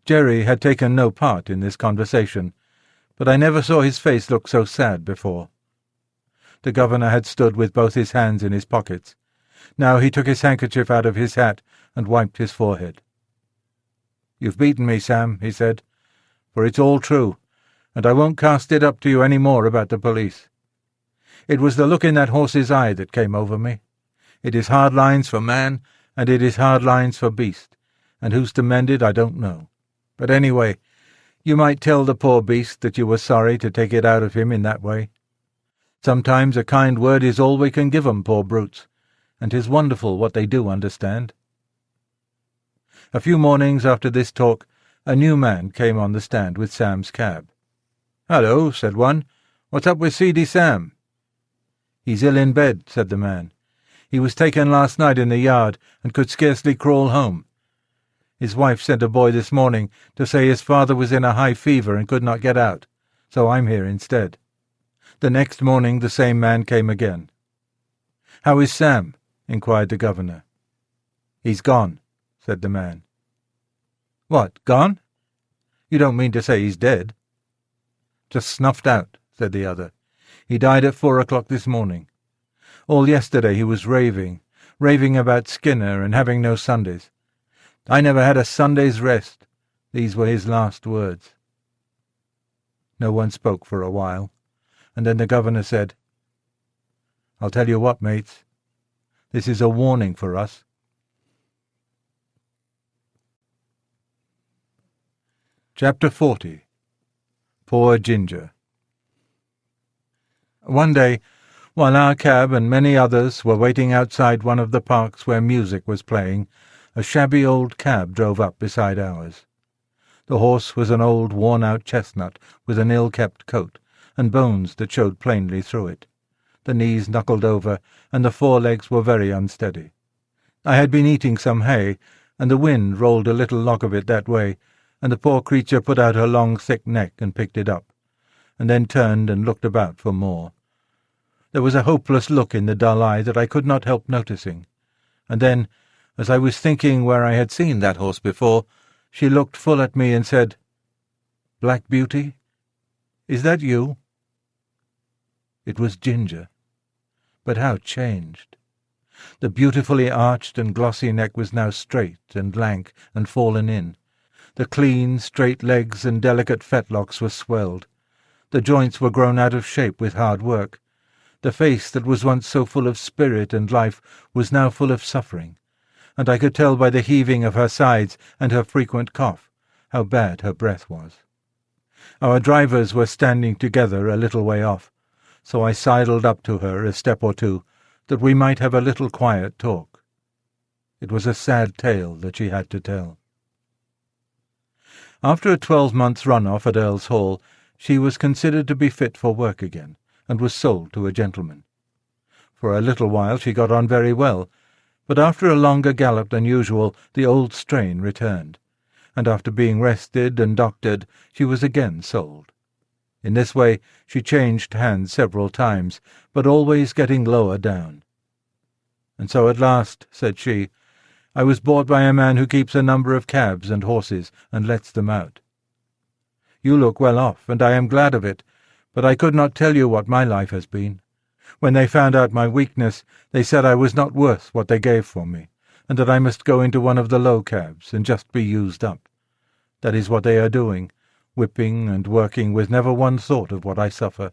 A: Jerry had taken no part in this conversation, but I never saw his face look so sad before. The governor had stood with both his hands in his pockets. Now he took his handkerchief out of his hat and wiped his forehead. "You've beaten me, Sam," he said, "for it's all true, and I won't cast it up to you any more about the police. It was the look in that horse's eye that came over me. It is hard lines for man, and it is hard lines for beast, and who's to mend it I don't know. But anyway, you might tell the poor beast that you were sorry to take it out of him in that way. Sometimes a kind word is all we can give 'em, poor brutes, and 'tis wonderful what they do understand." A few mornings after this talk, a new man came on the stand with Sam's cab. "Hallo," said one, "what's up with Seedy Sam?" "He's ill in bed," said the man. "He was taken last night in the yard, and could scarcely crawl home. His wife sent a boy this morning to say his father was in a high fever and could not get out, so I'm here instead." The next morning the same man came again. "How is Sam?" inquired the governor. "He's gone," said the man. "What, gone? You don't mean to say he's dead?" "Just snuffed out," said the other. "He died at 4 o'clock this morning. All yesterday he was raving about Skinner and having no Sundays. 'I never had a Sunday's rest.' These were his last words." No one spoke for a while, and then the governor said, I'll tell you what, mates. This is a warning for us. Chapter 40. Poor Ginger. One day, while our cab and many others were waiting outside one of the parks where music was playing, a shabby old cab drove up beside ours. The horse was an old worn-out chestnut with an ill-kept coat, and bones that showed plainly through it. The knees knuckled over, and the forelegs were very unsteady. I had been eating some hay, and the wind rolled a little lock of it that way, and the poor creature put out her long thick neck and picked it up, and then turned and looked about for more. There was a hopeless look in the dull eye that I could not help noticing, and then, as I was thinking where I had seen that horse before, she looked full at me and said, "Black Beauty, is that you?" It was Ginger, but how changed! The beautifully arched and glossy neck was now straight and lank and fallen in. The clean, straight legs and delicate fetlocks were swelled. The joints were grown out of shape with hard work. The face that was once so full of spirit and life was now full of suffering, and I could tell by the heaving of her sides and her frequent cough how bad her breath was. Our drivers were standing together a little way off, so I sidled up to her a step or two, that we might have a little quiet talk. It was a sad tale that she had to tell. After a 12-month run-off at Earl's Hall, she was considered to be fit for work again, and was sold to a gentleman. For a little while she got on very well, but after a longer gallop than usual the old strain returned, and after being rested and doctored she was again sold. In this way she changed hands several times, but always getting lower down. "And so at last," said she, "I was bought by a man who keeps a number of cabs and horses and lets them out. You look well off, and I am glad of it, but I could not tell you what my life has been. When they found out my weakness, they said I was not worth what they gave for me, and that I must go into one of the low cabs and just be used up. That is what they are doing, whipping and working with never one thought of what I suffer.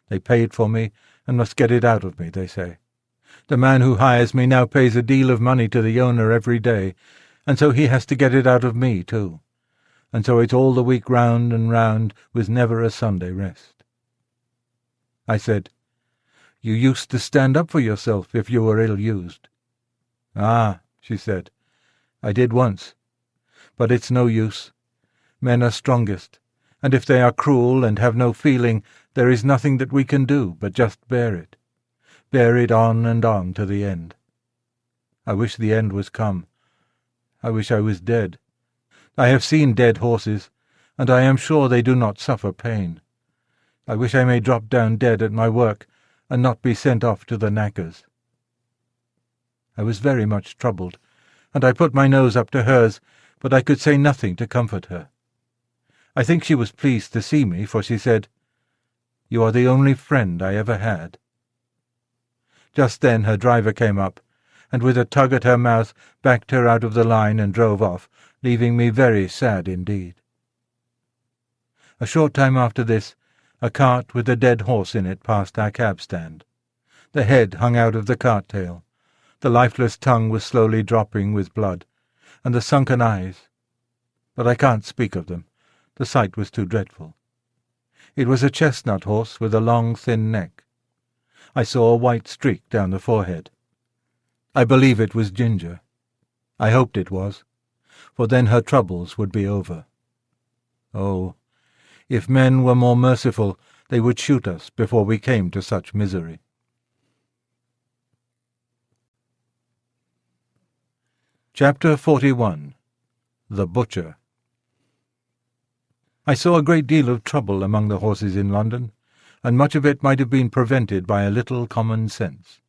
A: They paid for me, and must get it out of me, they say. The man who hires me now pays a deal of money to the owner every day, and so he has to get it out of me too. And so it's all the week round and round, with never a Sunday rest." I said, "You used to stand up for yourself if you were ill-used." "Ah," she said, "I did once. But it's no use. Men are strongest, and if they are cruel and have no feeling, there is nothing that we can do but just bear it. Bear it on and on to the end. I wish the end was come. I wish I was dead. I have seen dead horses, and I am sure they do not suffer pain. I wish I may drop down dead at my work, and not be sent off to the knackers." I was very much troubled, and I put my nose up to hers, but I could say nothing to comfort her. I think she was pleased to see me, for she said, "You are the only friend I ever had." Just then her driver came up, and with a tug at her mouth backed her out of the line and drove off, leaving me very sad indeed. A short time after this, a cart with a dead horse in it passed our cab-stand. The head hung out of the cart-tail. The lifeless tongue was slowly dropping with blood, and the sunken eyes. But I can't speak of them. The sight was too dreadful. It was a chestnut horse with a long, thin neck. I saw a white streak down the forehead. I believe it was Ginger. I hoped it was, for then her troubles would be over. Oh, if men were more merciful, they would shoot us before we came to such misery. Chapter 41. The Butcher. I saw a great deal of trouble among the horses in London, and much of it might have been prevented by a little common sense.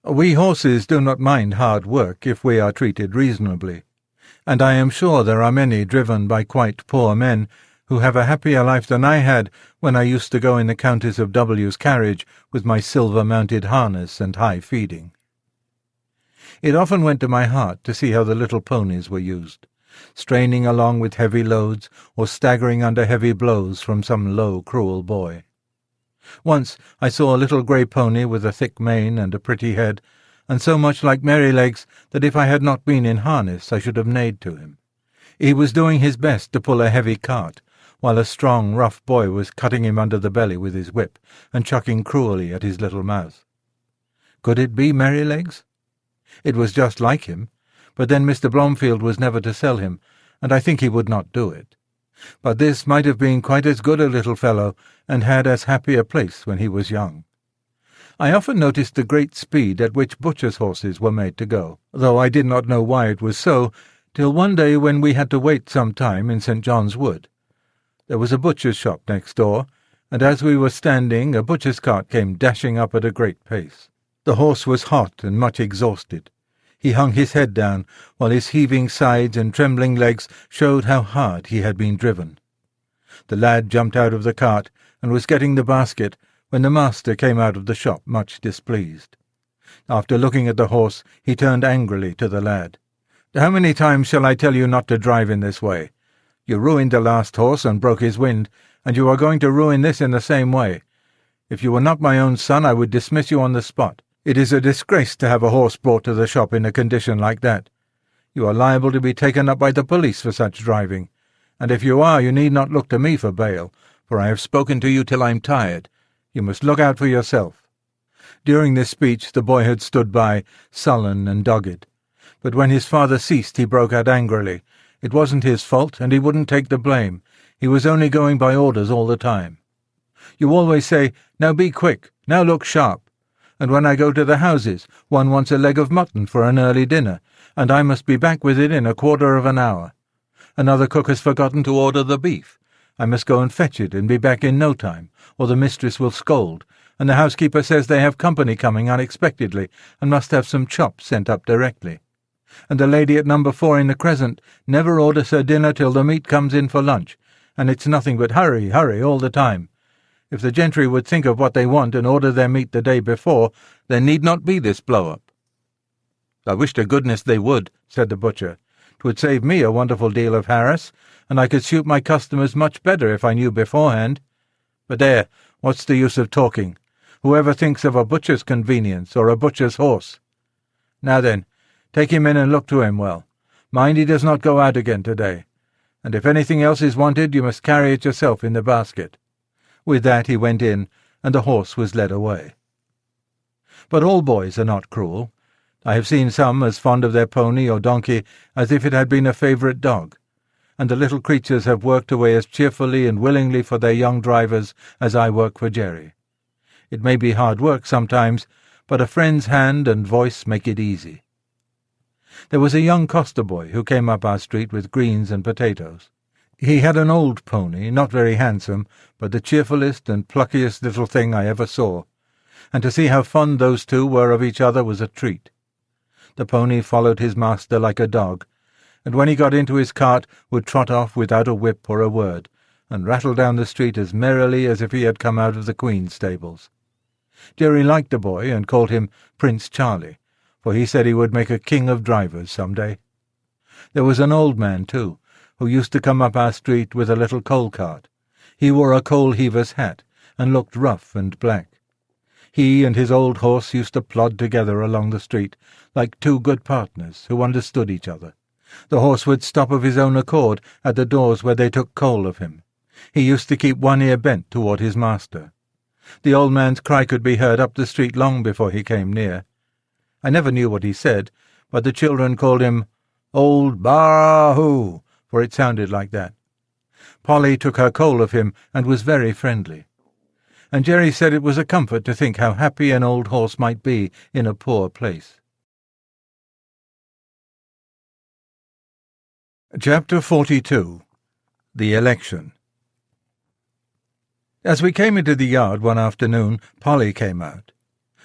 A: We horses do not mind hard work if we are treated reasonably, and I am sure there are many driven by quite poor men who have a happier life than I had when I used to go in the Countess of W.'s carriage with my silver-mounted harness and high feeding. It often went to my heart to see how the little ponies were used, straining along with heavy loads or staggering under heavy blows from some low, cruel boy. Once I saw a little grey pony with a thick mane and a pretty head, and so much like Merrylegs that if I had not been in harness I should have neighed to him. He was doing his best to pull a heavy cart, while a strong, rough boy was cutting him under the belly with his whip and chucking cruelly at his little mouth. Could it be Merrylegs? It was just like him, but then Mr. Blomfield was never to sell him, and I think he would not do it. But this might have been quite as good a little fellow, and had as happy a place when he was young. I often noticed the great speed at which butchers' horses were made to go, though I did not know why it was so, till one day when we had to wait some time in St. John's Wood. There was a butcher's shop next door, and as we were standing a butcher's cart came dashing up at a great pace. The horse was hot and much exhausted. He hung his head down, while his heaving sides and trembling legs showed how hard he had been driven. The lad jumped out of the cart, and was getting the basket, when the master came out of the shop much displeased. After looking at the horse, he turned angrily to the lad. "How many times shall I tell you not to drive in this way? You ruined the last horse and broke his wind, and you are going to ruin this in the same way. If you were not my own son, I would dismiss you on the spot. It is a disgrace to have a horse brought to the shop in a condition like that. You are liable to be taken up by the police for such driving, and if you are, you need not look to me for bail, for I have spoken to you till I am tired. You must look out for yourself." During this speech the boy had stood by, sullen and dogged. But when his father ceased he broke out angrily. It wasn't his fault, and he wouldn't take the blame. He was only going by orders all the time. "You always say, 'Now be quick, now look sharp.' And when I go to the houses, one wants a leg of mutton for an early dinner, and I must be back with it in a quarter of an hour. Another cook has forgotten to order the beef. I must go and fetch it and be back in no time, or the mistress will scold, and the housekeeper says they have company coming unexpectedly, and must have some chops sent up directly. And the lady at number 4 in the Crescent never orders her dinner till the meat comes in for lunch, and it's nothing but hurry, hurry all the time. If the gentry would think of what they want and order their meat the day before, there need not be this blow-up." "I wish to goodness they would," said the butcher. "'Twould save me a wonderful deal of harass, and I could suit my customers much better if I knew beforehand. But there, what's the use of talking? Whoever thinks of a butcher's convenience or a butcher's horse? Now then, take him in and look to him well. Mind he does not go out again today. And if anything else is wanted, you must carry it yourself in the basket." With that he went in, and the horse was led away. But all boys are not cruel. I have seen some as fond of their pony or donkey as if it had been a favourite dog, and the little creatures have worked away as cheerfully and willingly for their young drivers as I work for Jerry. It may be hard work sometimes, but a friend's hand and voice make it easy. There was a young coster boy who came up our street with greens and potatoes. He had an old pony, not very handsome, but the cheerfullest and pluckiest little thing I ever saw, and to see how fond those two were of each other was a treat. The pony followed his master like a dog, and when he got into his cart would trot off without a whip or a word, and rattle down the street as merrily as if he had come out of the Queen's stables. Jerry liked the boy and called him Prince Charlie, for he said he would make a king of drivers some day. There was an old man, too, who used to come up our street with a little coal cart. He wore a coal-heaver's hat, and looked rough and black. He and his old horse used to plod together along the street, like two good partners who understood each other. The horse would stop of his own accord at the doors where they took coal of him. He used to keep one ear bent toward his master. The old man's cry could be heard up the street long before he came near. I never knew what he said, but the children called him Old Bar-hoo, for it sounded like that. Polly took her coal of him and was very friendly. And Jerry said it was a comfort to think how happy an old horse might be in a poor place. Chapter 42. The Election. As we came into the yard one afternoon, Polly came out.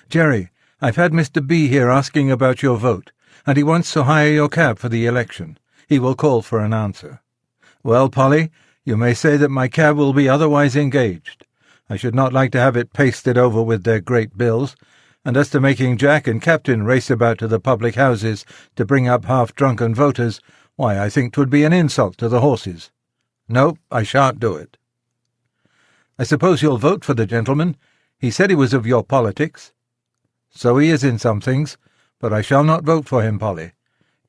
A: "Jerry, I've had Mr. B here asking about your vote, and he wants to hire your cab for the election. He will call for an answer." "Well, Polly, you may say that my cab will be otherwise engaged. I should not like to have it pasted over with their great bills, and as to making Jack and Captain race about to the public houses to bring up half-drunken voters, why, I think 'twould be an insult to the horses. No, I shan't do it." "I suppose you'll vote for the gentleman. He said he was of your politics. So he is in some things, but I shall not vote for him, Polly.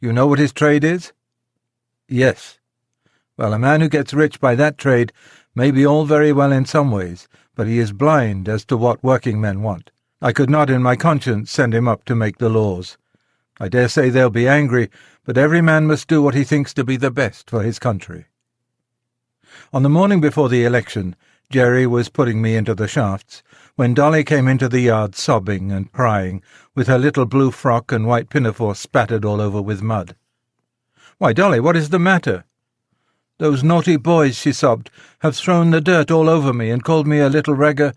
A: You know what his trade is? Yes. Well, a man who gets rich by that trade may be all very well in some ways, but he is blind as to what working men want. I could not in my conscience send him up to make the laws. I dare say they'll be angry, but every man must do what he thinks to be the best for his country. On the morning before the election, Jerry was putting me into the shafts, when Dolly came into the yard sobbing and crying, with her little blue frock and white pinafore spattered all over with mud. "Why, Dolly, what is the matter?" "Those naughty boys," she sobbed, "have thrown the dirt all over me and called me a little ragga—"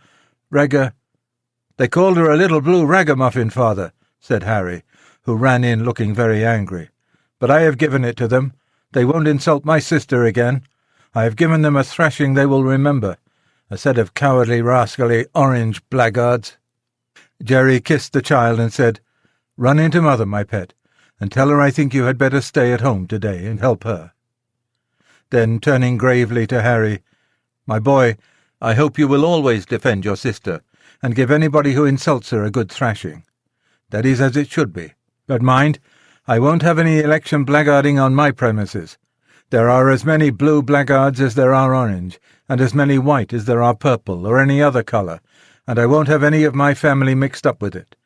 A: "They called her a little blue ragamuffin, father," said Harry, who ran in looking very angry. "But I have given it to them. They won't insult my sister again. I have given them a thrashing they will remember. A set of cowardly, rascally, orange blackguards." Jerry kissed the child and said, "Run into mother, my pet, and tell her I think you had better stay at home today and help her." Then, turning gravely to Harry, "My boy, I hope you will always defend your sister, and give anybody who insults her a good thrashing. That is as it should be. But mind, I won't have any election blackguarding on my premises. There are as many blue blackguards as there are orange, and as many white as there are purple or any other colour, and I won't have any of my family mixed up with it.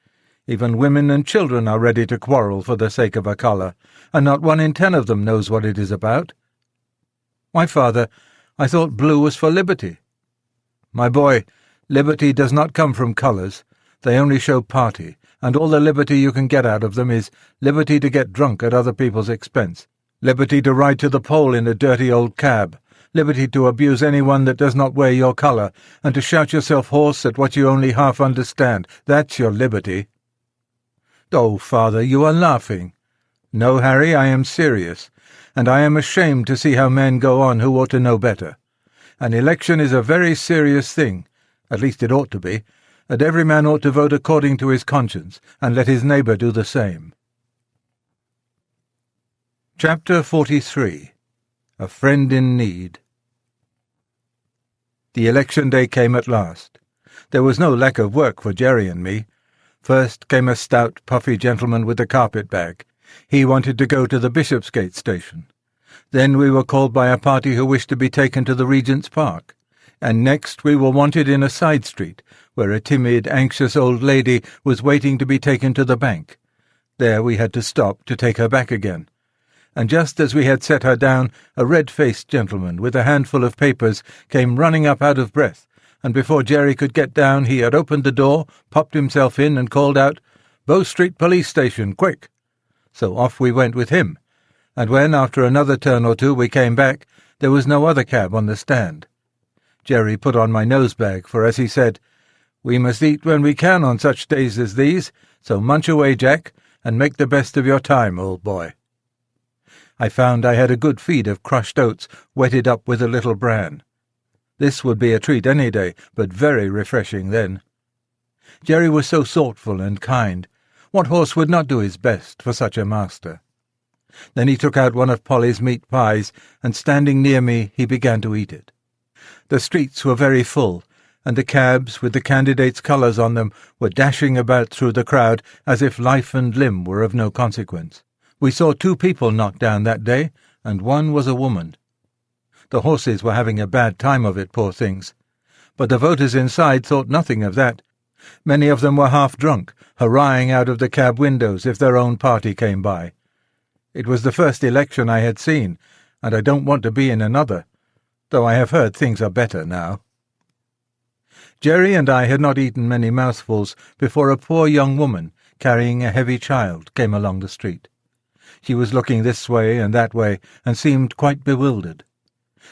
A: Even women and children are ready to quarrel for the sake of a colour, and not 1 in 10 of them knows what it is about." "Why, father, I thought blue was for liberty." "My boy, liberty does not come from colours. They only show party, and all the liberty you can get out of them is liberty to get drunk at other people's expense, liberty to ride to the poll in a dirty old cab, liberty to abuse anyone that does not wear your colour, and to shout yourself hoarse at what you only half understand. That's your liberty." "Oh, father, you are laughing." "No, Harry, I am serious, and I am ashamed to see how men go on who ought to know better. An election is a very serious thing, at least it ought to be, and every man ought to vote according to his conscience, and let his neighbour do the same." Chapter 43. A Friend in Need. The election day came at last. There was no lack of work for Jerry and me. First came a stout, puffy gentleman with a carpet-bag. He wanted to go to the Bishopsgate station. Then we were called by a party who wished to be taken to the Regent's Park. And next we were wanted in a side street, where a timid, anxious old lady was waiting to be taken to the bank. There we had to stop to take her back again. And just as we had set her down, a red-faced gentleman with a handful of papers came running up out of breath, and before Jerry could get down he had opened the door, popped himself in, and called out, "Bow Street Police Station, quick!" So off we went with him, and when, after another turn or two, we came back, there was no other cab on the stand. Jerry put on my nose-bag, for, as he said, "We must eat when we can on such days as these, so munch away, Jack, and make the best of your time, old boy." I found I had a good feed of crushed oats wetted up with a little bran. This would be a treat any day, but very refreshing then. Jerry was so thoughtful and kind. What horse would not do his best for such a master? Then he took out one of Polly's meat pies, and standing near me he began to eat it. The streets were very full, and the cabs with the candidates' colours on them were dashing about through the crowd as if life and limb were of no consequence. We saw 2 people knocked down that day, and one was a woman. The horses were having a bad time of it, poor things. But the voters inside thought nothing of that. Many of them were half drunk, hurrahing out of the cab windows if their own party came by. It was the first election I had seen, and I don't want to be in another, though I have heard things are better now. Jerry and I had not eaten many mouthfuls before a poor young woman, carrying a heavy child, came along the street. She was looking this way and that way, and seemed quite bewildered.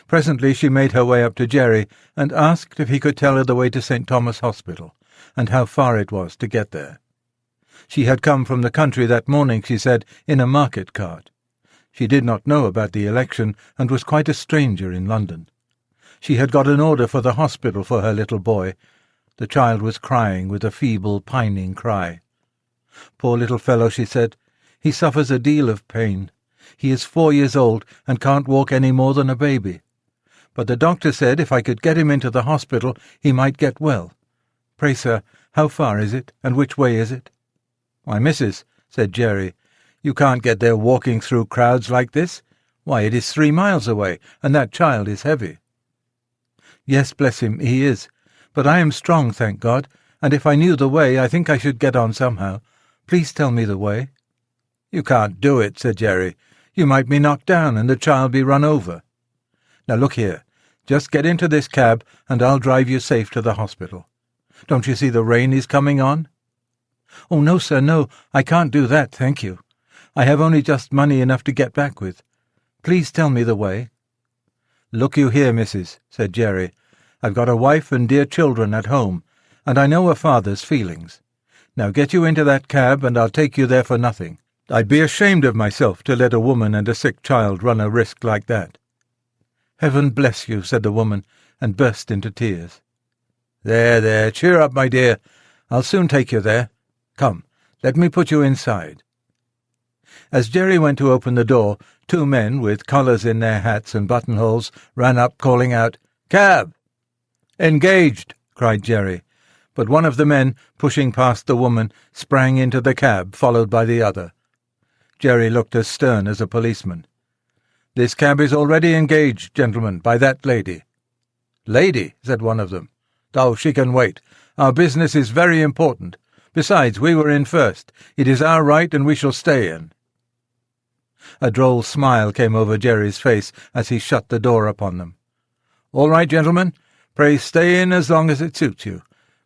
A: Presently she made her way up to Jerry, and asked if he could tell her the way to St. Thomas Hospital, and how far it was to get there. She had come from the country that morning, she said, in a market cart. She did not know about the election, and was quite a stranger in London. She had got an order for the hospital for her little boy. The child was crying with a feeble, pining cry. "Poor little fellow," she said. "He suffers a deal of pain. He is 4 years old, and can't walk any more than a baby. But the doctor said if I could get him into the hospital he might get well. Pray, sir, how far is it, and which way is it?" "Why, missus," said Jerry, "you can't get there walking through crowds like this. Why, it is 3 miles away, and that child is heavy." "Yes, bless him, he is. But I am strong, thank God, and if I knew the way, I think I should get on somehow. Please tell me the way." "You can't do it," said Jerry. "You might be knocked down and the child be run over. Now look here, just get into this cab and I'll drive you safe to the hospital. Don't you see the rain is coming on?" "Oh, no, sir, no, I can't do that, thank you. I have only just money enough to get back with. Please tell me the way." "Look you here, missus," said Jerry. "I've got a wife and dear children at home, and I know a father's feelings. Now get you into that cab and I'll take you there for nothing. I'd be ashamed of myself to let a woman and a sick child run a risk like that." "Heaven bless you," said the woman, and burst into tears. There, cheer up, my dear. I'll soon take you there. Come, let me put you inside." As Jerry went to open the door, 2 men with collars in their hats and buttonholes ran up, calling out, "Cab!" "Engaged!" cried Jerry, but one of the men, pushing past the woman, sprang into the cab, followed by the other. Jerry looked as stern as a policeman. "This cab is already engaged, gentlemen, by that lady." "Lady?" said one of them. "Oh, she can wait. Our business is very important. Besides, we were in first. It is our right, and we shall stay in." A droll smile came over Jerry's face as he shut the door upon them. "All right, gentlemen. Pray stay in as long as it suits you.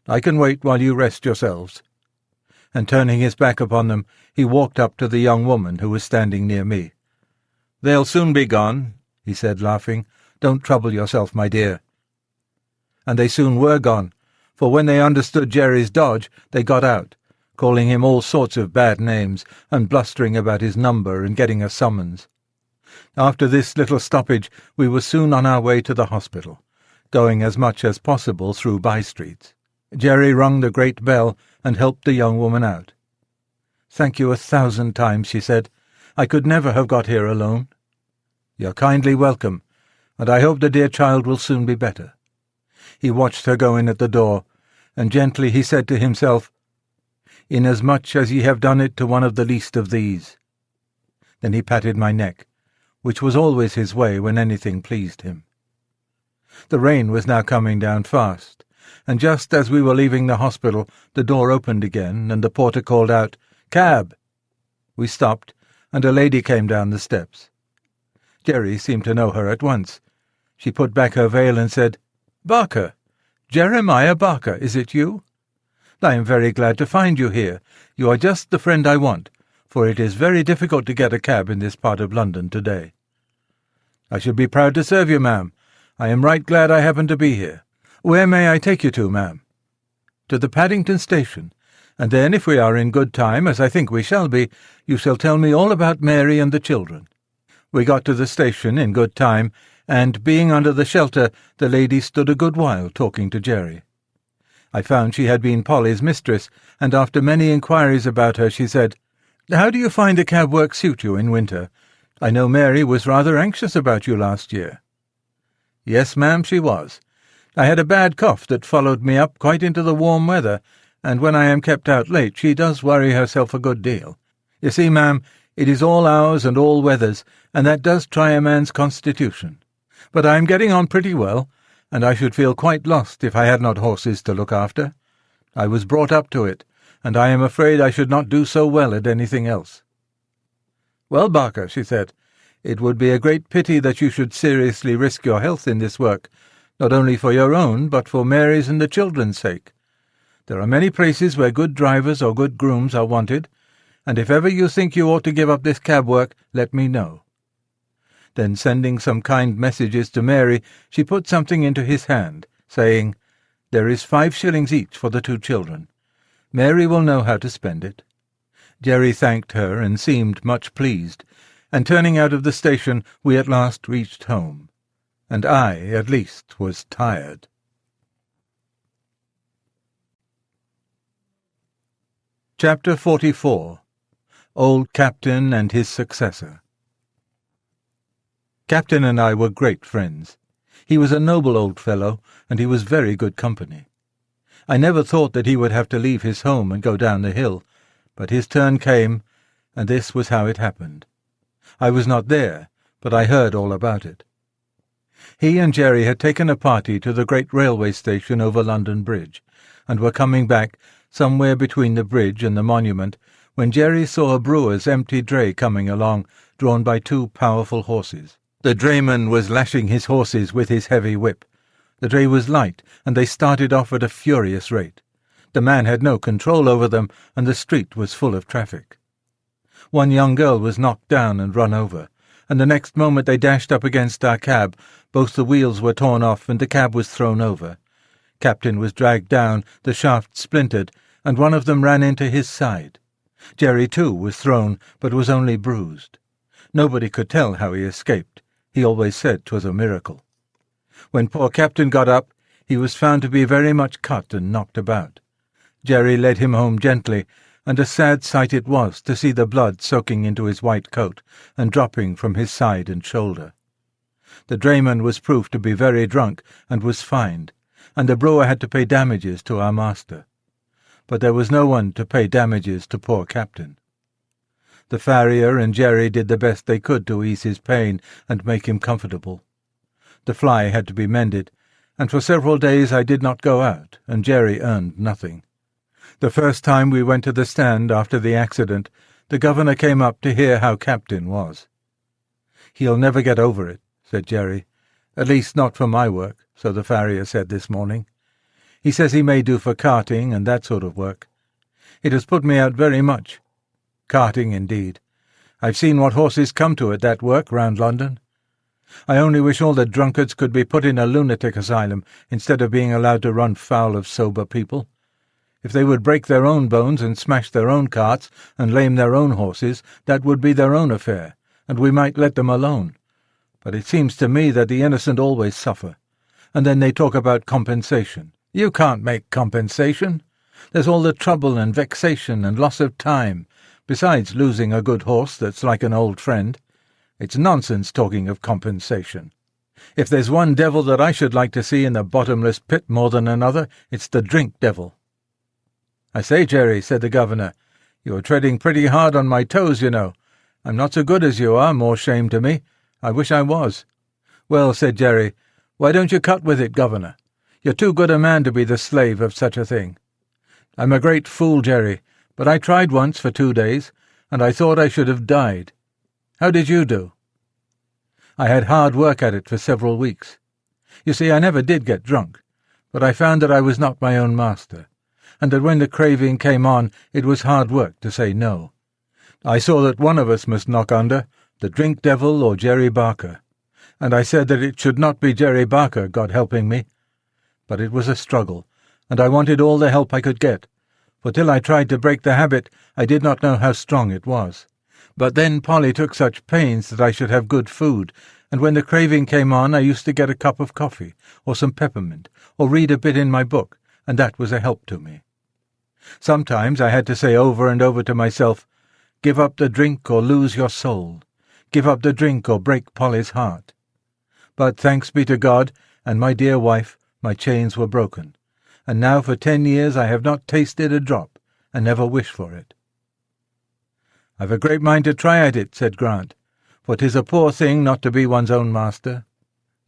A: I can wait while you rest yourselves." And turning his back upon them, he walked up to the young woman who was standing near me. "They'll soon be gone," he said, laughing. "Don't trouble yourself, my dear." And they soon were gone, for when they understood Jerry's dodge, they got out, calling him all sorts of bad names, and blustering about his number and getting a summons. After this little stoppage, we were soon on our way to the hospital, going as much as possible through by-streets. Jerry rung the great bell and helped the young woman out. "Thank you 1,000 times," she said. "I could never have got here alone." "You're kindly welcome, and I hope the dear child will soon be better." He watched her go in at the door, and gently he said to himself, "Inasmuch as ye have done it to one of the least of these." Then he patted my neck, which was always his way when anything pleased him. The rain was now coming down fast, and just as we were leaving the hospital, the door opened again, and the porter called out, "Cab!" We stopped, and a lady came down the steps. Jerry seemed to know her at once. She put back her veil and said, "Barker! Jeremiah Barker, is it you? I am very glad to find you here. You are just the friend I want, for it is very difficult to get a cab in this part of London today." "I should be proud to serve you, ma'am. I am right glad I happen to be here. Where may I take you to, ma'am?" "To the Paddington station, and then, if we are in good time, as I think we shall be, you shall tell me all about Mary and the children." We got to the station in good time, and, being under the shelter, the lady stood a good while talking to Jerry. I found she had been Polly's mistress, and after many inquiries about her, she said, "How do you find the cab work suit you in winter? I know Mary was rather anxious about you last year." "Yes, ma'am, she was. I had a bad cough that followed me up quite into the warm weather, and when I am kept out late she does worry herself a good deal. You see, ma'am, it is all hours and all weathers, and that does try a man's constitution. But I am getting on pretty well, and I should feel quite lost if I had not horses to look after. I was brought up to it, and I am afraid I should not do so well at anything else." "Well, Barker," she said, "it would be a great pity that you should seriously risk your health in this work, not only for your own, but for Mary's and the children's sake. There are many places where good drivers or good grooms are wanted, and if ever you think you ought to give up this cab work, let me know." Then, sending some kind messages to Mary, she put something into his hand, saying, "There is 5 shillings each for the 2 children. Mary will know how to spend it." Jerry thanked her and seemed much pleased, and turning out of the station we at last reached home, and I, at least, was tired. Chapter 44. Old Captain and his Successor. Captain and I were great friends. He was a noble old fellow, and he was very good company. I never thought that he would have to leave his home and go down the hill, but his turn came, and this was how it happened. I was not there, but I heard all about it. He and Jerry had taken a party to the great railway station over London Bridge, and were coming back, somewhere between the bridge and the monument, when Jerry saw a brewer's empty dray coming along, drawn by 2 powerful horses. The drayman was lashing his horses with his heavy whip. The dray was light, and they started off at a furious rate. The man had no control over them, and the street was full of traffic. One young girl was knocked down and run over, and the next moment they dashed up against our cab. Both the wheels were torn off, and the cab was thrown over. Captain was dragged down, the shaft splintered, and one of them ran into his side. Jerry, too, was thrown, but was only bruised. Nobody could tell how he escaped. He always said 'twas a miracle. When poor Captain got up, he was found to be very much cut and knocked about. Jerry led him home gently, and a sad sight it was to see the blood soaking into his white coat and dropping from his side and shoulder. The drayman was proved to be very drunk and was fined, and the brewer had to pay damages to our master. But there was no one to pay damages to poor Captain. The farrier and Jerry did the best they could to ease his pain and make him comfortable. The fly had to be mended, and for several days I did not go out, and Jerry earned nothing. The first time we went to the stand after the accident, the governor came up to hear how Captain was. "He'll never get over it," said Jerry. "At least not for my work," so the farrier said this morning. "He says he may do for carting and that sort of work. It has put me out very much. Carting, indeed. I've seen what horses come to at that work round London. I only wish all the drunkards could be put in a lunatic asylum instead of being allowed to run foul of sober people. If they would break their own bones and smash their own carts and lame their own horses, that would be their own affair, and we might let them alone. But it seems to me that the innocent always suffer. And then they talk about compensation. You can't make compensation. There's all the trouble and vexation and loss of time, besides losing a good horse that's like an old friend. It's nonsense talking of compensation. If there's one devil that I should like to see in the bottomless pit more than another, it's the drink devil." "I say, Jerry," said the governor, "you are treading pretty hard on my toes, you know. I'm not so good as you are, more shame to me. I wish I was." "Well," said Jerry, "why don't you cut with it, governor? You're too good a man to be the slave of such a thing." "I'm a great fool, Jerry, but I tried once for 2 days, and I thought I should have died. How did you do?" "I had hard work at it for several weeks. You see, I never did get drunk, but I found that I was not my own master, and that when the craving came on it was hard work to say no. I saw that one of us must knock under, the drink devil or Jerry Barker, and I said that it should not be Jerry Barker, God helping me. But it was a struggle, and I wanted all the help I could get, for till I tried to break the habit I did not know how strong it was. But then Polly took such pains that I should have good food, and when the craving came on I used to get a cup of coffee, or some peppermint, or read a bit in my book, and that was a help to me. Sometimes I had to say over and over to myself, 'Give up the drink or lose your soul. Give up the drink or break Polly's heart.' But thanks be to God and my dear wife, my chains were broken, and now for 10 years I have not tasted a drop, and never wish for it." "I've a great mind to try at it," said Grant, "for 'tis a poor thing not to be one's own master."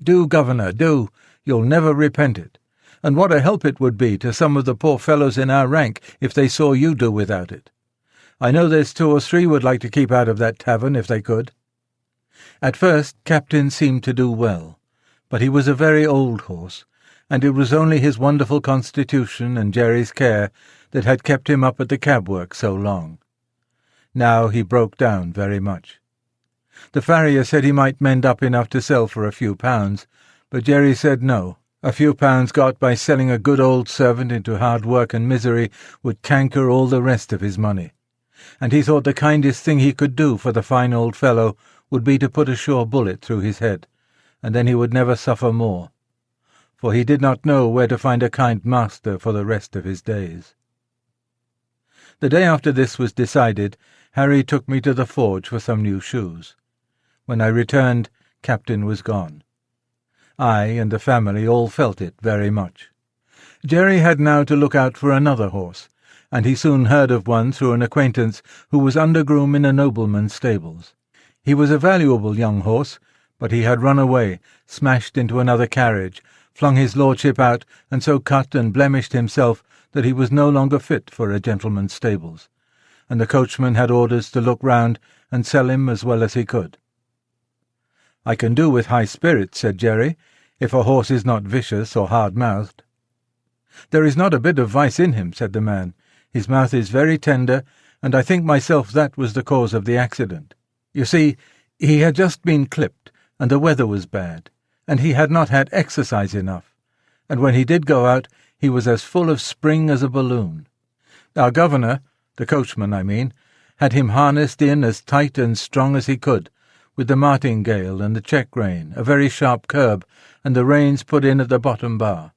A: "Do, governor, do. You'll never repent it. And what a help it would be to some of the poor fellows in our rank if they saw you do without it. I know there's 2 or 3 would like to keep out of that tavern if they could." At first Captain seemed to do well, but he was a very old horse, and it was only his wonderful constitution and Jerry's care that had kept him up at the cab work so long. Now he broke down very much. The farrier said he might mend up enough to sell for a few pounds, but Jerry said no. A few pounds got by selling a good old servant into hard work and misery would canker all the rest of his money, and he thought the kindest thing he could do for the fine old fellow would be to put a sure bullet through his head, and then he would never suffer more, for he did not know where to find a kind master for the rest of his days. The day after this was decided, Harry took me to the forge for some new shoes. When I returned, Captain was gone. I and the family all felt it very much. Jerry had now to look out for another horse, and he soon heard of one through an acquaintance who was undergroom in a nobleman's stables. He was a valuable young horse, but he had run away, smashed into another carriage, flung his lordship out, and so cut and blemished himself that he was no longer fit for a gentleman's stables, and the coachman had orders to look round and sell him as well as he could. "I can do with high spirits," said Jerry, "if a horse is not vicious or hard-mouthed." "There is not a bit of vice in him," said the man. "His mouth is very tender, and I think myself that was the cause of the accident. You see, he had just been clipped, and the weather was bad, and he had not had exercise enough, and when he did go out he was as full of spring as a balloon. Our governor, the coachman I mean, had him harnessed in as tight and strong as he could, with the martingale and the check rein, a very sharp curb, and the reins put in at the bottom bar.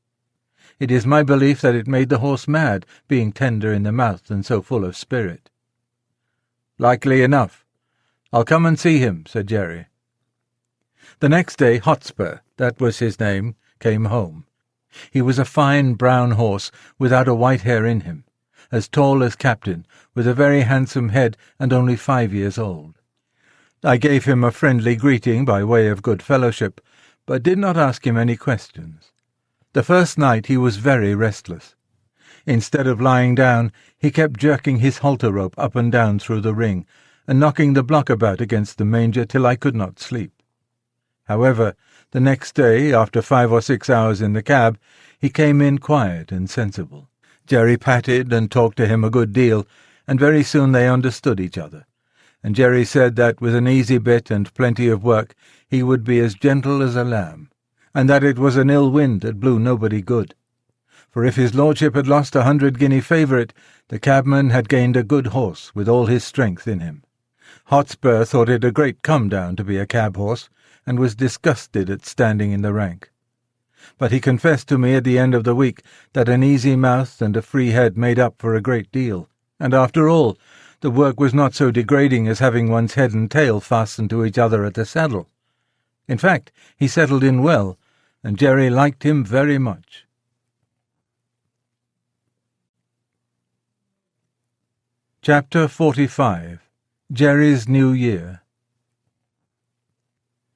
A: It is my belief that it made the horse mad, being tender in the mouth and so full of spirit." "Likely enough. I'll come and see him," said Jerry. The next day Hotspur, that was his name, came home. He was a fine brown horse, without a white hair in him, as tall as Captain, with a very handsome head, and only 5 years old. I gave him a friendly greeting by way of good fellowship, but did not ask him any questions. The first night he was very restless. Instead of lying down, he kept jerking his halter rope up and down through the ring, and knocking the block about against the manger till I could not sleep. However, the next day, after 5 or 6 hours in the cab, he came in quiet and sensible. Jerry patted and talked to him a good deal, and very soon they understood each other, and Jerry said that with an easy bit and plenty of work he would be as gentle as a lamb, and that it was an ill wind that blew nobody good. For if his lordship had lost 100-guinea favourite, the cabman had gained a good horse with all his strength in him. Hotspur thought it a great come-down to be a cab-horse, and was disgusted at standing in the rank. But he confessed to me at the end of the week that an easy mouth and a free head made up for a great deal, and after all, the work was not so degrading as having one's head and tail fastened to each other at the saddle. In fact, he settled in well, and Jerry liked him very much. Chapter 45. Jerry's New Year.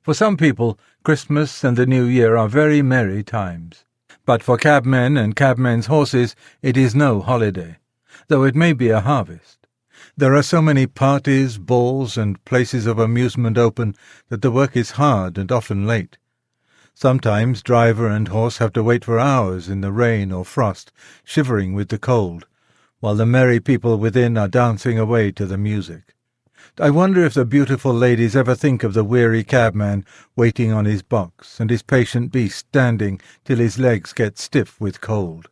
A: For some people, Christmas and the New Year are very merry times. But for cabmen and cabmen's horses it is no holiday, though it may be a harvest. There are so many parties, balls, and places of amusement open that the work is hard and often late. Sometimes driver and horse have to wait for hours in the rain or frost, shivering with the cold, while the merry people within are dancing away to the music. I wonder if the beautiful ladies ever think of the weary cabman waiting on his box, and his patient beast standing till his legs get stiff with cold.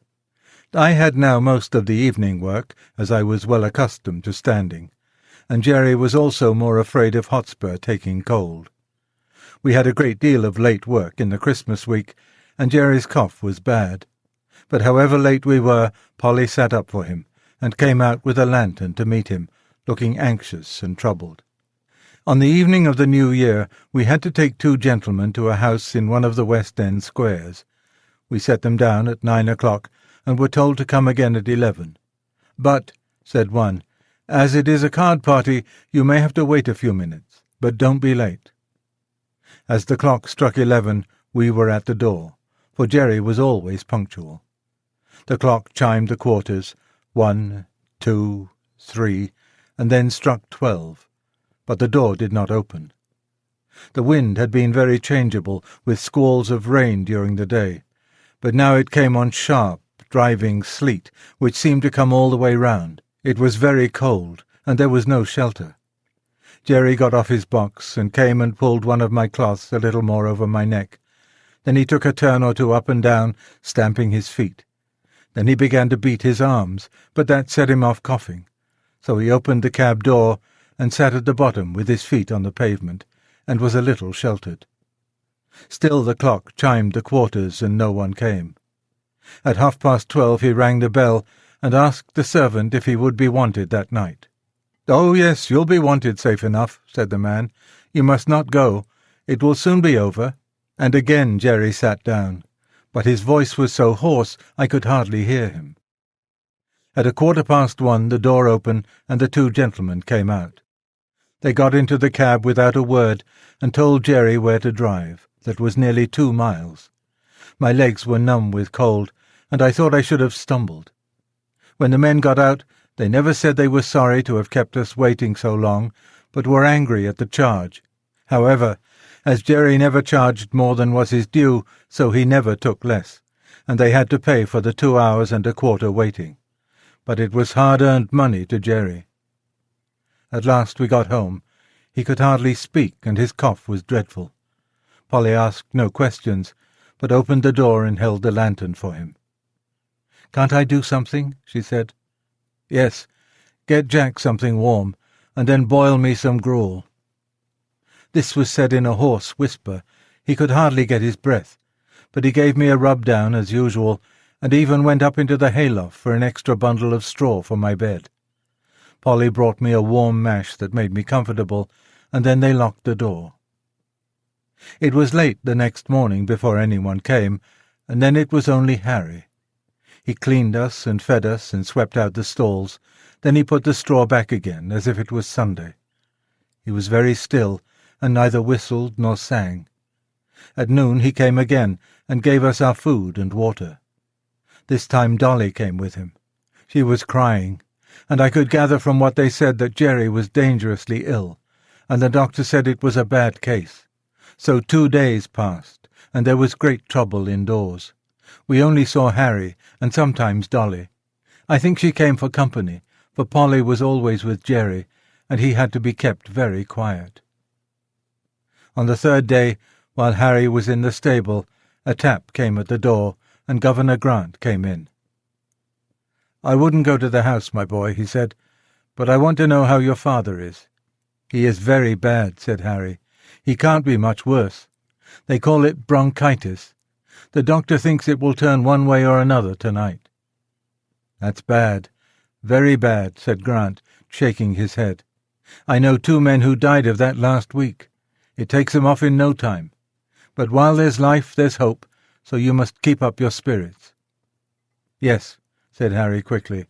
A: I had now most of the evening work, as I was well accustomed to standing, and Jerry was also more afraid of Hotspur taking cold. We had a great deal of late work in the Christmas week, and Jerry's cough was bad. But however late we were, Polly sat up for him, and came out with a lantern to meet him, looking anxious and troubled. On the evening of the New Year we had to take 2 gentlemen to a house in one of the West End squares. We set them down at 9 o'clock, and were told to come again at 11. "But," said one, "as it is a card party, you may have to wait a few minutes, but don't be late." As the clock struck 11, we were at the door, for Jerry was always punctual. The clock chimed the quarters, 1, 2, 3, and then struck 12, but the door did not open. The wind had been very changeable, with squalls of rain during the day, but now it came on sharp, driving sleet, which seemed to come all the way round. It was very cold, and there was no shelter. Jerry got off his box, and came and pulled one of my cloths a little more over my neck. Then he took a turn or two up and down, stamping his feet. Then he began to beat his arms, but that set him off coughing. So he opened the cab door, and sat at the bottom with his feet on the pavement, and was a little sheltered. Still the clock chimed the quarters, and no one came. At 12:30 he rang the bell, and asked the servant if he would be wanted that night. "Oh, yes, you'll be wanted safe enough," said the man. "You must not go. It will soon be over." And again Jerry sat down. but his voice was so hoarse I could hardly hear him. At 1:15 the door opened and the two gentlemen came out. They got into the cab without a word and told Jerry where to drive. That was nearly 2 miles. My legs were numb with cold, and I thought I should have stumbled. When the men got out, they never said they were sorry to have kept us waiting so long, but were angry at the charge. However, as Jerry never charged more than was his due, so he never took less, and they had to pay for the 2 hours and a quarter waiting. But it was hard-earned money to Jerry. At last we got home. He could hardly speak, and his cough was dreadful. Polly asked no questions, but opened the door and held the lantern for him. "Can't I do something?" she said. "Yes. Get Jack something warm, and then boil me some gruel." This was said in a hoarse whisper. He could hardly get his breath, but he gave me a rub-down as usual, and even went up into the hayloft for an extra bundle of straw for my bed. Polly brought me a warm mash that made me comfortable, and then they locked the door. It was late the next morning before anyone came, and then it was only Harry. He cleaned us and fed us and swept out the stalls. Then he put the straw back again, as if it was Sunday. He was very still, and neither whistled nor sang. At noon he came again, and gave us our food and water. This time Dolly came with him. She was crying, and I could gather from what they said that Jerry was dangerously ill, and the doctor said it was a bad case. So 2 days passed, and there was great trouble indoors. We only saw Harry, and sometimes Dolly. I think she came for company, for Polly was always with Jerry, and he had to be kept very quiet. On the 3rd day, while Harry was in the stable, a tap came at the door, and Governor Grant came in. "I wouldn't go to the house, my boy," he said, "but I want to know how your father is." "He is very bad," said Harry. "He can't be much worse. They call it bronchitis. The doctor thinks it will turn one way or another tonight." "That's bad, very bad," said Grant, shaking his head. "I know 2 men who died of that last week. It takes them off in no time. But while there's life, there's hope, so you must keep up your spirits." "Yes," said Harry quickly,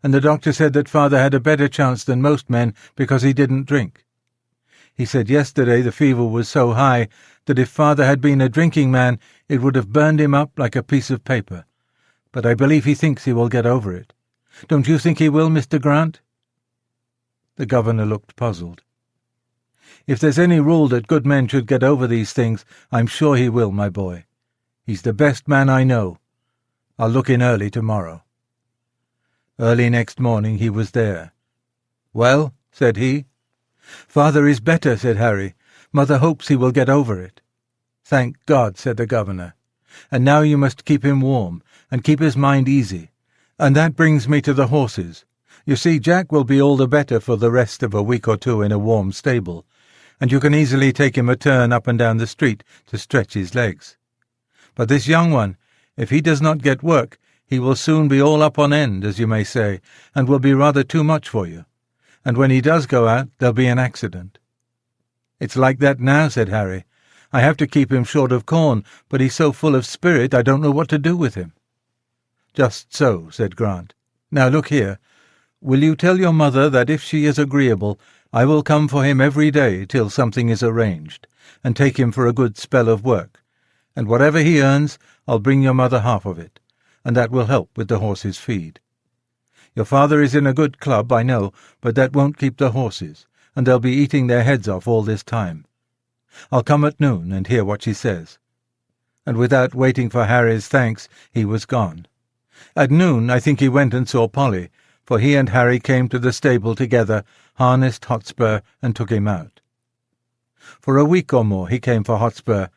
A: "and the doctor said that father had a better chance than most men because he didn't drink. He said yesterday the fever was so high that if father had been a drinking man it would have burned him up like a piece of paper. But I believe he thinks he will get over it. Don't you think he will, Mr. Grant?" The governor looked puzzled. "If there's any rule that good men should get over these things, I'm sure he will, my boy. He's the best man I know. I'll look in early tomorrow." Early next morning he was there. "Well?" said he. "Father is better," said Harry. "Mother hopes he will get over it." "Thank God," said the governor. "And now you must keep him warm, and keep his mind easy. And that brings me to the horses. You see, Jack will be all the better for the rest of a week or 2 in a warm stable, and you can easily take him a turn up and down the street to stretch his legs. But this young one, if he does not get work, he will soon be all up on end, as you may say, and will be rather too much for you. And when he does go out, there'll be an accident." "It's like that now," said Harry. "I have to keep him short of corn, but he's so full of spirit I don't know what to do with him." "Just so," said Grant. "Now look here. Will you tell your mother that if she is agreeable, I will come for him every day till something is arranged, and take him for a good spell of work, and whatever he earns, I'll bring your mother half of it, and that will help with the horses' feed. Your father is in a good club, I know, but that won't keep the horses, and they'll be eating their heads off all this time. I'll come at noon and hear what she says." And without waiting for Harry's thanks, he was gone. At noon I think he went and saw Polly, for he and Harry came to the stable together, harnessed Hotspur, and took him out. For a week or more he came for Hotspur,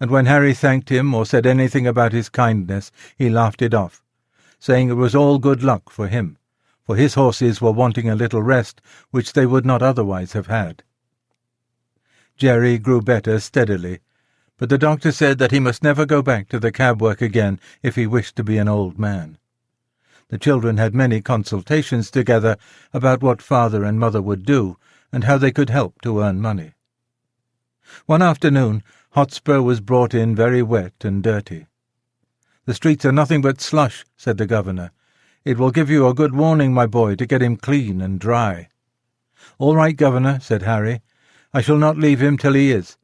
A: and when Harry thanked him or said anything about his kindness, he laughed it off, saying it was all good luck for him, for his horses were wanting a little rest which they would not otherwise have had. Jerry grew better steadily, but the doctor said that he must never go back to the cab work again if he wished to be an old man. The children had many consultations together about what father and mother would do, and how they could help to earn money. One afternoon Hotspur was brought in very wet and dirty. "The streets are nothing but slush," said the governor. "It will give you a good warning, my boy, to get him clean and dry." "All right, governor," said Harry. "I shall not leave him till he is.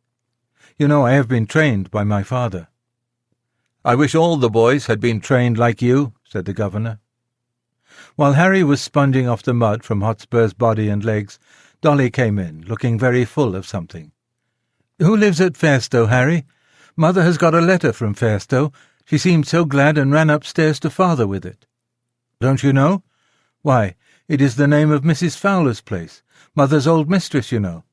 A: You know I have been trained by my father." "I wish all the boys had been trained like you," said the governor. While Harry was sponging off the mud from Hotspur's body and legs, Dolly came in, looking very full of something. "Who lives at Fairstowe, Harry? Mother has got a letter from Fairstowe. She seemed so glad and ran upstairs to father with it." "Don't you know? Why, it is the name of Mrs. Fowler's place, Mother's old mistress, you know.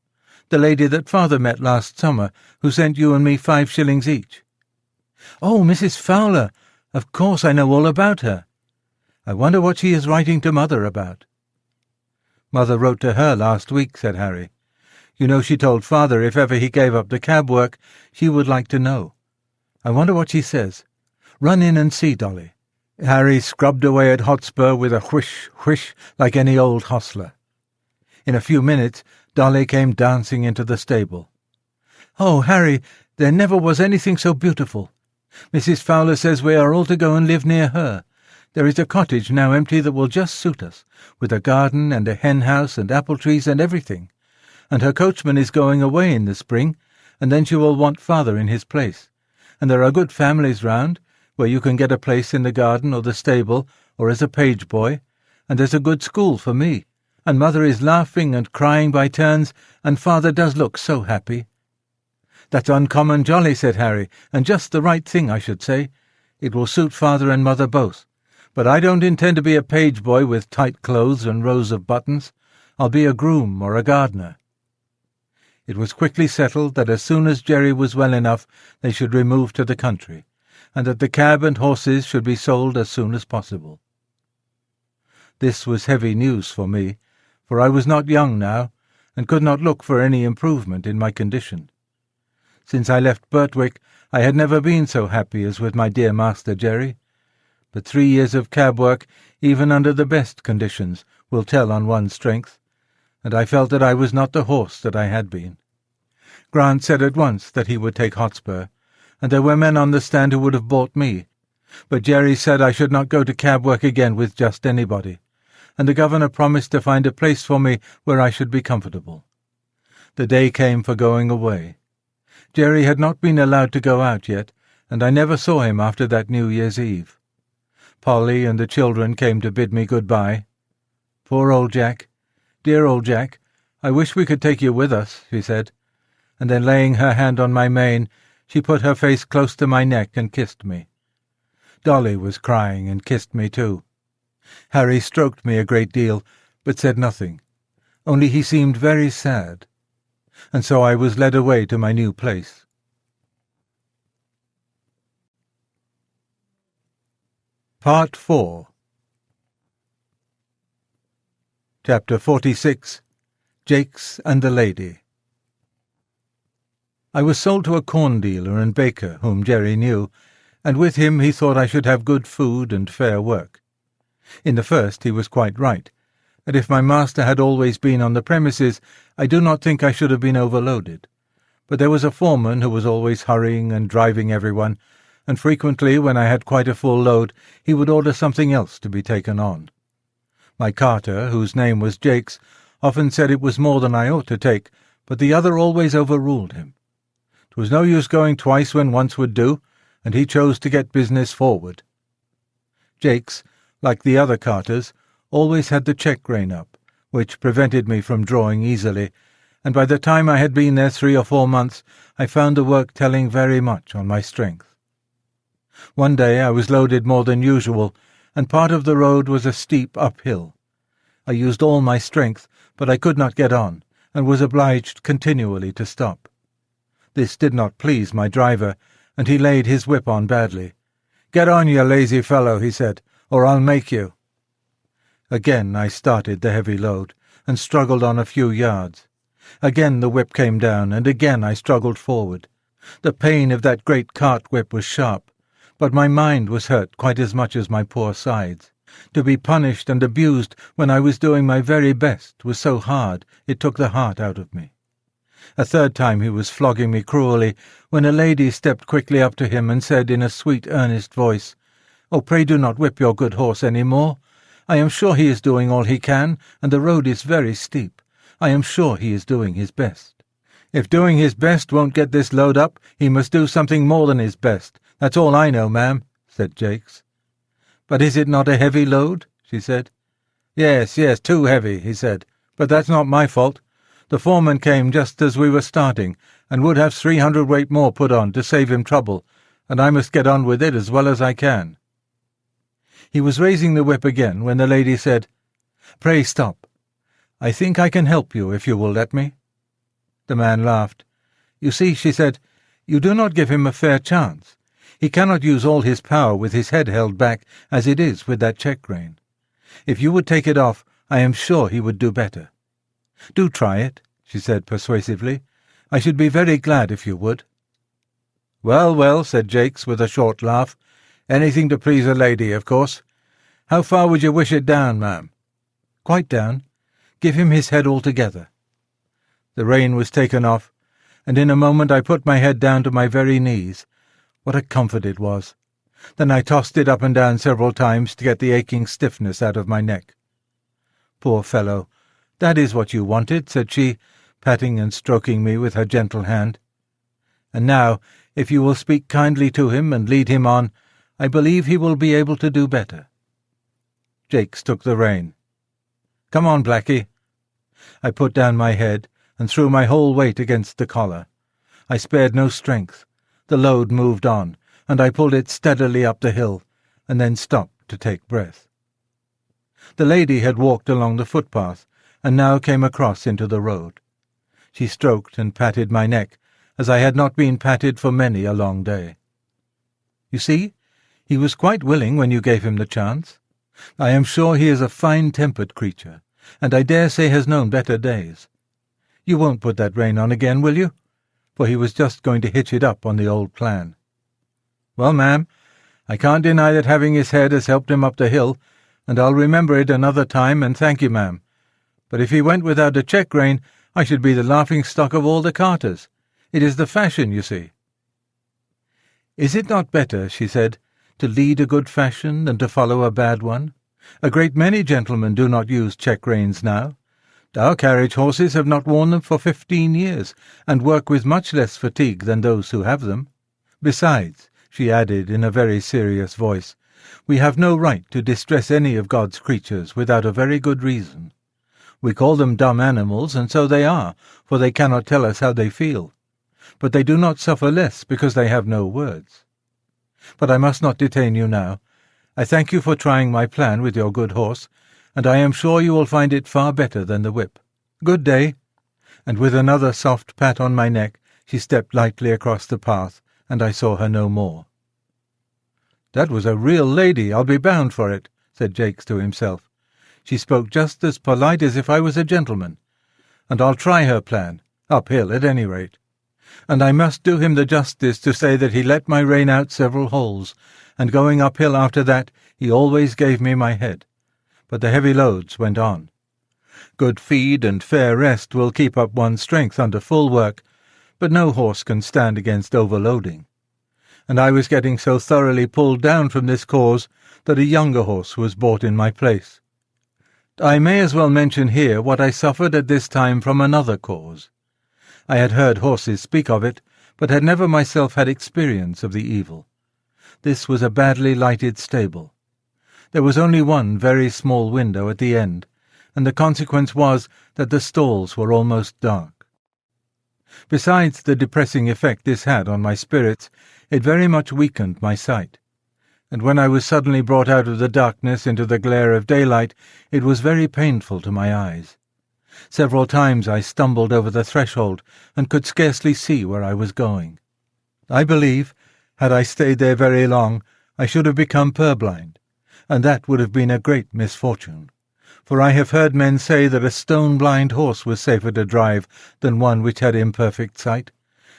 A: The lady that father met last summer, who sent you and me 5 shillings each." "Oh, Mrs. Fowler! Of course I know all about her. I wonder what she is writing to Mother about." "Mother wrote to her last week," said Harry. "You know she told father if ever he gave up the cab work, she would like to know. I wonder what she says. Run in and see, Dolly." Harry scrubbed away at Hotspur with a whish, whish, like any old hostler. In a few minutes Dolly came dancing into the stable. "Oh, Harry, there never was anything so beautiful. Mrs. Fowler says we are all to go and live near her. There is a cottage now empty that will just suit us, with a garden and a hen-house and apple trees and everything. And her coachman is going away in the spring, and then she will want father in his place. And there are good families round, where you can get a place in the garden or the stable or as a page boy, and there's a good school for me. And Mother is laughing and crying by turns, and father does look so happy." "That's uncommon jolly," said Harry, "and just the right thing, I should say. It will suit father and mother both. But I don't intend to be a page boy with tight clothes and rows of buttons. I'll be a groom or a gardener." It was quickly settled that as soon as Jerry was well enough they should remove to the country, and that the cab and horses should be sold as soon as possible. This was heavy news for me, for I was not young now, and could not look for any improvement in my condition. Since I left Birtwick I had never been so happy as with my dear Master Jerry, but 3 years of cab work, even under the best conditions, will tell on one's strength, and I felt that I was not the horse that I had been. Grant said at once that he would take Hotspur, and there were men on the stand who would have bought me, but Jerry said I should not go to cab work again with just anybody, and the governor promised to find a place for me where I should be comfortable. The day came for going away. Jerry had not been allowed to go out yet, and I never saw him after that New Year's Eve. Polly and the children came to bid me good-bye. "Poor old Jack, dear old Jack, I wish we could take you with us," she said, and then laying her hand on my mane, she put her face close to my neck and kissed me. Dolly was crying and kissed me too. Harry stroked me a great deal, but said nothing, only he seemed very sad, and so I was led away to my new place. Part 4. Chapter 46. Jakes and the Lady. I was sold to a corn dealer and baker whom Jerry knew, and with him he thought I should have good food and fair work. In the first he was quite right, and if my master had always been on the premises, I do not think I should have been overloaded. But there was a foreman who was always hurrying and driving everyone, and frequently, when I had quite a full load, he would order something else to be taken on. My carter, whose name was Jakes, often said it was more than I ought to take, but the other always overruled him. 'Twas no use going twice when once would do, and he chose to get business forward. Jakes, like the other carters, always had the check rein up, which prevented me from drawing easily, and by the time I had been there 3 or 4 months I found the work telling very much on my strength. One day I was loaded more than usual, and part of the road was a steep uphill. I used all my strength, but I could not get on, and was obliged continually to stop. This did not please my driver, and he laid his whip on badly. "Get on, you lazy fellow," he said, "or I'll make you." Again I started the heavy load, and struggled on a few yards. Again the whip came down, and again I struggled forward. The pain of that great cart-whip was sharp, but my mind was hurt quite as much as my poor sides. To be punished and abused when I was doing my very best was so hard it took the heart out of me. A third time he was flogging me cruelly, when a lady stepped quickly up to him and said in a sweet, earnest voice, "Oh, pray do not whip your good horse any more. I am sure he is doing all he can, and the road is very steep. I am sure he is doing his best." "If doing his best won't get this load up, he must do something more than his best. That's all I know, ma'am," said Jakes. "But is it not a heavy load?" she said. Yes, too heavy," he said. "But that's not my fault. The foreman came just as we were starting, and would have 300 weight more put on to save him trouble, and I must get on with it as well as I can." He was raising the whip again when the lady said, "Pray stop. I think I can help you if you will let me." The man laughed. "You see," she said, "you do not give him a fair chance. He cannot use all his power with his head held back as it is with that check-rein. If you would take it off, I am sure he would do better. Do try it," she said persuasively. "I should be very glad if you would." "Well, well," said Jakes with a short laugh. "Anything to please a lady, of course. How far would you wish it down, ma'am?" "Quite down. Give him his head altogether." The rein was taken off, and in a moment I put my head down to my very knees. What a comfort it was! Then I tossed it up and down several times to get the aching stiffness out of my neck. "Poor fellow, that is what you wanted," said she, patting and stroking me with her gentle hand. "And now, if you will speak kindly to him and lead him on, I believe he will be able to do better." Jakes took the rein. "Come on, Blackie." I put down my head and threw my whole weight against the collar. I spared no strength. The load moved on, and I pulled it steadily up the hill, and then stopped to take breath. The lady had walked along the footpath, and now came across into the road. She stroked and patted my neck, as I had not been patted for many a long day. "You see, he was quite willing when you gave him the chance. I am sure he is a fine-tempered creature, and I dare say has known better days. You won't put that rein on again, will you?" For he was just going to hitch it up on the old plan. "Well, ma'am, I can't deny that having his head has helped him up the hill, and I'll remember it another time, and thank you, ma'am. But if he went without a check-rein, I should be the laughing-stock of all the carters. It is the fashion, you see." "Is it not better," she said, "to lead a good fashion than to follow a bad one? A great many gentlemen do not use check-reins now. Our carriage horses have not worn them for 15 years, and work with much less fatigue than those who have them. Besides," she added in a very serious voice, "we have no right to distress any of God's creatures without a very good reason. We call them dumb animals, and so they are, for they cannot tell us how they feel. But they do not suffer less because they have no words. But I must not detain you now. I thank you for trying my plan with your good horse, and I am sure you will find it far better than the whip. Good day." And with another soft pat on my neck, she stepped lightly across the path, and I saw her no more. "That was a real lady, I'll be bound for it," said Jakes to himself. "She spoke just as polite as if I was a gentleman. And I'll try her plan, uphill at any rate. And I must do him the justice to say that he let my rein out several holes, and going uphill after that he always gave me my head. But the heavy loads went on. Good feed and fair rest will keep up one's strength under full work, but no horse can stand against overloading. And I was getting so thoroughly pulled down from this cause that a younger horse was bought in my place. I may as well mention here what I suffered at this time from another cause. I had heard horses speak of it, but had never myself had experience of the evil. This was a badly lighted stable. There was only one very small window at the end, and the consequence was that the stalls were almost dark. Besides the depressing effect this had on my spirits, it very much weakened my sight, and when I was suddenly brought out of the darkness into the glare of daylight, it was very painful to my eyes. Several times I stumbled over the threshold, and could scarcely see where I was going. I believe, had I stayed there very long, I should have become purblind, and that would have been a great misfortune, for I have heard men say that a stone-blind horse was safer to drive than one which had imperfect sight,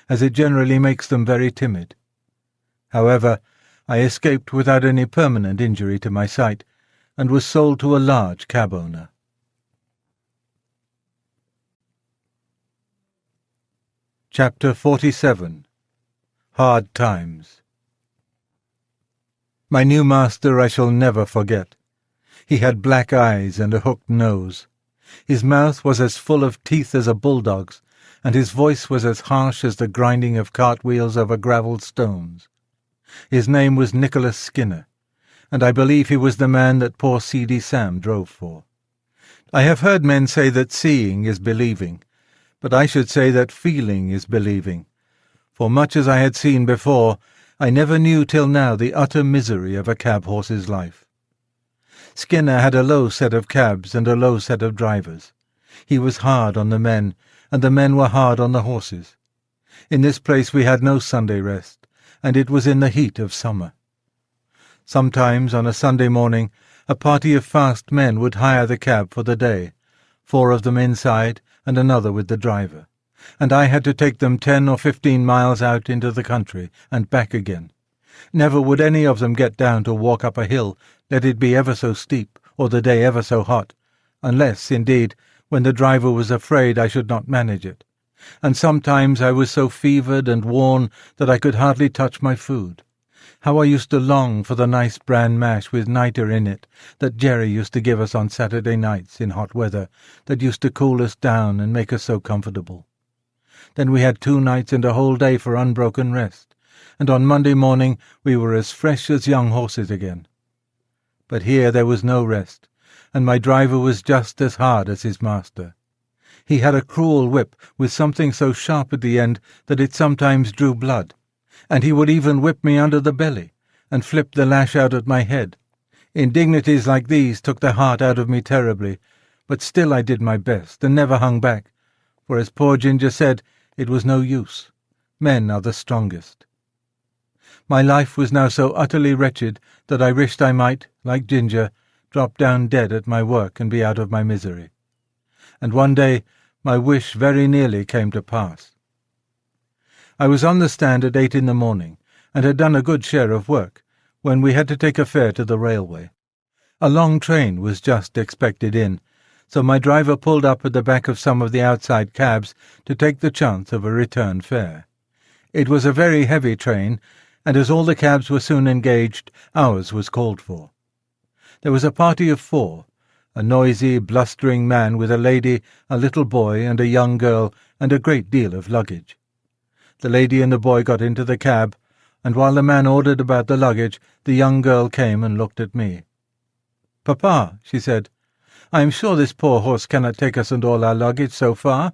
A: as it generally makes them very timid. However, I escaped without any permanent injury to my sight, and was sold to a large cab-owner. Chapter 47. Hard Times. My new master I shall never forget. He had black eyes and a hooked nose. His mouth was as full of teeth as a bulldog's, and his voice was as harsh as the grinding of cartwheels over gravelled stones. His name was Nicholas Skinner, and I believe he was the man that poor seedy Sam drove for. I have heard men say that seeing is believing, but I should say that feeling is believing. For much as I had seen before, I never knew till now the utter misery of a cab horse's life. Skinner had a low set of cabs and a low set of drivers. He was hard on the men, and the men were hard on the horses. In this place we had no Sunday rest, and it was in the heat of summer. Sometimes on a Sunday morning a party of fast men would hire the cab for the day, 4 of them inside and another with the driver, and I had to take them 10 or 15 miles out into the country and back again. Never would any of them get down to walk up a hill, let it be ever so steep or the day ever so hot, unless, indeed, when the driver was afraid I should not manage it, and sometimes I was so fevered and worn that I could hardly touch my food. How I used to long for the nice bran mash with niter in it that Jerry used to give us on Saturday nights in hot weather, that used to cool us down and make us so comfortable. Then we had 2 nights and a whole day for unbroken rest, and on Monday morning we were as fresh as young horses again. But here there was no rest, and my driver was just as hard as his master. He had a cruel whip with something so sharp at the end that it sometimes drew blood, and he would even whip me under the belly, and flip the lash out at my head. Indignities like these took the heart out of me terribly, but still I did my best, and never hung back, for as poor Ginger said, it was no use. Men are the strongest. My life was now so utterly wretched that I wished I might, like Ginger, drop down dead at my work and be out of my misery. And one day my wish very nearly came to pass. I was on the stand at 8 in the morning, and had done a good share of work, when we had to take a fare to the railway. A long train was just expected in, so my driver pulled up at the back of some of the outside cabs to take the chance of a return fare. It was a very heavy train, and as all the cabs were soon engaged, ours was called for. There was a party of 4, a noisy, blustering man with a lady, a little boy, and a young girl, and a great deal of luggage. The lady and the boy got into the cab, and while the man ordered about the luggage, the young girl came and looked at me. "Papa," she said, "I am sure this poor horse cannot take us and all our luggage so far.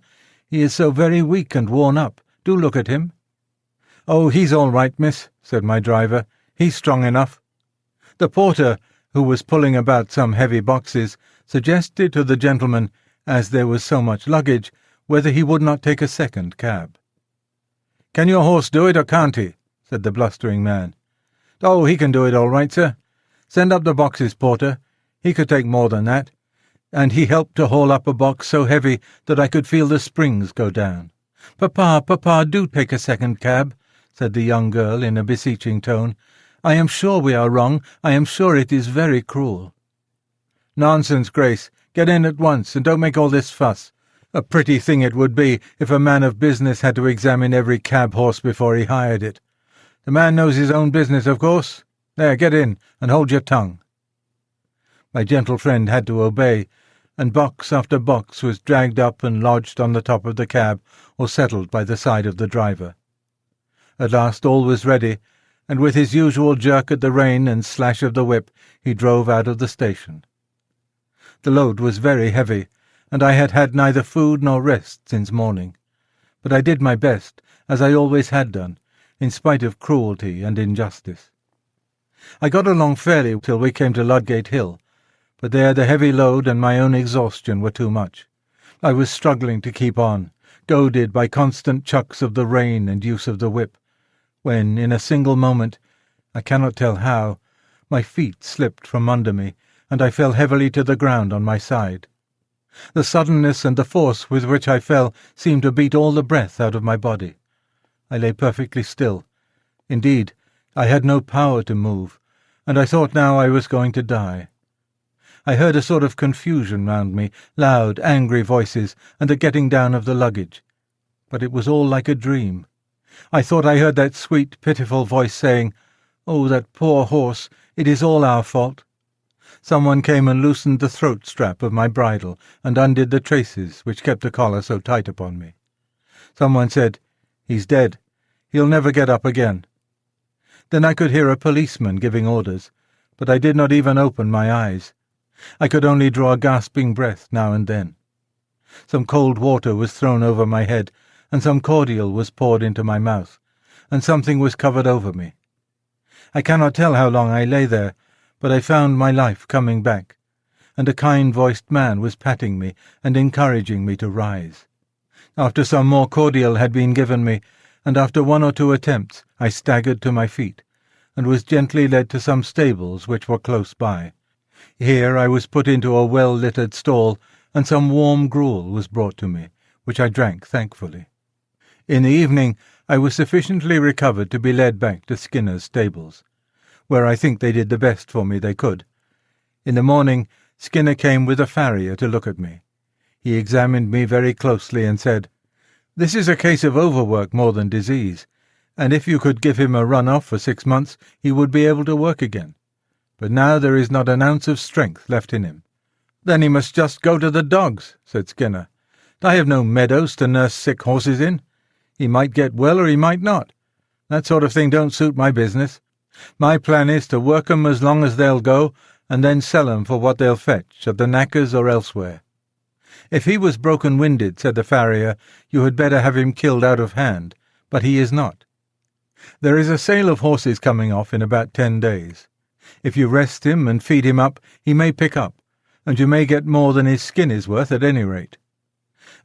A: He is so very weak and worn up. Do look at him." "Oh, he's all right, miss," said my driver. "He's strong enough." The porter, who was pulling about some heavy boxes, suggested to the gentleman, as there was so much luggage, whether he would not take a second cab. "Can your horse do it, or can't he?" said the blustering man. "Oh, he can do it all right, sir. Send up the boxes, porter. He could take more than that." And he helped to haul up a box so heavy that I could feel the springs go down. "Papa, papa, do take a second cab," said the young girl in a beseeching tone. "I am sure we are wrong. I am sure it is very cruel." "Nonsense, Grace. Get in at once, and don't make all this fuss. A pretty thing it would be if a man of business had to examine every cab horse before he hired it. The man knows his own business, of course. There, get in, and hold your tongue." My gentle friend had to obey, and box after box was dragged up and lodged on the top of the cab or settled by the side of the driver. At last all was ready, and with his usual jerk at the rein and slash of the whip he drove out of the station. The load was very heavy, and I had had neither food nor rest since morning, but I did my best, as I always had done, in spite of cruelty and injustice. I got along fairly till we came to Ludgate Hill, but there the heavy load and my own exhaustion were too much. I was struggling to keep on, goaded by constant chucks of the rein and use of the whip, when, in a single moment, I cannot tell how, my feet slipped from under me, and I fell heavily to the ground on my side. The suddenness and the force with which I fell seemed to beat all the breath out of my body. I lay perfectly still. Indeed, I had no power to move, and I thought now I was going to die. I heard a sort of confusion round me, loud, angry voices, and the getting down of the luggage. But it was all like a dream. I thought I heard that sweet, pitiful voice saying, "Oh, that poor horse! It is all our fault. Someone came and loosened the throat strap of my bridle and undid the traces which kept the collar so tight upon me. Someone said, 'He's dead. He'll never get up again.' Then I could hear a policeman giving orders, but I did not even open my eyes. I could only draw a gasping breath now and then. Some cold water was thrown over my head, and some cordial was poured into my mouth, and something was covered over me. I cannot tell how long I lay there, but I found my life coming back, and a kind-voiced man was patting me and encouraging me to rise. After some more cordial had been given me, and after 1 or 2 attempts, I staggered to my feet, and was gently led to some stables which were close by. Here I was put into a well-littered stall, and some warm gruel was brought to me, which I drank thankfully. In the evening I was sufficiently recovered to be led back to Skinner's stables, where I think they did the best for me they could. In the morning Skinner came with a farrier to look at me. He examined me very closely and said, "This is a case of overwork more than disease, and if you could give him a run-off for 6 months he would be able to work again. But now there is not an ounce of strength left in him." "Then he must just go to the dogs," said Skinner. "I have no meadows to nurse sick horses in. He might get well or he might not. That sort of thing don't suit my business. My plan is to work 'em as long as they'll go, and then sell 'em for what they'll fetch, at the knackers or elsewhere." "If he was broken-winded," said the farrier, "you had better have him killed out of hand, but he is not. There is a sale of horses coming off in about 10 days. If you rest him and feed him up, he may pick up, and you may get more than his skin is worth at any rate."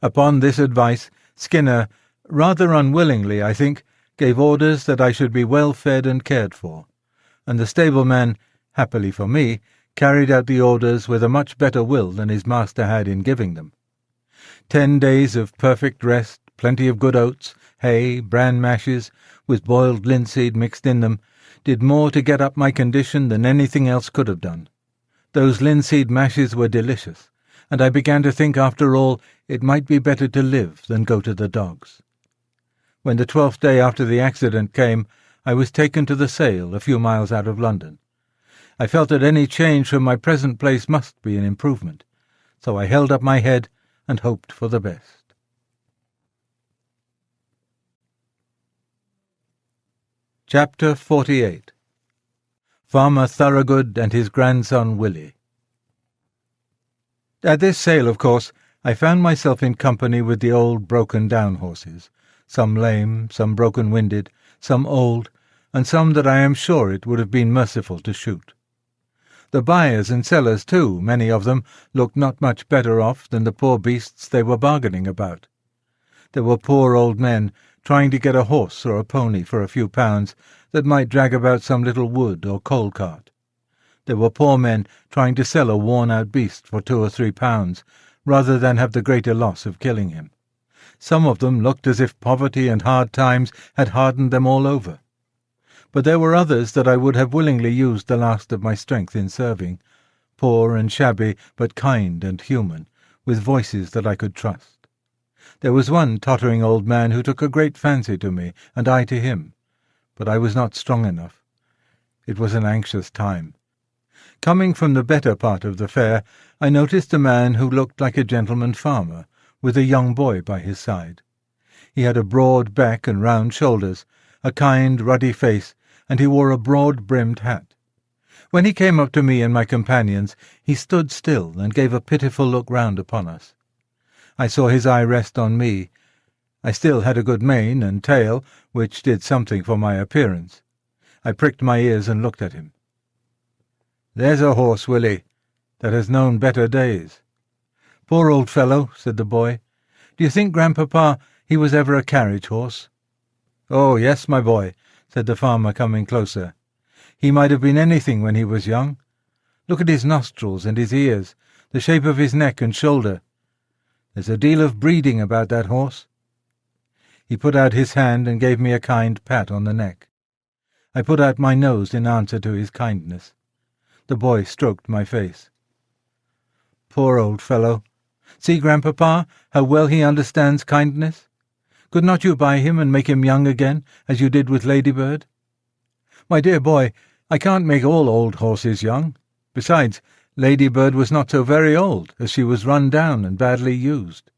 A: Upon this advice, Skinner, rather unwillingly, I think, gave orders that I should be well fed and cared for, and the stableman, happily for me, carried out the orders with a much better will than his master had in giving them. 10 days of perfect rest, plenty of good oats, hay, bran mashes, with boiled linseed mixed in them, did more to get up my condition than anything else could have done. Those linseed mashes were delicious, and I began to think after all it might be better to live than go to the dogs. When the 12th day after the accident came, I was taken to the sale a few miles out of London. I felt that any change from my present place must be an improvement, so I held up my head and hoped for the best. Chapter 48. Farmer Thorogood and his grandson Willie. At this sale, of course, I found myself in company with the old broken-down horses, some lame, some broken-winded, some old, and some that I am sure it would have been merciful to shoot. The buyers and sellers, too, many of them, looked not much better off than the poor beasts they were bargaining about. There were poor old men trying to get a horse or a pony for a few pounds that might drag about some little wood or coal cart. There were poor men trying to sell a worn-out beast for 2 or 3 pounds, rather than have the greater loss of killing him. Some of them looked as if poverty and hard times had hardened them all over. But there were others that I would have willingly used the last of my strength in serving, poor and shabby, but kind and human, with voices that I could trust. There was one tottering old man who took a great fancy to me, and I to him, but I was not strong enough. It was an anxious time. Coming from the better part of the fair, I noticed a man who looked like a gentleman farmer, with a young boy by his side. He had a broad back and round shoulders, a kind, ruddy face, and he wore a broad-brimmed hat. When he came up to me and my companions, he stood still and gave a pitiful look round upon us. I saw his eye rest on me. I still had a good mane and tail, which did something for my appearance. I pricked my ears and looked at him. "There's a horse, Willie, that has known better days." "Poor old fellow," said the boy. "Do you think, Grandpapa, he was ever a carriage horse?" "Oh, yes, my boy," said the farmer, coming closer. "He might have been anything when he was young. Look at his nostrils and his ears, the shape of his neck and shoulder. There's a deal of breeding about that horse." He put out his hand and gave me a kind pat on the neck. I put out my nose in answer to his kindness. The boy stroked my face. "Poor old fellow. See, Grandpapa, how well he understands kindness. Could not you buy him and make him young again, as you did with Ladybird?" "My dear boy, I can't make all old horses young. Besides, Ladybird was not so very old, as she was run down and badly used.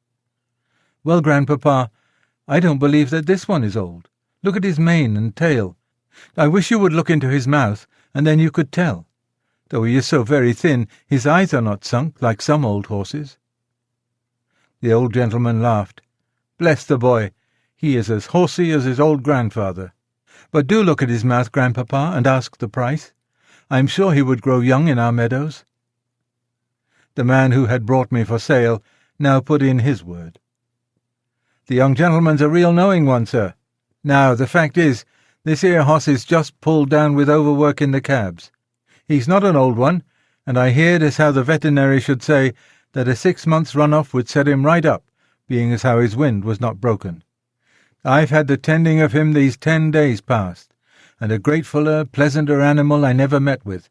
A: Well, Grandpapa, I don't believe that this one is old. Look at his mane and tail. I wish you would look into his mouth, and then you could tell. Though he is so very thin, his eyes are not sunk like some old horses. The old gentleman laughed. Bless the boy, he is as horsey as his old grandfather. But do look at his mouth, Grandpapa, and ask the price. I am sure he would grow young in our meadows. The man who had brought me for sale now put in his word. The young gentleman's a real knowing one, sir. Now, the fact is, this here hoss is just pulled down with overwork in the cabs. He's not an old one, and I heard as how the veterinary should say that a 6 months' run-off would set him right up, being as how his wind was not broken. I've had the tending of him these 10 days past, and a gratefuller, pleasanter animal I never met with.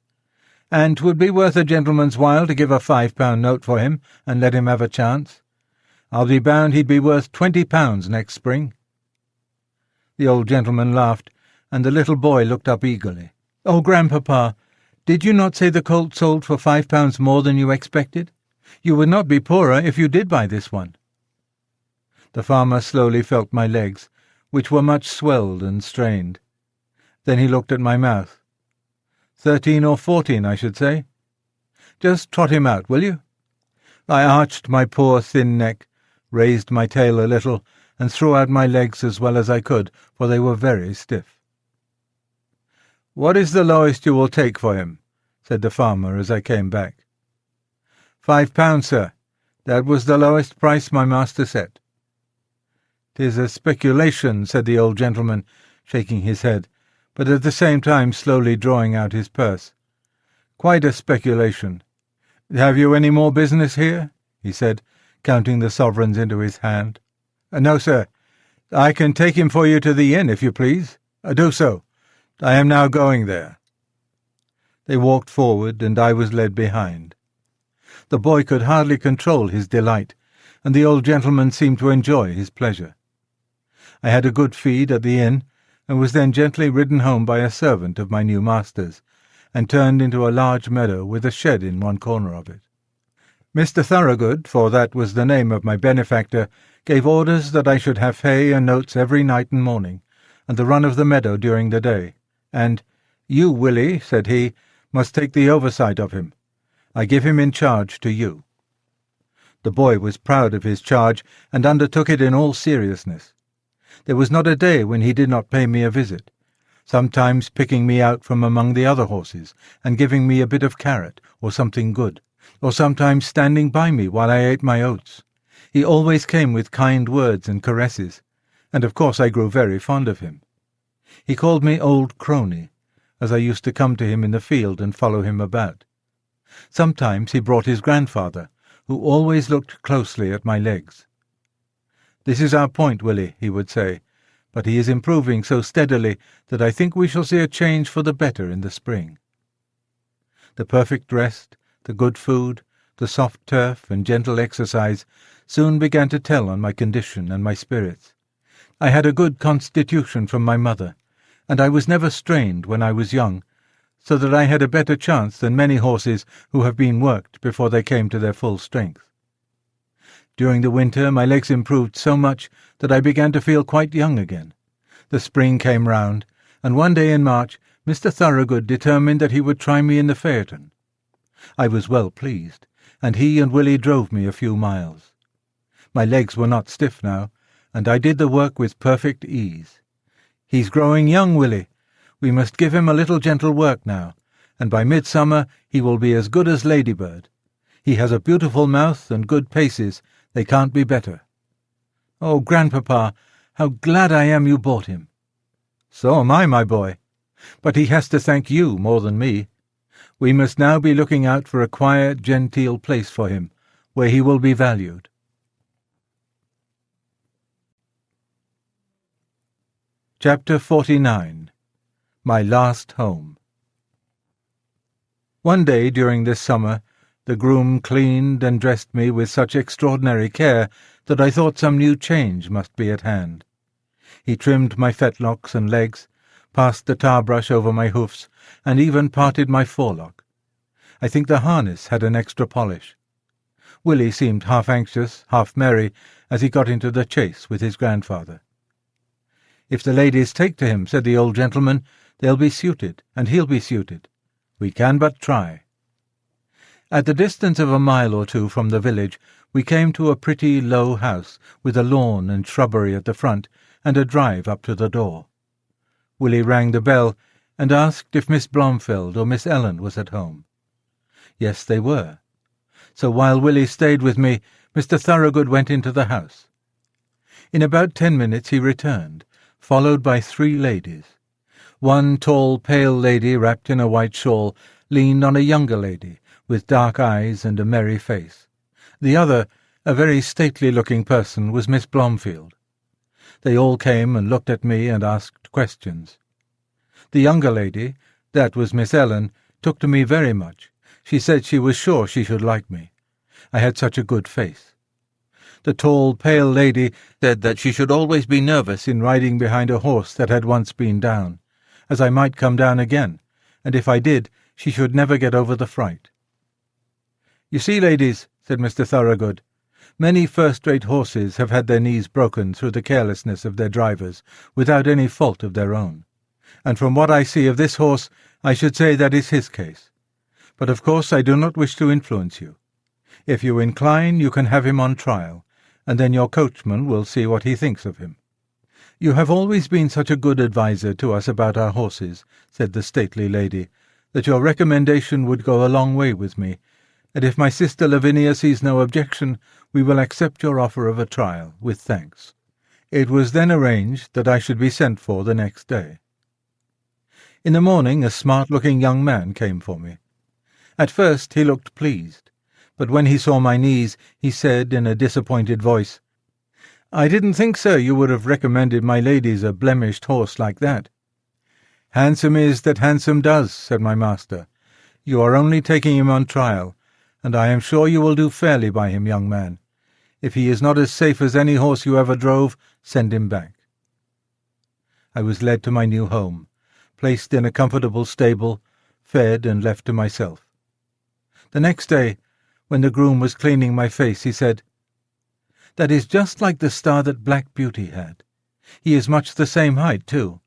A: And 'twould be worth a gentleman's while to give a £5 note for him and let him have a chance. I'll be bound he'd be worth £20 next spring. The old gentleman laughed, and the little boy looked up eagerly. Oh, Grandpapa, did you not say the colt sold for £5 more than you expected? You would not be poorer if you did buy this one. The farmer slowly felt my legs, which were much swelled and strained. Then he looked at my mouth. 13 or 14, I should say. Just trot him out, will you? I arched my poor thin neck, raised my tail a little, and threw out my legs as well as I could, for they were very stiff. What is the lowest you will take for him? Said the farmer as I came back. £5, sir. That was the lowest price my master set. 'Tis a speculation, said the old gentleman, shaking his head, but at the same time slowly drawing out his purse. Quite a speculation. Have you any more business here? He said, counting the sovereigns into his hand. No, sir. I can take him for you to the inn, if you please. Do so. I am now going there. They walked forward, and I was led behind. The boy could hardly control his delight, and the old gentleman seemed to enjoy his pleasure. I had a good feed at the inn, and was then gently ridden home by a servant of my new master's, and turned into a large meadow with a shed in one corner of it. Mr. Thorogood, for that was the name of my benefactor, gave orders that I should have hay and oats every night and morning, and the run of the meadow during the day, and, "You, Willie," said he, "must take the oversight of him. I give him in charge to you." The boy was proud of his charge, and undertook it in all seriousness. There was not a day when he did not pay me a visit, sometimes picking me out from among the other horses, and giving me a bit of carrot, or something good, or sometimes standing by me while I ate my oats. He always came with kind words and caresses, and of course I grew very fond of him. He called me Old Crony, as I used to come to him in the field and follow him about. Sometimes he brought his grandfather, who always looked closely at my legs. "This is our point, Willie," he would say, "but he is improving so steadily that I think we shall see a change for the better in the spring." The perfect rest, the good food, the soft turf and gentle exercise soon began to tell on my condition and my spirits. I had a good constitution from my mother, and I was never strained when I was young, so that I had a better chance than many horses who have been worked before they came to their full strength. During the winter my legs improved so much that I began to feel quite young again. The spring came round, and one day in March Mr. Thorogood determined that he would try me in the phaeton. I was well pleased, and he and Willie drove me a few miles. My legs were not stiff now, and I did the work with perfect ease. "He's growing young, Willie. We must give him a little gentle work now, and by midsummer he will be as good as Ladybird. He has a beautiful mouth and good paces. They can't be better." "Oh, Grandpapa, how glad I am you bought him." "So am I, my boy. But he has to thank you more than me. We must now be looking out for a quiet, genteel place for him, where he will be valued." Chapter 49. My Last Home. One day during this summer, the groom cleaned and dressed me with such extraordinary care that I thought some new change must be at hand. He trimmed my fetlocks and legs, passed the tar-brush over my hoofs, and even parted my forelock. I think the harness had an extra polish. Willie seemed half anxious, half merry, as he got into the chaise with his grandfather. "If the ladies take to him," said the old gentleman, "they'll be suited, and he'll be suited. We can but try." At the distance of a mile or two from the village, we came to a pretty low house, with a lawn and shrubbery at the front, and a drive up to the door. Willie rang the bell, and asked if Miss Blomfield or Miss Ellen was at home. Yes, they were. So while Willie stayed with me, Mr. Thorogood went into the house. In about 10 minutes he returned, followed by 3 ladies. One tall, pale lady wrapped in a white shawl leaned on a younger lady, with dark eyes and a merry face. The other, a very stately-looking person, was Miss Blomfield. They all came and looked at me and asked questions. The younger lady, that was Miss Ellen, took to me very much. She said she was sure she should like me. I had such a good face. The tall, pale lady said that she should always be nervous in riding behind a horse that had once been down, as I might come down again, and if I did, she should never get over the fright. "You see, ladies," said Mr. Thorogood, "many first-rate horses have had their knees broken through the carelessness of their drivers, without any fault of their own. And from what I see of this horse, I should say that is his case. But of course I do not wish to influence you. If you incline, you can have him on trial, and then your coachman will see what he thinks of him." "You have always been such a good adviser to us about our horses," said the stately lady, "that your recommendation would go a long way with me, and if my sister Lavinia sees no objection, we will accept your offer of a trial, with thanks." It was then arranged that I should be sent for the next day. In the morning a smart-looking young man came for me. At first he looked pleased, but when he saw my knees, he said in a disappointed voice, "I didn't think, sir, you would have recommended my ladies a blemished horse like that." "Handsome is that handsome does," said my master. "You are only taking him on trial, and I am sure you will do fairly by him, young man. If he is not as safe as any horse you ever drove, send him back." I was led to my new home, placed in a comfortable stable, fed and left to myself. The next day, when the groom was cleaning my face, he said, "That is just like the star that Black Beauty had. He is much the same height, too.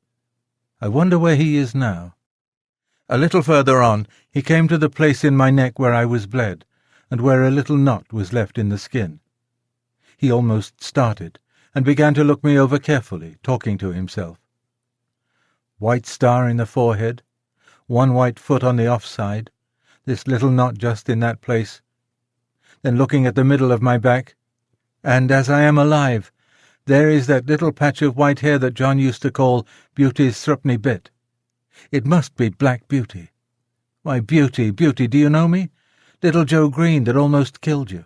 A: I wonder where he is now." A little further on, he came to the place in my neck where I was bled, and where a little knot was left in the skin. He almost started, and began to look me over carefully, talking to himself. White star in the forehead, one white foot on the off side, this little knot just in that place. Then looking at the middle of my back, and as I am alive, there is that little patch of white hair that John used to call Beauty's thruppenny bit. It must be Black Beauty. Why, Beauty, Beauty, do you know me? Little Joe Green that almost killed you."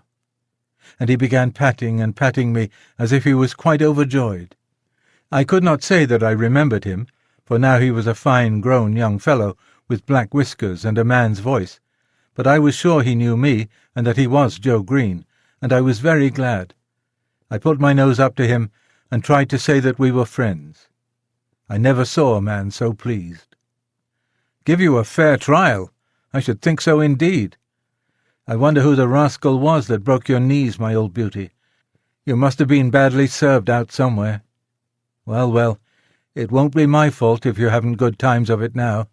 A: And he began patting and patting me as if he was quite overjoyed. I could not say that I remembered him, for now he was a fine grown young fellow, with black whiskers and a man's voice, but I was sure he knew me, and that he was Joe Green, and I was very glad. I put my nose up to him, and tried to say that we were friends. I never saw a man so pleased. "Give you a fair trial? I should think so indeed. I wonder who the rascal was that broke your knees, my old beauty. You must have been badly served out somewhere. Well, well, it won't be my fault if you haven't good times of it now.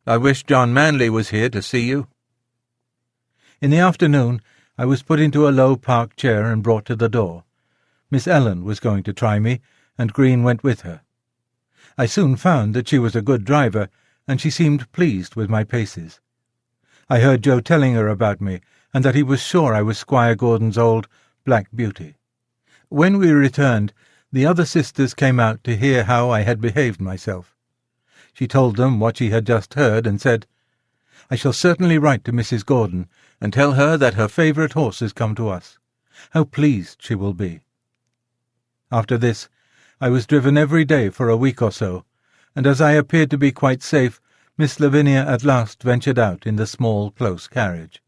A: I wish John Manley was here to see you." In the afternoon I was put into a low park chair and brought to the door. Miss Ellen was going to try me, and Green went with her. I soon found that she was a good driver, and she seemed pleased with my paces. I heard Joe telling her about me, and that he was sure I was Squire Gordon's old Black Beauty. When we returned, the other sisters came out to hear how I had behaved myself. She told them what she had just heard, and said, "I shall certainly write to Mrs. Gordon, and tell her that her favourite horse has come to us. How pleased she will be." After this, I was driven every day for a week or so, and as I appeared to be quite safe, Miss Lavinia at last ventured out in the small, close carriage.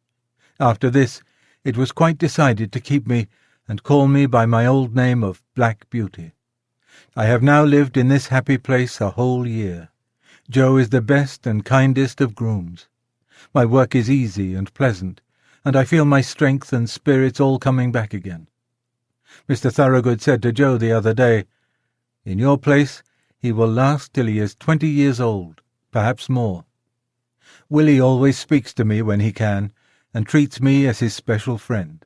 A: After this, it was quite decided to keep me and call me by my old name of Black Beauty. I have now lived in this happy place a whole year. Joe is the best and kindest of grooms. My work is easy and pleasant, and I feel my strength and spirits all coming back again. Mr. Thorogood said to Joe the other day, "In your place he will last till he is 20 years old, perhaps more." Willie always speaks to me when he can, and treats me as his special friend.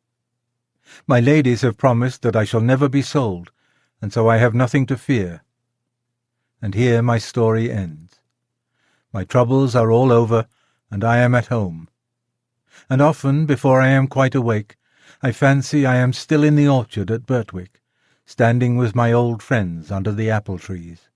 A: My ladies have promised that I shall never be sold, and so I have nothing to fear. And here my story ends. My troubles are all over, and I am at home. And often, before I am quite awake, I fancy I am still in the orchard at Birtwick, standing with my old friends under the apple trees.